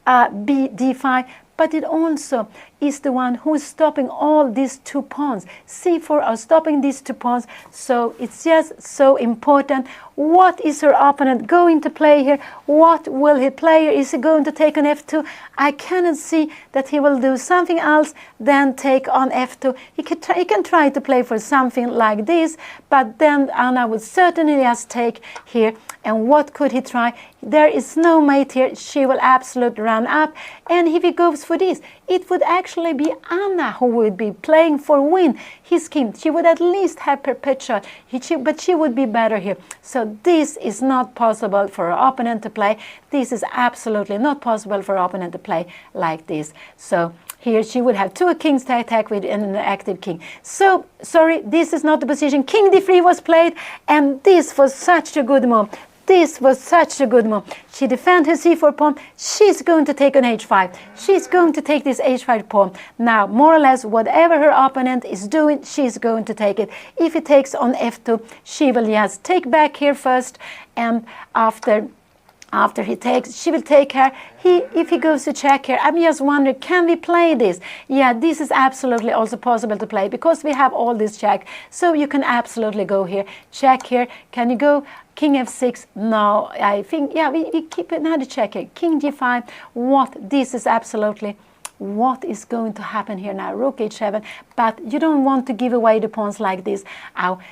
d5, but it also is the one who is stopping all these 2 pawns. c4 are stopping these 2 pawns, so it's just so important. What is her opponent going to play here? What will he play here? Is he going to take on f2? I cannot see that he will do something else than take on f2. He can try to play for something like this, but then Anna would certainly just take here. And what could he try? There is no mate here. She will absolutely run up. And if he goes for this, it would actually be Anna who would be playing for win his king. She would at least have perpetual, but she would be better here. So this is not possible for her opponent to play. This is absolutely not possible for her opponent to play like this. So here she would have 2 kings to attack with and an active king. So, sorry, this is not the position. King d3 was played, and this was such a good move. This was such a good move. She defended her c4 pawn. She's going to take on h5. She's going to take this h5 pawn. Now, more or less, whatever her opponent is doing, she's going to take it. If he takes on f2, she will just take back here first, and after he takes, she will take her. If he goes to check here, I'm just wondering, can we play this? Yeah, this is absolutely also possible to play because we have all this check. So you can absolutely go here, check here. Can you go king f6? No, I think, yeah, we keep another check here. King g5, what? This is absolutely, what is going to happen here now? Rook h7, but you don't want to give away the pawns like this.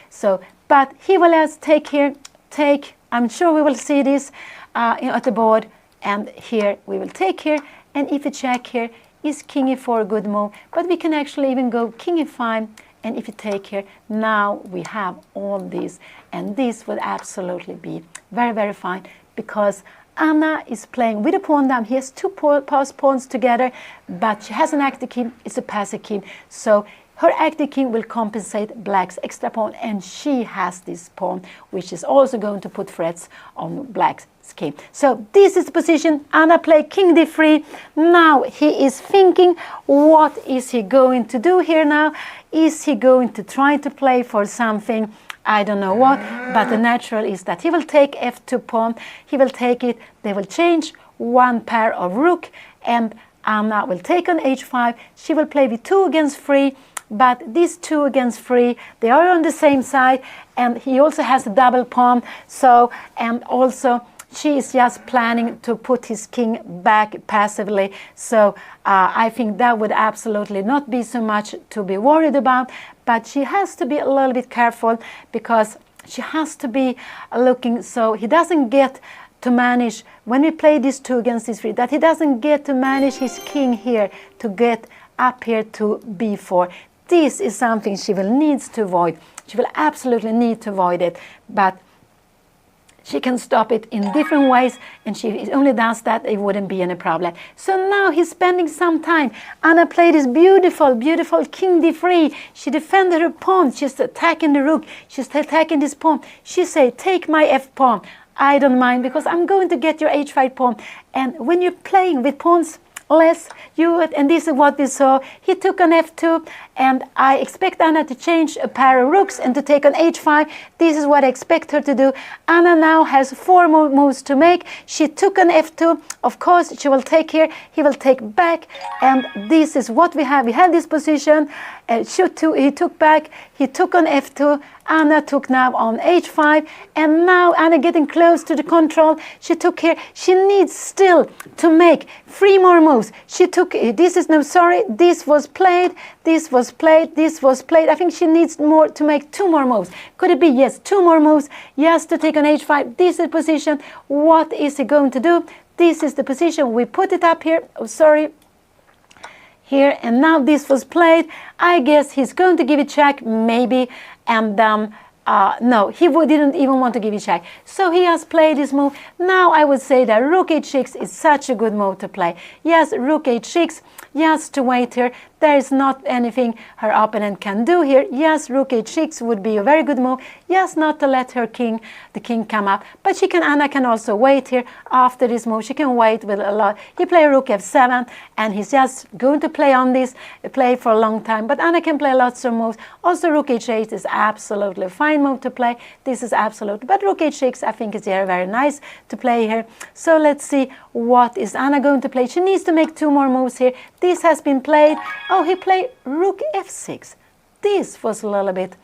So, but he will just take here, take, I'm sure we will see this at the board, and here we will take here, and if we check here, is king e4 a good move? But we can actually even go king e5, and if you take here, now we have all these, and this would absolutely be very, very fine, because Anna is playing with a pawn down. He has 2 passed pawns together, but she has an active king, it's a passive king, so her active king will compensate black's extra pawn, and she has this pawn, which is also going to put threats on black's king. So this is the position. Anna played king d3. Now he is thinking, what is he going to do here now? Is he going to try to play for something? I don't know what, but the natural is that he will take f2 pawn. He will take it. They will change one pair of rook, and Anna will take on h5. She will play with 2 against 3. But these 2 against 3, they are on the same side, and he also has a double pawn. So, and also she is just planning to put his king back passively. So I think that would absolutely not be so much to be worried about. But she has to be a little bit careful, because she has to be looking so he doesn't get to manage, when we play these 2 against these 3, that he doesn't get to manage his king here to get up here to b4. This is something she will need to avoid. She will absolutely need to avoid it, but she can stop it in different ways, and she only does that, it wouldn't be any problem. So now he's spending some time. Anna played this beautiful, beautiful king d3. She defended her pawn. She's attacking the rook. She's attacking this pawn. She said, take my f pawn. I don't mind, because I'm going to get your h5 pawn. And when you're playing with pawns, less and this is what we saw. He took on f2, and I expect Anna to change a pair of rooks and to take on h5. This is what I expect her to do. Anna now has 4 more moves to make. She took on f2. Of course, she will take here. He will take back, and this is what we have. We have this position. He took back. He took on f2. Anna took now on h5, and now Anna getting close to the control. She took here. She needs still to make 3 more moves. She took, this is, no, sorry, this was played, this was played, this was played. I think she needs more to make 2 more moves. Could it be? Yes, 2 more moves. Yes, to take on h5. This is the position. What is he going to do? This is the position. We put it up here. Oh, sorry. Here, and now this was played. I guess he's going to give it check, maybe, and no, he didn't even want to give it check. So he has played this move. Now I would say that rook h6 is such a good move to play. Yes, rook h6, yes, to wait here. There is not anything her opponent can do here. Yes, rook h6 would be a very good move. Yes, not to let the king come up. But Anna can also wait here after this move. She can wait with a lot. He play rook f7, and he's just going to play on this, play for a long time. But Anna can play lots of moves. Also, rook h8 is absolutely a fine move to play. This is absolute. But rook h6, I think, is very, very nice to play here. So let's see what is Anna going to play. She needs to make 2 more moves here. This has been played. Oh, he played rook f6. This was a little bit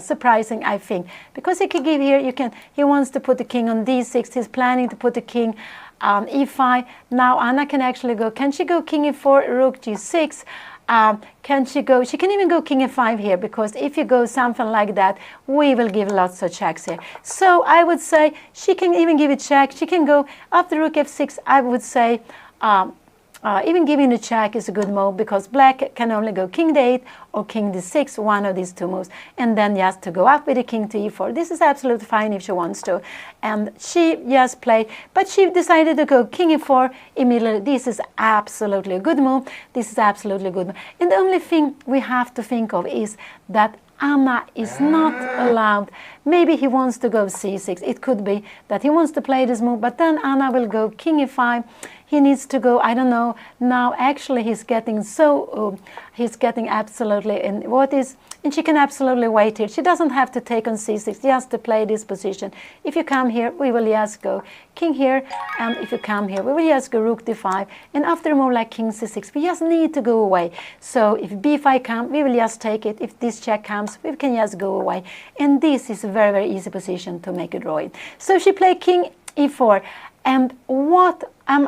surprising, I think, because he could give here. He wants to put the king on d6. He's planning to put the king on e5. Now Anna can actually go. Can she go king e4, rook g6? Can she go? She can even go king f5 here, because if you go something like that, we will give lots of checks here. So I would say she can even give a check. She can go after rook f6. I would say even giving a check is a good move, because black can only go king d8 or king d6, one of these 2 moves, and then just to go up with the king to e4. This is absolutely fine if she wants to. And she just played, but she decided to go king e4 immediately. This is absolutely a good move. This is absolutely a good move. And the only thing we have to think of is that Anna is not allowed. Maybe he wants to go c6. It could be that he wants to play this move, but then Anna will go king e5. He needs to go, I don't know, now actually he's getting absolutely, and she can absolutely wait here. She doesn't have to take on c6 just to play this position. If you come here, we will just go king here, and if you come here, we will just go rook d5, and after a move like king c6, we just need to go away. So if b5 comes, we will just take it. If this check comes, we can just go away, and this is a very, very easy position to make a draw in. So she played king e4. And what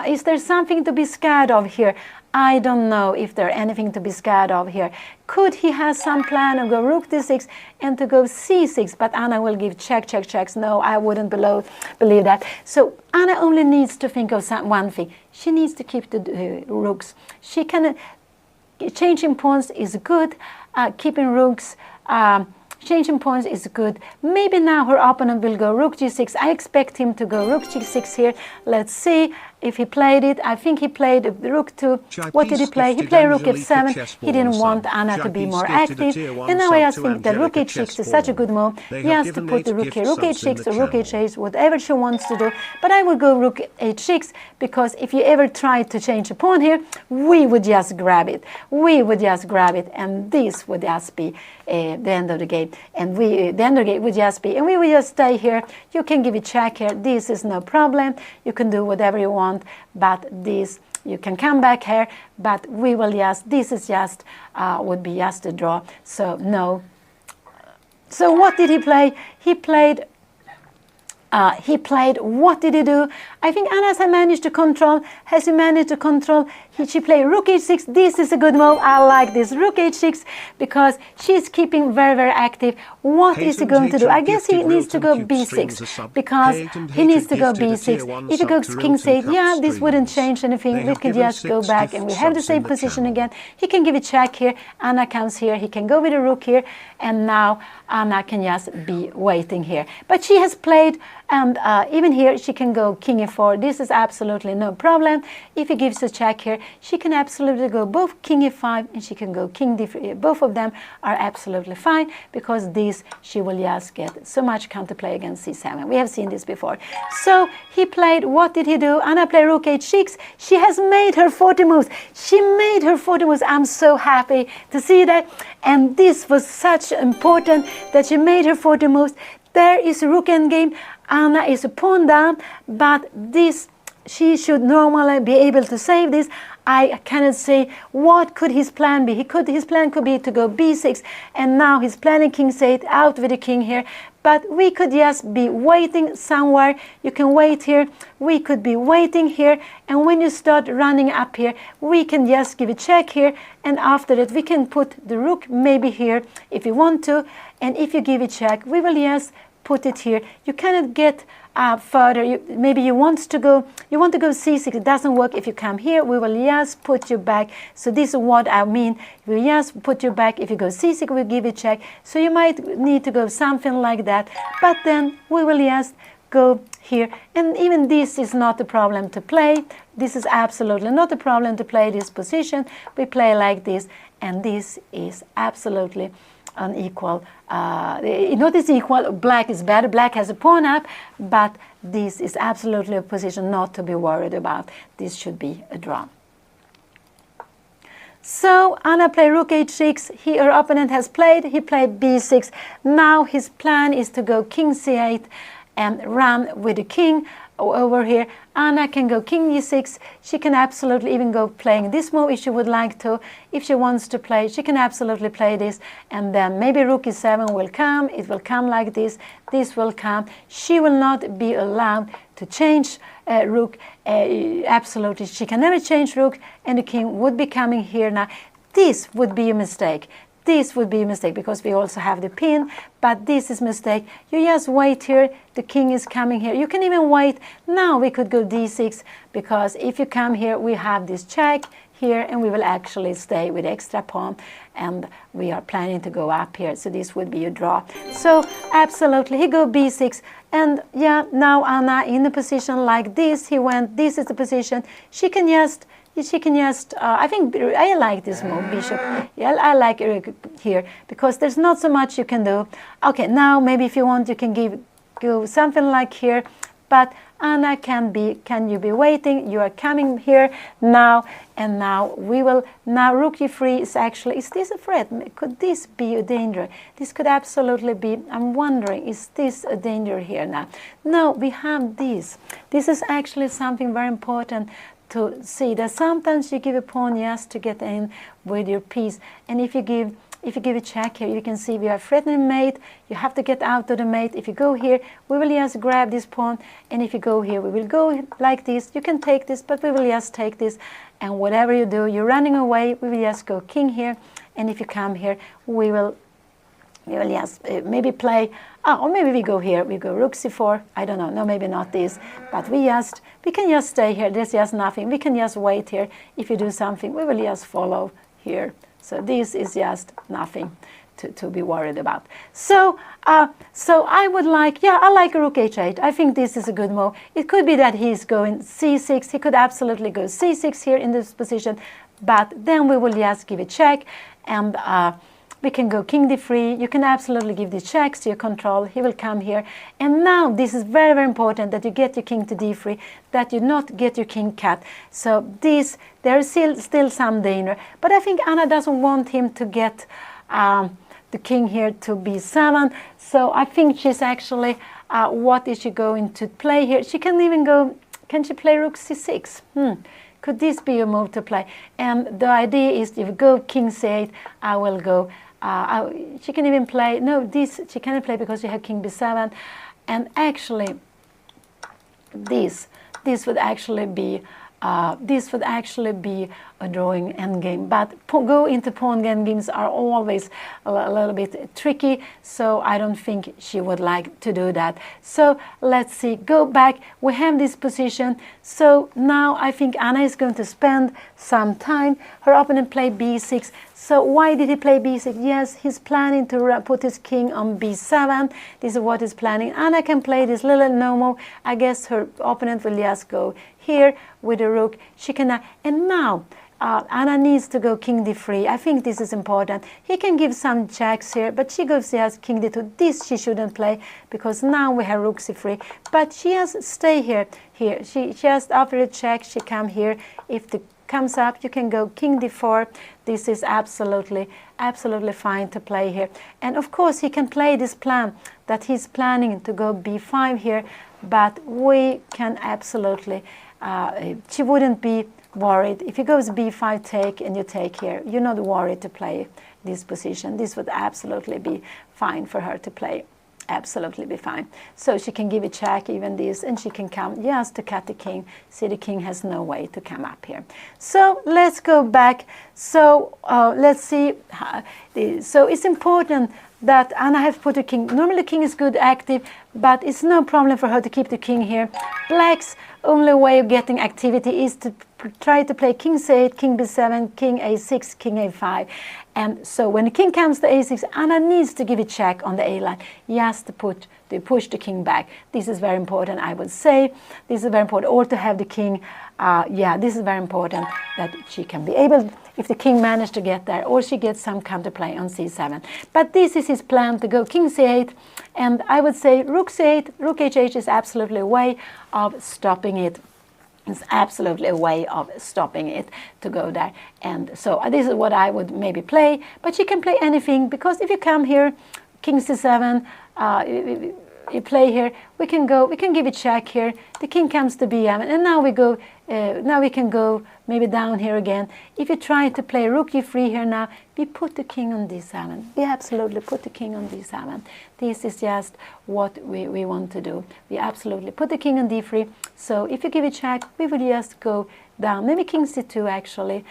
is there something to be scared of here? I don't know if there's anything to be scared of here. Could he have some plan of go rook d6 and to go c6? But Anna will give checks. No, I wouldn't believe that. So Anna only needs to think of one thing. She needs to keep the rooks. She can changing pawns is good. Keeping rooks. Changing pawns is good. Maybe now her opponent will go rook g6. I expect him to go rook g6 here. Let's see if he played it. I think he played rook to, what did he play? He played rook f7. He didn't want Anna to be more active. And now I just think that rook h6 is such a good move. He has to put the rook here. Rook h6 or rook h8, whatever she wants to do. But I would go rook h6, because if you ever try to change a pawn here, we would just grab it. We would just grab it, and this would just be the end of the game. And the end of the game would just be, and we will just stay here. You can give a check here. This is no problem. You can do whatever you want, but this, you can come back here, but we will just, this is just, would be just a draw. So no. So what did he play? He played, what did he do? I think Anna has managed to control. Has he managed to control? She played rook h6. This is a good move. I like this rook h6, because she's keeping very, very active. What is he going to do? I guess he needs to go b6, because he needs to go b6. If he goes king c8, yeah, this wouldn't change anything. We can just go back, and we have the same position again. He can give a check here. Anna comes here. He can go with a rook here, and now Anna can just be waiting here. But she has played, and even here she can go king e4. This is absolutely no problem. If he gives a check here, she can absolutely go both king e5 and she can go king d3. Both of them are absolutely fine, because this she will just get so much counterplay against c7. We have seen this before. So he played, what did he do? Anna played rook h6. She has made her 40 moves. She made her 40 moves. I'm so happy to see that. And this was such important that she made her 40 moves. There is a rook endgame. Anna is a pawn down, but this, she should normally be able to save this. I cannot say what could his plan be. His plan could be to go b6, and now he's planning king c8 out with the king here. But we could just be waiting somewhere. You can wait here. We could be waiting here, and when you start running up here, we can just give a check here, and after that we can put the rook maybe here if you want to, and if you give a check, we will just put it here. You cannot get further. Maybe you want to go c6. It doesn't work. If you come here, we will just put you back. So this is what I mean. We just put you back. If you go c6, we'll give you a check. So you might need to go something like that. But then we will just go here. And even this is not a problem to play. This is absolutely not a problem to play this position. We play like this, and this is absolutely unequal. Not is equal. Black is better. Black has a pawn up, but this is absolutely a position not to be worried about. This should be a draw. So Anna played rook h6. Her opponent has played. He played b6. Now his plan is to go king c8 and run with the king over here. Anna can go king e6. She can absolutely even go playing this move if she would like to. If she wants to play, she can absolutely play this. And then maybe rook e7 will come. It will come like this. This will come. She will not be allowed to change rook. Absolutely, she can never change rook, and the king would be coming here now. This would be a mistake. This would be a mistake because we also have the pin, but this is a mistake. You just wait here. The king is coming here. You can even wait. Now we could go d6 because if you come here, we have this check here, and we will actually stay with extra pawn, and we are planning to go up here. So this would be a draw. So absolutely, he go b6. And yeah, now Anna in a position like this. He went, this is the position. She can just, I think I like this move, bishop. Yeah, I like it here because there's not so much you can do. Okay, now maybe if you want, you can go something like here. But Anna can you be waiting? You are coming here now, and now we will, now rook e3 is actually, is this a threat? Could this be a danger? This could absolutely be, I'm wondering, is this a danger here now? No, we have this. This is actually something very important to see, that sometimes you give a pawn just to get in with your piece, and if you give a check here, you can see we are threatening mate. You have to get out of the mate. If you go here, we will just grab this pawn, and if you go here, we will go like this. You can take this, but we will just take this, and whatever you do, you're running away, we will just go king here, and if you come here, we will just maybe play, or maybe we go here, we go rook c4, I don't know, no, maybe not this, but we can just stay here, there's just nothing, we can just wait here. If you do something, we will just follow here. So this is just nothing to be worried about. So I would like, yeah, I like rook h8. I think this is a good move. It could be that he's going c6. He could absolutely go c6 here in this position, but then we will just give a check, and we can go king d3. You can absolutely give these checks to your control. He will come here. And now this is very, very important that you get your king to d3, that you not get your king cut. So this, there is still some danger. But I think Anna doesn't want him to get the king here to b7. So I think she's actually, what is she going to play here? She can even go, can she play rook c6? Could this be a move to play? And the idea is if you go king c8, I will go, she can even play, no, this she cannot play because she have king b7. And actually, this would actually be a drawing endgame, but go into pawn endgames are always a little bit tricky, so I don't think she would like to do that. So let's see, go back, we have this position. So now I think Anna is going to spend some time. Her opponent played b6. So why did he play b6? Yes, he's planning to put his king on b7. This is what he's planning. Anna can play this little no-mo. I guess her opponent will just go here with the rook. She can, and now Anna needs to go king d3. I think this is important. He can give some checks here, but she goes just king d2. This she shouldn't play because now we have rook c3. But she has to stay here. She just after the check, she come here. If the comes up, you can go king d4. This is absolutely fine to play here. And of course, he can play this plan that he's planning to go b5 here. But we can absolutely, she wouldn't be worried. If he goes b5 take and you take here, you're not worried to play this position. This would absolutely be fine for her to play. Absolutely be fine. So she can give a check, even this, and she can come just to cut the king. See, the king has no way to come up here. So let's go back. So let's see. So it's important that Anna has put the king. Normally the king is good active, but it's no problem for her to keep the king here. Black's only way of getting activity is to try to play king c8, king b7, king a6, king a5. And so when the king comes to a6, Anna needs to give a check on the a line. He has to put to push the king back. This is very important, I would say. This is very important. Or to have the king, this is very important, that she can be able, if the king managed to get there, or she gets some counterplay on c7. But this is his plan, to go king c8, and I would say rook c8, rook h8 is absolutely a way of stopping it. It's absolutely a way of stopping it to go there. And so this is what I would maybe play, but you can play anything, because if you come here, king c7, you play here, we can give a check here, the king comes to b7, and now we can go maybe down here again. If you try to play rook e3 here now, we put the king on d7. We absolutely put the king on d7. This is just what we want to do. We absolutely put the king on d3. So if you give a check, we will just go down, maybe king c2 actually.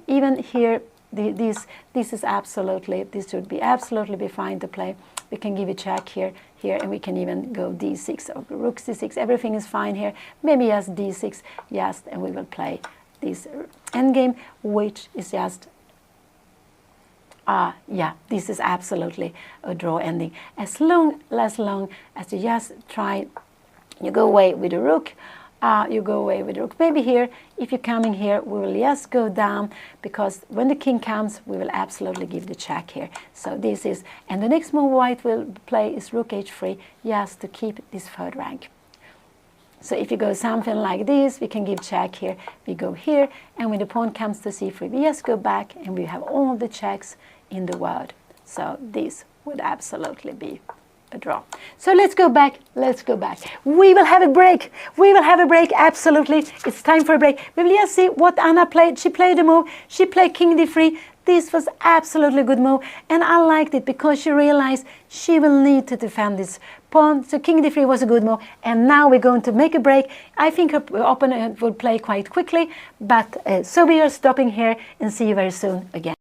Even here, this is absolutely, this should be absolutely be fine to play. We can give a check here, and we can even go d6 or rook c6. Everything is fine here. Maybe just d6, yes, and we will play this endgame, which is just, this is absolutely a draw ending. As long as you just try, you go away with the rook. Maybe here, if you're coming here, we will just go down, because when the king comes, we will absolutely give the check here. So this is, and the next move white will play is rook h3, just to keep this third rank. So if you go something like this, we can give check here, we go here, and when the pawn comes to c3, we just go back, and we have all the checks in the world. So this would absolutely be a draw. So let's go back. We will have a break. Absolutely. It's time for a break. We will just see what Anna played. She played a move. She played king d3. This was absolutely a good move, and I liked it because she realized she will need to defend this pawn. So king d3 was a good move, and now we're going to make a break. I think her opponent will play quite quickly, but so we are stopping here, and see you very soon again.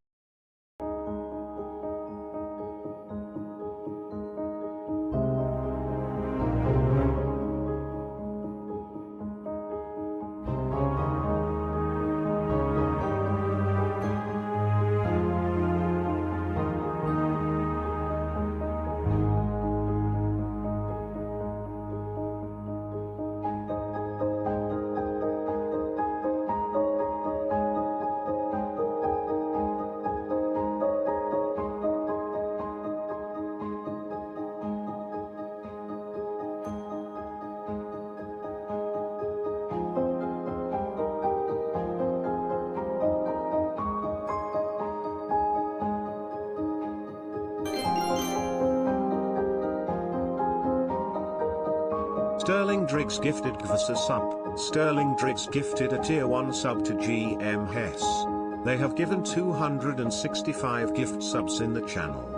Sterling Driggs gifted us a sub. Sterling Driggs gifted a tier 1 sub to GM Hess. They have given 265 gift subs in the channel.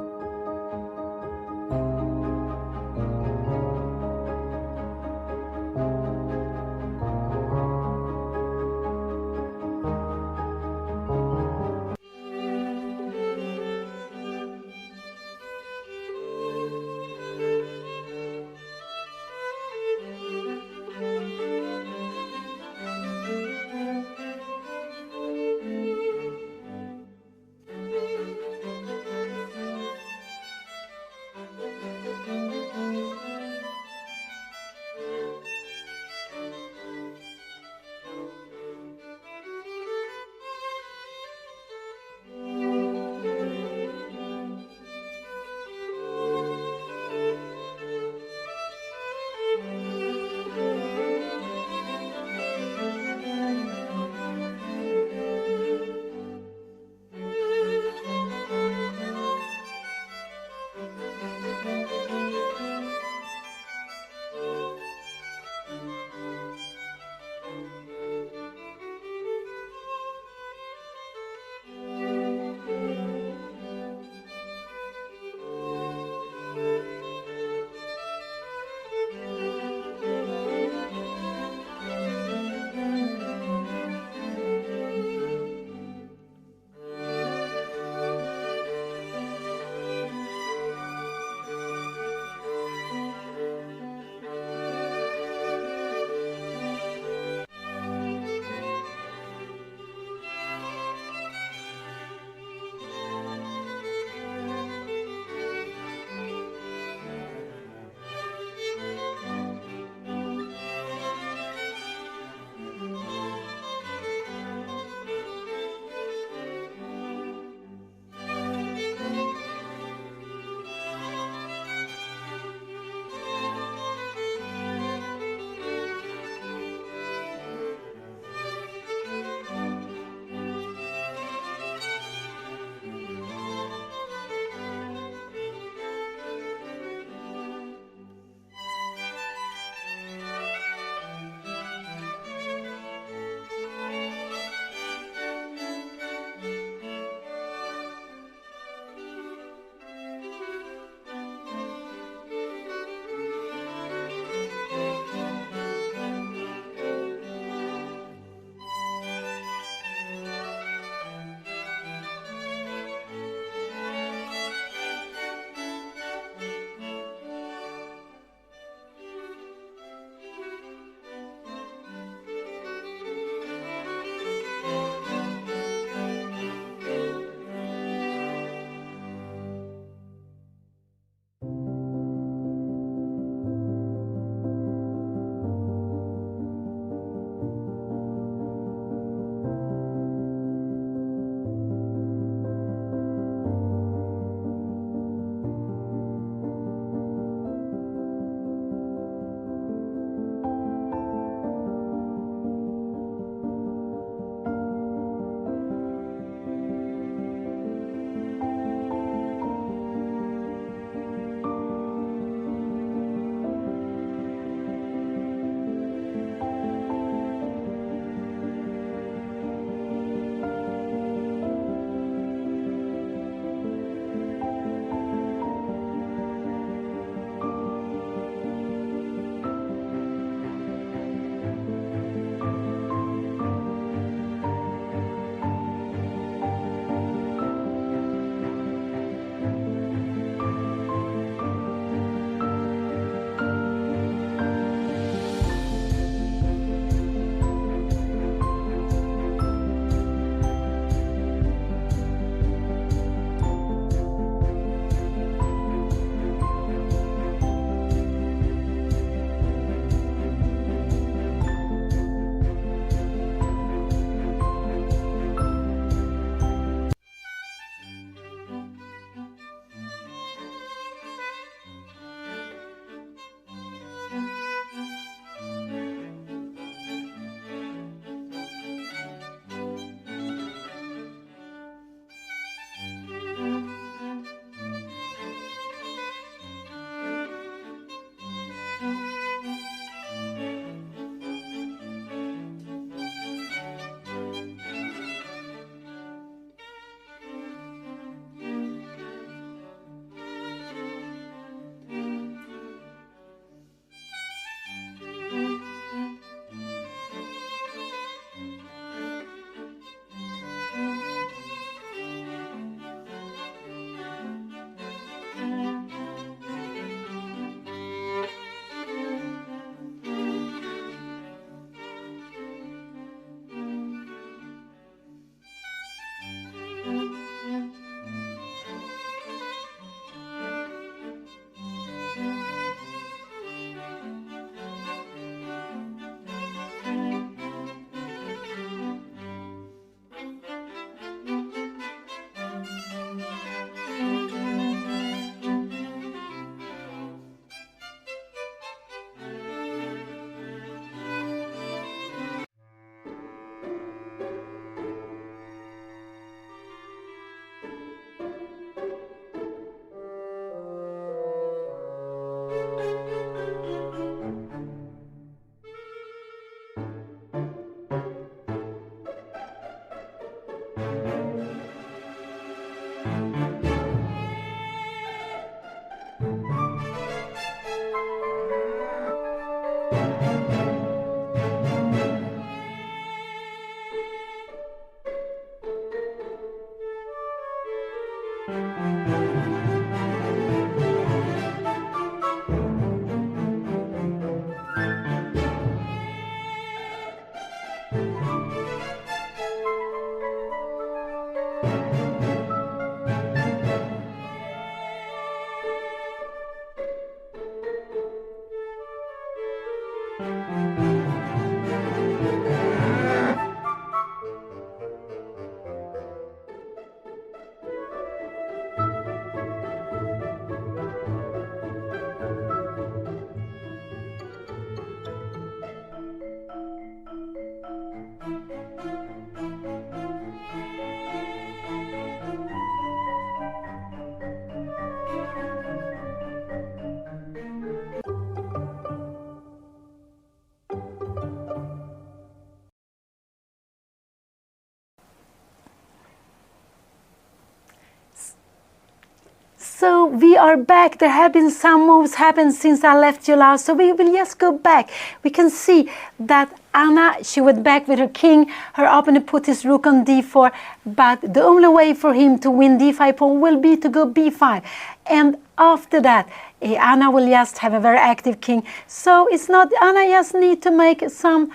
So we are back. There have been some moves happened since I left you last. So we will just go back. We can see that Anna, she went back with her king. Her opponent put his rook on d4. But the only way for him to win d5 pawn will be to go b5. And after that, Anna will just have a very active king. So it's not, Anna just need to make some,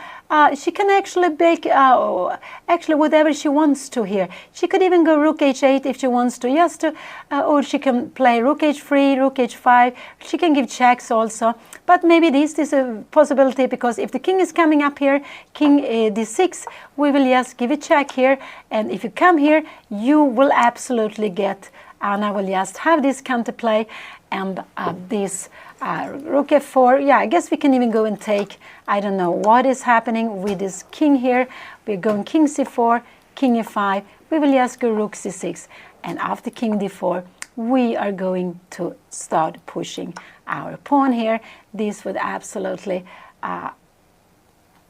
she can actually make actually whatever she wants to here. She could even go rook h8 if she wants to, just to, or she can play rook h3, rook h5. She can give checks also. But maybe this is a possibility, because if the king is coming up here, king d6, we will just give a check here. And if you come here, you will absolutely get, Anna will just have this counterplay, and this rook f4. Yeah, I guess we can even go and take, I don't know what is happening with this king here. We're going king c4, king e5. We will just go rook c6. And after king d4, we are going to start pushing our pawn here. This would absolutely,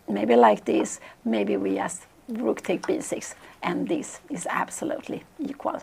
maybe like this, maybe we just rook take b6. And this is absolutely equal.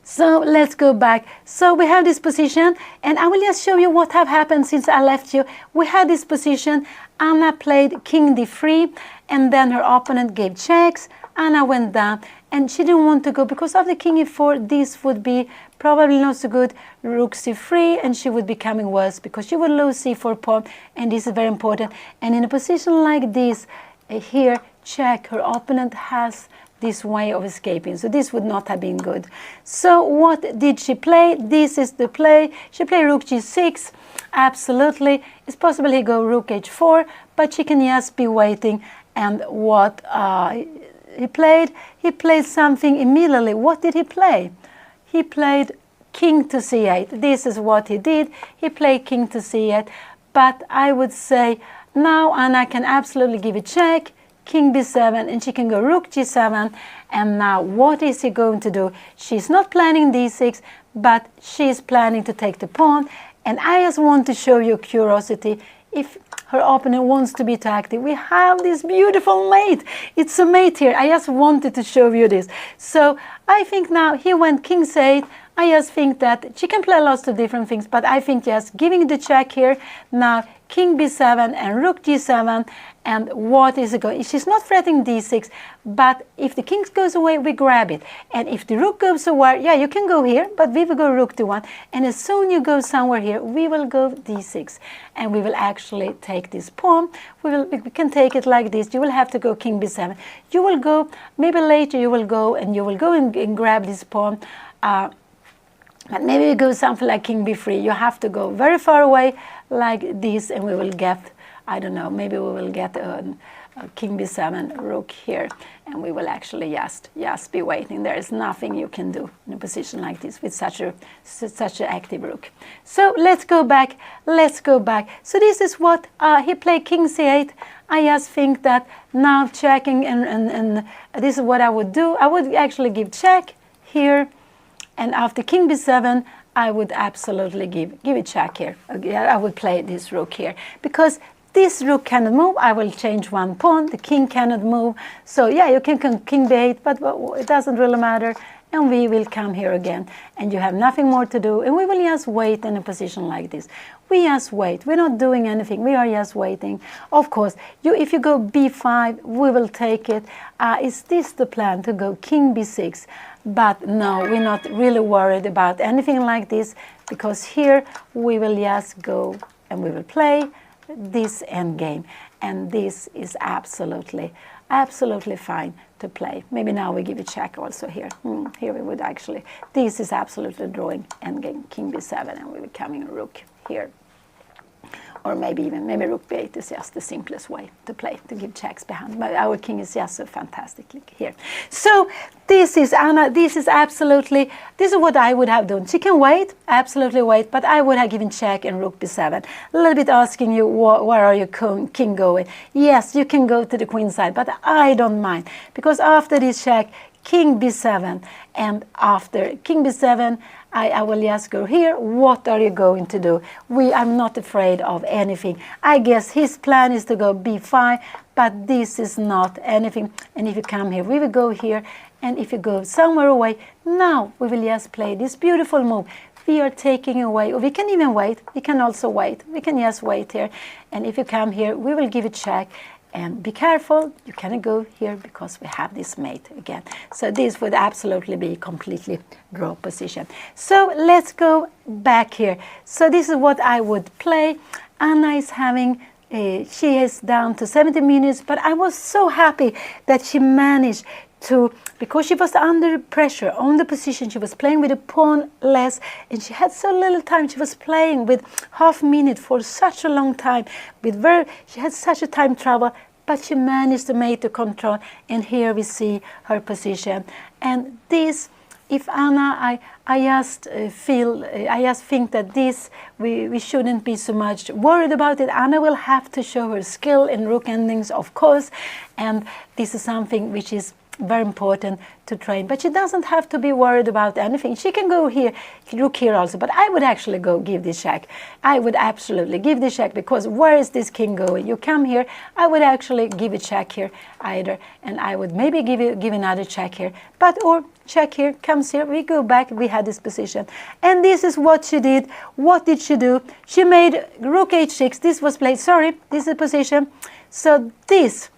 So let's go back. So we have this position, and I will just show you what have happened since I left you. We had this position. Anna played king d3, and then her opponent gave checks. Anna went down, and she didn't want to go because of the king e4. This would be probably not so good. Rook c3, and she would be coming worse because she would lose c4 pawn, and this is very important. And in a position like this, here, check, her opponent has this way of escaping, so this would not have been good. So what did she play? This is the play. She played rook g6. Absolutely, it's possible he go rook h4, but she can just be waiting. And what he played something immediately. What did he play? He played king to c8. This is what he did. He played king to c8, but I would say now Anna can absolutely give a check, king b7, and she can go rook g7. And now what is he going to do? She's not planning d6, but she's planning to take the pawn. And I just want to show you curiosity. If her opponent wants to be too active, we have this beautiful mate. It's a mate here. I just wanted to show you this. So I think now he went king c8. I just think that she can play lots of different things, but I think just giving the check here. Now king b7 and rook g7. And what is it going? She's not threatening d6, but if the king goes away, we grab it. And if the rook goes away, yeah, you can go here, but we will go rook d1. And as soon you go somewhere here, we will go d6. And we will actually take this pawn. We can take it like this. You will have to go king b7. You will go, maybe later you will go and grab this pawn. But maybe you go something like king b3. You have to go very far away like this, and we will get, I don't know, maybe we will get a king b7 rook here, and we will actually just be waiting. There is nothing you can do in a position like this with such an active rook. So let's go back. So this is what he played king c8. I just think that now checking, and this is what I would do. I would actually give check here, and after king b7, I would absolutely give a check here. I would play this rook here because this rook cannot move. I will change one pawn. The king cannot move. So yeah, you can king b8, but it doesn't really matter. And we will come here again. And you have nothing more to do. And we will just wait in a position like this. We just wait. We're not doing anything. We are just waiting. Of course, if you go b5, we will take it. Is this the plan, to go king b6? But no, we're not really worried about anything like this, because here we will just go and we will play this endgame, and this is absolutely fine to play. Maybe now we give a check also here. Here we would actually, this is absolutely drawing endgame, king b7, and we will come in rook here. or maybe rook b8 is just the simplest way to play, to give checks behind. But our king is just so fantastic here. So this is Anna. This is what I would have done. She can wait, absolutely wait, but I would have given check and rook b7. A little bit asking you, where are your king going? Yes, you can go to the queen side, but I don't mind, because after this check, king b7, and after king b7, I will just go here. What are you going to do? I'm not afraid of anything. I guess his plan is to go b5, but this is not anything. And if you come here, we will go here. And if you go somewhere away, now we will just play this beautiful move. We are taking away, or we can even wait. We can also wait. We can just wait here. And if you come here, we will give a check. And be careful, you cannot go here because we have this mate again. So this would absolutely be completely draw position. So let's go back here. So this is what I would play. Anna is having, she is down to 70 minutes, but I was so happy that she managed to, because she was under pressure on the position, she was playing with a pawn less, and she had so little time. She was playing with half minute for such a long time. She had such a time trouble, but she managed to make the control. And here we see her position. And this, if Anna, I just think that this, we shouldn't be so much worried about it. Anna will have to show her skill in rook endings, of course, and this is something which is very important to train, but she doesn't have to be worried about anything. She can go here, rook here also, but I would actually go give this check. I would absolutely give this check, because where is this king going? You come here, I would actually give a check here either, and I would maybe give another check here, or check here, comes here, we go back, we had this position. And this is what she did. What did she do? She made rook h6, this was played, sorry, this is the position. So this,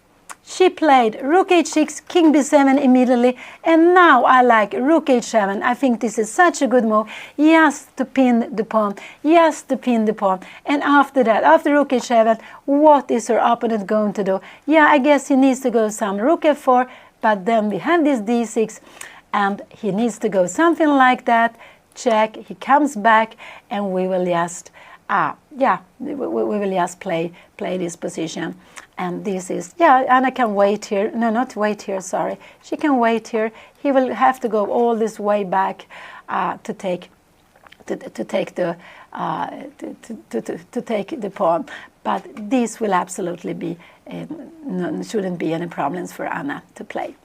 she played rook h6, king b7 immediately, and now I like rook h7. I think this is such a good move, just to pin the pawn, And after that, after rook h7, what is her opponent going to do? Yeah, I guess he needs to go some rook f4, but then we have this d6, and he needs to go something like that, check, he comes back, and we will just, we will just play this position. And this is, Anna can wait here. No, not wait here, sorry. She can wait here. He will have to go all this way back to take the pawn. But this will absolutely be, shouldn't be any problems for Anna to play.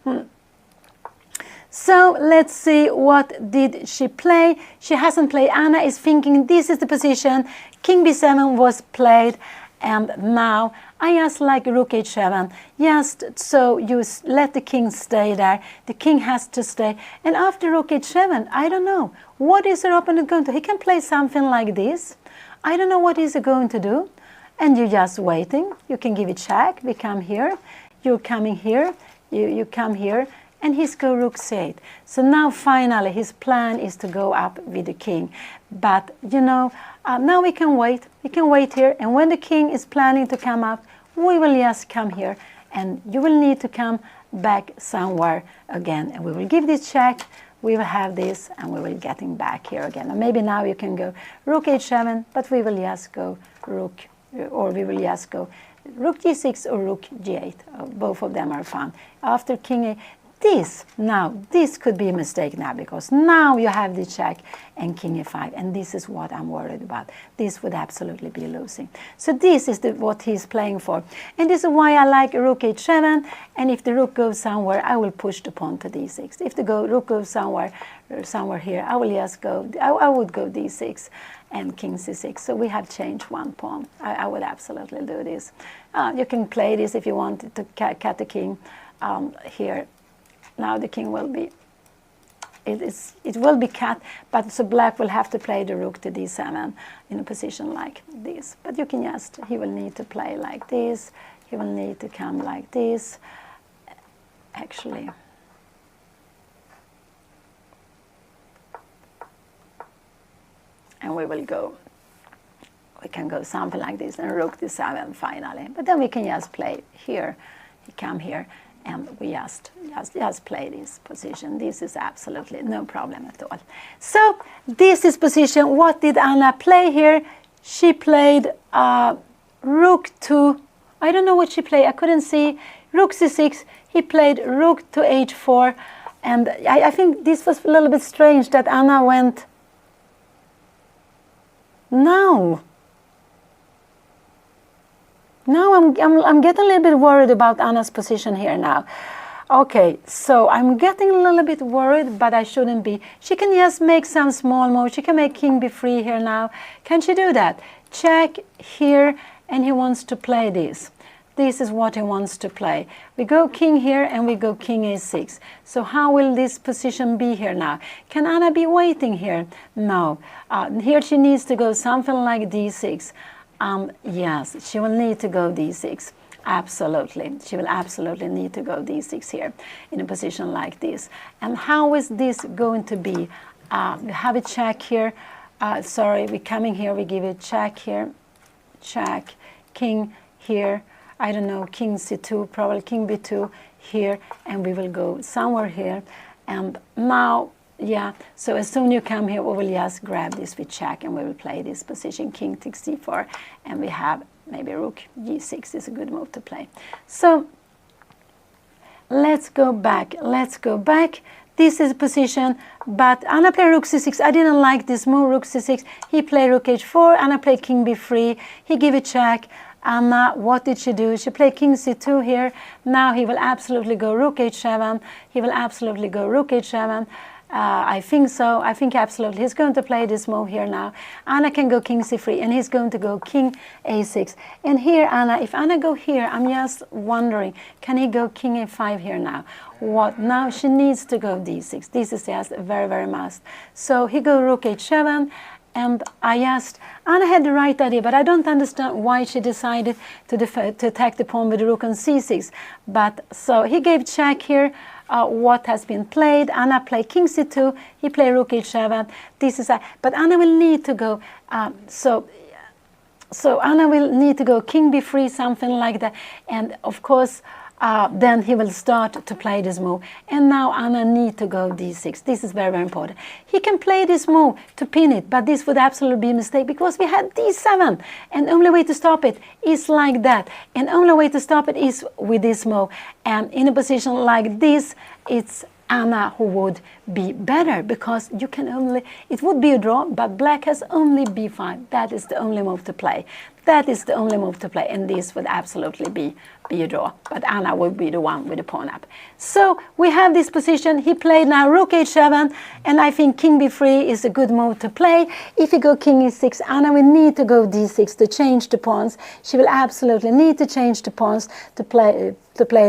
So let's see, what did she play? She hasn't played. Anna is thinking this is the position. King b7 was played, and now I just like rook h7, just so you let the king stay there. The king has to stay. And after rook h7, I don't know. What is her opponent going to do? He can play something like this. I don't know what he's going to do. And you're just waiting. You can give it check. We come here. You're coming here. You come here. And he's go rook c8. So now finally his plan is to go up with the king. But now we can wait. We can wait here. And when the king is planning to come up, we will just come here. And you will need to come back somewhere again. And we will give this check. We will have this, and we will getting back here again. And maybe now you can go rook h7, but we will just go rook, or we will just go rook g6 or rook g8. Both of them are fine. After king a, this could be a mistake now, because now you have the check and king e5, and this is what I'm worried about. This would absolutely be losing. So this is what he's playing for, and this is why I like rook h7. And if the rook goes somewhere, I will push the pawn to d6. If the rook goes somewhere here, I will just go. I would go d6 and king c6. So we have changed one pawn. I would absolutely do this. You can play this if you want to cut the king here. Now the king will be, it will be cut, but so black will have to play the rook to d7 in a position like this. But you can just, he will need to play like this, he will need to come like this, actually. And we can go something like this, and rook d7 finally. But then we can just play here, he come here, and we just play this position. This is absolutely no problem at all. So this is position. What did Anna play here? She played rook to, I don't know what she played, I couldn't see, rook c6, he played rook to h4, and I think this was a little bit strange that Anna went, no. Now I'm getting a little bit worried about Anna's position here now. Okay, so I'm getting a little bit worried, but I shouldn't be. She can just make some small moves. She can make king b3 here now. Can she do that? Check here, and he wants to play this. This is what he wants to play. We go king here, and we go king a6. So how will this position be here now? Can Anna be waiting here? No. Here she needs to go something like d6. Yes, she will need to go d6. Absolutely. She will absolutely need to go d6 here in a position like this. And how is this going to be? We have a check here. Sorry, we're coming here. We give it check here. Check. King here. I don't know, king c2, probably king b2 here. And we will go somewhere here. And now, yeah, so as soon as you come here, we will just grab this with check and we will play this position, king takes c4. And we have maybe rook g6 is a good move to play. So let's go back. Let's go back. This is a position, but Anna played rook c6. I didn't like this move, rook c6. He played rook h4. Anna played king b3. He gave a check. Anna, what did she do? She played king c2 here. Now he will absolutely go rook h7. He will absolutely go rook h7. I think so. I think absolutely. He's going to play this move here now. Anna can go king c3, and he's going to go king a6. And here, Anna, if Anna go here, I'm just wondering, can he go king a5 here now? What? Now she needs to go d6. This is just a very, very must. So he go rook h7. And Anna had the right idea, but I don't understand why she decided to attack the pawn with the rook on c6. But so he gave check here. What has been played? Anna played king c2. He played rook h7. This is but Anna will need to go. So Anna will need to go king b3, something like that. And of course, then he will start to play this move. And now Anna need to go d6. This is very, very important. He can play this move to pin it, but this would absolutely be a mistake because we had d7. And the only way to stop it is like that. And the only way to stop it is with this move. And in a position like this, it's Anna who would be better because you can only, it would be a draw, but black has only b5. That is the only move to play. That is the only move to play, and this would absolutely be a draw. But Anna would be the one with the pawn up. So we have this position. He played now rook h7, and I think king b3 is a good move to play. If you go king e6, Anna will need to go d6 to change the pawns. She will absolutely need to change the pawns to play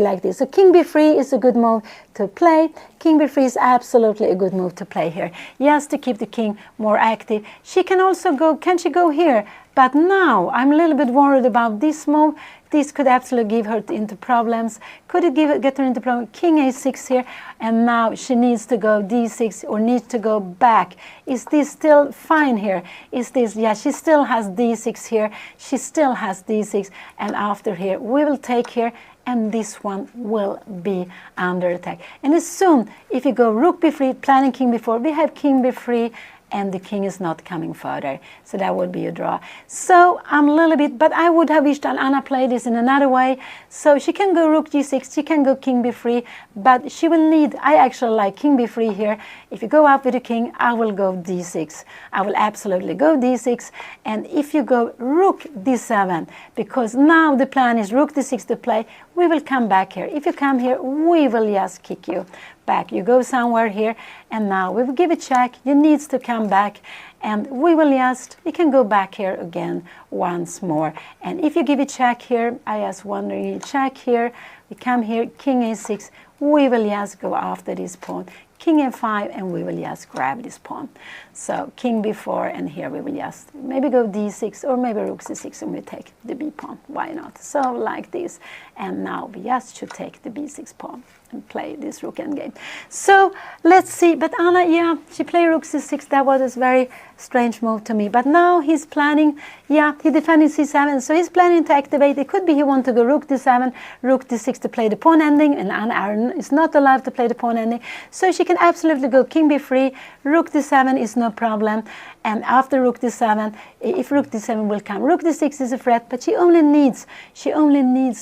like this. So king b3 is a good move to play. King b3 is absolutely a good move to play here, just to keep the king more active. She can also go, can she go here? But now I'm a little bit worried about this move. This could absolutely give her into problems. Could it get her into problems? King a6 here, and now she needs to go d6 or needs to go back. Is this still fine here? Is this, yeah, she still has d6 here. She still has d6, and after here we will take here, and this one will be under attack. And as soon, if you go rook b3, planning king b4, we have king b3, and the king is not coming further. So that would be a draw. So I'm a little bit, but I would have wished that Anna played this in another way. So she can go rook g6, she can go king b3, but she will need, I actually like king b3 here. If you go up with the king, I will go d6. I will absolutely go d6. And if you go rook d7, because now the plan is rook d6 to play, we will come back here. If you come here, we will just kick you back. You go somewhere here, and now we will give a check. You needs to come back, and we will just, you can go back here again once more. And if you give a check here, I just wondering, you check here, we come here, king a6, we will just go after this pawn, king a5, and we will just grab this pawn. So king b4, and here we will just maybe go d6 or maybe rook c6, and we take the b pawn. Why not? So like this, and now we just should take the b6 pawn. play this rook endgame. So let's see. But Anna, yeah, she played rook c6. That was a very strange move to me. But now he's planning, yeah, he defended c7. So he's planning to activate. It could be he wants to go rook d7, rook d6 to play the pawn ending. And Anna is not allowed to play the pawn ending. So she can absolutely go king b3. Rook d7 is no problem. And after rook d7, if rook d7 will come, rook d6 is a threat. But she only needs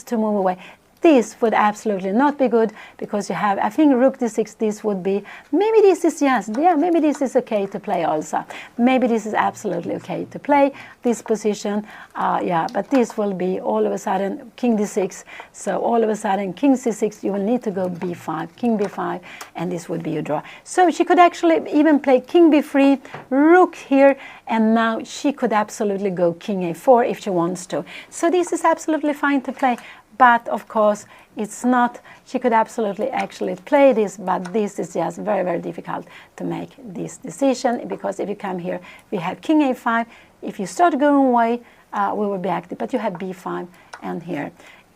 to move away. This would absolutely not be good because you have, I think rook d6, this would be, maybe this is, yes, yeah, maybe this is okay to play also. Maybe this is absolutely okay to play this position, yeah, but this will be all of a sudden king d6. So all of a sudden king c6, you will need to go b5, king b5, and this would be a draw. So she could actually even play king b3, rook here, and now she could absolutely go king a4 if she wants to. So this is absolutely fine to play. But of course, it's not, she could absolutely actually play this, but this is just very, very difficult to make this decision because if you come here, we have king a5. If you start going away, we will be active, but you have b5 and here.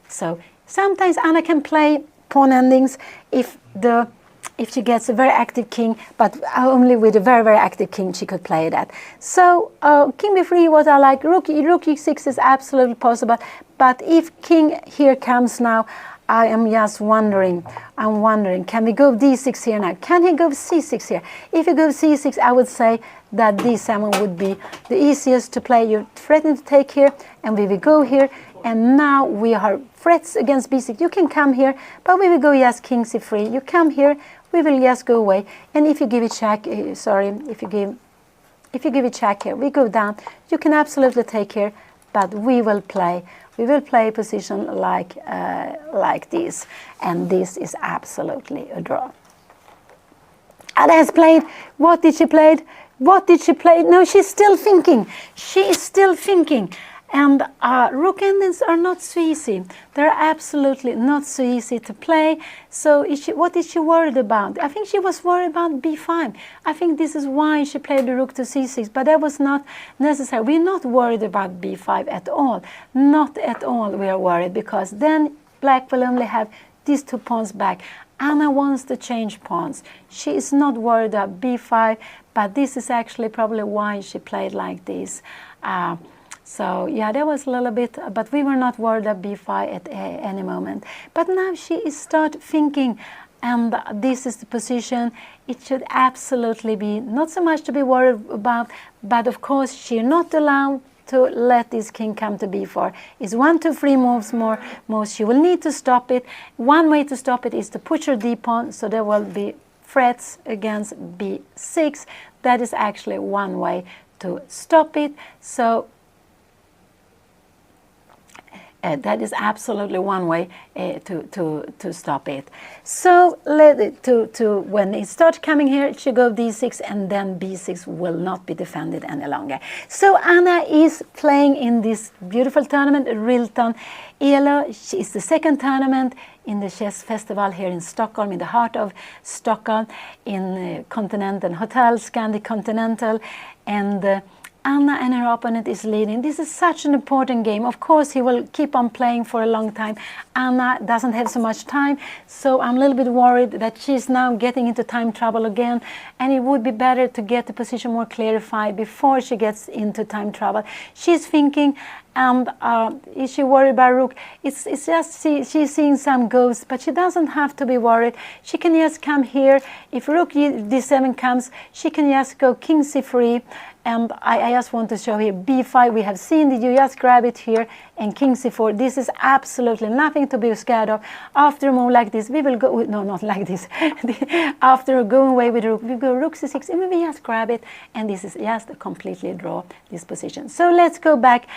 So sometimes Anna can play pawn endings if she gets a very active king, but only with a very, very active king she could play that. So king b3, what I like, rook e6 is absolutely possible. But if king here comes now, I am just wondering, can we go d6 here now? Can he go c6 here? If he goes c6, I would say that d7 would be the easiest to play. You're threatening to take here, and we will go here. And now we are threats against b6. You can come here, but we will go just king c3. You come here, we will just go away. And if you give it check, if you give it check here, we go down. You can absolutely take here, but we will play a position like this, and this is absolutely a draw. Anna has played. What did she play? No, she's still thinking. She is still thinking. And rook endings are not so easy. They're absolutely not so easy to play. So what is she worried about? I think she was worried about b5. I think this is why she played the rook to c6, but that was not necessary. We're not worried about b5 at all. Not at all we are worried, because then black will only have these 2 pawns back. Anna wants to change pawns. She is not worried about b5, but this is actually probably why she played like this. So yeah, that was a little bit, but we were not worried about b5 at any moment. But now she is start thinking, and this is the position. It should absolutely be not so much to be worried about, but of course she's not allowed to let this king come to b4. It's 1, 2, 3 moves more. She will need to stop it. One way to stop it is to push her d pawn, so there will be threats against b6. That is actually one way to stop it. So that is absolutely one way to stop it. So when it starts coming here, it should go d6, and then b6 will not be defended any longer. So Anna is playing in this beautiful tournament, Rilton Elo. It's the second tournament in the chess festival here in Stockholm, in the heart of Stockholm, in Continental Hotel, Scandic Continental, and Anna and her opponent is leading. This is such an important game. Of course, he will keep on playing for a long time. Anna doesn't have so much time, so I'm a little bit worried that she's now getting into time trouble again, and it would be better to get the position more clarified before she gets into time trouble. She's thinking, and is she worried about rook? It's just she's seeing some ghosts, but she doesn't have to be worried. She can just come here. If rook d7 comes, she can just go king c3. And I just want to show here b5. We have seen that you just grab it here, and king c4. This is absolutely nothing to be scared of. After a move like this, we will go, no, not like this. After going away with rook, we go rook c6, and we just grab it, and this is just a completely draw this position. So let's go back.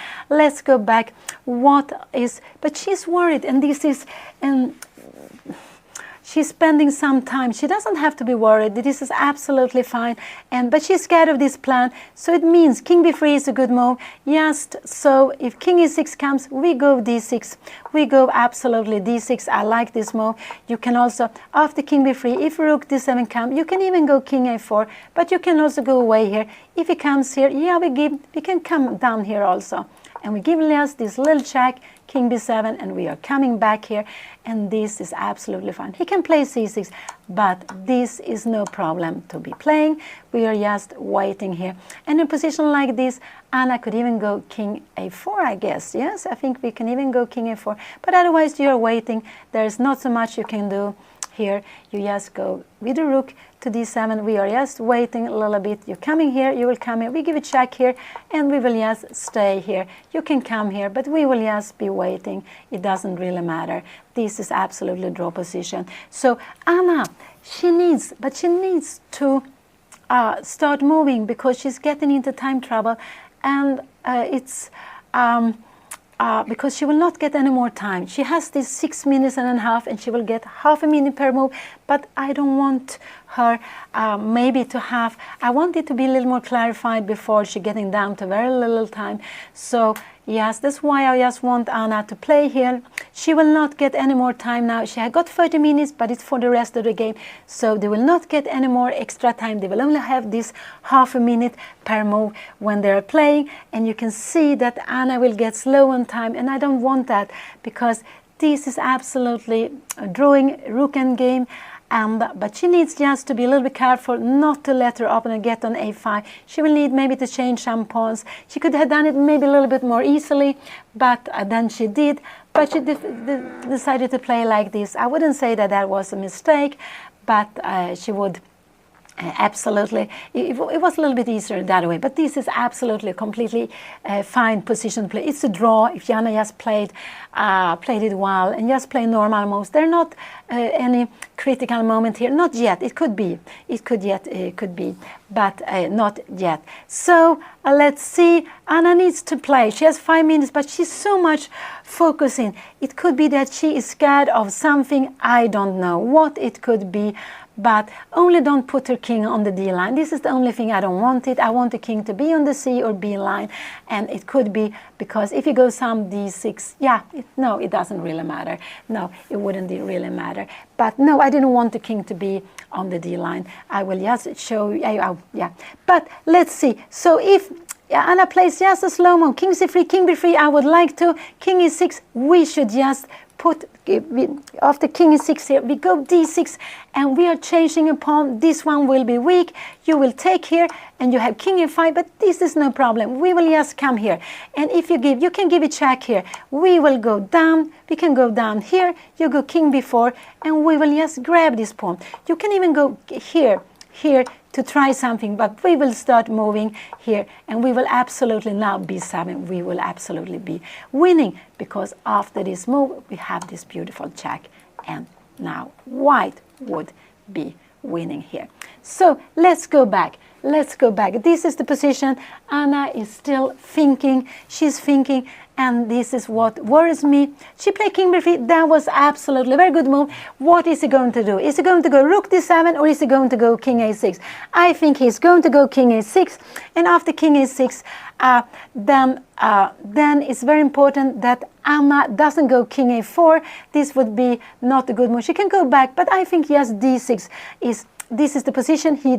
What is, but she's worried, and this is, she's spending some time. She doesn't have to be worried. This is absolutely fine. But she's scared of this plan. So it means king b3 is a good move. Just so if king e6 comes, we go d6. We go absolutely d6. I like this move. You can also, after king b3, if rook d7 comes, you can even go king a4. But you can also go away here. If he comes here, yeah, we can come down here also. and we give Elias this little check, king b7, and we are coming back here, and this is absolutely fine. He can play c6, but this is no problem to be playing. We are just waiting here. And in a position like this, Anna could even go king a4, I guess. Yes, I think we can even go king a4. But otherwise, you're waiting. There's not so much you can do here. You just go with the rook to d7. We are just waiting a little bit. You're coming here, you will come here. We give a check here, and we will just stay here. You can come here, but we will just be waiting. It doesn't really matter. This is absolutely draw position. So Anna, she needs to start moving, because she's getting into time trouble, and it's because she will not get any more time. She has this 6 minutes and a half, and she will get half a minute per move, but I don't want her maybe to have, I want it to be a little more clarified before she getting down to very little time. So yes, that's why I just want Anna to play here. She will not get any more time now. She had got 30 minutes, but it's for the rest of the game. So they will not get any more extra time. They will only have this half a minute per move when they're playing. And you can see that Anna will get slow on time. And I don't want that, because this is absolutely a drawing rook endgame. But she needs just to be a little bit careful not to let her opponent get on a5. She will need maybe to change some pawns. She could have done it maybe a little bit more easily, but then she did. But she decided to play like this. I wouldn't say that that was a mistake, but she would absolutely, it was a little bit easier that way. But this is absolutely completely fine position play. It's a draw if Jana just played it well and just play normal moves. There are not any critical moment here. Not yet. It could be. It could be, but not yet. So let's see. Anna needs to play. She has 5 minutes, but she's so much focusing. It could be that she is scared of something. I don't know what it could be. But only don't put her king on the D line. This is the only thing I don't want it. I want the king to be on the C or B line. And it could be because if you go some D6, yeah, no, it doesn't really matter. No, it wouldn't really matter. But no, I didn't want the king to be on the D line. I will just show you, yeah. But let's see. So if Anna plays just a slow-mo, king c3, king b3, I would like to, king e6, we should just put, after king e6 here, we go d6, and we are changing a pawn. This one will be weak. You will take here, and you have king e5, but this is no problem. We will just come here. And if you give, you can give a check here. We will go down. We can go down here. You go king b4, and we will just grab this pawn. You can even go here to try something, but we will start moving here, and we will absolutely now b7. We will absolutely be winning, because after this move we have this beautiful check, and now white would be winning here. So let's go back. Let's go back. This is the position. Anna is still thinking. She's thinking, and this is what worries me. She played king b3. That was absolutely a very good move. What is he going to do? Is he going to go rook d7, or is he going to go king a6? I think he's going to go king a6, and after king a6, then it's very important that Anna doesn't go king a4. This would be not a good move. She can go back, but I think yes, d6 is. This is the position. He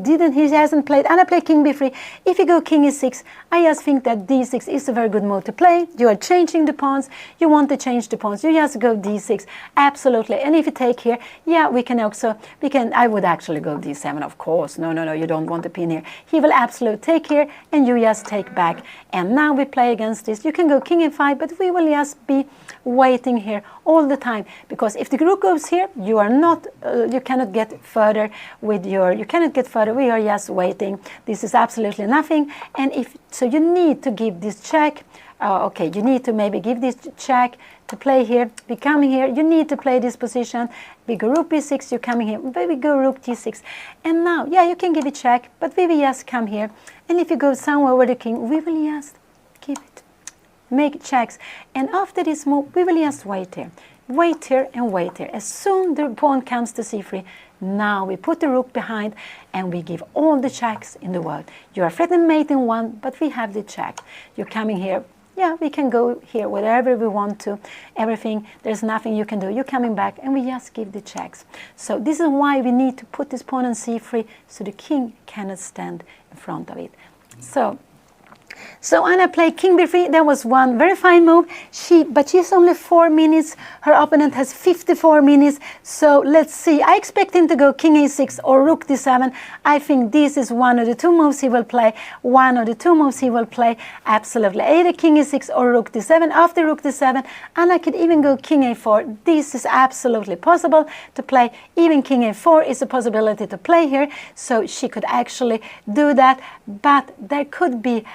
hasn't played. Anna played king b3. If you go king e6, I just think that d6 is a very good move to play. You are changing the pawns. You want to change the pawns. You just go d6. Absolutely. And if you take here, yeah, I would actually go d7, of course. No, you don't want the pin here. He will absolutely take here, and you just take back. And now we play against this. You can go king e5, but we will just be waiting here all the time, because if the rook goes here, you are not, you cannot get further with you cannot get further. We are just waiting. This is absolutely nothing. And so you need to give this check. Okay, you need to maybe give this check to play here. Be coming here. You need to play this position. We go rook b6. You're coming here. Maybe go rook g6. And now, yeah, you can give a check, but we will just come here. And if you go somewhere with the king, we will just keep it. Make checks. And after this move, we will just wait here. Wait here and wait here. As soon the pawn comes to c3, now we put the rook behind, and we give all the checks in the world. You are threatened mate in one, but we have the check. You're coming here. Yeah, we can go here wherever we want to. Everything, there's nothing you can do. You're coming back, and we just give the checks. So this is why we need to put this pawn on c3, so the king cannot stand in front of it. So So Anna played king b3. That was one very fine move. But she's only 4 minutes. Her opponent has 54 minutes. So let's see. I expect him to go king a6 or rook d7. I think this is one of the two moves he will play. One of the two moves he will play. Absolutely. Either king a6 or rook d7. After rook d7, Anna could even go king a4. This is absolutely possible to play. Even king a4 is a possibility to play here. So she could actually do that. But there could be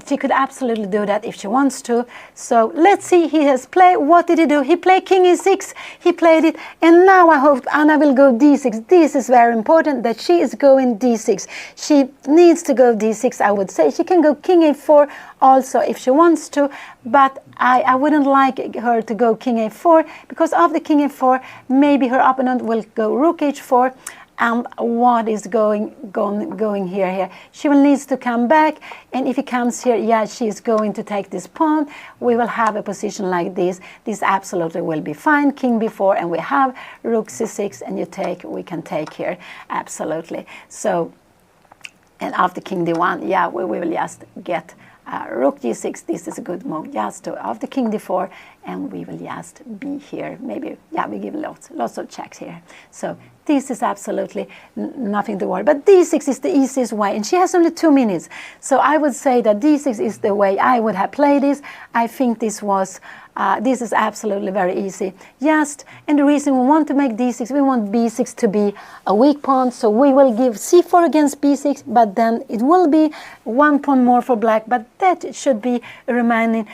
she could absolutely do that if she wants to. So let's see. He has played. What did he do? He played king e6. He played it. And now I hope Anna will go d6. This is very important that she is going d6. She needs to go d6, I would say. She can go king a4 also if she wants to. But I wouldn't like her to go king a4, because after king a4, maybe her opponent will go rook h4. And what is going here? She will need to come back, and if he comes here, yeah, she is going to take this pawn. We will have a position like this. This absolutely will be fine. King b4, and we have rook c6, and we can take here, absolutely. So, and after king d1, yeah, we will just get rook g6. This is a good move, just to after king d4, and we will just be here. Maybe, yeah, we give lots of checks here. So this is absolutely nothing to worry. But d6 is the easiest way, and she has only 2 minutes. So I would say that d6 is the way I would have played this. I think this is absolutely very easy. And the reason we want to make d6, we want b6 to be a weak pawn. So we will give c4 against b6, but then it will be 1 pawn more for black. But that should be a remaining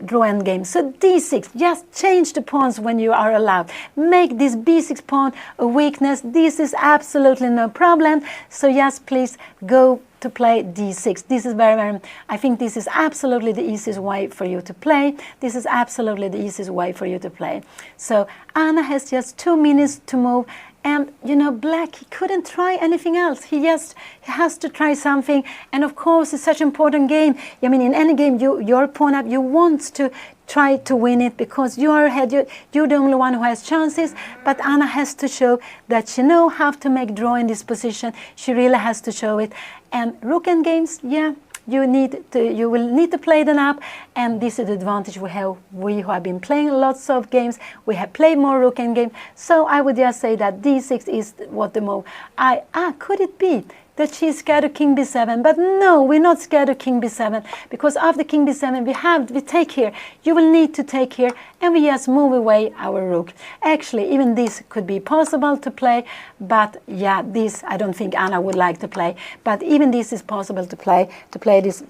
draw end game. So d6, just change the pawns when you are allowed. Make this b6 pawn a weakness. This is absolutely no problem. So just please go to play d6. This is very, I think this is absolutely the easiest way for you to play. This is absolutely the easiest way for you to play. So Anna has just 2 minutes to move. And, you know, black, he couldn't try anything else. He has to try something. And, of course, it's such an important game. I mean, in any game, your pawn up, you want to try to win it because you are ahead. You're the only one who has chances. But Anna has to show that she knows how to make draw in this position. She really has to show it. And rook end games, yeah, you will need to play them up, and this is the advantage we have. We who have been playing lots of games, we have played more rook end game. So I would just say that d6 is what the move. Could it be that she's scared of king b7? But no, we're not scared of king b7, because after king b7 we take here. You will need to take here, and we just move away our rook. Actually, even this could be possible to play, but yeah, this I don't think Anna would like to play. But even this is possible to play this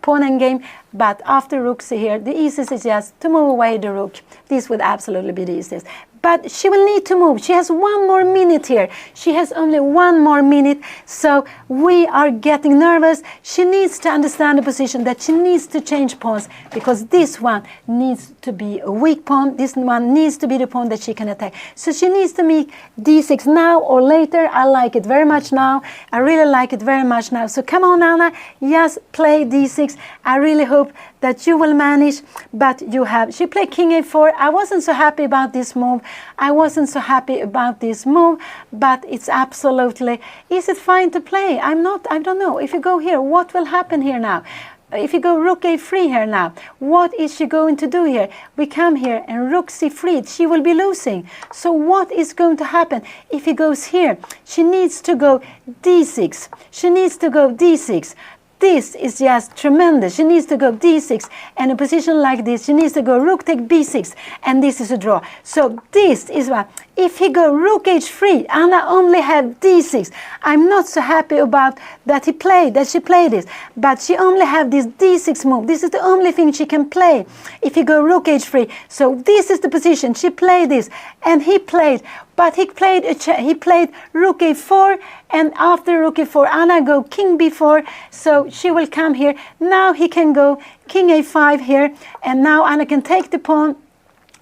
pawn end game. But after rook c here, the easiest is just to move away the rook. This would absolutely be the easiest. But she will need to move. She has 1 more minute here. She has only 1 more minute. So we are getting nervous. She needs to understand the position, that she needs to change pawns, because this one needs to be a weak pawn. This one needs to be the pawn that she can attack. So she needs to make d6 now or later. I like it very much now. I really like it very much now. So come on, Anna. Yes, play d6. I really hope that you will manage, but you have. She played king a4. I wasn't so happy about this move. But it's absolutely, is it fine to play? I don't know. If you go here, what will happen here now? If you go rook a3 here now, what is she going to do here? We come here and rook c3, she will be losing. So what is going to happen if he goes here? She needs to go d6. This is just tremendous. She needs to go d6, and a position like this, she needs to go rook take b6, and this is a draw. So this is what, if he go rook h3, Anna only have d6. I'm not so happy about that she played this, but she only have this d6 move. This is the only thing she can play if he go rook h3. So this is the position. She played this, and he played. But he played rook a4, and after rook a4, Anna go king b4, so she will come here. Now he can go king a5 here, and now Anna can take the pawn,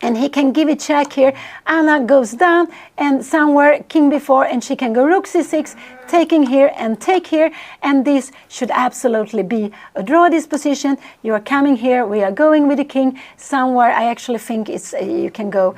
and he can give it check here. Anna goes down, and somewhere king b4, and she can go rook c6, taking here and take here, and this should absolutely be a draw disposition. You are coming here, we are going with the king somewhere. I actually think it's you can go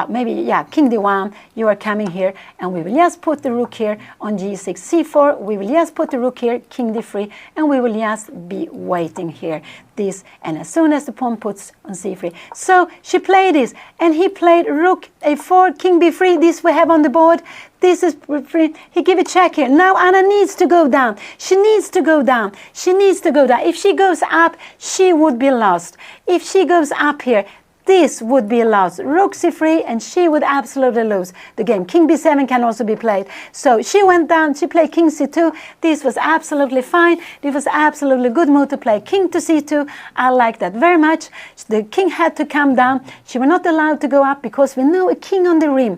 maybe, yeah, king d1, you are coming here, and we will just put the rook here on g6, c4, we will just put the rook here, king d3, and we will just be waiting here. This, and as soon as the pawn puts on c3. So she played this, and he played rook a4, king b3, this we have on the board. This is free. He gave a check here. Now Anna needs to go down. She needs to go down. She needs to go down. If she goes up, she would be lost. If she goes up here, this would be lost. Rook c3, and she would absolutely lose the game. King b7 can also be played. So she went down, she played king c2. This was absolutely fine. This was absolutely good move to play. King to c2, I like that very much. The king had to come down. She was not allowed to go up because we know a king on the rim,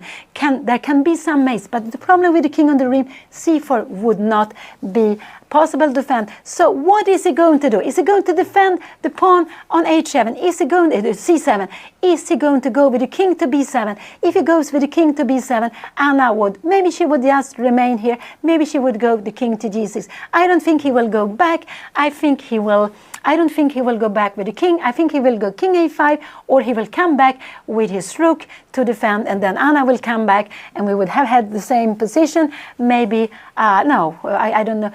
there can be some mates. But the problem with the king on the rim, c4 would not be possible to defend. So what is he going to do? Is he going to defend the pawn on h7? Is he going to do c7? Is he going to go with the king to b7? If he goes with the king to b7, Anna would, maybe she would just remain here. Maybe she would go the king to g6. I don't think he will go back. I don't think he will go back with the king. I think he will go king a5, or he will come back with his rook to defend, and then Anna will come back, and we would have had the same position. Maybe, no, I don't know.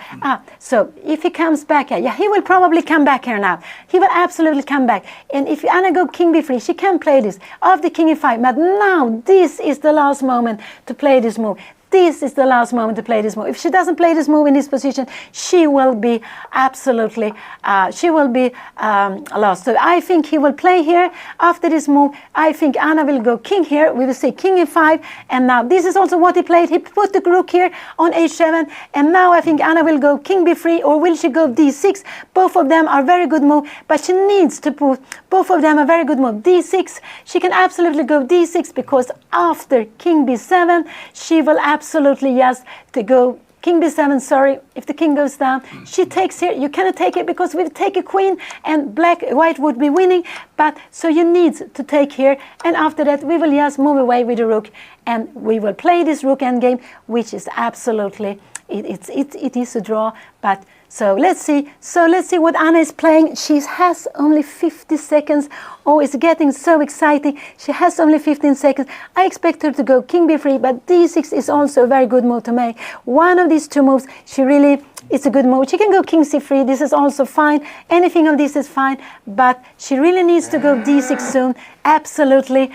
So if he comes back here, yeah, he will probably come back here now. He will absolutely come back. And if Anna go king b3, she can play this after king e5. But now this is the last moment to play this move. This is the last moment to play this move. If she doesn't play this move in this position, she will be absolutely, lost. So I think he will play here after this move. I think Anna will go king here. We will see king e5. And now this is also what he played. He put the rook here on h7. And now I think Anna will go king b3, or will she go d6? Both of them are very good move, but she needs to put, both of them are very good move. d6, she can absolutely go d6, because after king b7, she will absolutely just to go king b7, sorry, if the king goes down, she takes here. You cannot take it because we take a queen and white would be winning. But so you need to take here, and after that we will just move away with the rook, and we will play this rook endgame, which is absolutely, it is a draw. But so let's see. So let's see what Anna is playing. She has only 50 seconds. Oh, it's getting so exciting. She has only 15 seconds. I expect her to go king b3, but d6 is also a very good move to make. One of these two moves, it's a good move. She can go king c3. This is also fine. Anything of this is fine, but she really needs to go d6 soon. Absolutely.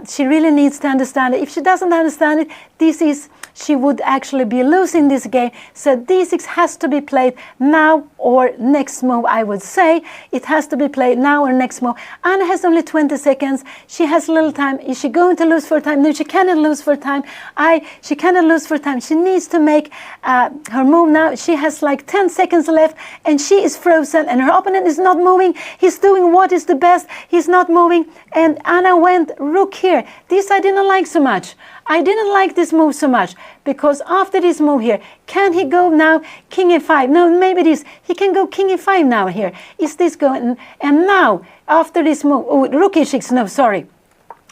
She really needs to understand it. If she doesn't understand it, she would actually be losing this game. So d6 has to be played now or next move, I would say. It has to be played now or next move. Anna has only 20 seconds. She has little time. Is she going to lose for time? No, she cannot lose for time. She cannot lose for time. She needs to make her move now. She has like 10 seconds left, and she is frozen, and her opponent is not moving. He's doing what is the best. He's not moving, and Anna went rook here. This I didn't like so much. I didn't like this move so much, because after this move here, can he go now king e5? No, maybe this. He can go king e5 now here. Is this going? And now, after this move, oh, rook e6, no, sorry.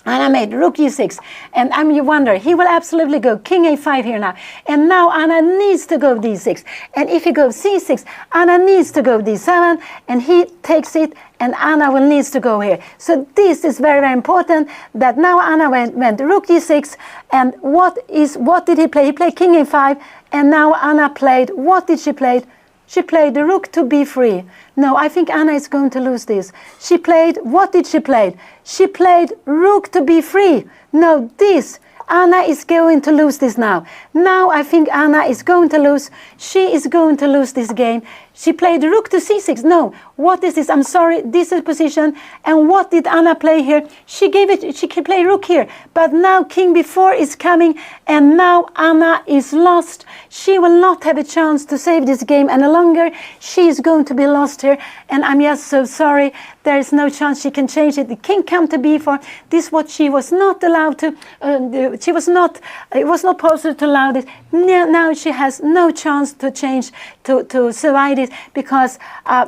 Anna made rook e6, and you wonder, he will absolutely go king a5 here now. And now Anna needs to go d6. And if he goes c6, Anna needs to go d7, and he takes it, and Anna will needs to go here. So this is very, very important, that now Anna went rook d6, and what did he play? He played king a5, and now Anna played, what did she play? She played the rook to b3. No, I think Anna is going to lose this. She played, what did she play? She played rook to b3. No, this. Anna is going to lose this now. Now I think Anna is going to lose. She is going to lose this game. She played rook to c6. No, what is this? I'm sorry, this is position. And what did Anna play here? She can play rook here. But now king b4 is coming, and now Anna is lost. She will not have a chance to save this game any longer. She is going to be lost here, and I'm just so sorry. There is no chance she can change it. The king come to b4. This is what she was not allowed to. It was not possible to allow this. Now she has no chance to change, to survive it. this because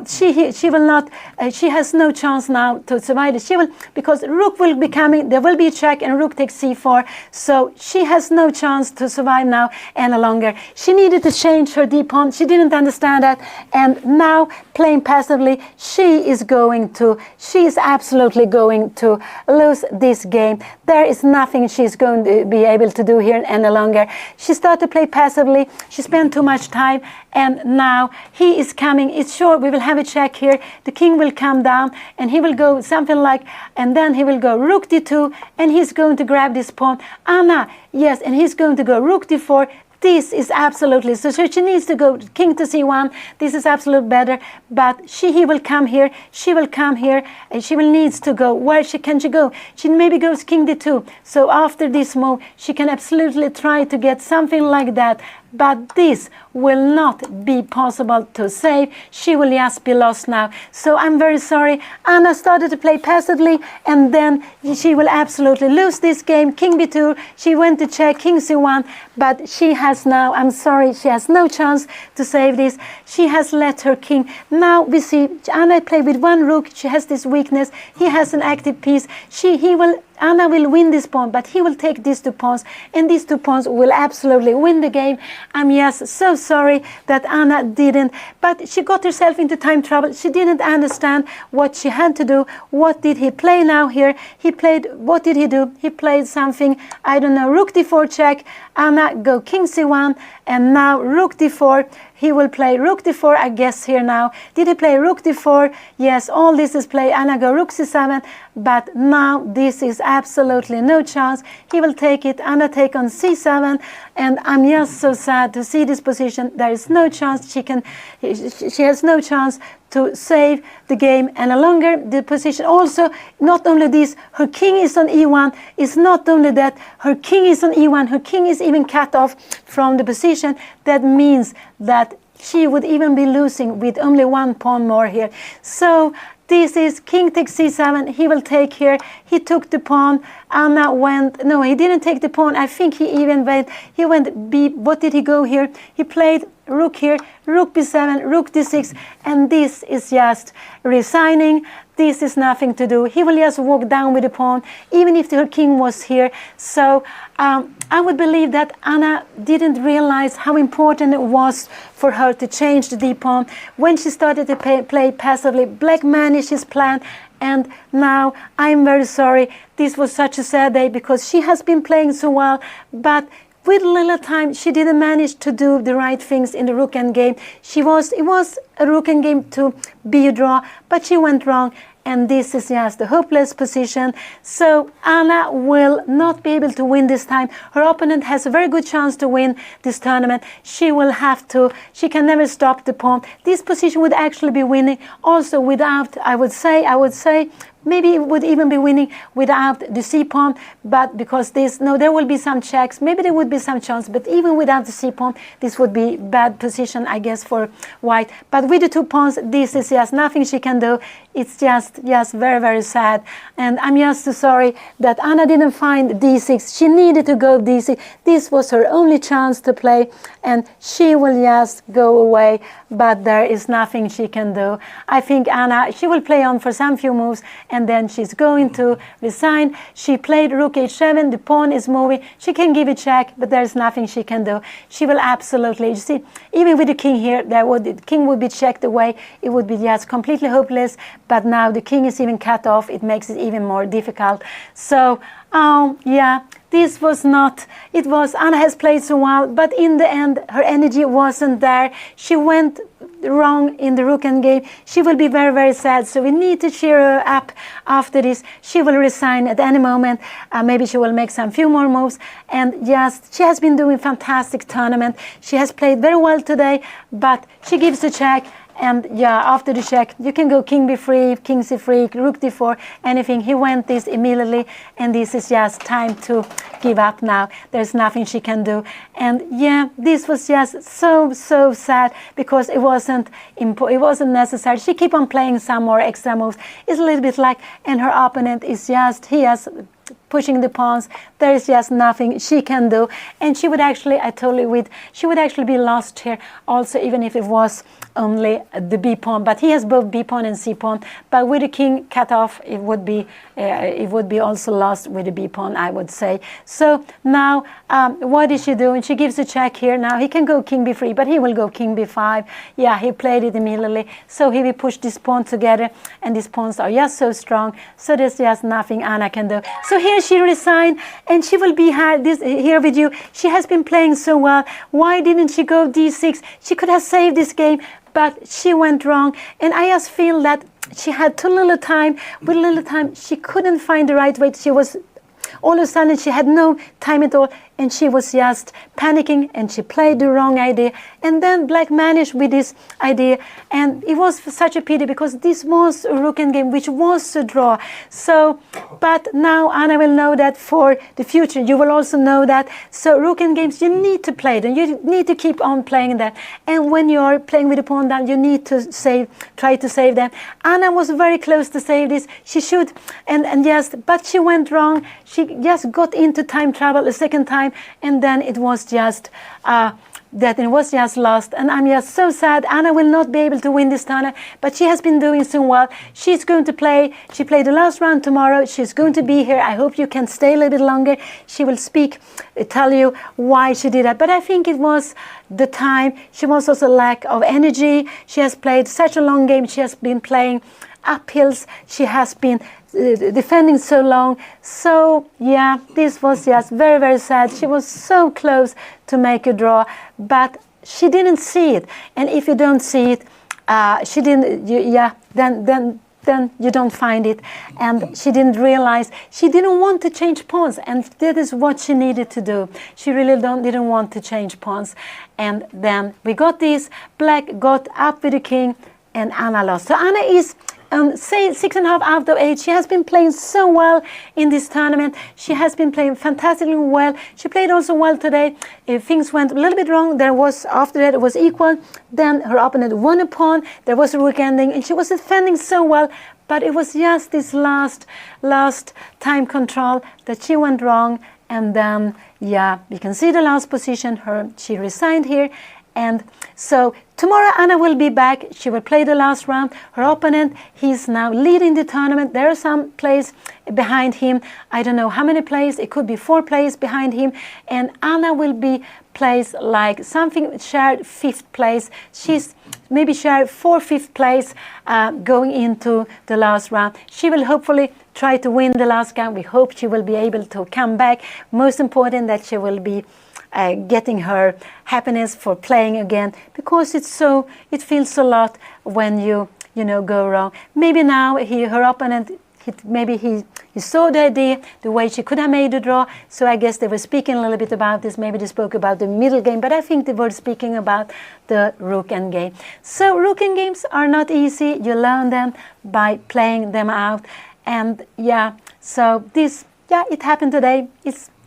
she will not. She has no chance now to survive this. She will, because rook will be coming. There will be a check, and rook takes c4. So she has no chance to survive now any longer. She needed to change her d pawn. She didn't understand that, and now playing passively, she is absolutely going to lose this game. There is nothing she's going to be able to do here any longer. She started to play passively. She spent too much time, and now he is coming. It's sure we will have a check here. The king will come down, and he will go something like, and then he will go rook d2, and he's going to grab this pawn. Anna, yes, and he's going to go rook d4. This is absolutely, so she needs to go king to c1. This is absolutely better, but he will come here, she will come here, and she will needs to go. Where can she go? She maybe goes king d2. So after this move, she can absolutely try to get something like that, but this will not be possible to save. She will just be lost now. So I'm very sorry. Anna started to play passively, and then she will absolutely lose this game. King b2, she went to check, king c1, but she has now, I'm sorry, she has no chance to save this. She has let her king. Now we see Anna play with one rook. She has this weakness. He has an active piece. Anna will win this pawn, but he will take these two pawns, and these two pawns will absolutely win the game. I'm yes, so sorry that Anna didn't, but she got herself into time trouble. She didn't understand what she had to do. What did he play now here? What did he do? He played something, I don't know, rook d4 check. Anna go king c1, and now rook d4. He will play rook d4, I guess, here now. Did he play rook d4? Yes, all this is play. Anna go rook c7, but now this is absolutely no chance. He will take it. Anna take on c7, and I'm just so sad to see this position. There is no chance she has no chance to save the game any longer. The position also, not only this, her king is on e1. It's not only that, her king is on e1. Her king is even cut off from the position. That means that she would even be losing with only one pawn more here. So this is king takes c7. He will take here. He took the pawn. Anna went, no, he didn't take the pawn. I think he went b. What did he go here? He played rook here, rook b7, rook d6, and this is just resigning. This is nothing to do. He will just walk down with the pawn, even if her king was here. So I would believe that Anna didn't realize how important it was for her to change the d pawn. When she started to play passively, Black managed his plan, and now I'm very sorry. This was such a sad day because she has been playing so well, but with little time, she didn't manage to do the right things in the rook endgame. It was a rook endgame to be a draw, but she went wrong, and this is just a hopeless position. So Anna will not be able to win this time. Her opponent has a very good chance to win this tournament. She can never stop the pawn. This position would actually be winning also without, I would say, maybe it would even be winning without the c-pawn, but because there will be some checks. Maybe there would be some chance, but even without the c-pawn, this would be bad position, I guess, for white. But with the two pawns, this is just nothing she can do. It's just very, very sad. And I'm just so sorry that Anna didn't find d6. She needed to go d6. This was her only chance to play, and she will just go away, but there is nothing she can do. I think Anna, she will play on for some few moves, and then she's going to resign. She played rook h7, the pawn is moving. She can give a check, but there's nothing she can do. She will absolutely, you see, even with the king here, the king would be checked away. It would be just completely hopeless, but now the king is even cut off. It makes it even more difficult. So, yeah, this was not, Anna has played so well, but in the end, her energy wasn't there. She went wrong in the rook endgame. She will be very, very sad. So we need to cheer her up after this. She will resign at any moment. Maybe she will make some few more moves. And she has been doing fantastic tournament. She has played very well today, but she gives a check. And after the check, you can go king b3, king c3, rook d4, anything. He went this immediately, and this is just time to give up now. There's nothing she can do. And this was just so sad because it wasn't necessary. She keep on playing some more extra moves. It's a little bit like, and her opponent is he has pushing the pawns. There is just nothing she can do. And she would actually, I told you, she would actually be lost here also, even if it was only the B pawn. But he has both B pawn and C pawn. But with the king cut off, it would be also lost with the B pawn, I would say. So now, what is she doing? She gives a check here. Now he can go king b3, but he will go king b5. Yeah, he played it immediately. So he will push these pawns together, and these pawns are just so strong. So there's just nothing Anna can do. So here she resigned, and she will be here with you. She has been playing so well. Why didn't she go d6? She could have saved this game, but she went wrong. And I just feel that she had too little time. With little time, she couldn't find the right way. She was, all of a sudden, she had no time at all, and she was just panicking, and she played the wrong idea. And then Black managed with this idea, and it was such a pity because this was a rook endgame, which was a draw. So, but now Anna will know that for the future. You will also know that. So rook endgames, you need to play them. You need to keep on playing them. And when you are playing with the pawn down, you need to try to save them. Anna was very close to save this. She should, and yes, but she went wrong. She just got into time trouble a second time, and then it was just lost. And I'm just so sad. Anna will not be able to win this tournament, but she has been doing so well. She's going to play. She played the last round tomorrow. She's going to be here. I hope you can stay a little bit longer. She will tell you why she did that. But I think it was the time. She was also lack of energy. She has played such a long game. She has been playing uphills. She has been defending so long. So yeah, this was just very, very sad. She was so close to make a draw, but she didn't see it. And if you don't see it, then you don't find it. And she didn't realize, she didn't want to change pawns, and that is what she needed to do. She really didn't want to change pawns. And then we got this. Black got up with the king, and Anna lost. So Anna is say 6.5 out of 8. She has been playing so well in this tournament. She has been playing fantastically well. She played also well today. If things went a little bit wrong, after that it was equal. Then her opponent won a pawn. There was a rook ending, and she was defending so well. But it was just this last time control that she went wrong. And then, yeah, you can see the last position. She resigned here. And so tomorrow Anna will be back. She will play the last round. Her opponent, he's now leading the tournament. There are some plays behind him. I don't know how many plays. It could be 4 plays behind him. And Anna will be placed like something shared 5th place. She's maybe shared 4/5 place going into the last round. She will hopefully try to win the last game. We hope she will be able to come back. Most important that she will be getting her happiness for playing again, because it feels a lot when you go wrong. Maybe now her opponent, maybe he saw the idea, the way she could have made a draw. So I guess they were speaking a little bit about this. Maybe they spoke about the middle game, but I think they were speaking about the rook endgame. So rook endgames are not easy. You learn them by playing them out. And yeah, so it happened today.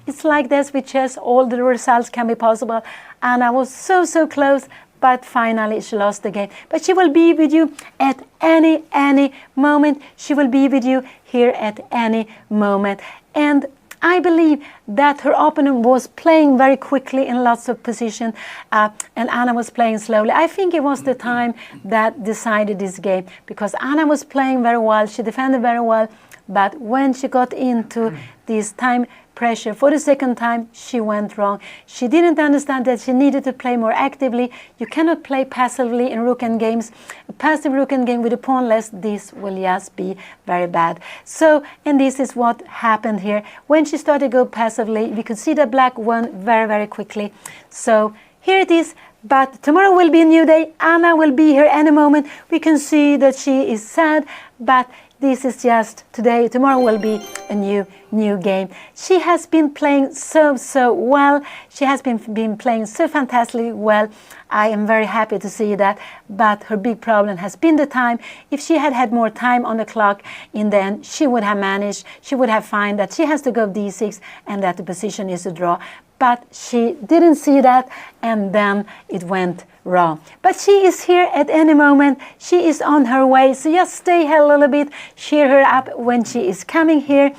It's like this with chess. All the results can be possible. And I was so close, but finally she lost the game. But she will be with you at any moment. She will be with you here at any moment. And I believe that her opponent was playing very quickly in lots of position, and Anna was playing slowly. I think it was the time that decided this game, because Anna was playing very well. She defended very well. But when she got into this time pressure for the second time, she went wrong. She didn't understand that she needed to play more actively. You cannot play passively in rook endgames. A passive rook endgame with a pawn less, this will just be very bad. So, and this is what happened here. When she started to go passively, we could see that Black won very, very quickly. So here it is. But tomorrow will be a new day. Anna will be here any moment. We can see that she is sad, but this is just today. Tomorrow will be a new game. She has been playing so well. She has been playing so fantastically well. I am very happy to see that. But her big problem has been the time. If she had had more time on the clock, in the end, she would have managed. She would have found that she has to go d6 and that the position is a draw. But she didn't see that, and then it went wrong. But she is here at any moment. She is on her way. So just stay here a little bit, cheer her up when she is coming here.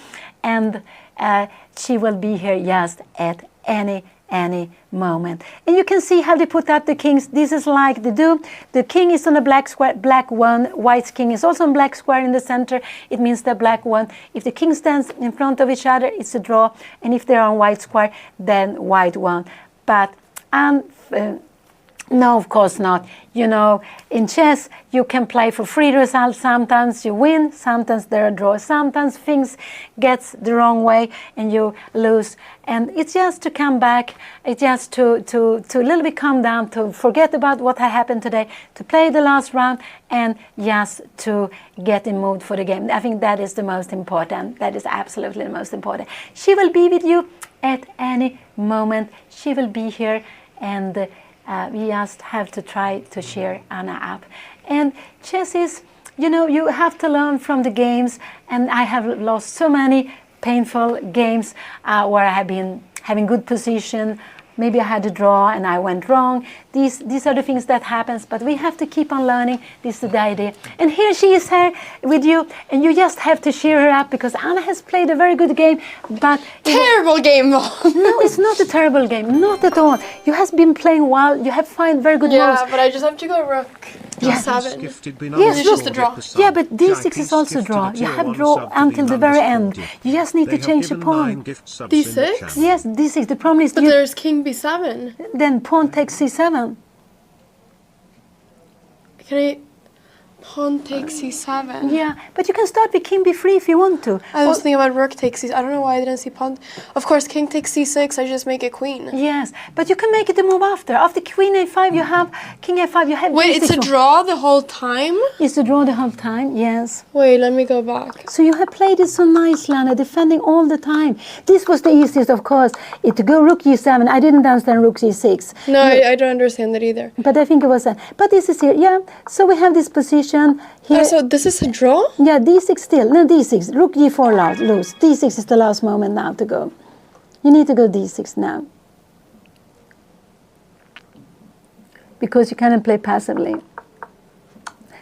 And she will be here just at any moment. And you can see how they put up the kings. This is like they do. The king is on a black square, black one. White king is also on black square in the center. It means the black one. If the king stands in front of each other, it's a draw. And if they're on white square, then white one. But no, of course not. You know, in chess, you can play for free results. Sometimes you win, sometimes there are draws, sometimes things get the wrong way and you lose. And it's just to come back, it's just to a little bit calm down, to forget about what happened today, to play the last round and just to get in mood for the game. I think that is the most important. That is absolutely the most important. She will be with you at any moment. She will be here, and we just have to try to cheer Anna up. And chess is, you know, you have to learn from the games, and I have lost so many painful games where I have been having good position. Maybe I had a draw and I went wrong. These are the things that happens, but we have to keep on learning. This is the idea. And here she is here with you, and you just have to cheer her up because Anna has played a very good game, but... Terrible game, Mom. No, it's not a terrible game, not at all. You have been playing well, you have found very good moves. Yeah, but I just have to go rook Yes. d7. Yes, It's just a draw. Yeah, but d6 is also draw. You have draw until the very end. You just need to change the pawn. D6? Yes, d6. The problem is But there's king b7. then pawn takes c7. Can I... Pawn takes c7. Yeah, but you can start with king b3 if you want to. I was thinking about rook takes c7. I don't know why I didn't see pawn. Of course, king takes c6. I just make it queen. Yes, but you can make it the move after. After queen a5, you have king a5. You have. Wait, it's a draw the whole time? It's a draw the whole time. Yes. Wait, let me go back. So you have played it so nicely, Anna, defending all the time. This was the easiest, of course. To go rook e7. I didn't understand rook c6. No, I don't understand that either. But I think it was that. But this is here. Yeah. So we have this position here. So this is a draw? Yeah, d6 still. No, d6. Rook g4 lose. d6 is the last moment now to go. You need to go d6 now. Because you cannot play passively.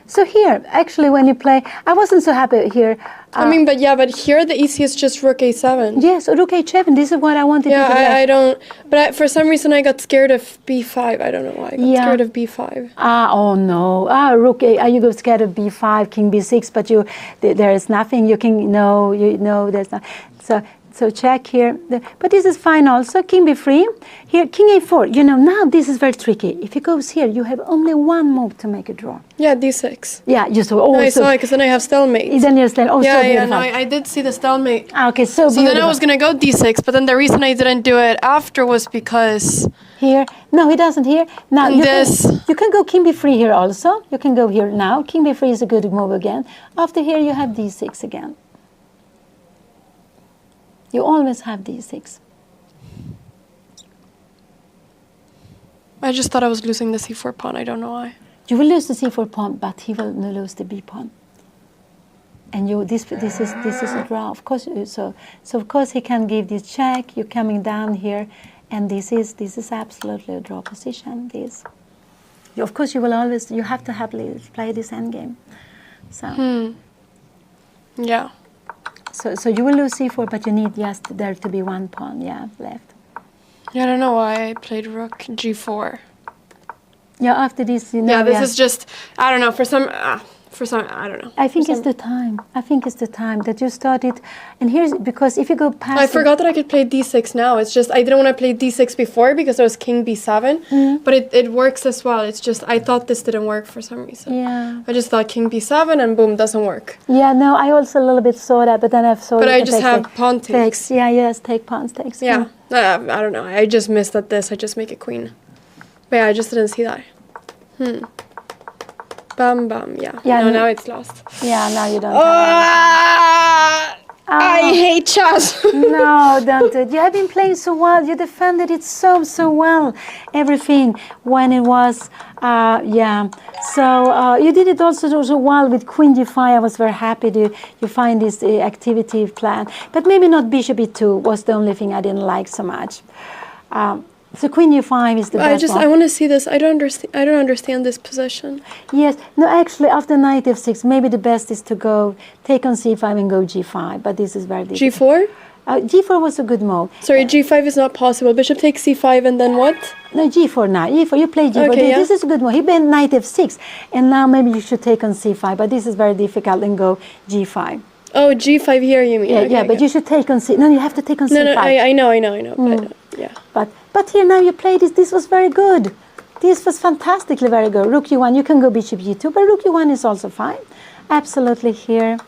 So here, actually, when you play, I wasn't so happy here. I mean, but here the easiest just rook a7. Yes, rook h7. This is what I wanted to do. Yeah, I don't. But for some reason, I got scared of b5. I don't know why. I got scared of b5. Oh no. Rook a. You got scared of b5, king b6, but there is nothing. You can there's not. So check here. But this is fine also. King b3. Here, king a4. You know, now this is very tricky. If it goes here, you have only one move to make a draw. Yeah, d6. Yeah, you saw. Oh, I saw it because then I have stalemate. Then you're still. Oh, yeah, so beautiful. No, I did see the stalemate. Okay, so So beautiful. then I was gonna go d6, but then the reason I didn't do it after was because here. No, he doesn't here. Now this. You can go king b3 here also. You can go here now. King b3 is a good move again. After here, you have d6 again. You always have d6. I just thought I was losing the c4 pawn. I don't know why. You will lose the c4 pawn, but he will not lose the b pawn. And this is a draw, of course. So of course he can give this check. You're coming down here, and this is absolutely a draw position. Of course, you have to happily play this endgame. So. Yeah. So you will lose c4, but you need just there to be one pawn, left. Yeah, I don't know why I played rook g4. Yeah, after this, you know. Yeah, this is just, I don't know, for some, I don't know. I think it's the time. I think it's the time that you started. And here's, because if you go past... I forgot that I could play d6 now. It's just, I didn't want to play d6 before because it was king b7. But it works as well. It's just, I thought this didn't work for some reason. Yeah. I just thought king b7 and boom, doesn't work. Yeah, no, I also a little bit saw that, but then I saw... But I just have pawn takes. Yeah, yes, take pawns takes. Yeah. I don't know. I just missed at this. I just make it queen. But yeah, I just didn't see that. Bam, bam, yeah. No, now it's lost. Yeah, now you don't I hate chess. No, don't do it. You have been playing so well. You defended it so well. Everything when it was, So you did it also so well with Queen g5. I was very happy you find this activity plan. But maybe not Bishop e2 was the only thing I didn't like so much. So Queen e5 is the best one. I want to see this. I don't understand this position. Yes. No, actually, after knight f6, maybe the best is to go take on c5 and go g5. But this is very difficult. G4? G4 was a good move. Sorry, g5 is not possible. Bishop takes c5 and then what? No, G4 now. G4, you play G4. Okay, This is a good move. He played knight f6, and now maybe you should take on c5, but this is very difficult and go G5. Oh, g5 here you mean? Yeah, Okay, yeah, but you should take on c. No, you have to take on No, c5. no, I know. But, yeah. But here now you play this. This was very good. This was fantastically very good. Rook e1. You can go bishop g2, but rook e1 is also fine. Absolutely here.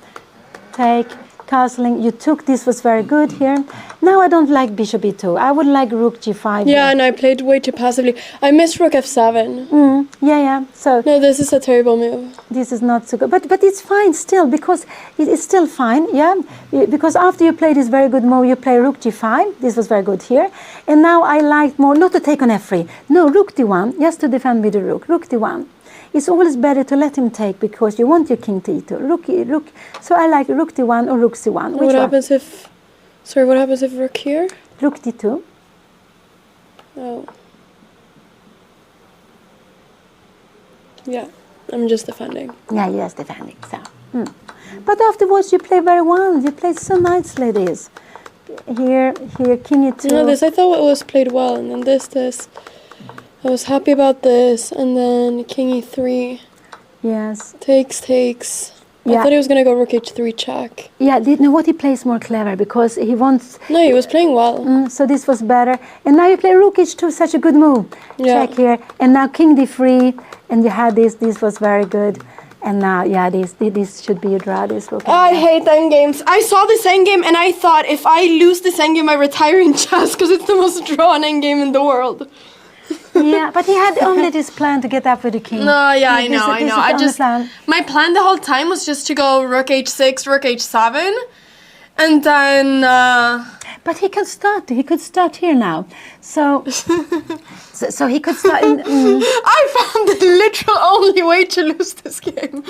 Take. Castling, you took, this was very good here. Now I don't like bishop e2. I would like rook g5. Yeah, and I played way too passively. I missed rook f7. Yeah. So No, this is a terrible move. this is not so good. But it's fine still, because it's still fine, yeah? Because after you play this very good move, you play rook g5. This was very good here. And now I like more, not to take on f3. No, rook d1, just to defend with the rook. Rook d1. It's always better to let him take, because you want your king to e2. Rook. So I like rook d1 or rook c1. Which What one? happens if... Sorry, what happens if rook here? Rook d2. Oh. Yeah, I'm just defending. Yeah, yes, defending. So. But afterwards you play very well. You played so nicely this. Here, king e2. No, this I thought it was played well, and then this. I was happy about this, and then king e3. Yes. Takes. I Yeah. thought he was going to go rook h3 check. Yeah, what he plays more clever, because he wants... No, he was playing well. So this was better. And now you play rook h2, such a good move. Yeah. Check here. And now king d3, and you had this. This was very good. And now, yeah, this should be a draw. This will I hate endgames. I saw this endgame, and I thought if I lose this endgame, I retire in chess, because it's the most drawn endgame in the world. Yeah, but he had only this plan to get up with the king. No, yeah, I This know. is the only plan. My plan the whole time was just to go rook h6, rook h7, and then, But he could start here now. So he could start in... I found the literal only way to lose this game.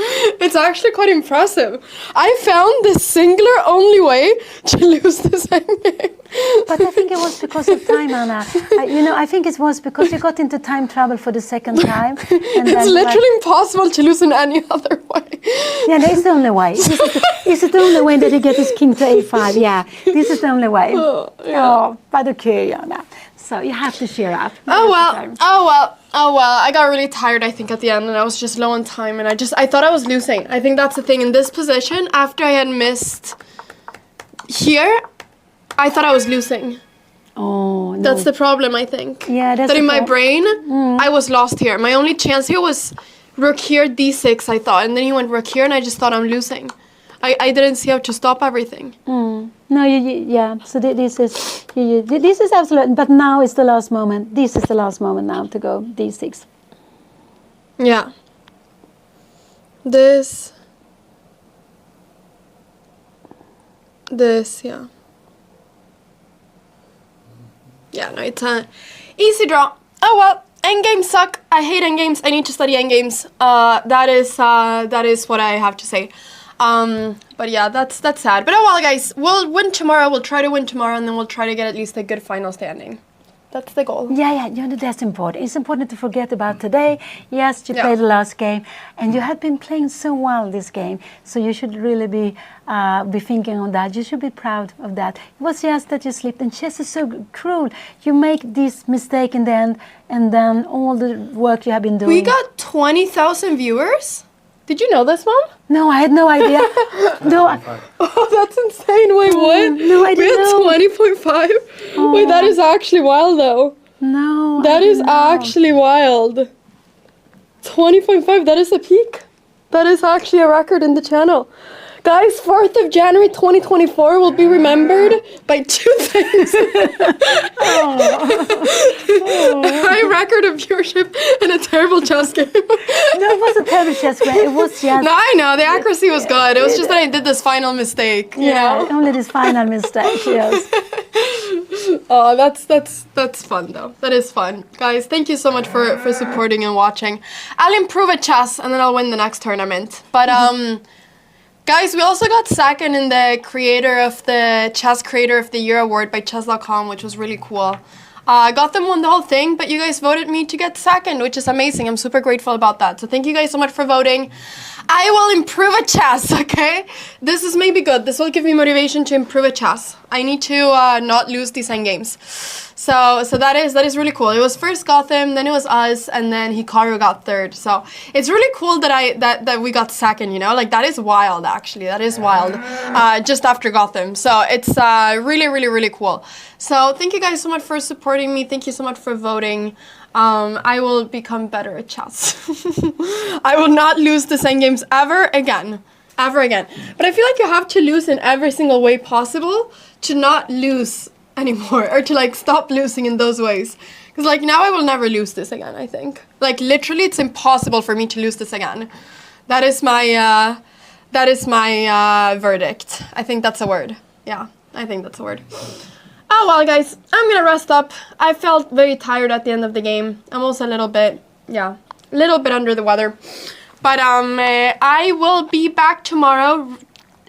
It's actually quite impressive. I found the singular only way to lose this endgame. But I think it was because of time, Anna. I think it was because you got into time trouble for the second time. And It's literally impossible to lose in any other way. Yeah, that is the only way. This is the only way that he gets his king to a5. Yeah, this is the only way. Oh, but okay, Anna. So you have to cheer up. Oh well. I got really tired, I think, at the end, and I was just low on time, and I thought I was losing. I think that's the thing. In this position, after I had missed here, I thought I was losing. Oh, no. That's the problem, I think. Yeah, that's that in my okay. brain, I was lost here. My only chance here was rook here, d6, I thought, and then he went rook here, and I just thought I'm losing. I didn't see how to stop everything. No, yeah. So this is absolute. But now is the last moment. This is the last moment now to go d6. Yeah. This, yeah. Yeah, no, it's an easy draw. Oh well, endgames suck. I hate endgames. I need to study endgames. That is what I have to say. But yeah, that's sad. But oh well, guys, we'll win tomorrow. We'll try to win tomorrow, and then we'll try to get at least a good final standing. That's the goal. Yeah, that's important. It's important to forget about today. Yes, you played the last game, and you have been playing so well this game. So you should really be thinking on that. You should be proud of that. It was just that you slipped, and chess is so cruel. You make this mistake in the end, and then all the work you have been doing. We got 20,000 viewers. Did you know this, Mom? No, I had no idea. No. Oh, that's insane. Wait, what? No, I didn't know. We had 20.5? Wait, that is actually wild, though. No. That is actually wild. 20.5, that is a peak. That is actually a record in the channel. Guys, 4th of January 2024 will be remembered by two things. High record of viewership and a terrible chess game. No, it wasn't terrible chess game. It was just... No, I know. The accuracy was good. It was just that I did this final mistake, you know? Only this final mistake, yes. Oh, that's fun, though. That is fun. Guys, thank you so much for supporting and watching. I'll improve at chess, and then I'll win the next tournament. But, guys, we also got second in the Chess Creator of the Year award by chess.com, which was really cool. Gotham won the whole thing, but you guys voted me to get second, which is amazing. I'm super grateful about that. So thank you guys so much for voting. I will improve at chess, okay? This is maybe good. This will give me motivation to improve at chess. I need to not lose these endgames. So that is really cool. It was first Gotham, then it was us, and then Hikaru got third. So it's really cool that we got second, you know? Like, that is wild, actually. That is wild. Just after Gotham. So it's really, really, really cool. So thank you guys so much for supporting me. Thank you so much for voting. I will become better at chess. I will not lose the same games ever again. Ever again. But I feel like you have to lose in every single way possible to not lose anymore. Or to like stop losing in those ways. Because like now I will never lose this again, I think. Like literally it's impossible for me to lose this again. That is my verdict. I think that's a word. Yeah, I think that's a word. Oh well guys, I'm gonna rest up. I felt very tired at the end of the game. I'm also a little bit under the weather. But I will be back tomorrow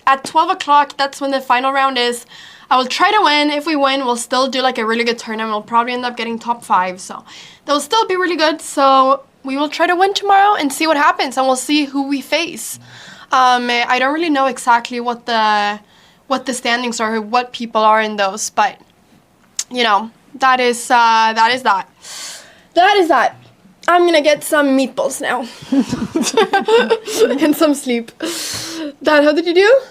at 12 o'clock. That's when the final round is. I will try to win. If we win, we'll still do like a really good tournament. We'll probably end up getting top 5. So that will still be really good. So we will try to win tomorrow and see what happens. And we'll see who we face. I don't really know exactly what the standings are, what people are in those, but you know, that is that. I'm gonna get some meatballs now and some sleep. Dad, how did you do?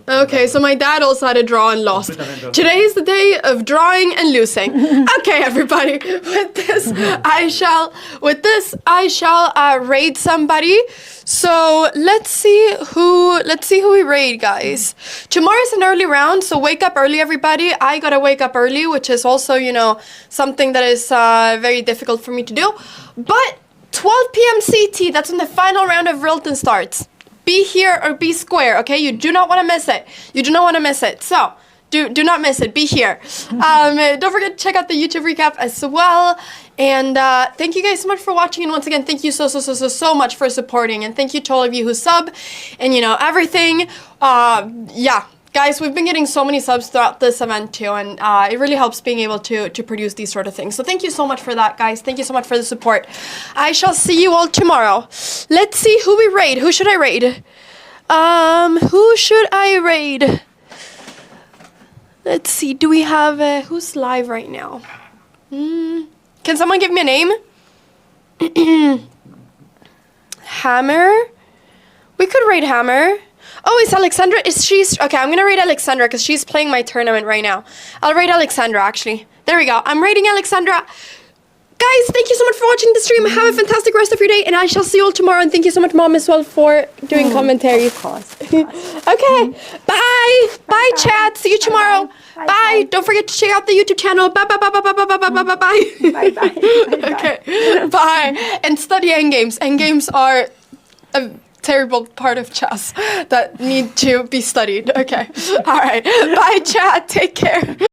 Okay, so my dad also had a draw and lost. Today is the day of drawing and losing. Okay, everybody. With this, I shall raid somebody. So let's see who we raid, guys. Tomorrow's an early round, so wake up early, everybody. I gotta wake up early, which is also, you know, something that is very difficult for me to do. But 12 p.m. CT, that's when the final round of Rilton starts. Be here or be square, okay? You do not want to miss it. You do not want to miss it. So, do not miss it. Be here. Don't forget to check out the YouTube recap as well. And thank you guys so much for watching. And once again, thank you so much for supporting. And thank you to all of you who sub and, you know, everything. Yeah. Guys, we've been getting so many subs throughout this event too, and it really helps being able to produce these sort of things. So thank you so much for that, guys. Thank you so much for the support. I shall see you all tomorrow. Let's see who we raid. Who should I raid? Who should I raid? Let's see. Do we have who's live right now? Can someone give me a name? Hammer. We could raid Hammer. Oh, is Alexandra? Okay, I'm gonna raid Alexandra because she's playing my tournament right now. I'll raid Alexandra, actually. There we go. I'm raiding Alexandra. Guys, thank you so much for watching the stream. Have a fantastic rest of your day, and I shall see you all tomorrow. And thank you so much, Mom, as well, for doing commentary. Of course. Okay. Bye. Bye, chat. See you tomorrow. Bye. Don't forget to check out the YouTube channel. Bye. Okay. Bye. And study endgames. Endgames are a terrible part of chess that need to be studied. Okay. All right. Bye, chat. Take care.